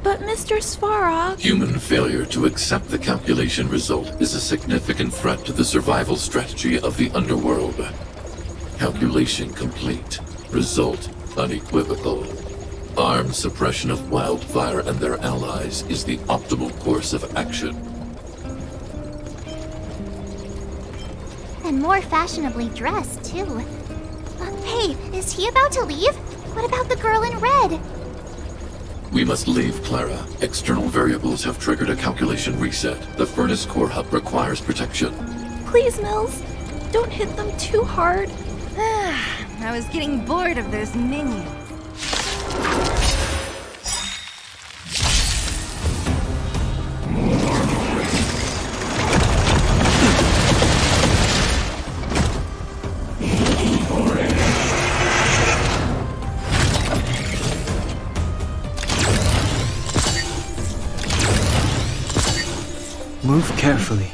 [SPEAKER 19] But Mr. Svarog...
[SPEAKER 21] Human failure to accept the calculation result is a significant threat to the survival strategy of the underworld. Calculation complete. Result unequivocal. Armed suppression of Wildfire and their allies is the optimal course of action.
[SPEAKER 18] And more fashionably dressed, too. Hey, is he about to leave? What about the girl in red?
[SPEAKER 21] We must leave, Clara. External variables have triggered a calculation reset. The furnace core hub requires protection.
[SPEAKER 19] Please, Mills. Don't hit them too hard.
[SPEAKER 13] I was getting bored of those minions.
[SPEAKER 2] Move carefully.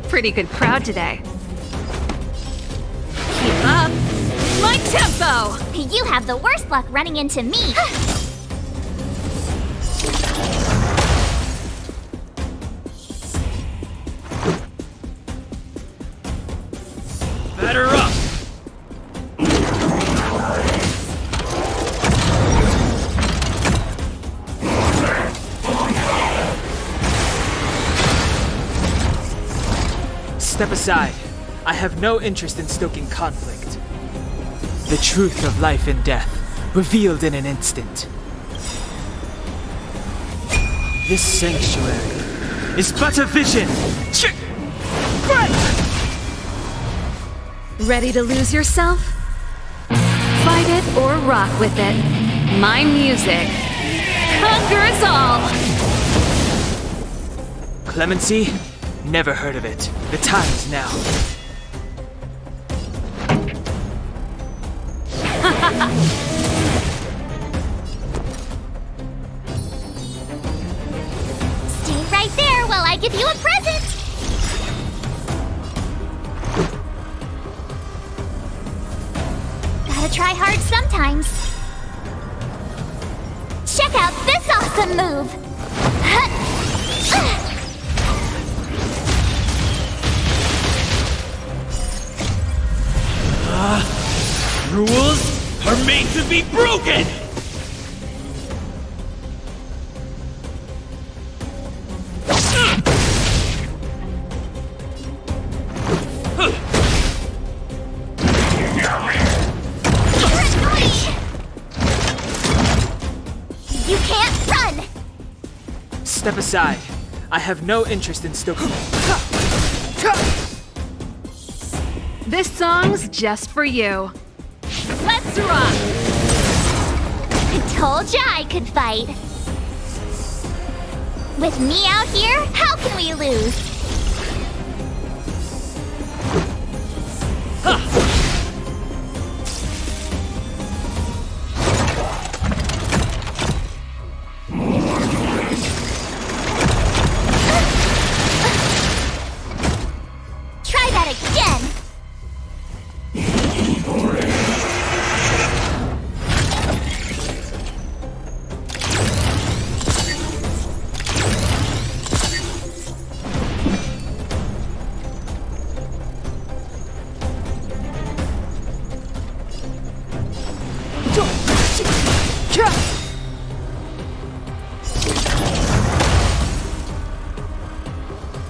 [SPEAKER 9] Pretty good crowd today. Keep up my tempo!
[SPEAKER 18] You have the worst luck running into me.
[SPEAKER 3] Batter up!
[SPEAKER 2] Step aside. I have no interest in stoking conflict. The truth of life and death, revealed in an instant. This sanctuary is but a vision!
[SPEAKER 9] Ready to lose yourself? Fight it or rock with it. My music conquers all!
[SPEAKER 2] Clemency? Never heard of it. The time is now.
[SPEAKER 18] Stay right there while I give you a present. Gotta try hard sometimes. Check out this awesome move.
[SPEAKER 3] Rules are made to be broken!
[SPEAKER 18] You can't run!
[SPEAKER 2] Step aside. I have no interest in stoking.
[SPEAKER 9] This song's just for you.
[SPEAKER 18] Let's rock! I told ya I could fight. With me out here, how can we lose? Try that again!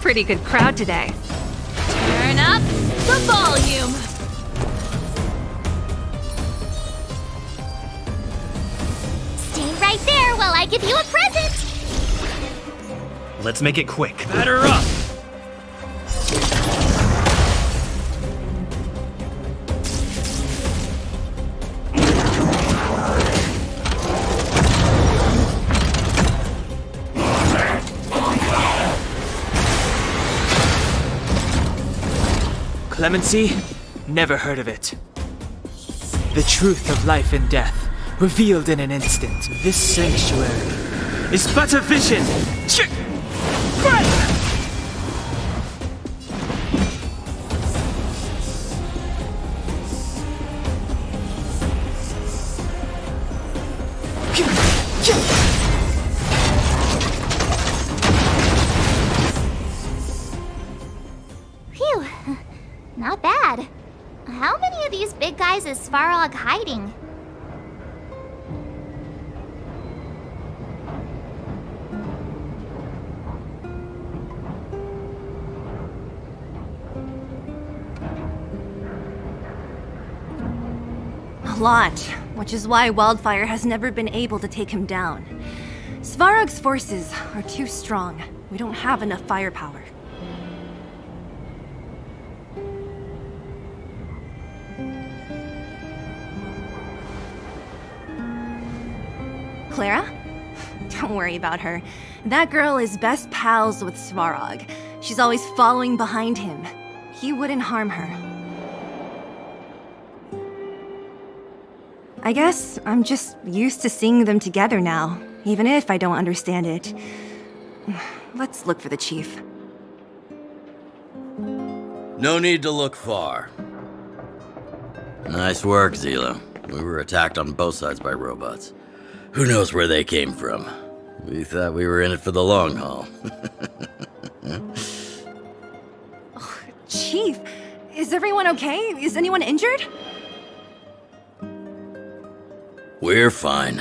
[SPEAKER 9] pretty good crowd today.
[SPEAKER 10] Turn up the volume.
[SPEAKER 18] Stay right there while I give you a present.
[SPEAKER 5] Let's make it quick.
[SPEAKER 3] Batter up!
[SPEAKER 2] Clemency? Never heard of it. The truth of life and death, revealed in an instant. This sanctuary is but a vision!
[SPEAKER 18] Phew. Not bad. How many of these big guys is Svarog hiding?
[SPEAKER 13] A lot, which is why Wildfire has never been able to take him down. Svarog's forces are too strong. We don't have enough firepower. Clara? Don't worry about her. That girl is best pals with Svarog. She's always following behind him. He wouldn't harm her. I guess I'm just used to seeing them together now, even if I don't understand it. Let's look for the chief.
[SPEAKER 8] No need to look far. Nice work, Zila. We were attacked on both sides by robots. Who knows where they came from? We thought we were in it for the long haul.
[SPEAKER 13] Chief, is everyone okay? Is anyone injured?
[SPEAKER 8] We're fine.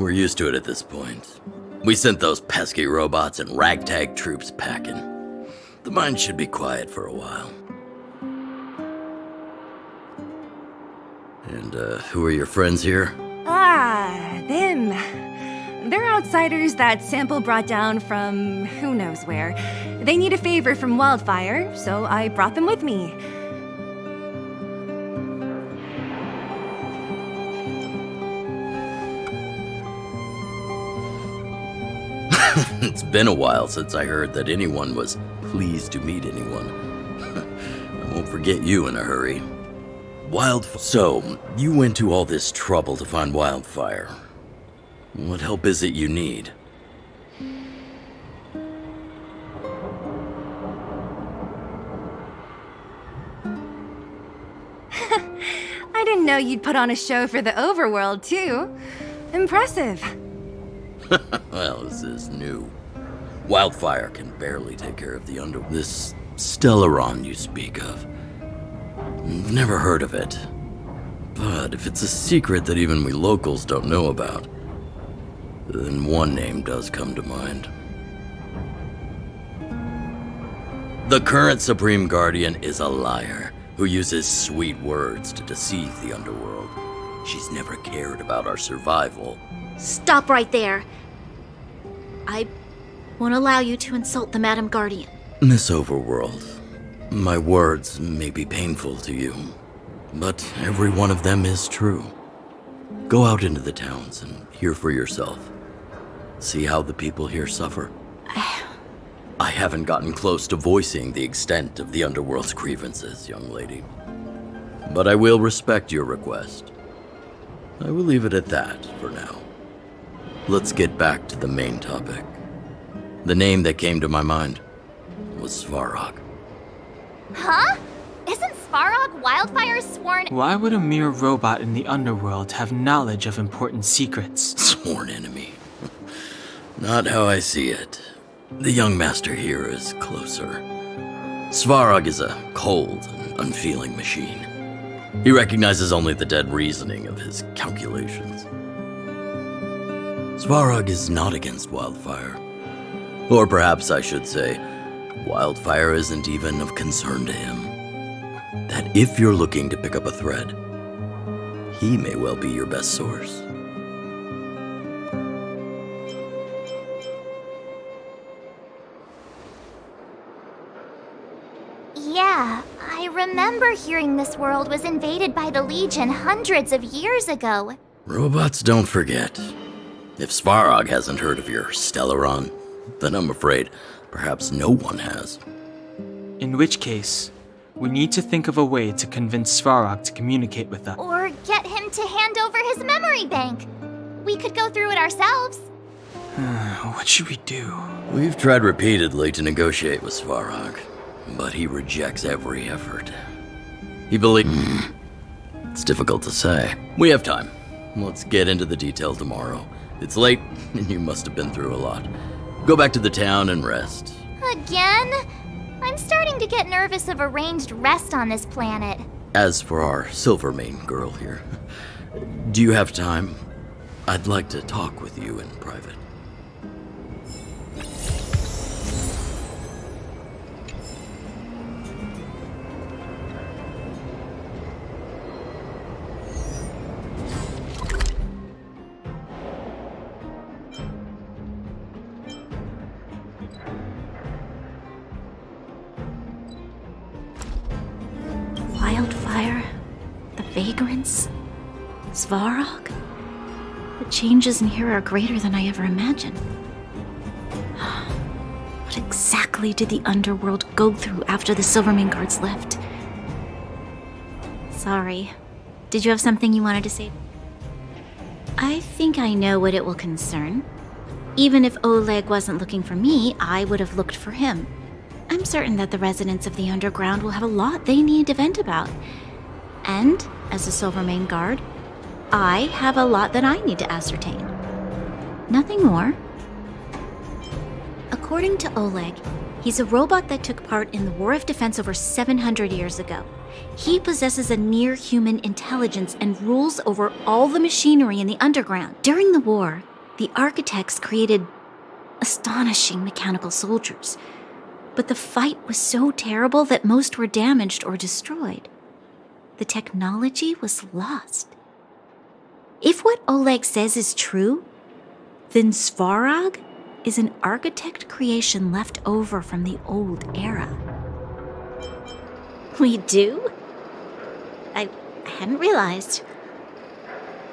[SPEAKER 8] We're used to it at this point. We sent those pesky robots and ragtag troops packing. The mine should be quiet for a while. And, who are your friends here?
[SPEAKER 13] Ah, them. They're outsiders that Sample brought down from who knows where. They need a favor from Wildfire, so I brought them with me.
[SPEAKER 8] It's been a while since I heard that anyone was pleased to meet anyone. I won't forget you in a hurry. So, you went to all this trouble to find Wildfire. What help is it you need?
[SPEAKER 13] I didn't know you'd put on a show for the overworld, too. Impressive.
[SPEAKER 8] Well, this is new. Wildfire can barely take care of the underworld. This Stellaron you speak of. Never heard of it. But if it's a secret that even we locals don't know about, then one name does come to mind. The current Supreme Guardian is a liar who uses sweet words to deceive the underworld. She's never cared about our survival.
[SPEAKER 15] Stop right there. I won't allow you to insult the Madam Guardian.
[SPEAKER 8] Miss Overworld, my words may be painful to you, but every one of them is true. Go out into the towns and hear for yourself. See how the people here suffer. I haven't gotten close to voicing the extent of the Underworld's grievances, young lady. But I will respect your request. I will leave it at that for now. Let's get back to the main topic. The name that came to my mind was Svarog.
[SPEAKER 18] Huh? Isn't Svarog Wildfire's sworn?
[SPEAKER 2] Why would a mere robot in the underworld have knowledge of important secrets?
[SPEAKER 8] Sworn enemy. Not how I see it. The young master here is closer. Svarog is a cold and unfeeling machine. He recognizes only the dead reasoning of his calculations. Svarog is not against Wildfire. Or perhaps I should say, Wildfire isn't even of concern to him. That if you're looking to pick up a thread, he may well be your best source.
[SPEAKER 18] Yeah, I remember hearing this world was invaded by the Legion hundreds of years ago.
[SPEAKER 8] Robots don't forget. If Svarog hasn't heard of your Stellaron, then I'm afraid perhaps no one has.
[SPEAKER 2] In which case, we need to think of a way to convince Svarog to communicate with us.
[SPEAKER 18] Or get him to hand over his memory bank. We could go through it ourselves.
[SPEAKER 2] What should we do?
[SPEAKER 8] We've tried repeatedly to negotiate with Svarog, but he rejects every effort. He believes... It's difficult to say. We have time. Let's get into the detail tomorrow. It's late, and you must have been through a lot. Go back to the town and rest.
[SPEAKER 18] Again? I'm starting to get nervous of arranged rest on this planet.
[SPEAKER 8] As for our Silvermane girl here, do you have time? I'd like to talk with you in private.
[SPEAKER 15] Wildfire, the vagrants, Svarog. The changes in here are greater than I ever imagined. What exactly did the underworld go through after the Silvermane guards left? Sorry. Did you have something you wanted to say? I think I know what it will concern. Even if Oleg wasn't looking for me, I would have looked for him. I'm certain that the residents of the underground will have a lot they need to vent about. And, as a Silvermane guard, I have a lot that I need to ascertain. Nothing more. According to Oleg, he's a robot that took part in the War of Defense over 700 years ago. He possesses a near-human intelligence and rules over all the machinery in the underground. During the war, the architects created astonishing mechanical soldiers. But the fight was so terrible that most were damaged or destroyed. The technology was lost. If what Oleg says is true, then Svarog is an architect creation left over from the old era. We do? I hadn't realized.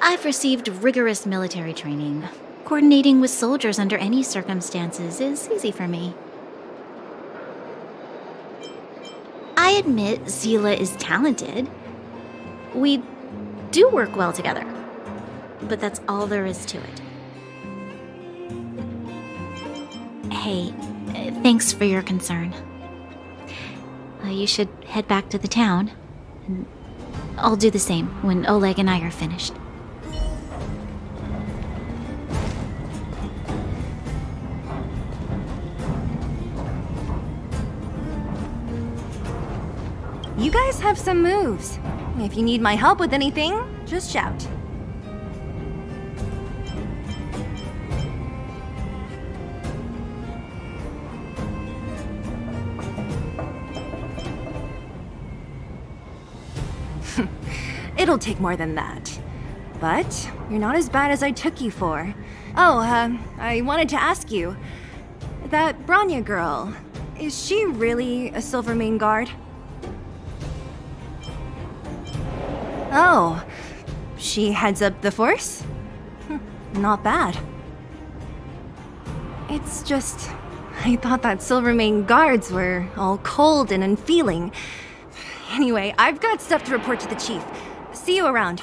[SPEAKER 15] I've received rigorous military training. Coordinating with soldiers under any circumstances is easy for me. I admit Zila is talented. We do work well together. But that's all there is to it. Hey, thanks for your concern. You should head back to the town. And I'll do the same when Oleg and I are finished.
[SPEAKER 13] You guys have some moves. If you need my help with anything, just shout. It'll take more than that. But you're not as bad as I took you for. Oh, I wanted to ask you. That Branya girl, is she really a Silvermane guard? Oh, she heads up the force? Not bad. It's just, I thought that Silvermane guards were all cold and unfeeling. Anyway, I've got stuff to report to the chief. See you around.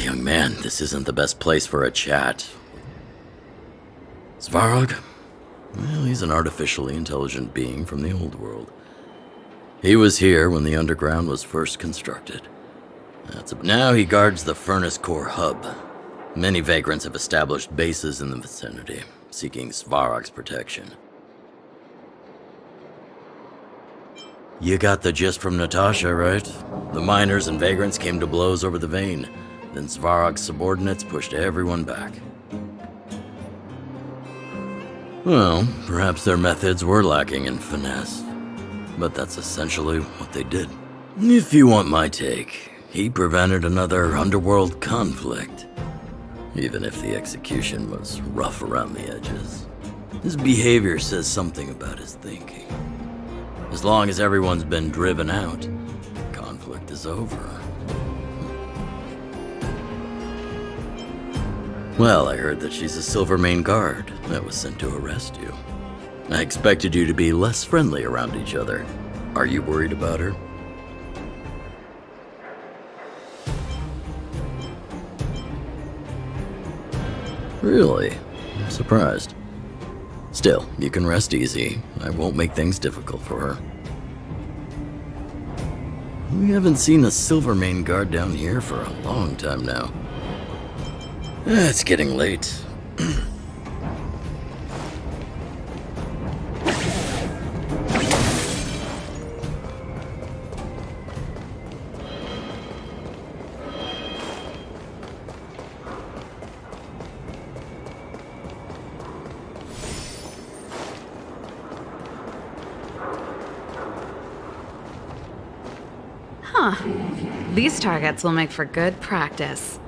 [SPEAKER 8] Young man, this isn't the best place for a chat. Svarog? Well, he's an artificially intelligent being from the old world. He was here when the underground was first constructed. Now he guards the Furnace Core hub. Many vagrants have established bases in the vicinity, seeking Svarog's protection. You got the gist from Natasha, right? The miners and vagrants came to blows over the vein. Then Svarog's subordinates pushed everyone back. Well, perhaps their methods were lacking in finesse. But that's essentially what they did. If you want my take, he prevented another underworld conflict. Even if the execution was rough around the edges. His behavior says something about his thinking. As long as everyone's been driven out, conflict is over. Well, I heard that she's a Silvermane guard that was sent to arrest you. I expected you to be less friendly around each other. Are you worried about her? Really? I'm surprised. Still, you can rest easy. I won't make things difficult for her. We haven't seen a Silvermane guard down here for a long time now. It's getting late.
[SPEAKER 9] Huh. These targets will make for good practice.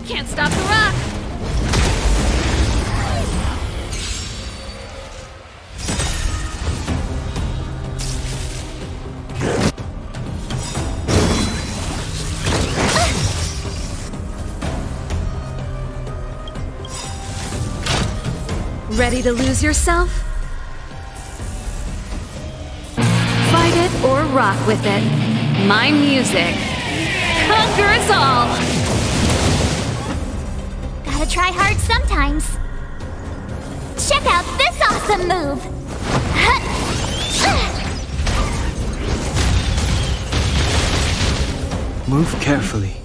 [SPEAKER 22] Can't stop the rock!
[SPEAKER 9] Ready to lose yourself? Fight it or rock with it. My music conquers all!
[SPEAKER 18] Gotta try hard sometimes. Check out this awesome move!
[SPEAKER 2] Move carefully.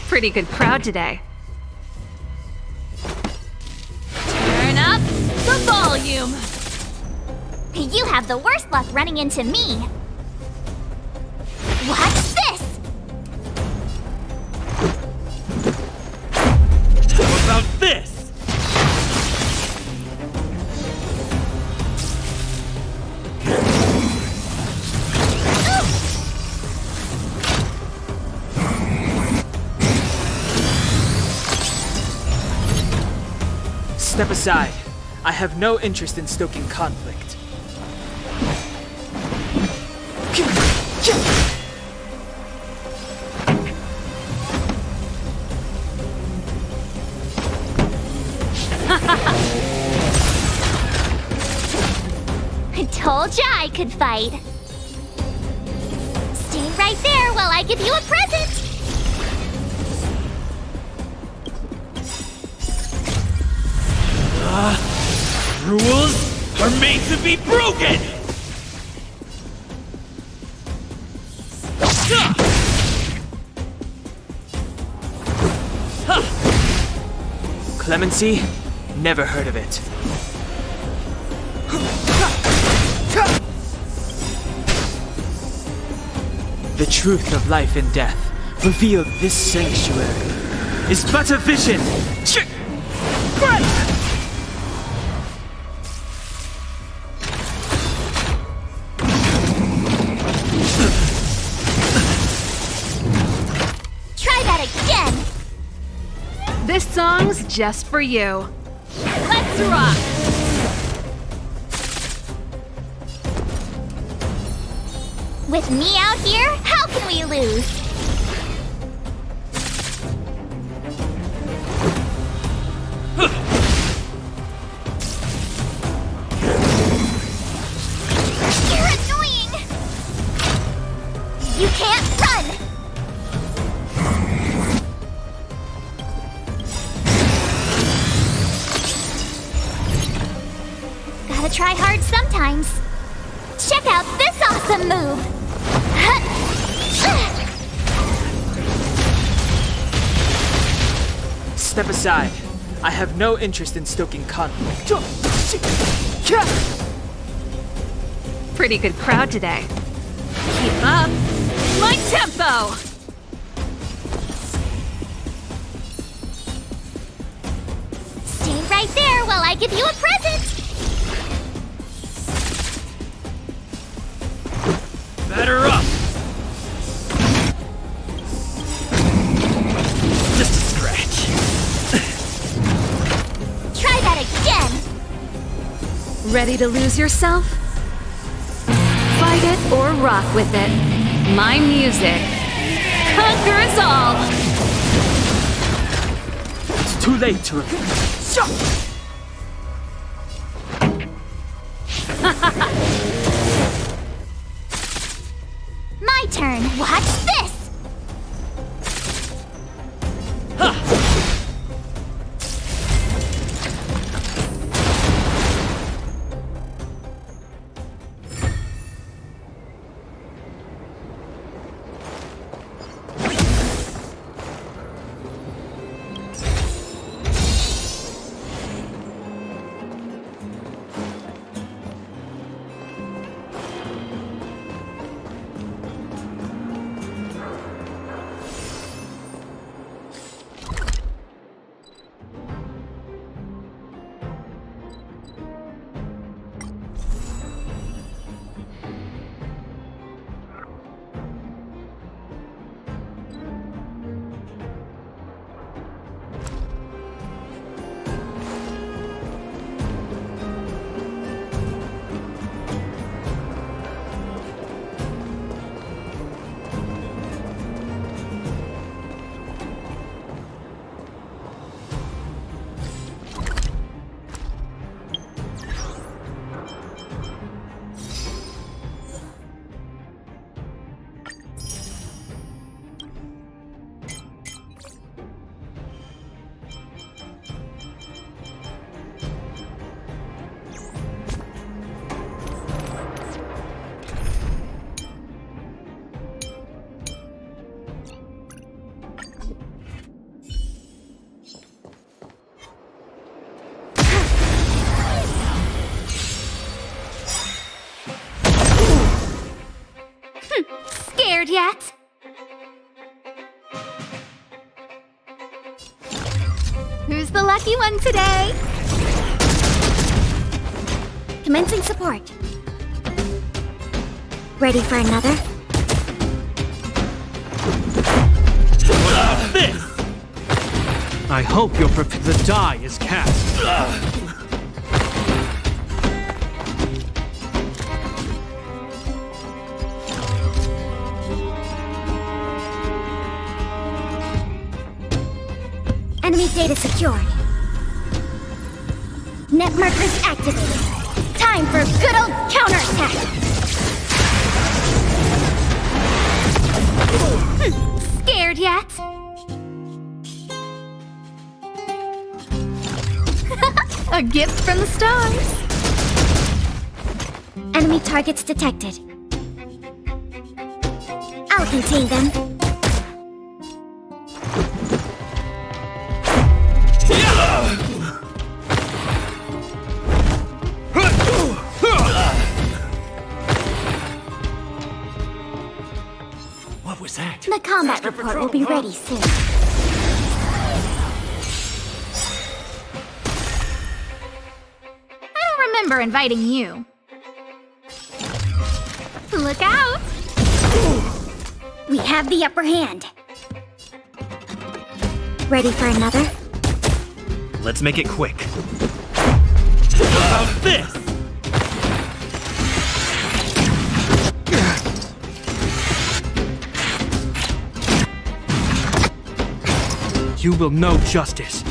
[SPEAKER 9] Pretty good crowd today.
[SPEAKER 22] Turn up the volume!
[SPEAKER 18] You have the worst luck running into me. Watch this!
[SPEAKER 7] How about this?
[SPEAKER 2] Step aside. I have no interest in stoking conflict.
[SPEAKER 18] I told ya I could fight. Stay right there while I give you a present.
[SPEAKER 7] Rules are made to be broken!
[SPEAKER 2] Clemency? Never heard of it. The truth of life and death, revealed this sanctuary, is but a vision!
[SPEAKER 18] Try that again.
[SPEAKER 9] This song's just for you.
[SPEAKER 22] Let's rock!
[SPEAKER 18] With me out here, how can we lose? You can't run! Gotta try hard sometimes. Check out this awesome move!
[SPEAKER 2] Step aside. I have no interest in stoking conflict.
[SPEAKER 9] Pretty good crowd today. Keep up my tempo!
[SPEAKER 18] Stay right there while I give you a present!
[SPEAKER 3] Batter up! Just a scratch.
[SPEAKER 18] Try that again!
[SPEAKER 9] Ready to lose yourself? Fight it or rock with it. My music conquers all!
[SPEAKER 2] It's too late to
[SPEAKER 18] My turn. Watch this! Scared yet? Who's the lucky one today? Commencing support. Ready for another?
[SPEAKER 14] This! I hope you're prepared. The die is cast.
[SPEAKER 18] Enemy data secured. Net markers activated. Time for good old counterattack! Scared yet?
[SPEAKER 22] A gift from the stars.
[SPEAKER 18] Enemy targets detected. I'll contain them.
[SPEAKER 17] What was that?
[SPEAKER 18] The combat report will be ready soon.
[SPEAKER 22] I don't remember inviting you.
[SPEAKER 18] Look out! We have the upper hand. Ready for another?
[SPEAKER 17] Let's make it quick. How about this?
[SPEAKER 14] You will know justice.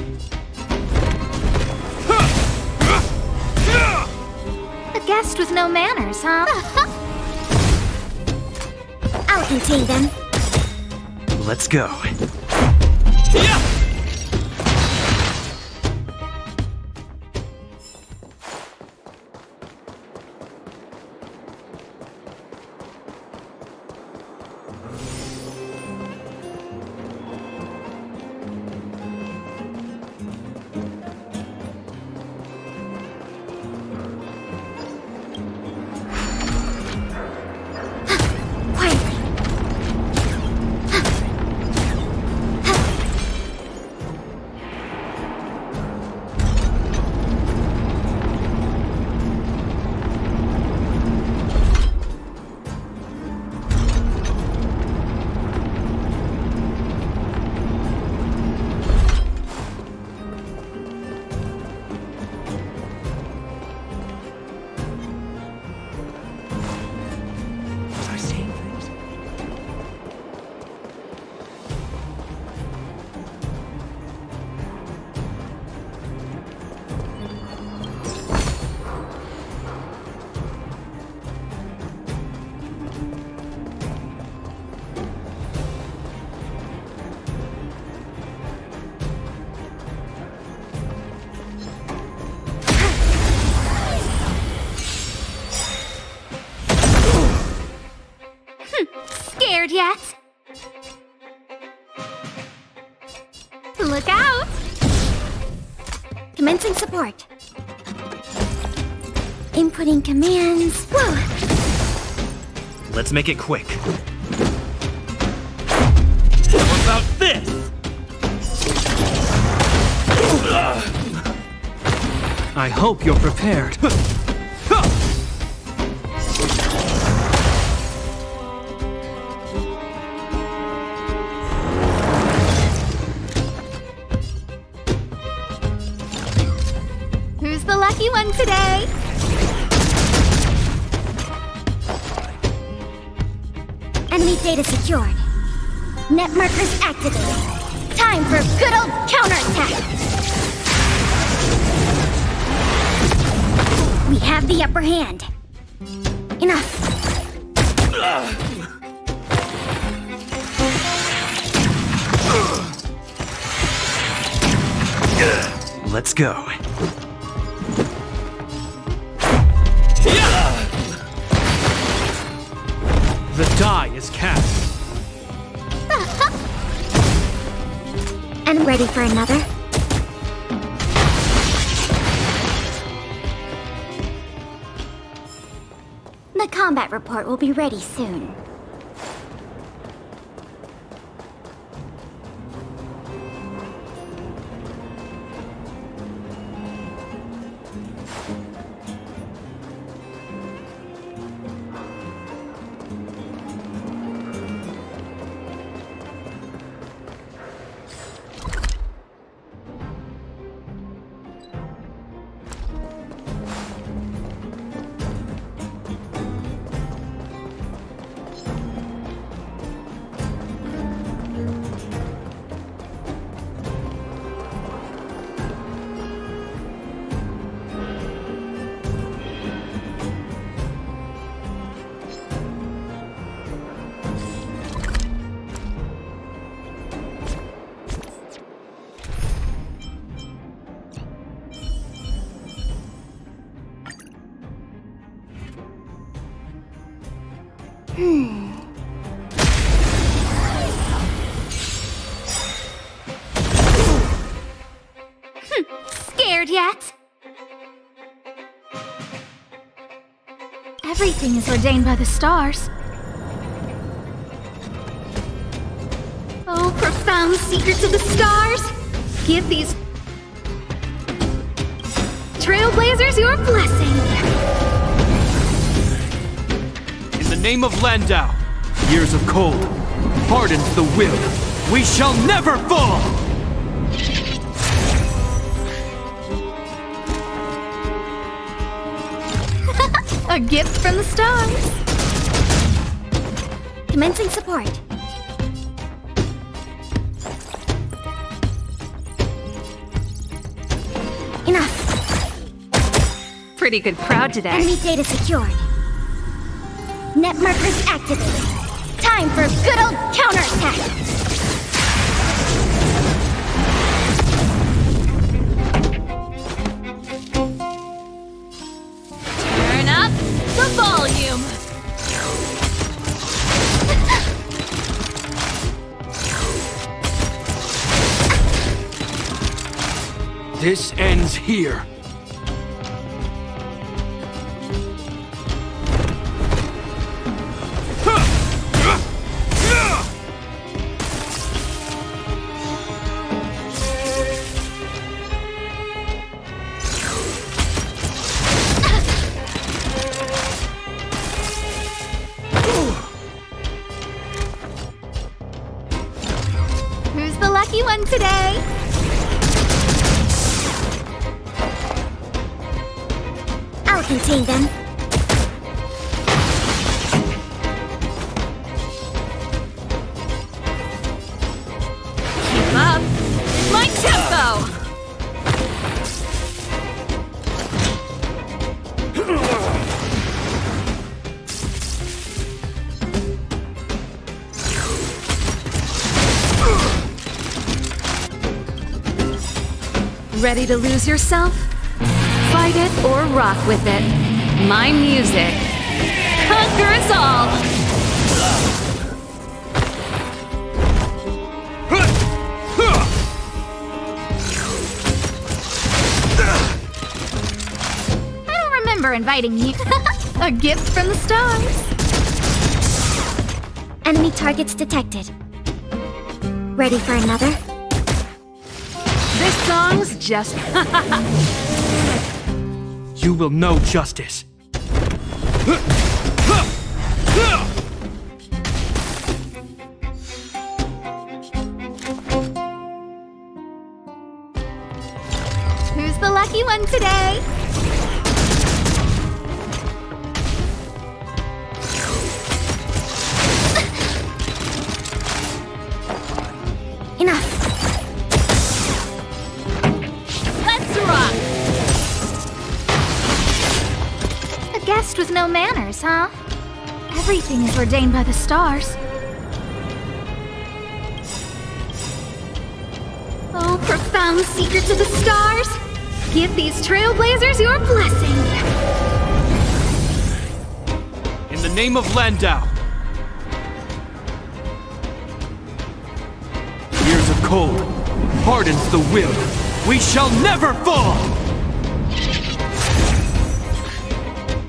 [SPEAKER 22] A guest with no manners, huh?
[SPEAKER 13] I'll contain them.
[SPEAKER 12] Let's go.
[SPEAKER 18] Scared yet? Look out!
[SPEAKER 13] Commencing support. Inputting commands. Whoa!
[SPEAKER 12] Let's make it quick. How about this? I hope you're prepared.
[SPEAKER 18] Who's the lucky one today?
[SPEAKER 13] Enemy data secured. Net markers activated. Time for a good old counterattack. We have the upper hand. Enough.
[SPEAKER 12] Let's go.
[SPEAKER 5] The die is cast.
[SPEAKER 13] And ready for another? The combat report will be ready soon.
[SPEAKER 18] Scared yet? Everything is ordained by the stars. Oh, profound secrets of the stars! Give these trailblazers your blessing!
[SPEAKER 5] In the name of Landau, years of cold hardens the will. We shall never fall!
[SPEAKER 18] A gift from the stars.
[SPEAKER 13] Commencing support. Enough.
[SPEAKER 9] Pretty good crowd today.
[SPEAKER 13] Enemy data secured. Net markers activated. Time
[SPEAKER 15] Time for a good old counterattack! Turn up the volume!
[SPEAKER 5] This ends here.
[SPEAKER 22] Who's the lucky one today?
[SPEAKER 15] I'll contain them.
[SPEAKER 22] Keep up my tempo!
[SPEAKER 9] Ready to lose yourself? Fight it or rock with it. My music conquers all!
[SPEAKER 22] I don't remember inviting you. A gift from the stars.
[SPEAKER 15] Enemy targets detected. Ready for another?
[SPEAKER 9] This song's just...
[SPEAKER 5] You will know justice.
[SPEAKER 22] Who's the lucky one today?
[SPEAKER 15] Enough.
[SPEAKER 22] Let's rock! A guest with no manners, huh? Everything is ordained by the stars. Oh, profound secrets of the stars! Give these trailblazers your blessing!
[SPEAKER 5] In the name of Landau. Years of cold hardens the will. We shall never fall!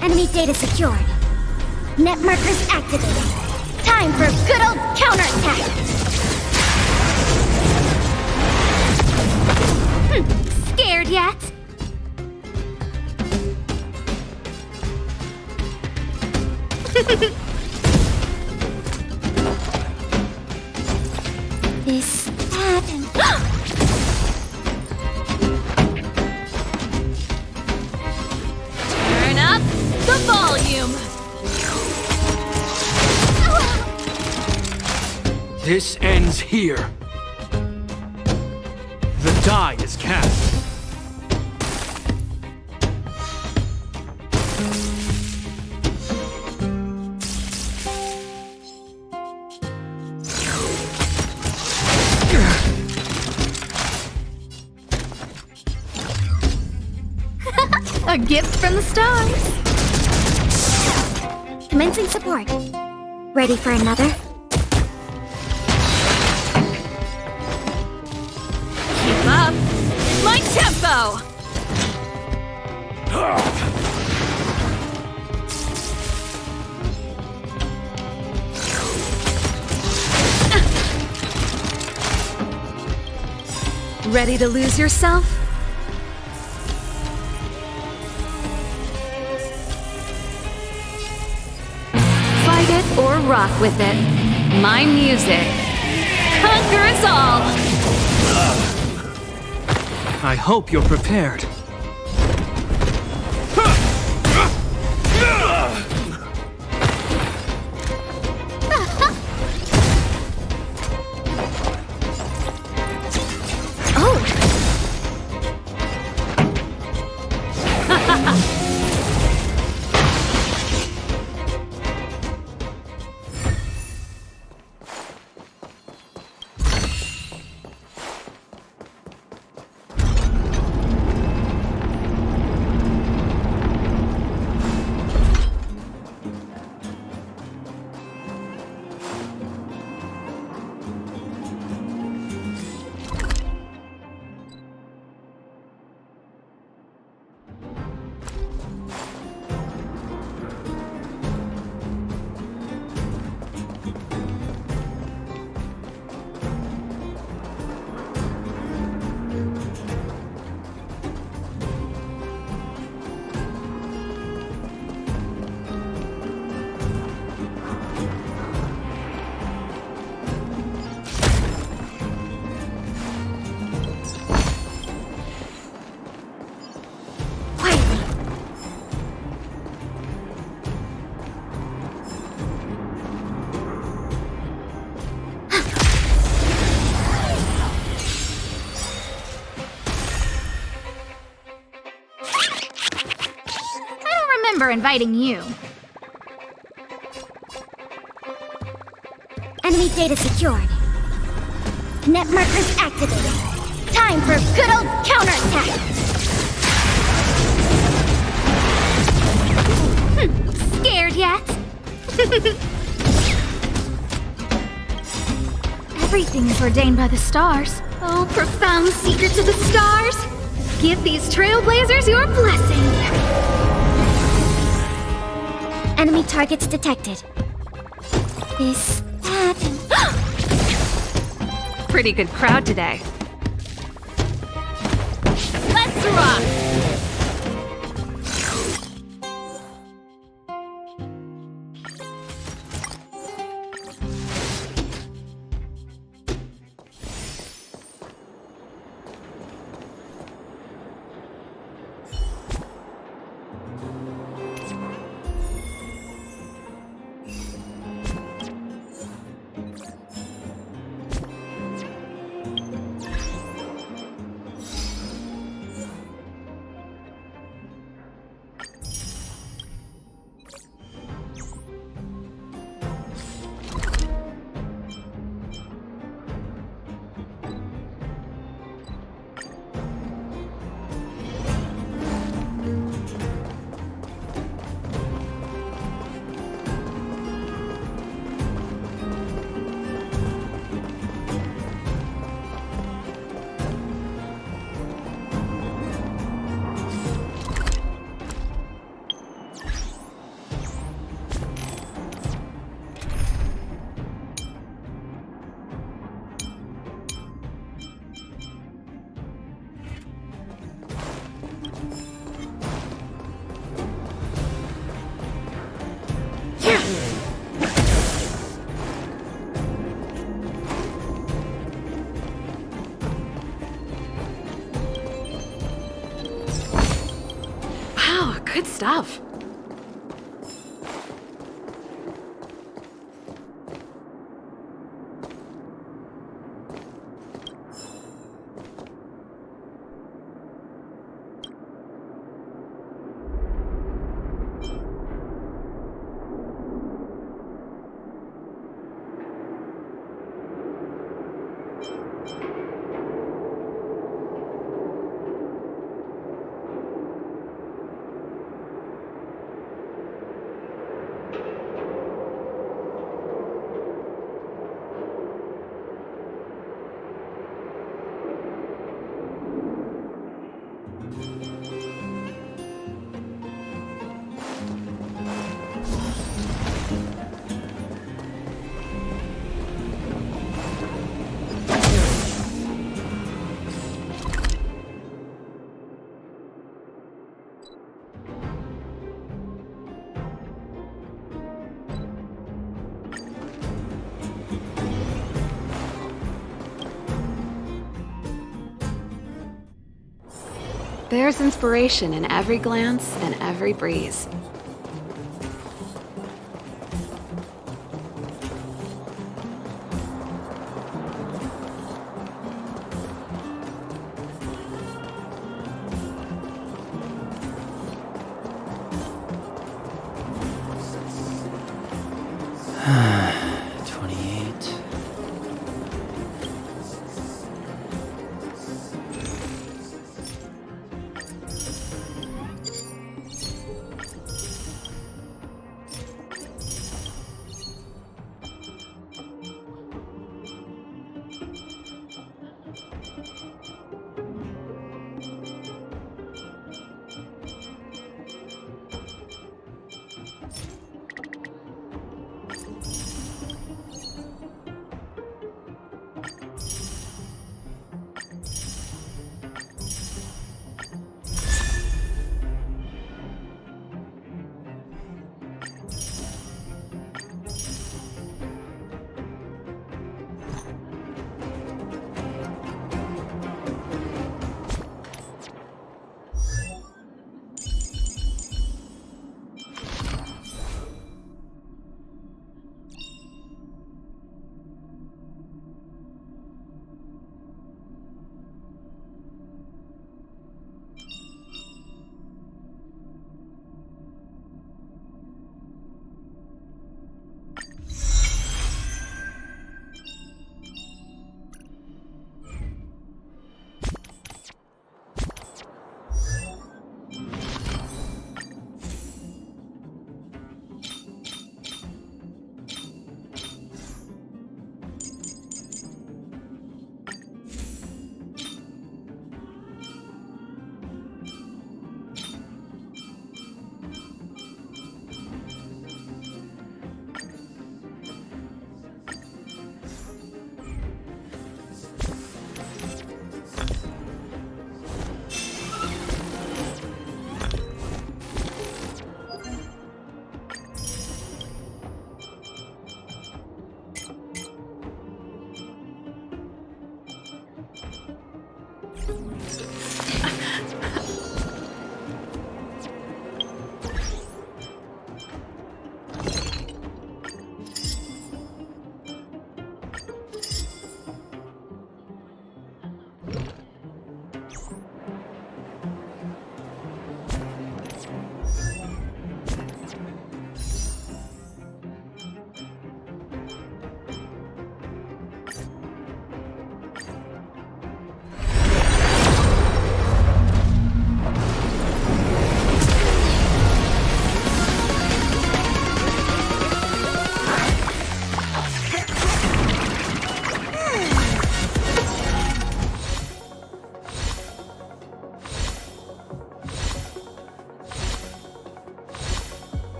[SPEAKER 15] Enemy data secured. Net markers activated. Time for a good old counterattack!
[SPEAKER 22] Scared yet?
[SPEAKER 15] This, that, and...
[SPEAKER 22] Turn up the volume!
[SPEAKER 5] This ends here. The die is cast.
[SPEAKER 22] A gift from the stars.
[SPEAKER 15] Commencing support. Ready for another?
[SPEAKER 22] Keep up my tempo!
[SPEAKER 9] Ready to lose yourself? Fight it or rock with it. My music conquers all!
[SPEAKER 5] I hope you're prepared.
[SPEAKER 22] inviting you.
[SPEAKER 18] Enemy data secured. Net markers activated. Time for a good old counterattack! Scared yet?
[SPEAKER 22] Everything is ordained by the stars. Oh, profound secrets of the stars! Give these trailblazers your blessing!
[SPEAKER 18] Enemy targets detected. Is that...
[SPEAKER 9] Pretty good crowd today.
[SPEAKER 22] Let's rock!
[SPEAKER 9] Good stuff. There's inspiration in every glance and every breeze.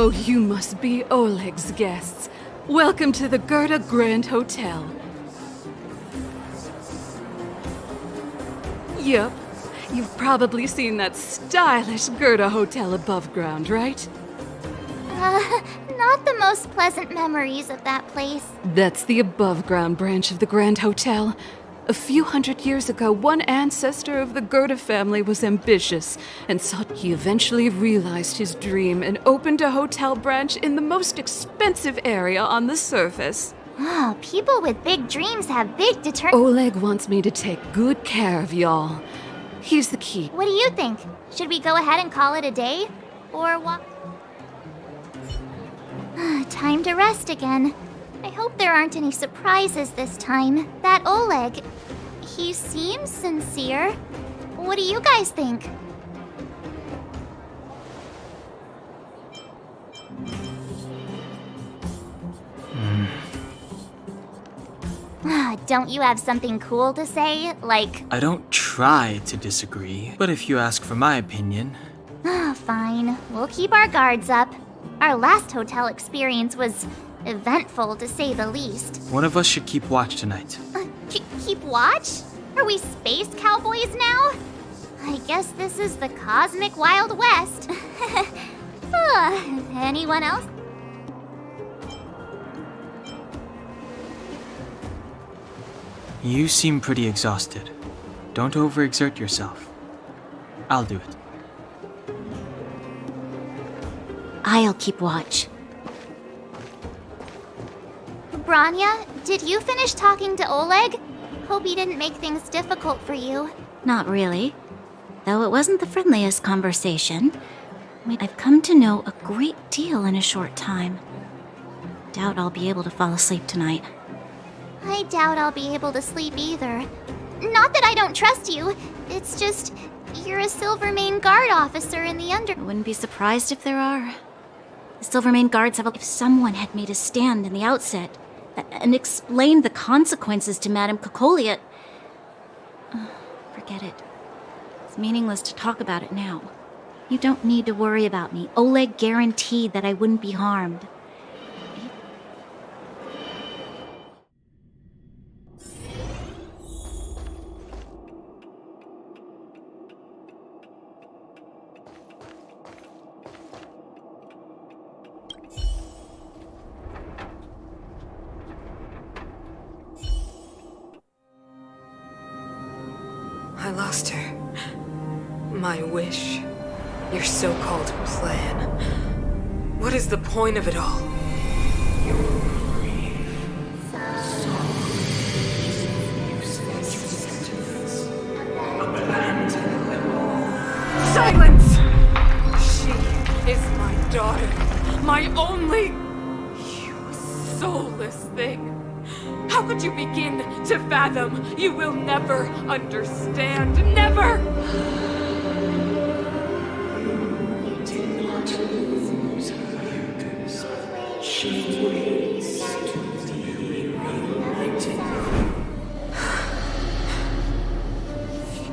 [SPEAKER 6] Oh, you must be Oleg's guests. Welcome to the Gerda Grand Hotel. Yup. You've probably seen that stylish Gerda hotel above ground, right?
[SPEAKER 18] Not the most pleasant memories of that place.
[SPEAKER 6] That's the above-ground branch of the Grand Hotel. A few hundred years ago, one ancestor of the Gerda family was ambitious, and he eventually realized his dream and opened a hotel branch in the most expensive area on the surface.
[SPEAKER 18] Oh, people with big dreams have big
[SPEAKER 6] Oleg wants me to take good care of y'all. Here's the key.
[SPEAKER 18] What do you think? Should we go ahead and call it a day? Or what? Time to rest again. I hope there aren't any surprises this time. That Oleg, he seems sincere. What do you guys think? Don't you have something cool to say? Like...
[SPEAKER 2] I don't try to disagree, but if you ask for my opinion...
[SPEAKER 18] Fine. We'll keep our guards up. Our last hotel experience was eventful, to say the least.
[SPEAKER 2] One of us should keep watch tonight.
[SPEAKER 18] Keep watch? Are we space cowboys now? I guess this is the cosmic Wild West. Anyone else?
[SPEAKER 2] You seem pretty exhausted. Don't overexert yourself. I'll do it.
[SPEAKER 15] I'll keep watch.
[SPEAKER 18] Branya, did you finish talking to Oleg? Hope he didn't make things difficult for you.
[SPEAKER 15] Not really. Though it wasn't the friendliest conversation. I've come to know a great deal in a short time. Doubt I'll be able to fall asleep tonight.
[SPEAKER 18] I doubt I'll be able to sleep either. Not that I don't trust you. It's just, you're a Silvermane Guard officer in the
[SPEAKER 15] I wouldn't be surprised if there are. The Silvermane Guards have If someone had made a stand in the outset and explained the consequences to Madame Cocolia... Forget it. It's meaningless to talk about it now. You don't need to worry about me. Oleg guaranteed that I wouldn't be harmed.
[SPEAKER 6] I lost her. My wish. Your so-called plan. What is the point of it all? Silence! She is my daughter. My only... You soulless thing. How could you begin to fathom? You will never understand. Never!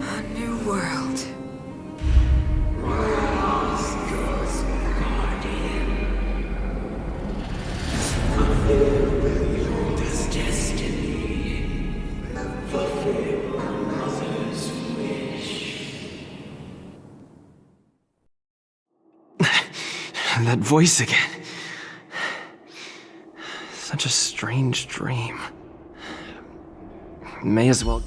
[SPEAKER 6] A new world.
[SPEAKER 12] That voice again. Such a strange dream. May as well...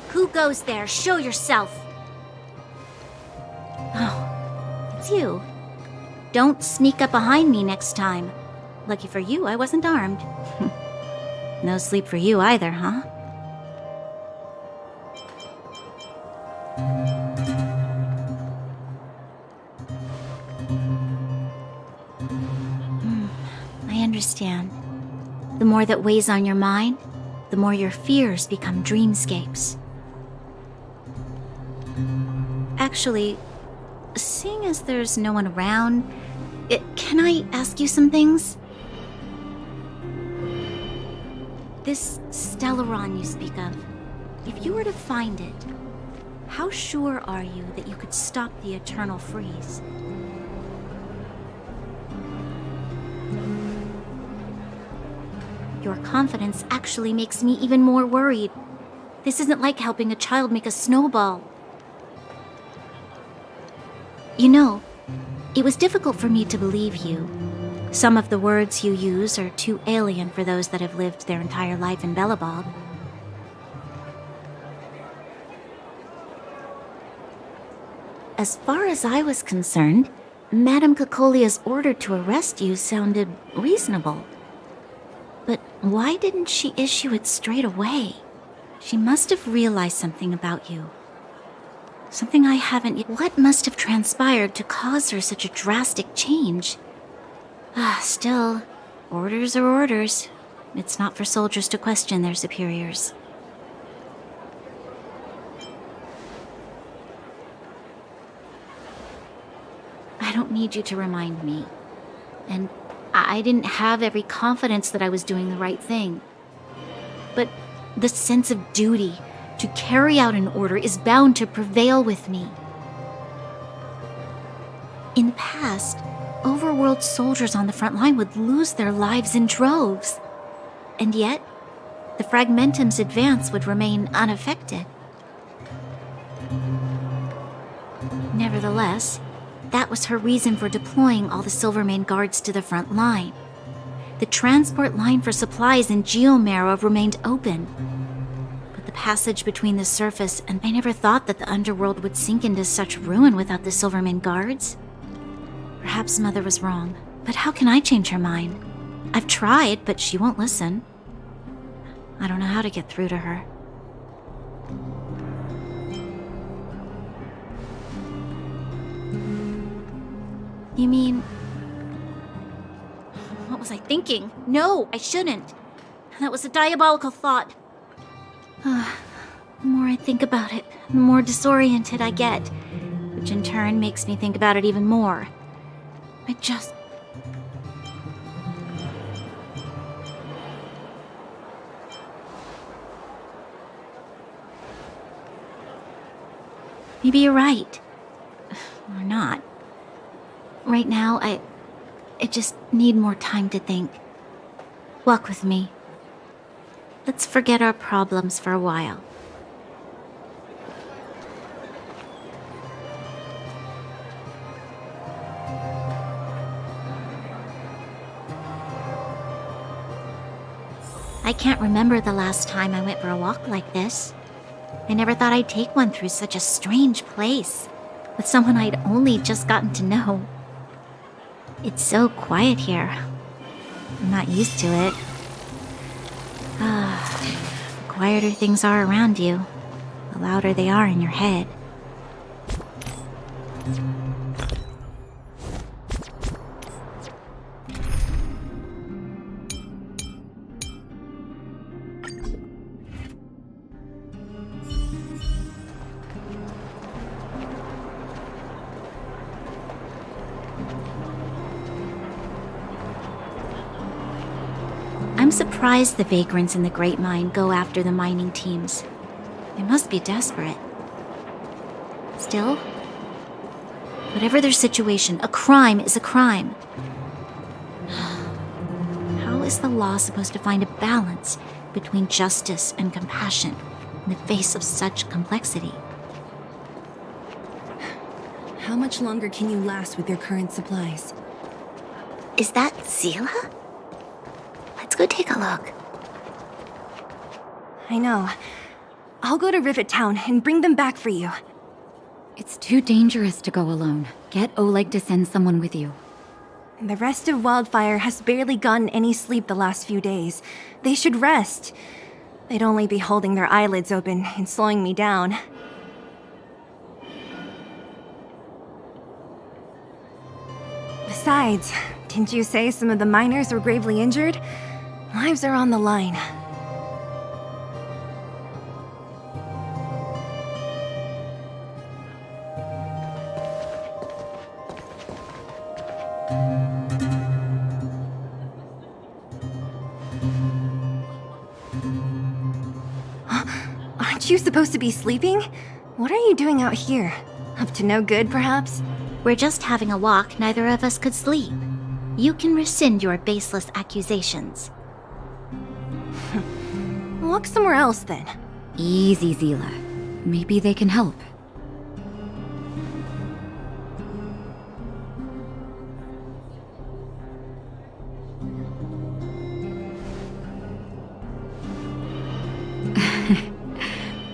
[SPEAKER 15] Who goes there? Show yourself! Oh, it's you. Don't sneak up behind me next time. Lucky for you, I wasn't armed. No sleep for you either, huh? I understand. The more that weighs on your mind, the more your fears become dreamscapes. Actually, seeing as there's no one around, can I ask you some things? This Stellaron you speak of, if you were to find it, how sure are you that you could stop the eternal freeze? Your confidence actually makes me even more worried. This isn't like helping a child make a snowball. You know, it was difficult for me to believe you. Some of the words you use are too alien for those that have lived their entire life in Belobog. As far as I was concerned, Madame Cocolia's order to arrest you sounded reasonable. But why didn't she issue it straight away? She must have realized something about you. Something I haven't yet. What must have transpired to cause her such a drastic change? Still, orders are orders. It's not for soldiers to question their superiors. I don't need you to remind me. And I didn't have every confidence that I was doing the right thing. But the sense of duty to carry out an order is bound to prevail with me. In the past, overworld soldiers on the front line would lose their lives in droves. And yet, the Fragmentum's advance would remain unaffected. Nevertheless, that was her reason for deploying all the Silvermane guards to the front line. The transport line for supplies in Geomera remained open. But the passage between the surface and I never thought that the underworld would sink into such ruin without the Silvermane guards. Perhaps Mother was wrong, but how can I change her mind? I've tried, but she won't listen. I don't know how to get through to her. You mean... What was I thinking? No, I shouldn't. That was a diabolical thought. The more I think about it, the more disoriented I get, which in turn makes me think about it even more. I just... Maybe you're right. Or not. Right now, I just need more time to think. Walk with me. Let's forget our problems for a while. I can't remember the last time I went for a walk like this. I never thought I'd take one through such a strange place, with someone I'd only just gotten to know. It's so quiet here. I'm not used to it. The quieter things are around you, the louder they are in your head. I'm surprised the vagrants in the Great Mine go after the mining teams. They must be desperate. Still, whatever their situation, a crime is a crime. How is the law supposed to find a balance between justice and compassion in the face of such complexity?
[SPEAKER 13] How much longer can you last with your current supplies?
[SPEAKER 15] Is that Zila? Let's go take a look.
[SPEAKER 13] I know. I'll go to Rivet Town and bring them back for you.
[SPEAKER 11] It's too dangerous to go alone. Get Oleg to send someone with you.
[SPEAKER 13] The rest of Wildfire has barely gotten any sleep the last few days. They should rest. They'd only be holding their eyelids open and slowing me down. Besides, didn't you say some of the miners were gravely injured? Lives are on the line. Aren't you supposed to be sleeping? What are you doing out here? Up to no good, perhaps?
[SPEAKER 15] We're just having a walk. Neither of us could sleep. You can rescind your baseless accusations.
[SPEAKER 13] Walk somewhere else, then.
[SPEAKER 11] Easy, Zila. Maybe they can help.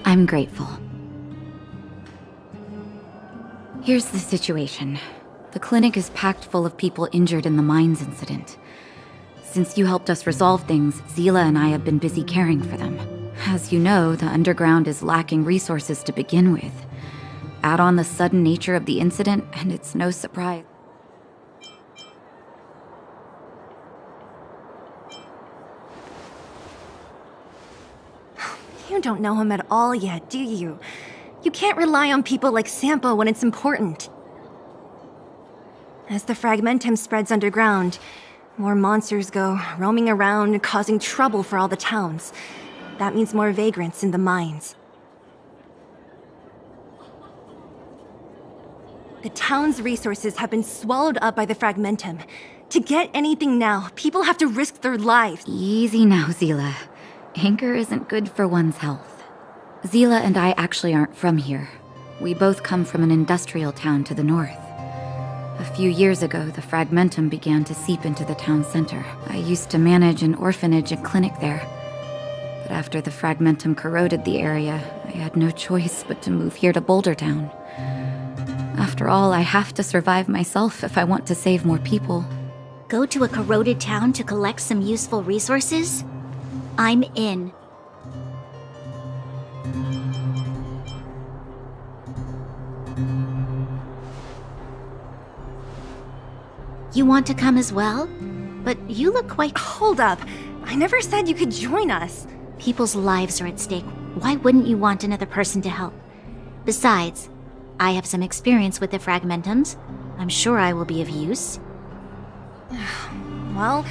[SPEAKER 11] I'm grateful. Here's the situation. The clinic is packed full of people injured in the mines incident. Since you helped us resolve things, Zila and I have been busy caring for them. As you know, the underground is lacking resources to begin with. Add on the sudden nature of the incident, and it's no surprise.
[SPEAKER 13] You don't know him at all yet, do you? You can't rely on people like Sampo when it's important. As the fragmentum spreads underground, more monsters go roaming around, causing trouble for all the towns. That means more vagrants in the mines. The town's resources have been swallowed up by the fragmentum. To get anything now, people have to risk their lives.
[SPEAKER 11] Easy now, Zila. Anger isn't good for one's health. Zila and I actually aren't from here. We both come from an industrial town to the north. A few years ago, the fragmentum began to seep into the town center. I used to manage an orphanage and clinic there. But after the fragmentum corroded the area, I had no choice but to move here to Boulder Town. After all, I have to survive myself if I want to save more people.
[SPEAKER 15] Go to a corroded town to collect some useful resources? I'm in. You want to come as well? But you look quite...
[SPEAKER 13] Hold up. I never said you could join us.
[SPEAKER 15] People's lives are at stake. Why wouldn't you want another person to help? Besides, I have some experience with the fragmentums. I'm sure I will be of use.
[SPEAKER 13] Well,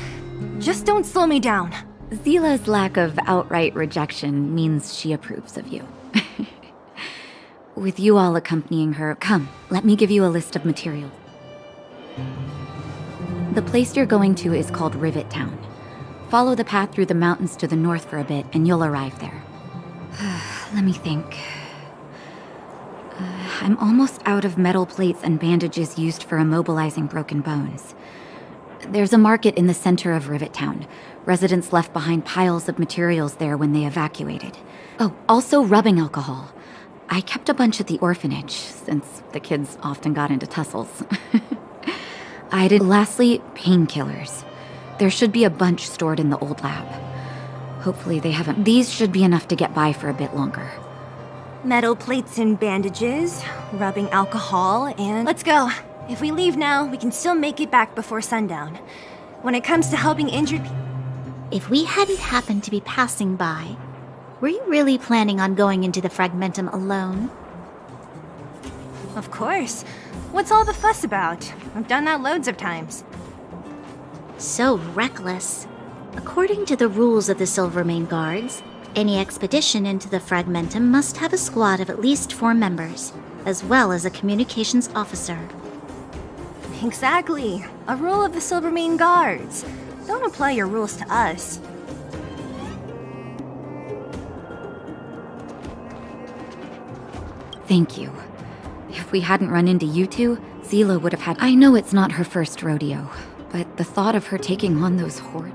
[SPEAKER 13] just don't slow me down.
[SPEAKER 11] Zila's lack of outright rejection means she approves of you. With you all accompanying her, come, let me give you a list of materials. The place you're going to is called Rivet Town. Follow the path through the mountains to the north for a bit, and you'll arrive there. Let me think. I'm almost out of metal plates and bandages used for immobilizing broken bones. There's a market in the center of Rivet Town. Residents left behind piles of materials there when they evacuated. Oh, also rubbing alcohol. I kept a bunch at the orphanage, since the kids often got into tussles. Lastly, painkillers. There should be a bunch stored in the old lab. Hopefully they haven't. These should be enough to get by for a bit longer.
[SPEAKER 13] Metal plates and bandages, rubbing alcohol, and... Let's go. If we leave now, we can still make it back before sundown. When it comes to helping injured people...
[SPEAKER 15] If we hadn't happened to be passing by, were you really planning on going into the fragmentum alone?
[SPEAKER 13] Of course. What's all the fuss about? I've done that loads of times.
[SPEAKER 15] So reckless. According to the rules of the Silvermane Guards, any expedition into the fragmentum must have a squad of at least 4 members, as well as a communications officer.
[SPEAKER 13] Exactly. A rule of the Silvermane Guards. Don't apply your rules to us.
[SPEAKER 11] Thank you. If we hadn't run into you two, Zila would have had... I know it's not her first rodeo, but the thought of her taking on those horrid...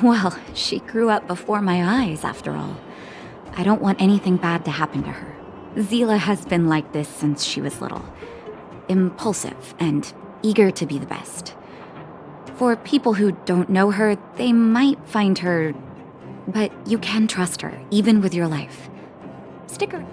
[SPEAKER 11] Well, she grew up before my eyes, after all. I don't want anything bad to happen to her. Zila has been like this since she was little. Impulsive and eager to be the best. For people who don't know her, they might find her... But you can trust her, even with your life. Stick around.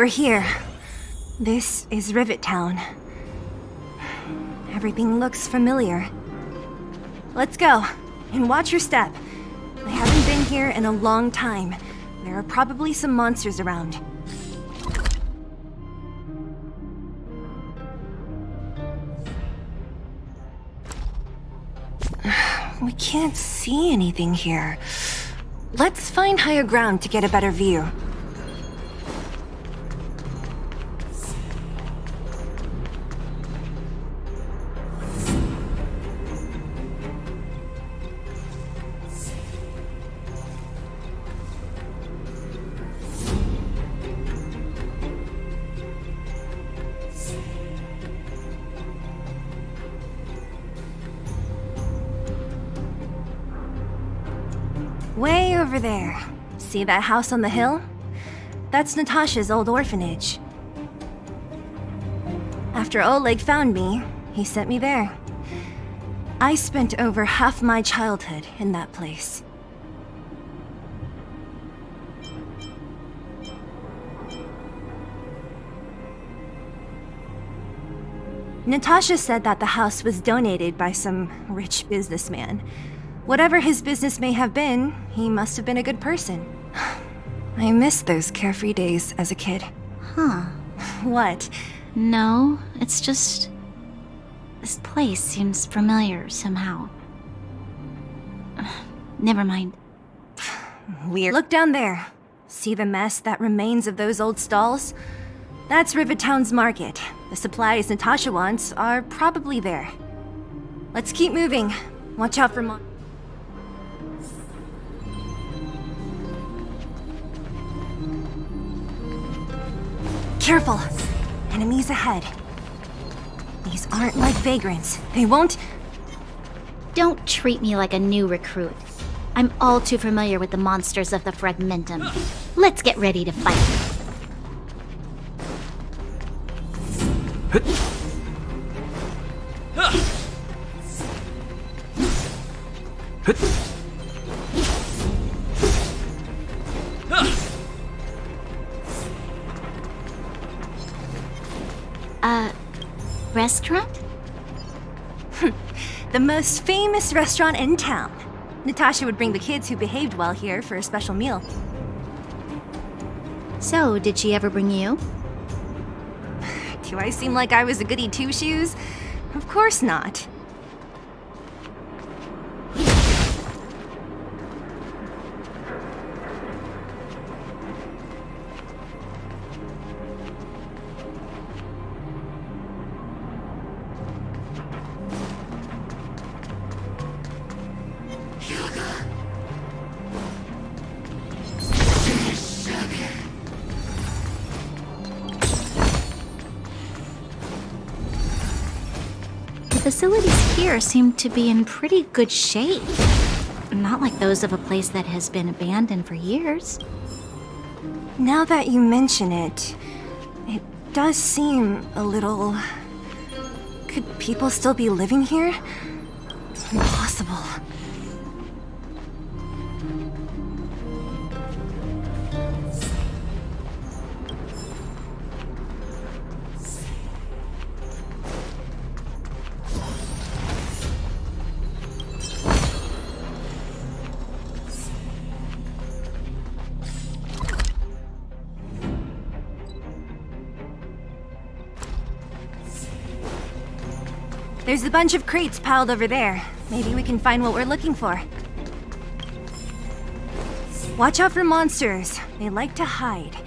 [SPEAKER 13] We're here. This is Rivet Town. Everything looks familiar. Let's go, and watch your step. I haven't been here in a long time. There are probably some monsters around. We can't see anything here. Let's find higher ground to get a better view. Way over there. See that house on the hill? That's Natasha's old orphanage. After Oleg found me, he sent me there. I spent over half my childhood in that place. Natasha said that the house was donated by some rich businessman. Whatever his business may have been, he must have been a good person. I miss those carefree days as a kid.
[SPEAKER 15] Huh.
[SPEAKER 13] What?
[SPEAKER 15] No, it's just... this place seems familiar somehow. Never mind.
[SPEAKER 13] Weird. Look down there. See the mess that remains of those old stalls? That's Rivet Town's market. The supplies Natasha wants are probably there. Let's keep moving. Watch out for Careful! Enemies ahead. These aren't like vagrants. They won't...
[SPEAKER 15] Don't treat me like a new recruit. I'm all too familiar with the monsters of the Fragmentum. Let's get ready to fight. Restaurant?
[SPEAKER 13] The most famous restaurant in town. Natasha would bring the kids who behaved well here for a special meal.
[SPEAKER 15] So, did she ever bring you?
[SPEAKER 13] Do I seem like I was a goody two-shoes? Of course not.
[SPEAKER 15] The facilities here seem to be in pretty good shape. Not like those of a place that has been abandoned for years.
[SPEAKER 13] Now that you mention it, it does seem a little... Could people still be living here? Impossible. There's a bunch of crates piled over there. Maybe we can find what we're looking for. Watch out for monsters. They like to hide.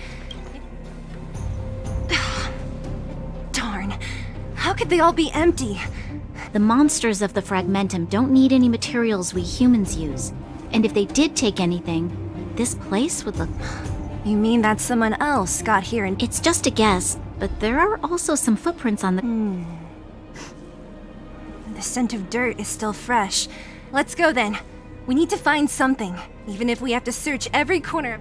[SPEAKER 13] Darn. How could they all be empty?
[SPEAKER 15] The monsters of the Fragmentum don't need any materials we humans use. And if they did take anything, this place would look...
[SPEAKER 13] You mean that someone else got here and...
[SPEAKER 15] It's just a guess, but there are also some footprints on the...
[SPEAKER 13] The scent of dirt is still fresh. Let's go then. We need to find something, even if we have to search every corner.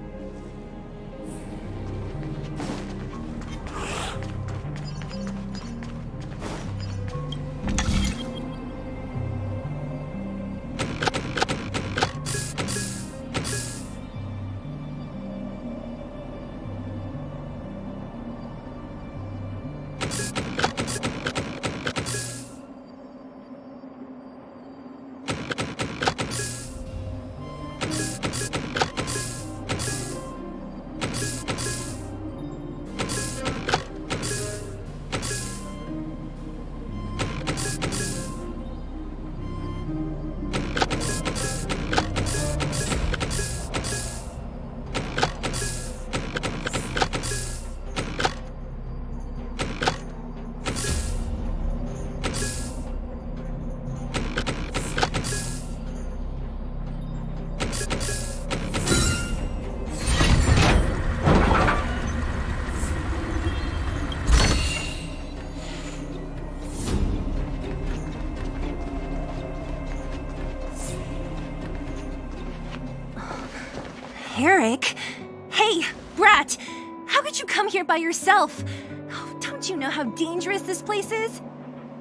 [SPEAKER 13] Eric! Hey, Brat! How could you come here by yourself? Oh, don't you know how dangerous this place is?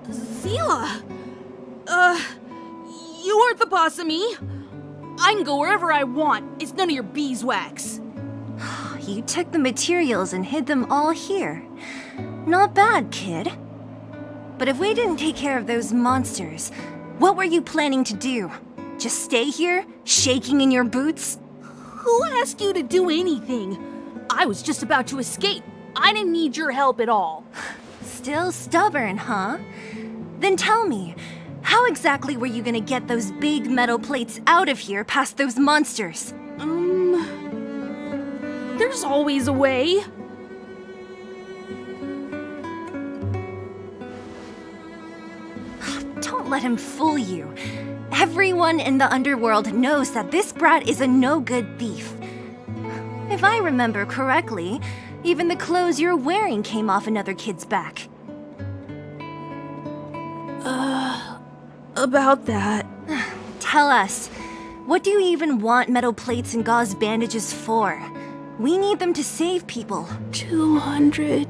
[SPEAKER 10] Zila! You aren't the boss of me. I can go wherever I want. It's none of your beeswax.
[SPEAKER 13] You took the materials and hid them all here. Not bad, kid. But if we didn't take care of those monsters, what were you planning to do? Just stay here, shaking in your boots?
[SPEAKER 10] Who asked you to do anything? I was just about to escape. I didn't need your help at all.
[SPEAKER 13] Still stubborn, huh? Then tell me, how exactly were you gonna get those big metal plates out of here past those monsters?
[SPEAKER 10] There's always a way.
[SPEAKER 13] Don't let him fool you. Everyone in the underworld knows that this brat is a no-good thief. If I remember correctly, even the clothes you're wearing came off another kid's back.
[SPEAKER 10] About that.
[SPEAKER 13] Tell us, what do you even want metal plates and gauze bandages for? We need them to save people.
[SPEAKER 19] 200.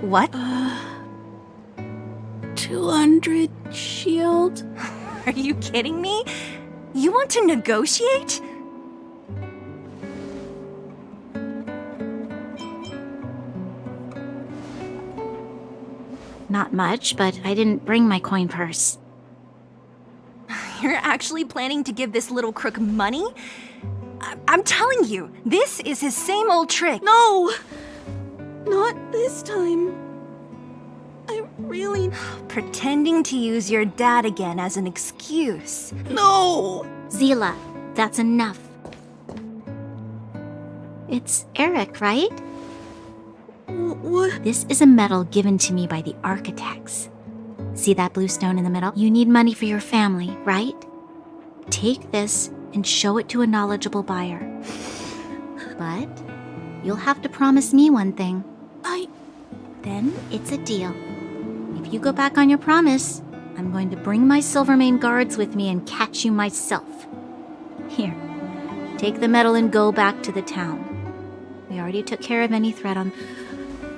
[SPEAKER 13] What?
[SPEAKER 19] 200 shield.
[SPEAKER 13] Are you kidding me? You want to negotiate?
[SPEAKER 15] Not much, but I didn't bring my coin purse.
[SPEAKER 13] You're actually planning to give this little crook money? I'm telling you, this is his same old trick.
[SPEAKER 19] No! Not this time. I really...
[SPEAKER 13] Pretending to use your dad again as an excuse.
[SPEAKER 19] No!
[SPEAKER 15] Zila, that's enough. It's Eric, right?
[SPEAKER 19] What?
[SPEAKER 15] This is a medal given to me by the architects. See that blue stone in the middle? You need money for your family, right? Take this and show it to a knowledgeable buyer. But you'll have to promise me one thing. Then it's a deal. If you go back on your promise, I'm going to bring my Silvermane guards with me and catch you myself. Here, take the medal and go back to the town. We already took care of any threat on...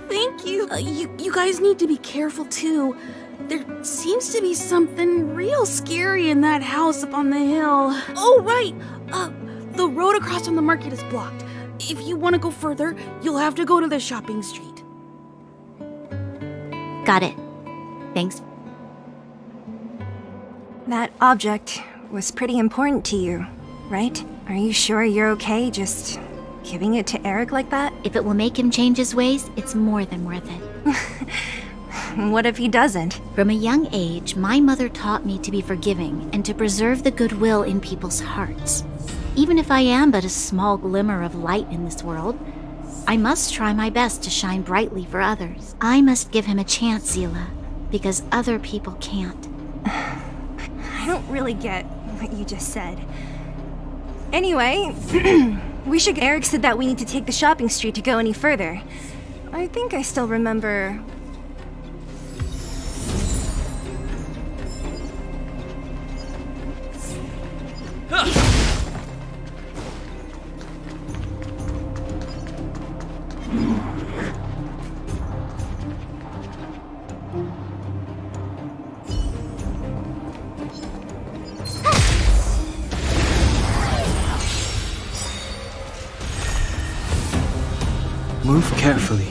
[SPEAKER 19] Thank you. You guys need to be careful too. There seems to be something real scary in that house up on the hill. Oh, right. The road across from the market is blocked. If you want to go further, you'll have to go to the shopping street.
[SPEAKER 15] Got it. Thanks.
[SPEAKER 13] That object was pretty important to you, right? Are you sure you're okay just giving it to Eric like that?
[SPEAKER 15] If it will make him change his ways, it's more than worth it.
[SPEAKER 13] What if he doesn't?
[SPEAKER 15] From a young age, my mother taught me to be forgiving and to preserve the goodwill in people's hearts. Even if I am but a small glimmer of light in this world, I must try my best to shine brightly for others. I must give him a chance, Zila, because other people can't.
[SPEAKER 13] I don't really get what you just said. Anyway, Eric said that we need to take the shopping street to go any further. I think I still remember...
[SPEAKER 2] Move carefully.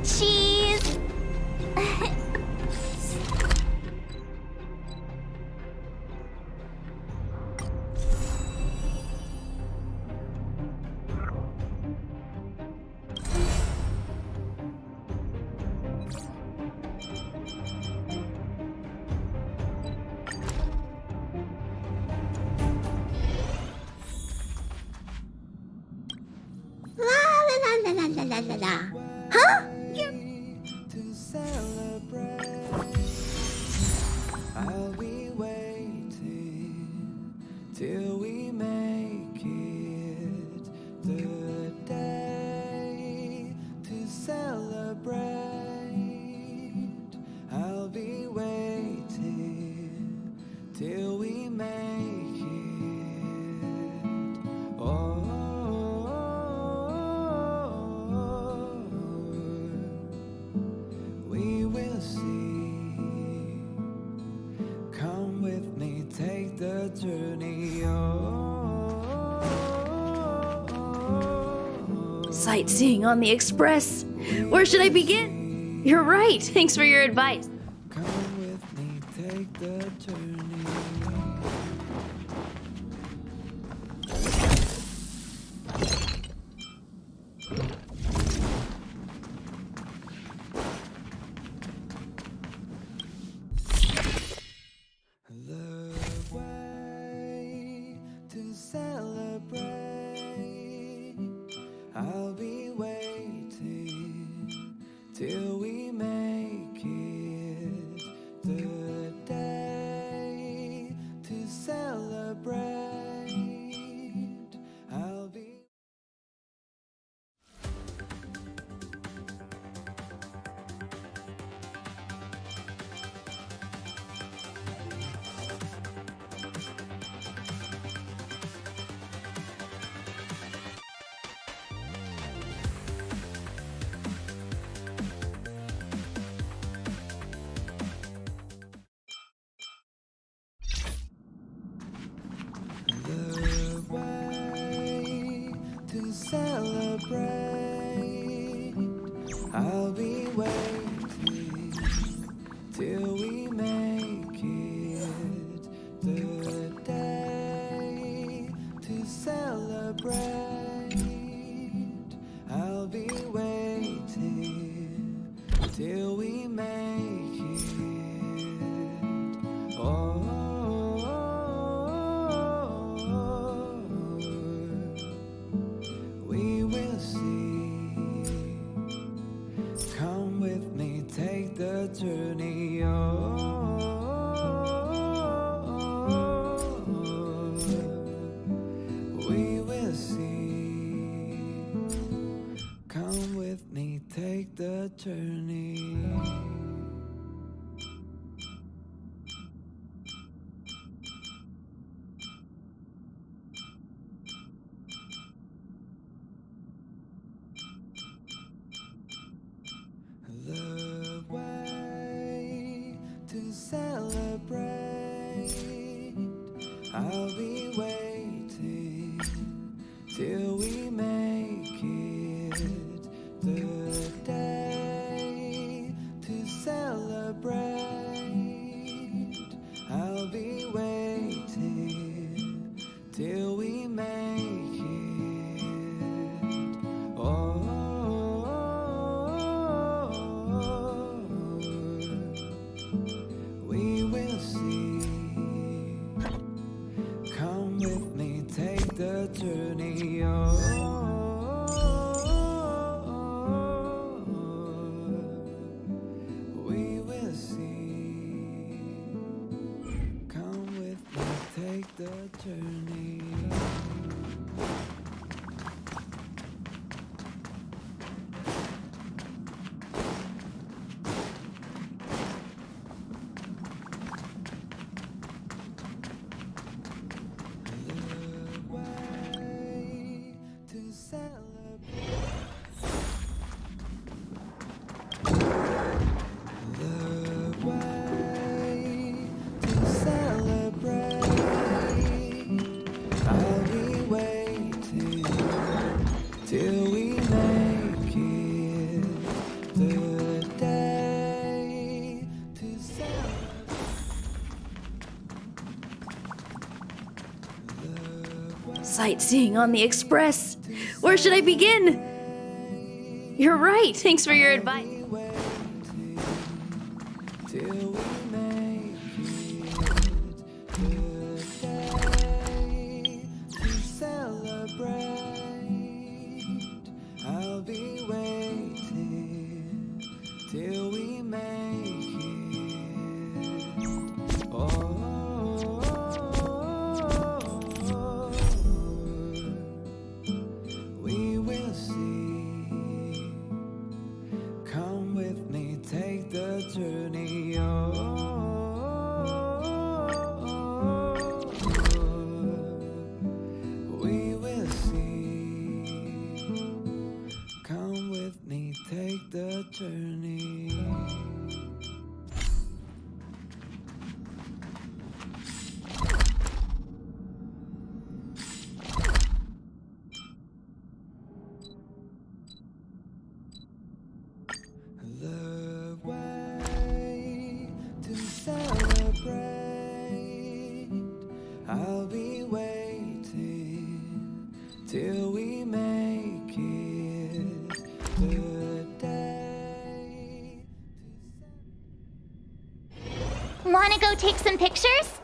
[SPEAKER 18] Cheese!
[SPEAKER 13] La. Huh?
[SPEAKER 16] I'll be waiting till we make it the day to celebrate. I'll be waiting till we make it. Oh. We will see. Come with me, take the journey.
[SPEAKER 10] Sightseeing on the express. Where should I begin? You're right. Thanks for your advice.
[SPEAKER 16] Come with me, take the journey. I'll be waiting till we make it the day to celebrate. I'll be the way to celebrate. I'll be waiting till we make it the day to celebrate. I'll be waiting till we make it. Oh. We will see. Come with me, take the journey. We will see. journey. The way to celebrate, I'll be waiting till we make it. The day to celebrate, I'll be waiting till we make it. Oh, we will see. Come with me, take the journey. We will see. Come with me, take the journey. To celebrate, the way to celebrate, I'll be waiting till we make it. The day to celebrate.
[SPEAKER 10] Sightseeing on the express. Where should I begin? You're right. Thanks for your advice.
[SPEAKER 16] Till we make it. The day to celebrate, I'll be waiting till we make it. Oh, we will see. Come with me, take the journey. We will see. Come with me, take the journey. The way to celebrate, I'll be waiting till we make it. The day.
[SPEAKER 18] Wanna go take some pictures?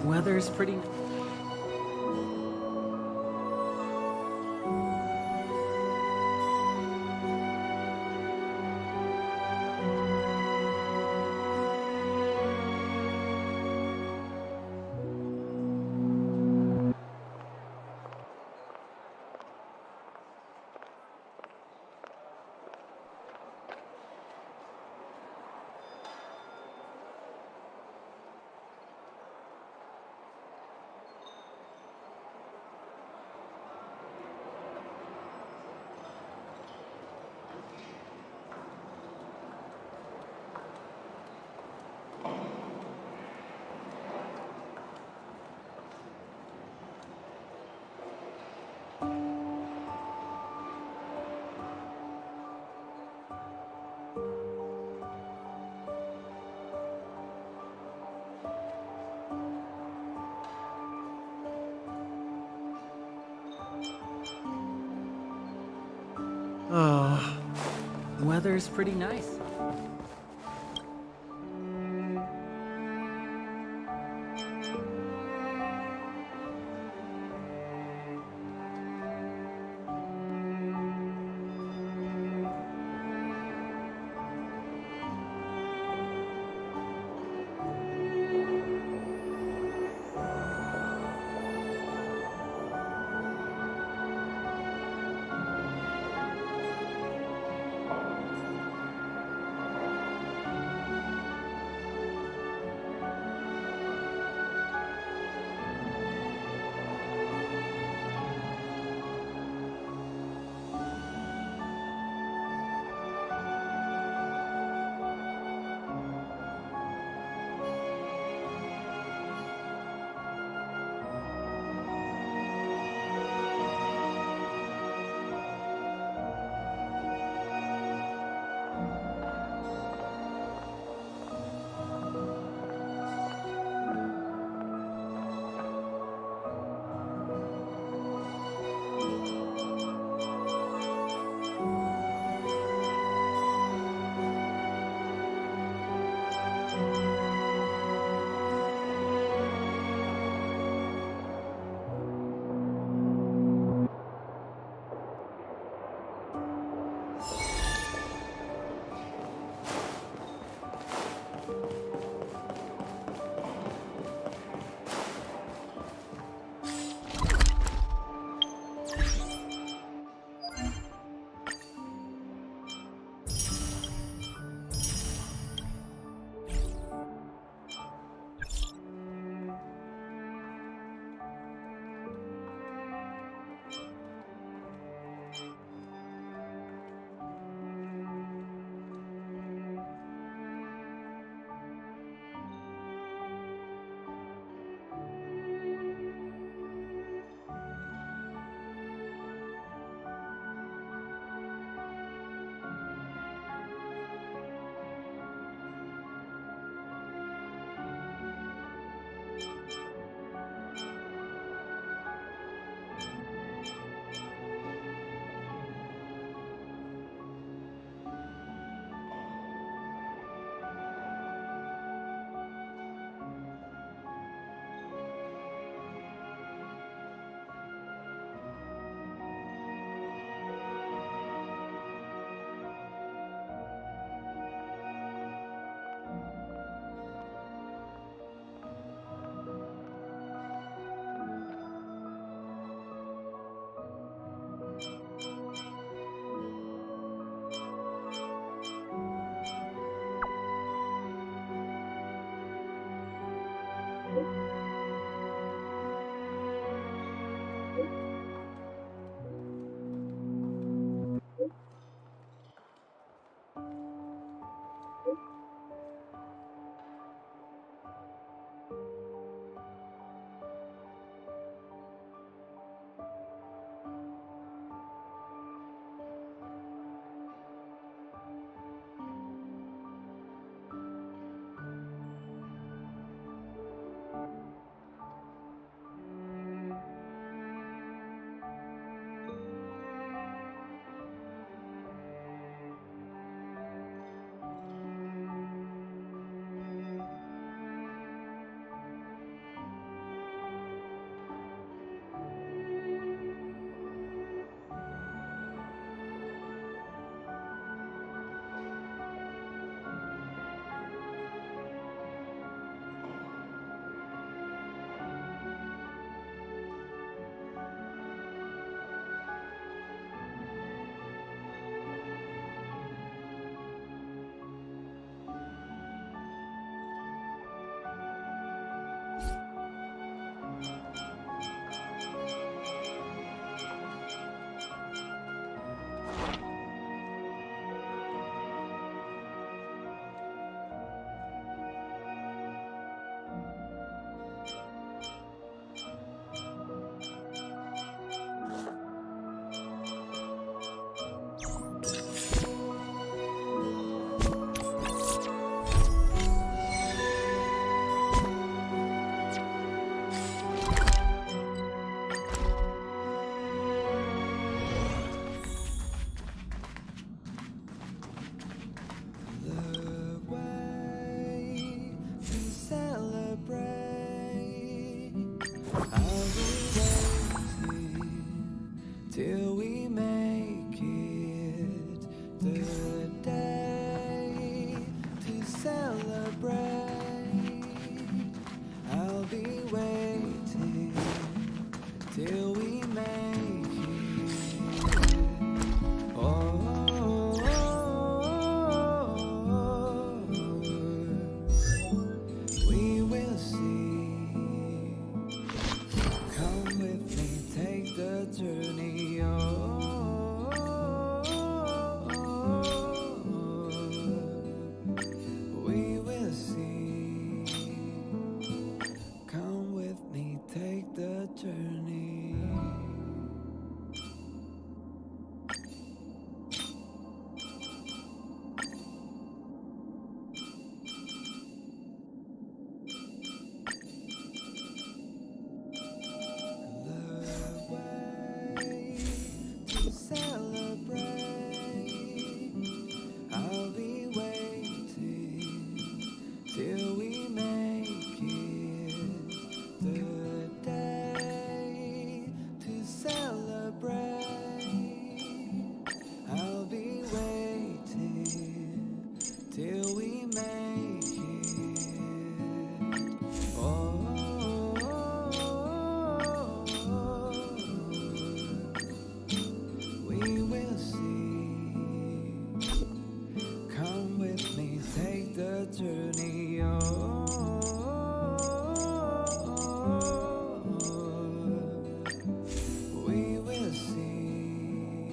[SPEAKER 7] Weather's pretty. Weather's pretty nice.
[SPEAKER 16] I'll be waiting till we make it the day to celebrate. I'll be waiting till we make it. We will see. Come with me, take the journey. We will see. Come with me, take the journey. I'll be waiting till we make it the day to celebrate. I'll be waiting till we make it. We will see. Come with me, take the journey. We will see.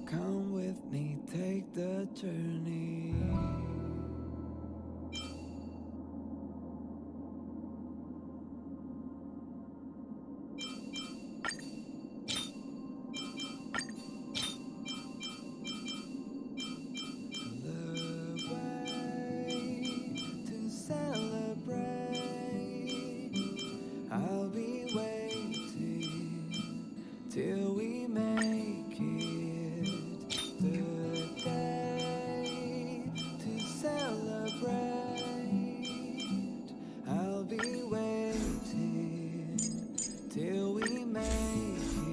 [SPEAKER 16] Come with me, take the journey. I'll be waiting till we make it the day to celebrate. I'll be waiting till we make it.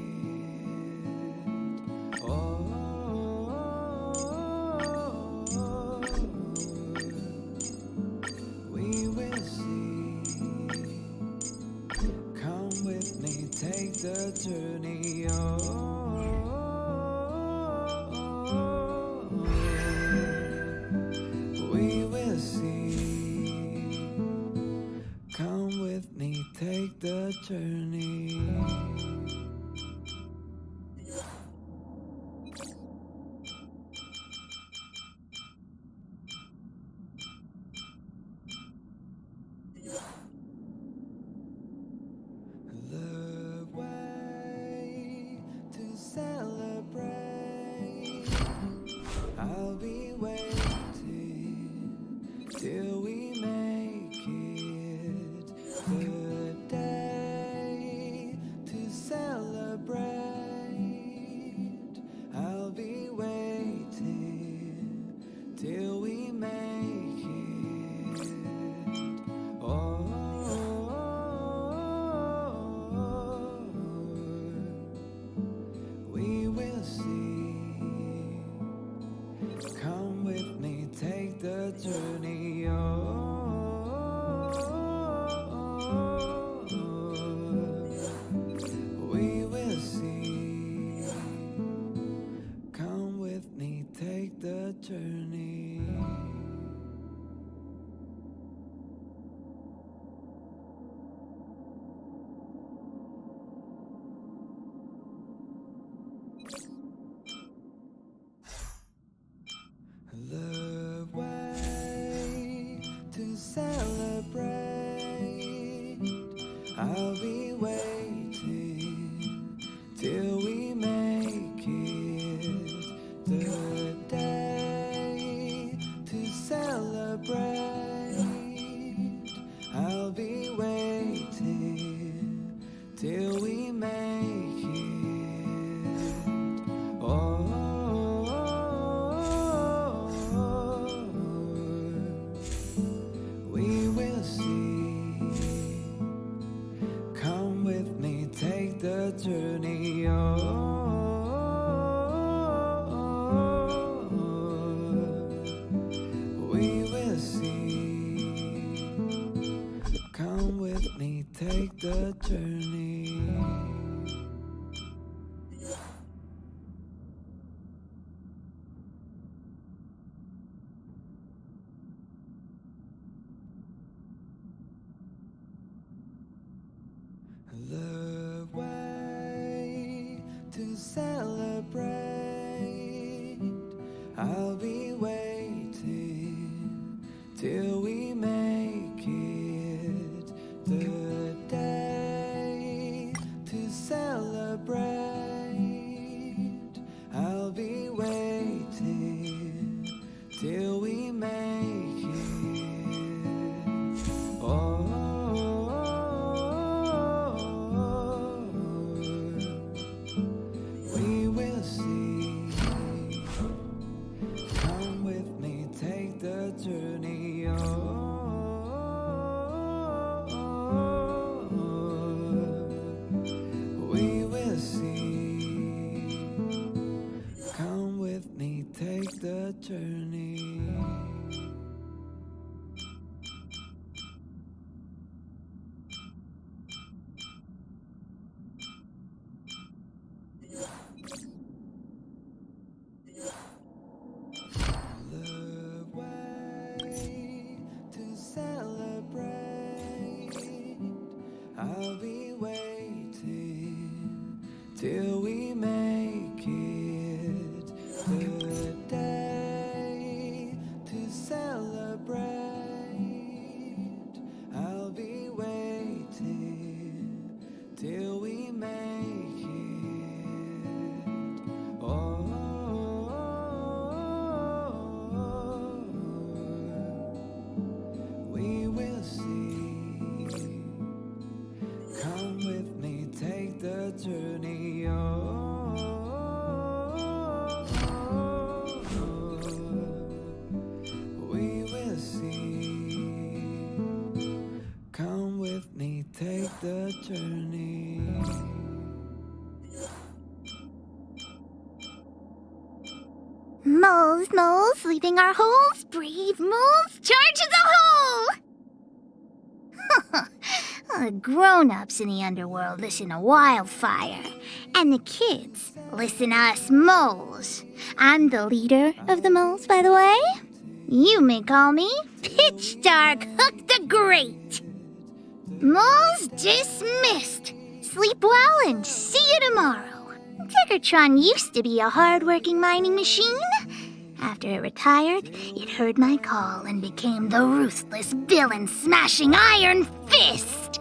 [SPEAKER 16] We will see. Come with me, take the journey. We will see. Come with me, take the journey. The way to celebrate. I'll be waiting till we make it the day to celebrate. I'll be waiting till we make it. We will see. Come with me, take the journey. We will see. Come with me, take the journey. The way to celebrate. I'll be waiting till we make it the day to celebrate. I'll be waiting till we make it. We will see. take the journey. The way to celebrate, I'll be waiting till we make it. The day to celebrate, I'll be waiting till we make it. Oh, we will see. Come with me, take the journey. We will see. Come with me, take the journey. The way to celebrate, I'll be waiting till we make it. The day to celebrate, I'll be waiting till we make it. Oh, we will see. Come with me, take the journey. We will see. Come with me, take the journey.
[SPEAKER 18] Moles, moles, leaving our holes. Brave moles, charge the hole! The grown-ups in the underworld listen to Wildfire, and the kids listen to us moles. I'm the leader of the moles, by the way. You may call me Pitch Dark Hook the Great. Moles dismissed. Sleep well and see you tomorrow. Tiggertron used to be a hard-working mining machine. After it retired, it heard my call and became the ruthless villain-smashing Iron Fist.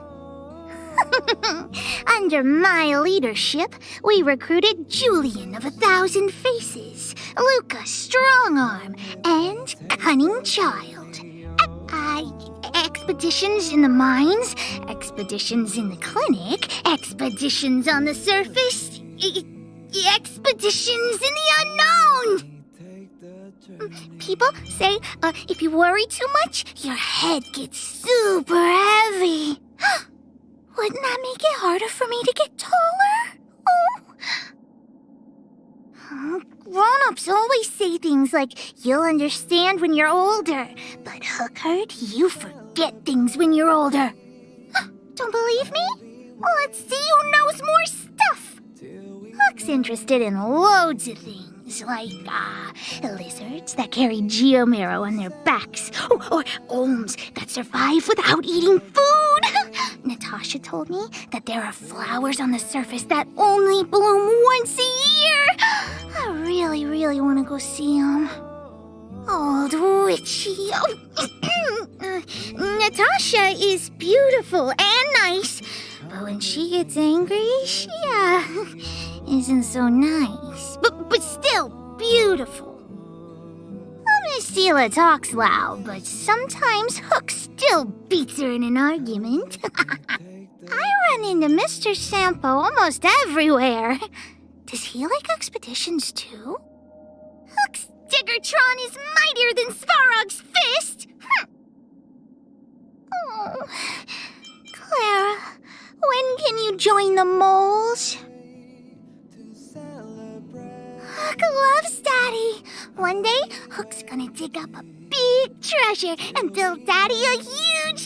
[SPEAKER 18] Under my leadership, we recruited Julian of 1,000 Faces, Luca Strongarm, and Cunning Child. Expeditions in the mines, expeditions in the clinic, expeditions on the surface, expeditions in the unknown! People say if you worry too much, your head gets super heavy. Wouldn't that make it harder for me to get taller? Oh. Grown-ups always say things like, you'll understand when you're older. But Hookard, you forget things when you're older. Don't believe me? Well, let's see who knows more stuff. Hook's interested in loads of things, like lizards that carry geomarrow on their backs, or olms that survive without eating food. Natasha told me that there are flowers on the surface that only bloom once a year. I really, really want to go see them. Old witchy. Natasha is beautiful and nice, but when she gets angry, she isn't so nice. But still beautiful. Miss Sela talks loud, but sometimes Hook still beats her in an argument. I run into Mr. Sampo almost everywhere. Does he like expeditions too? Hook's Tiggertron is mightier than Svarog's fist! Oh, Clara, when can you join the moles? Hook loves Daddy. One day, Hook's gonna dig up a big treasure and build Daddy a huge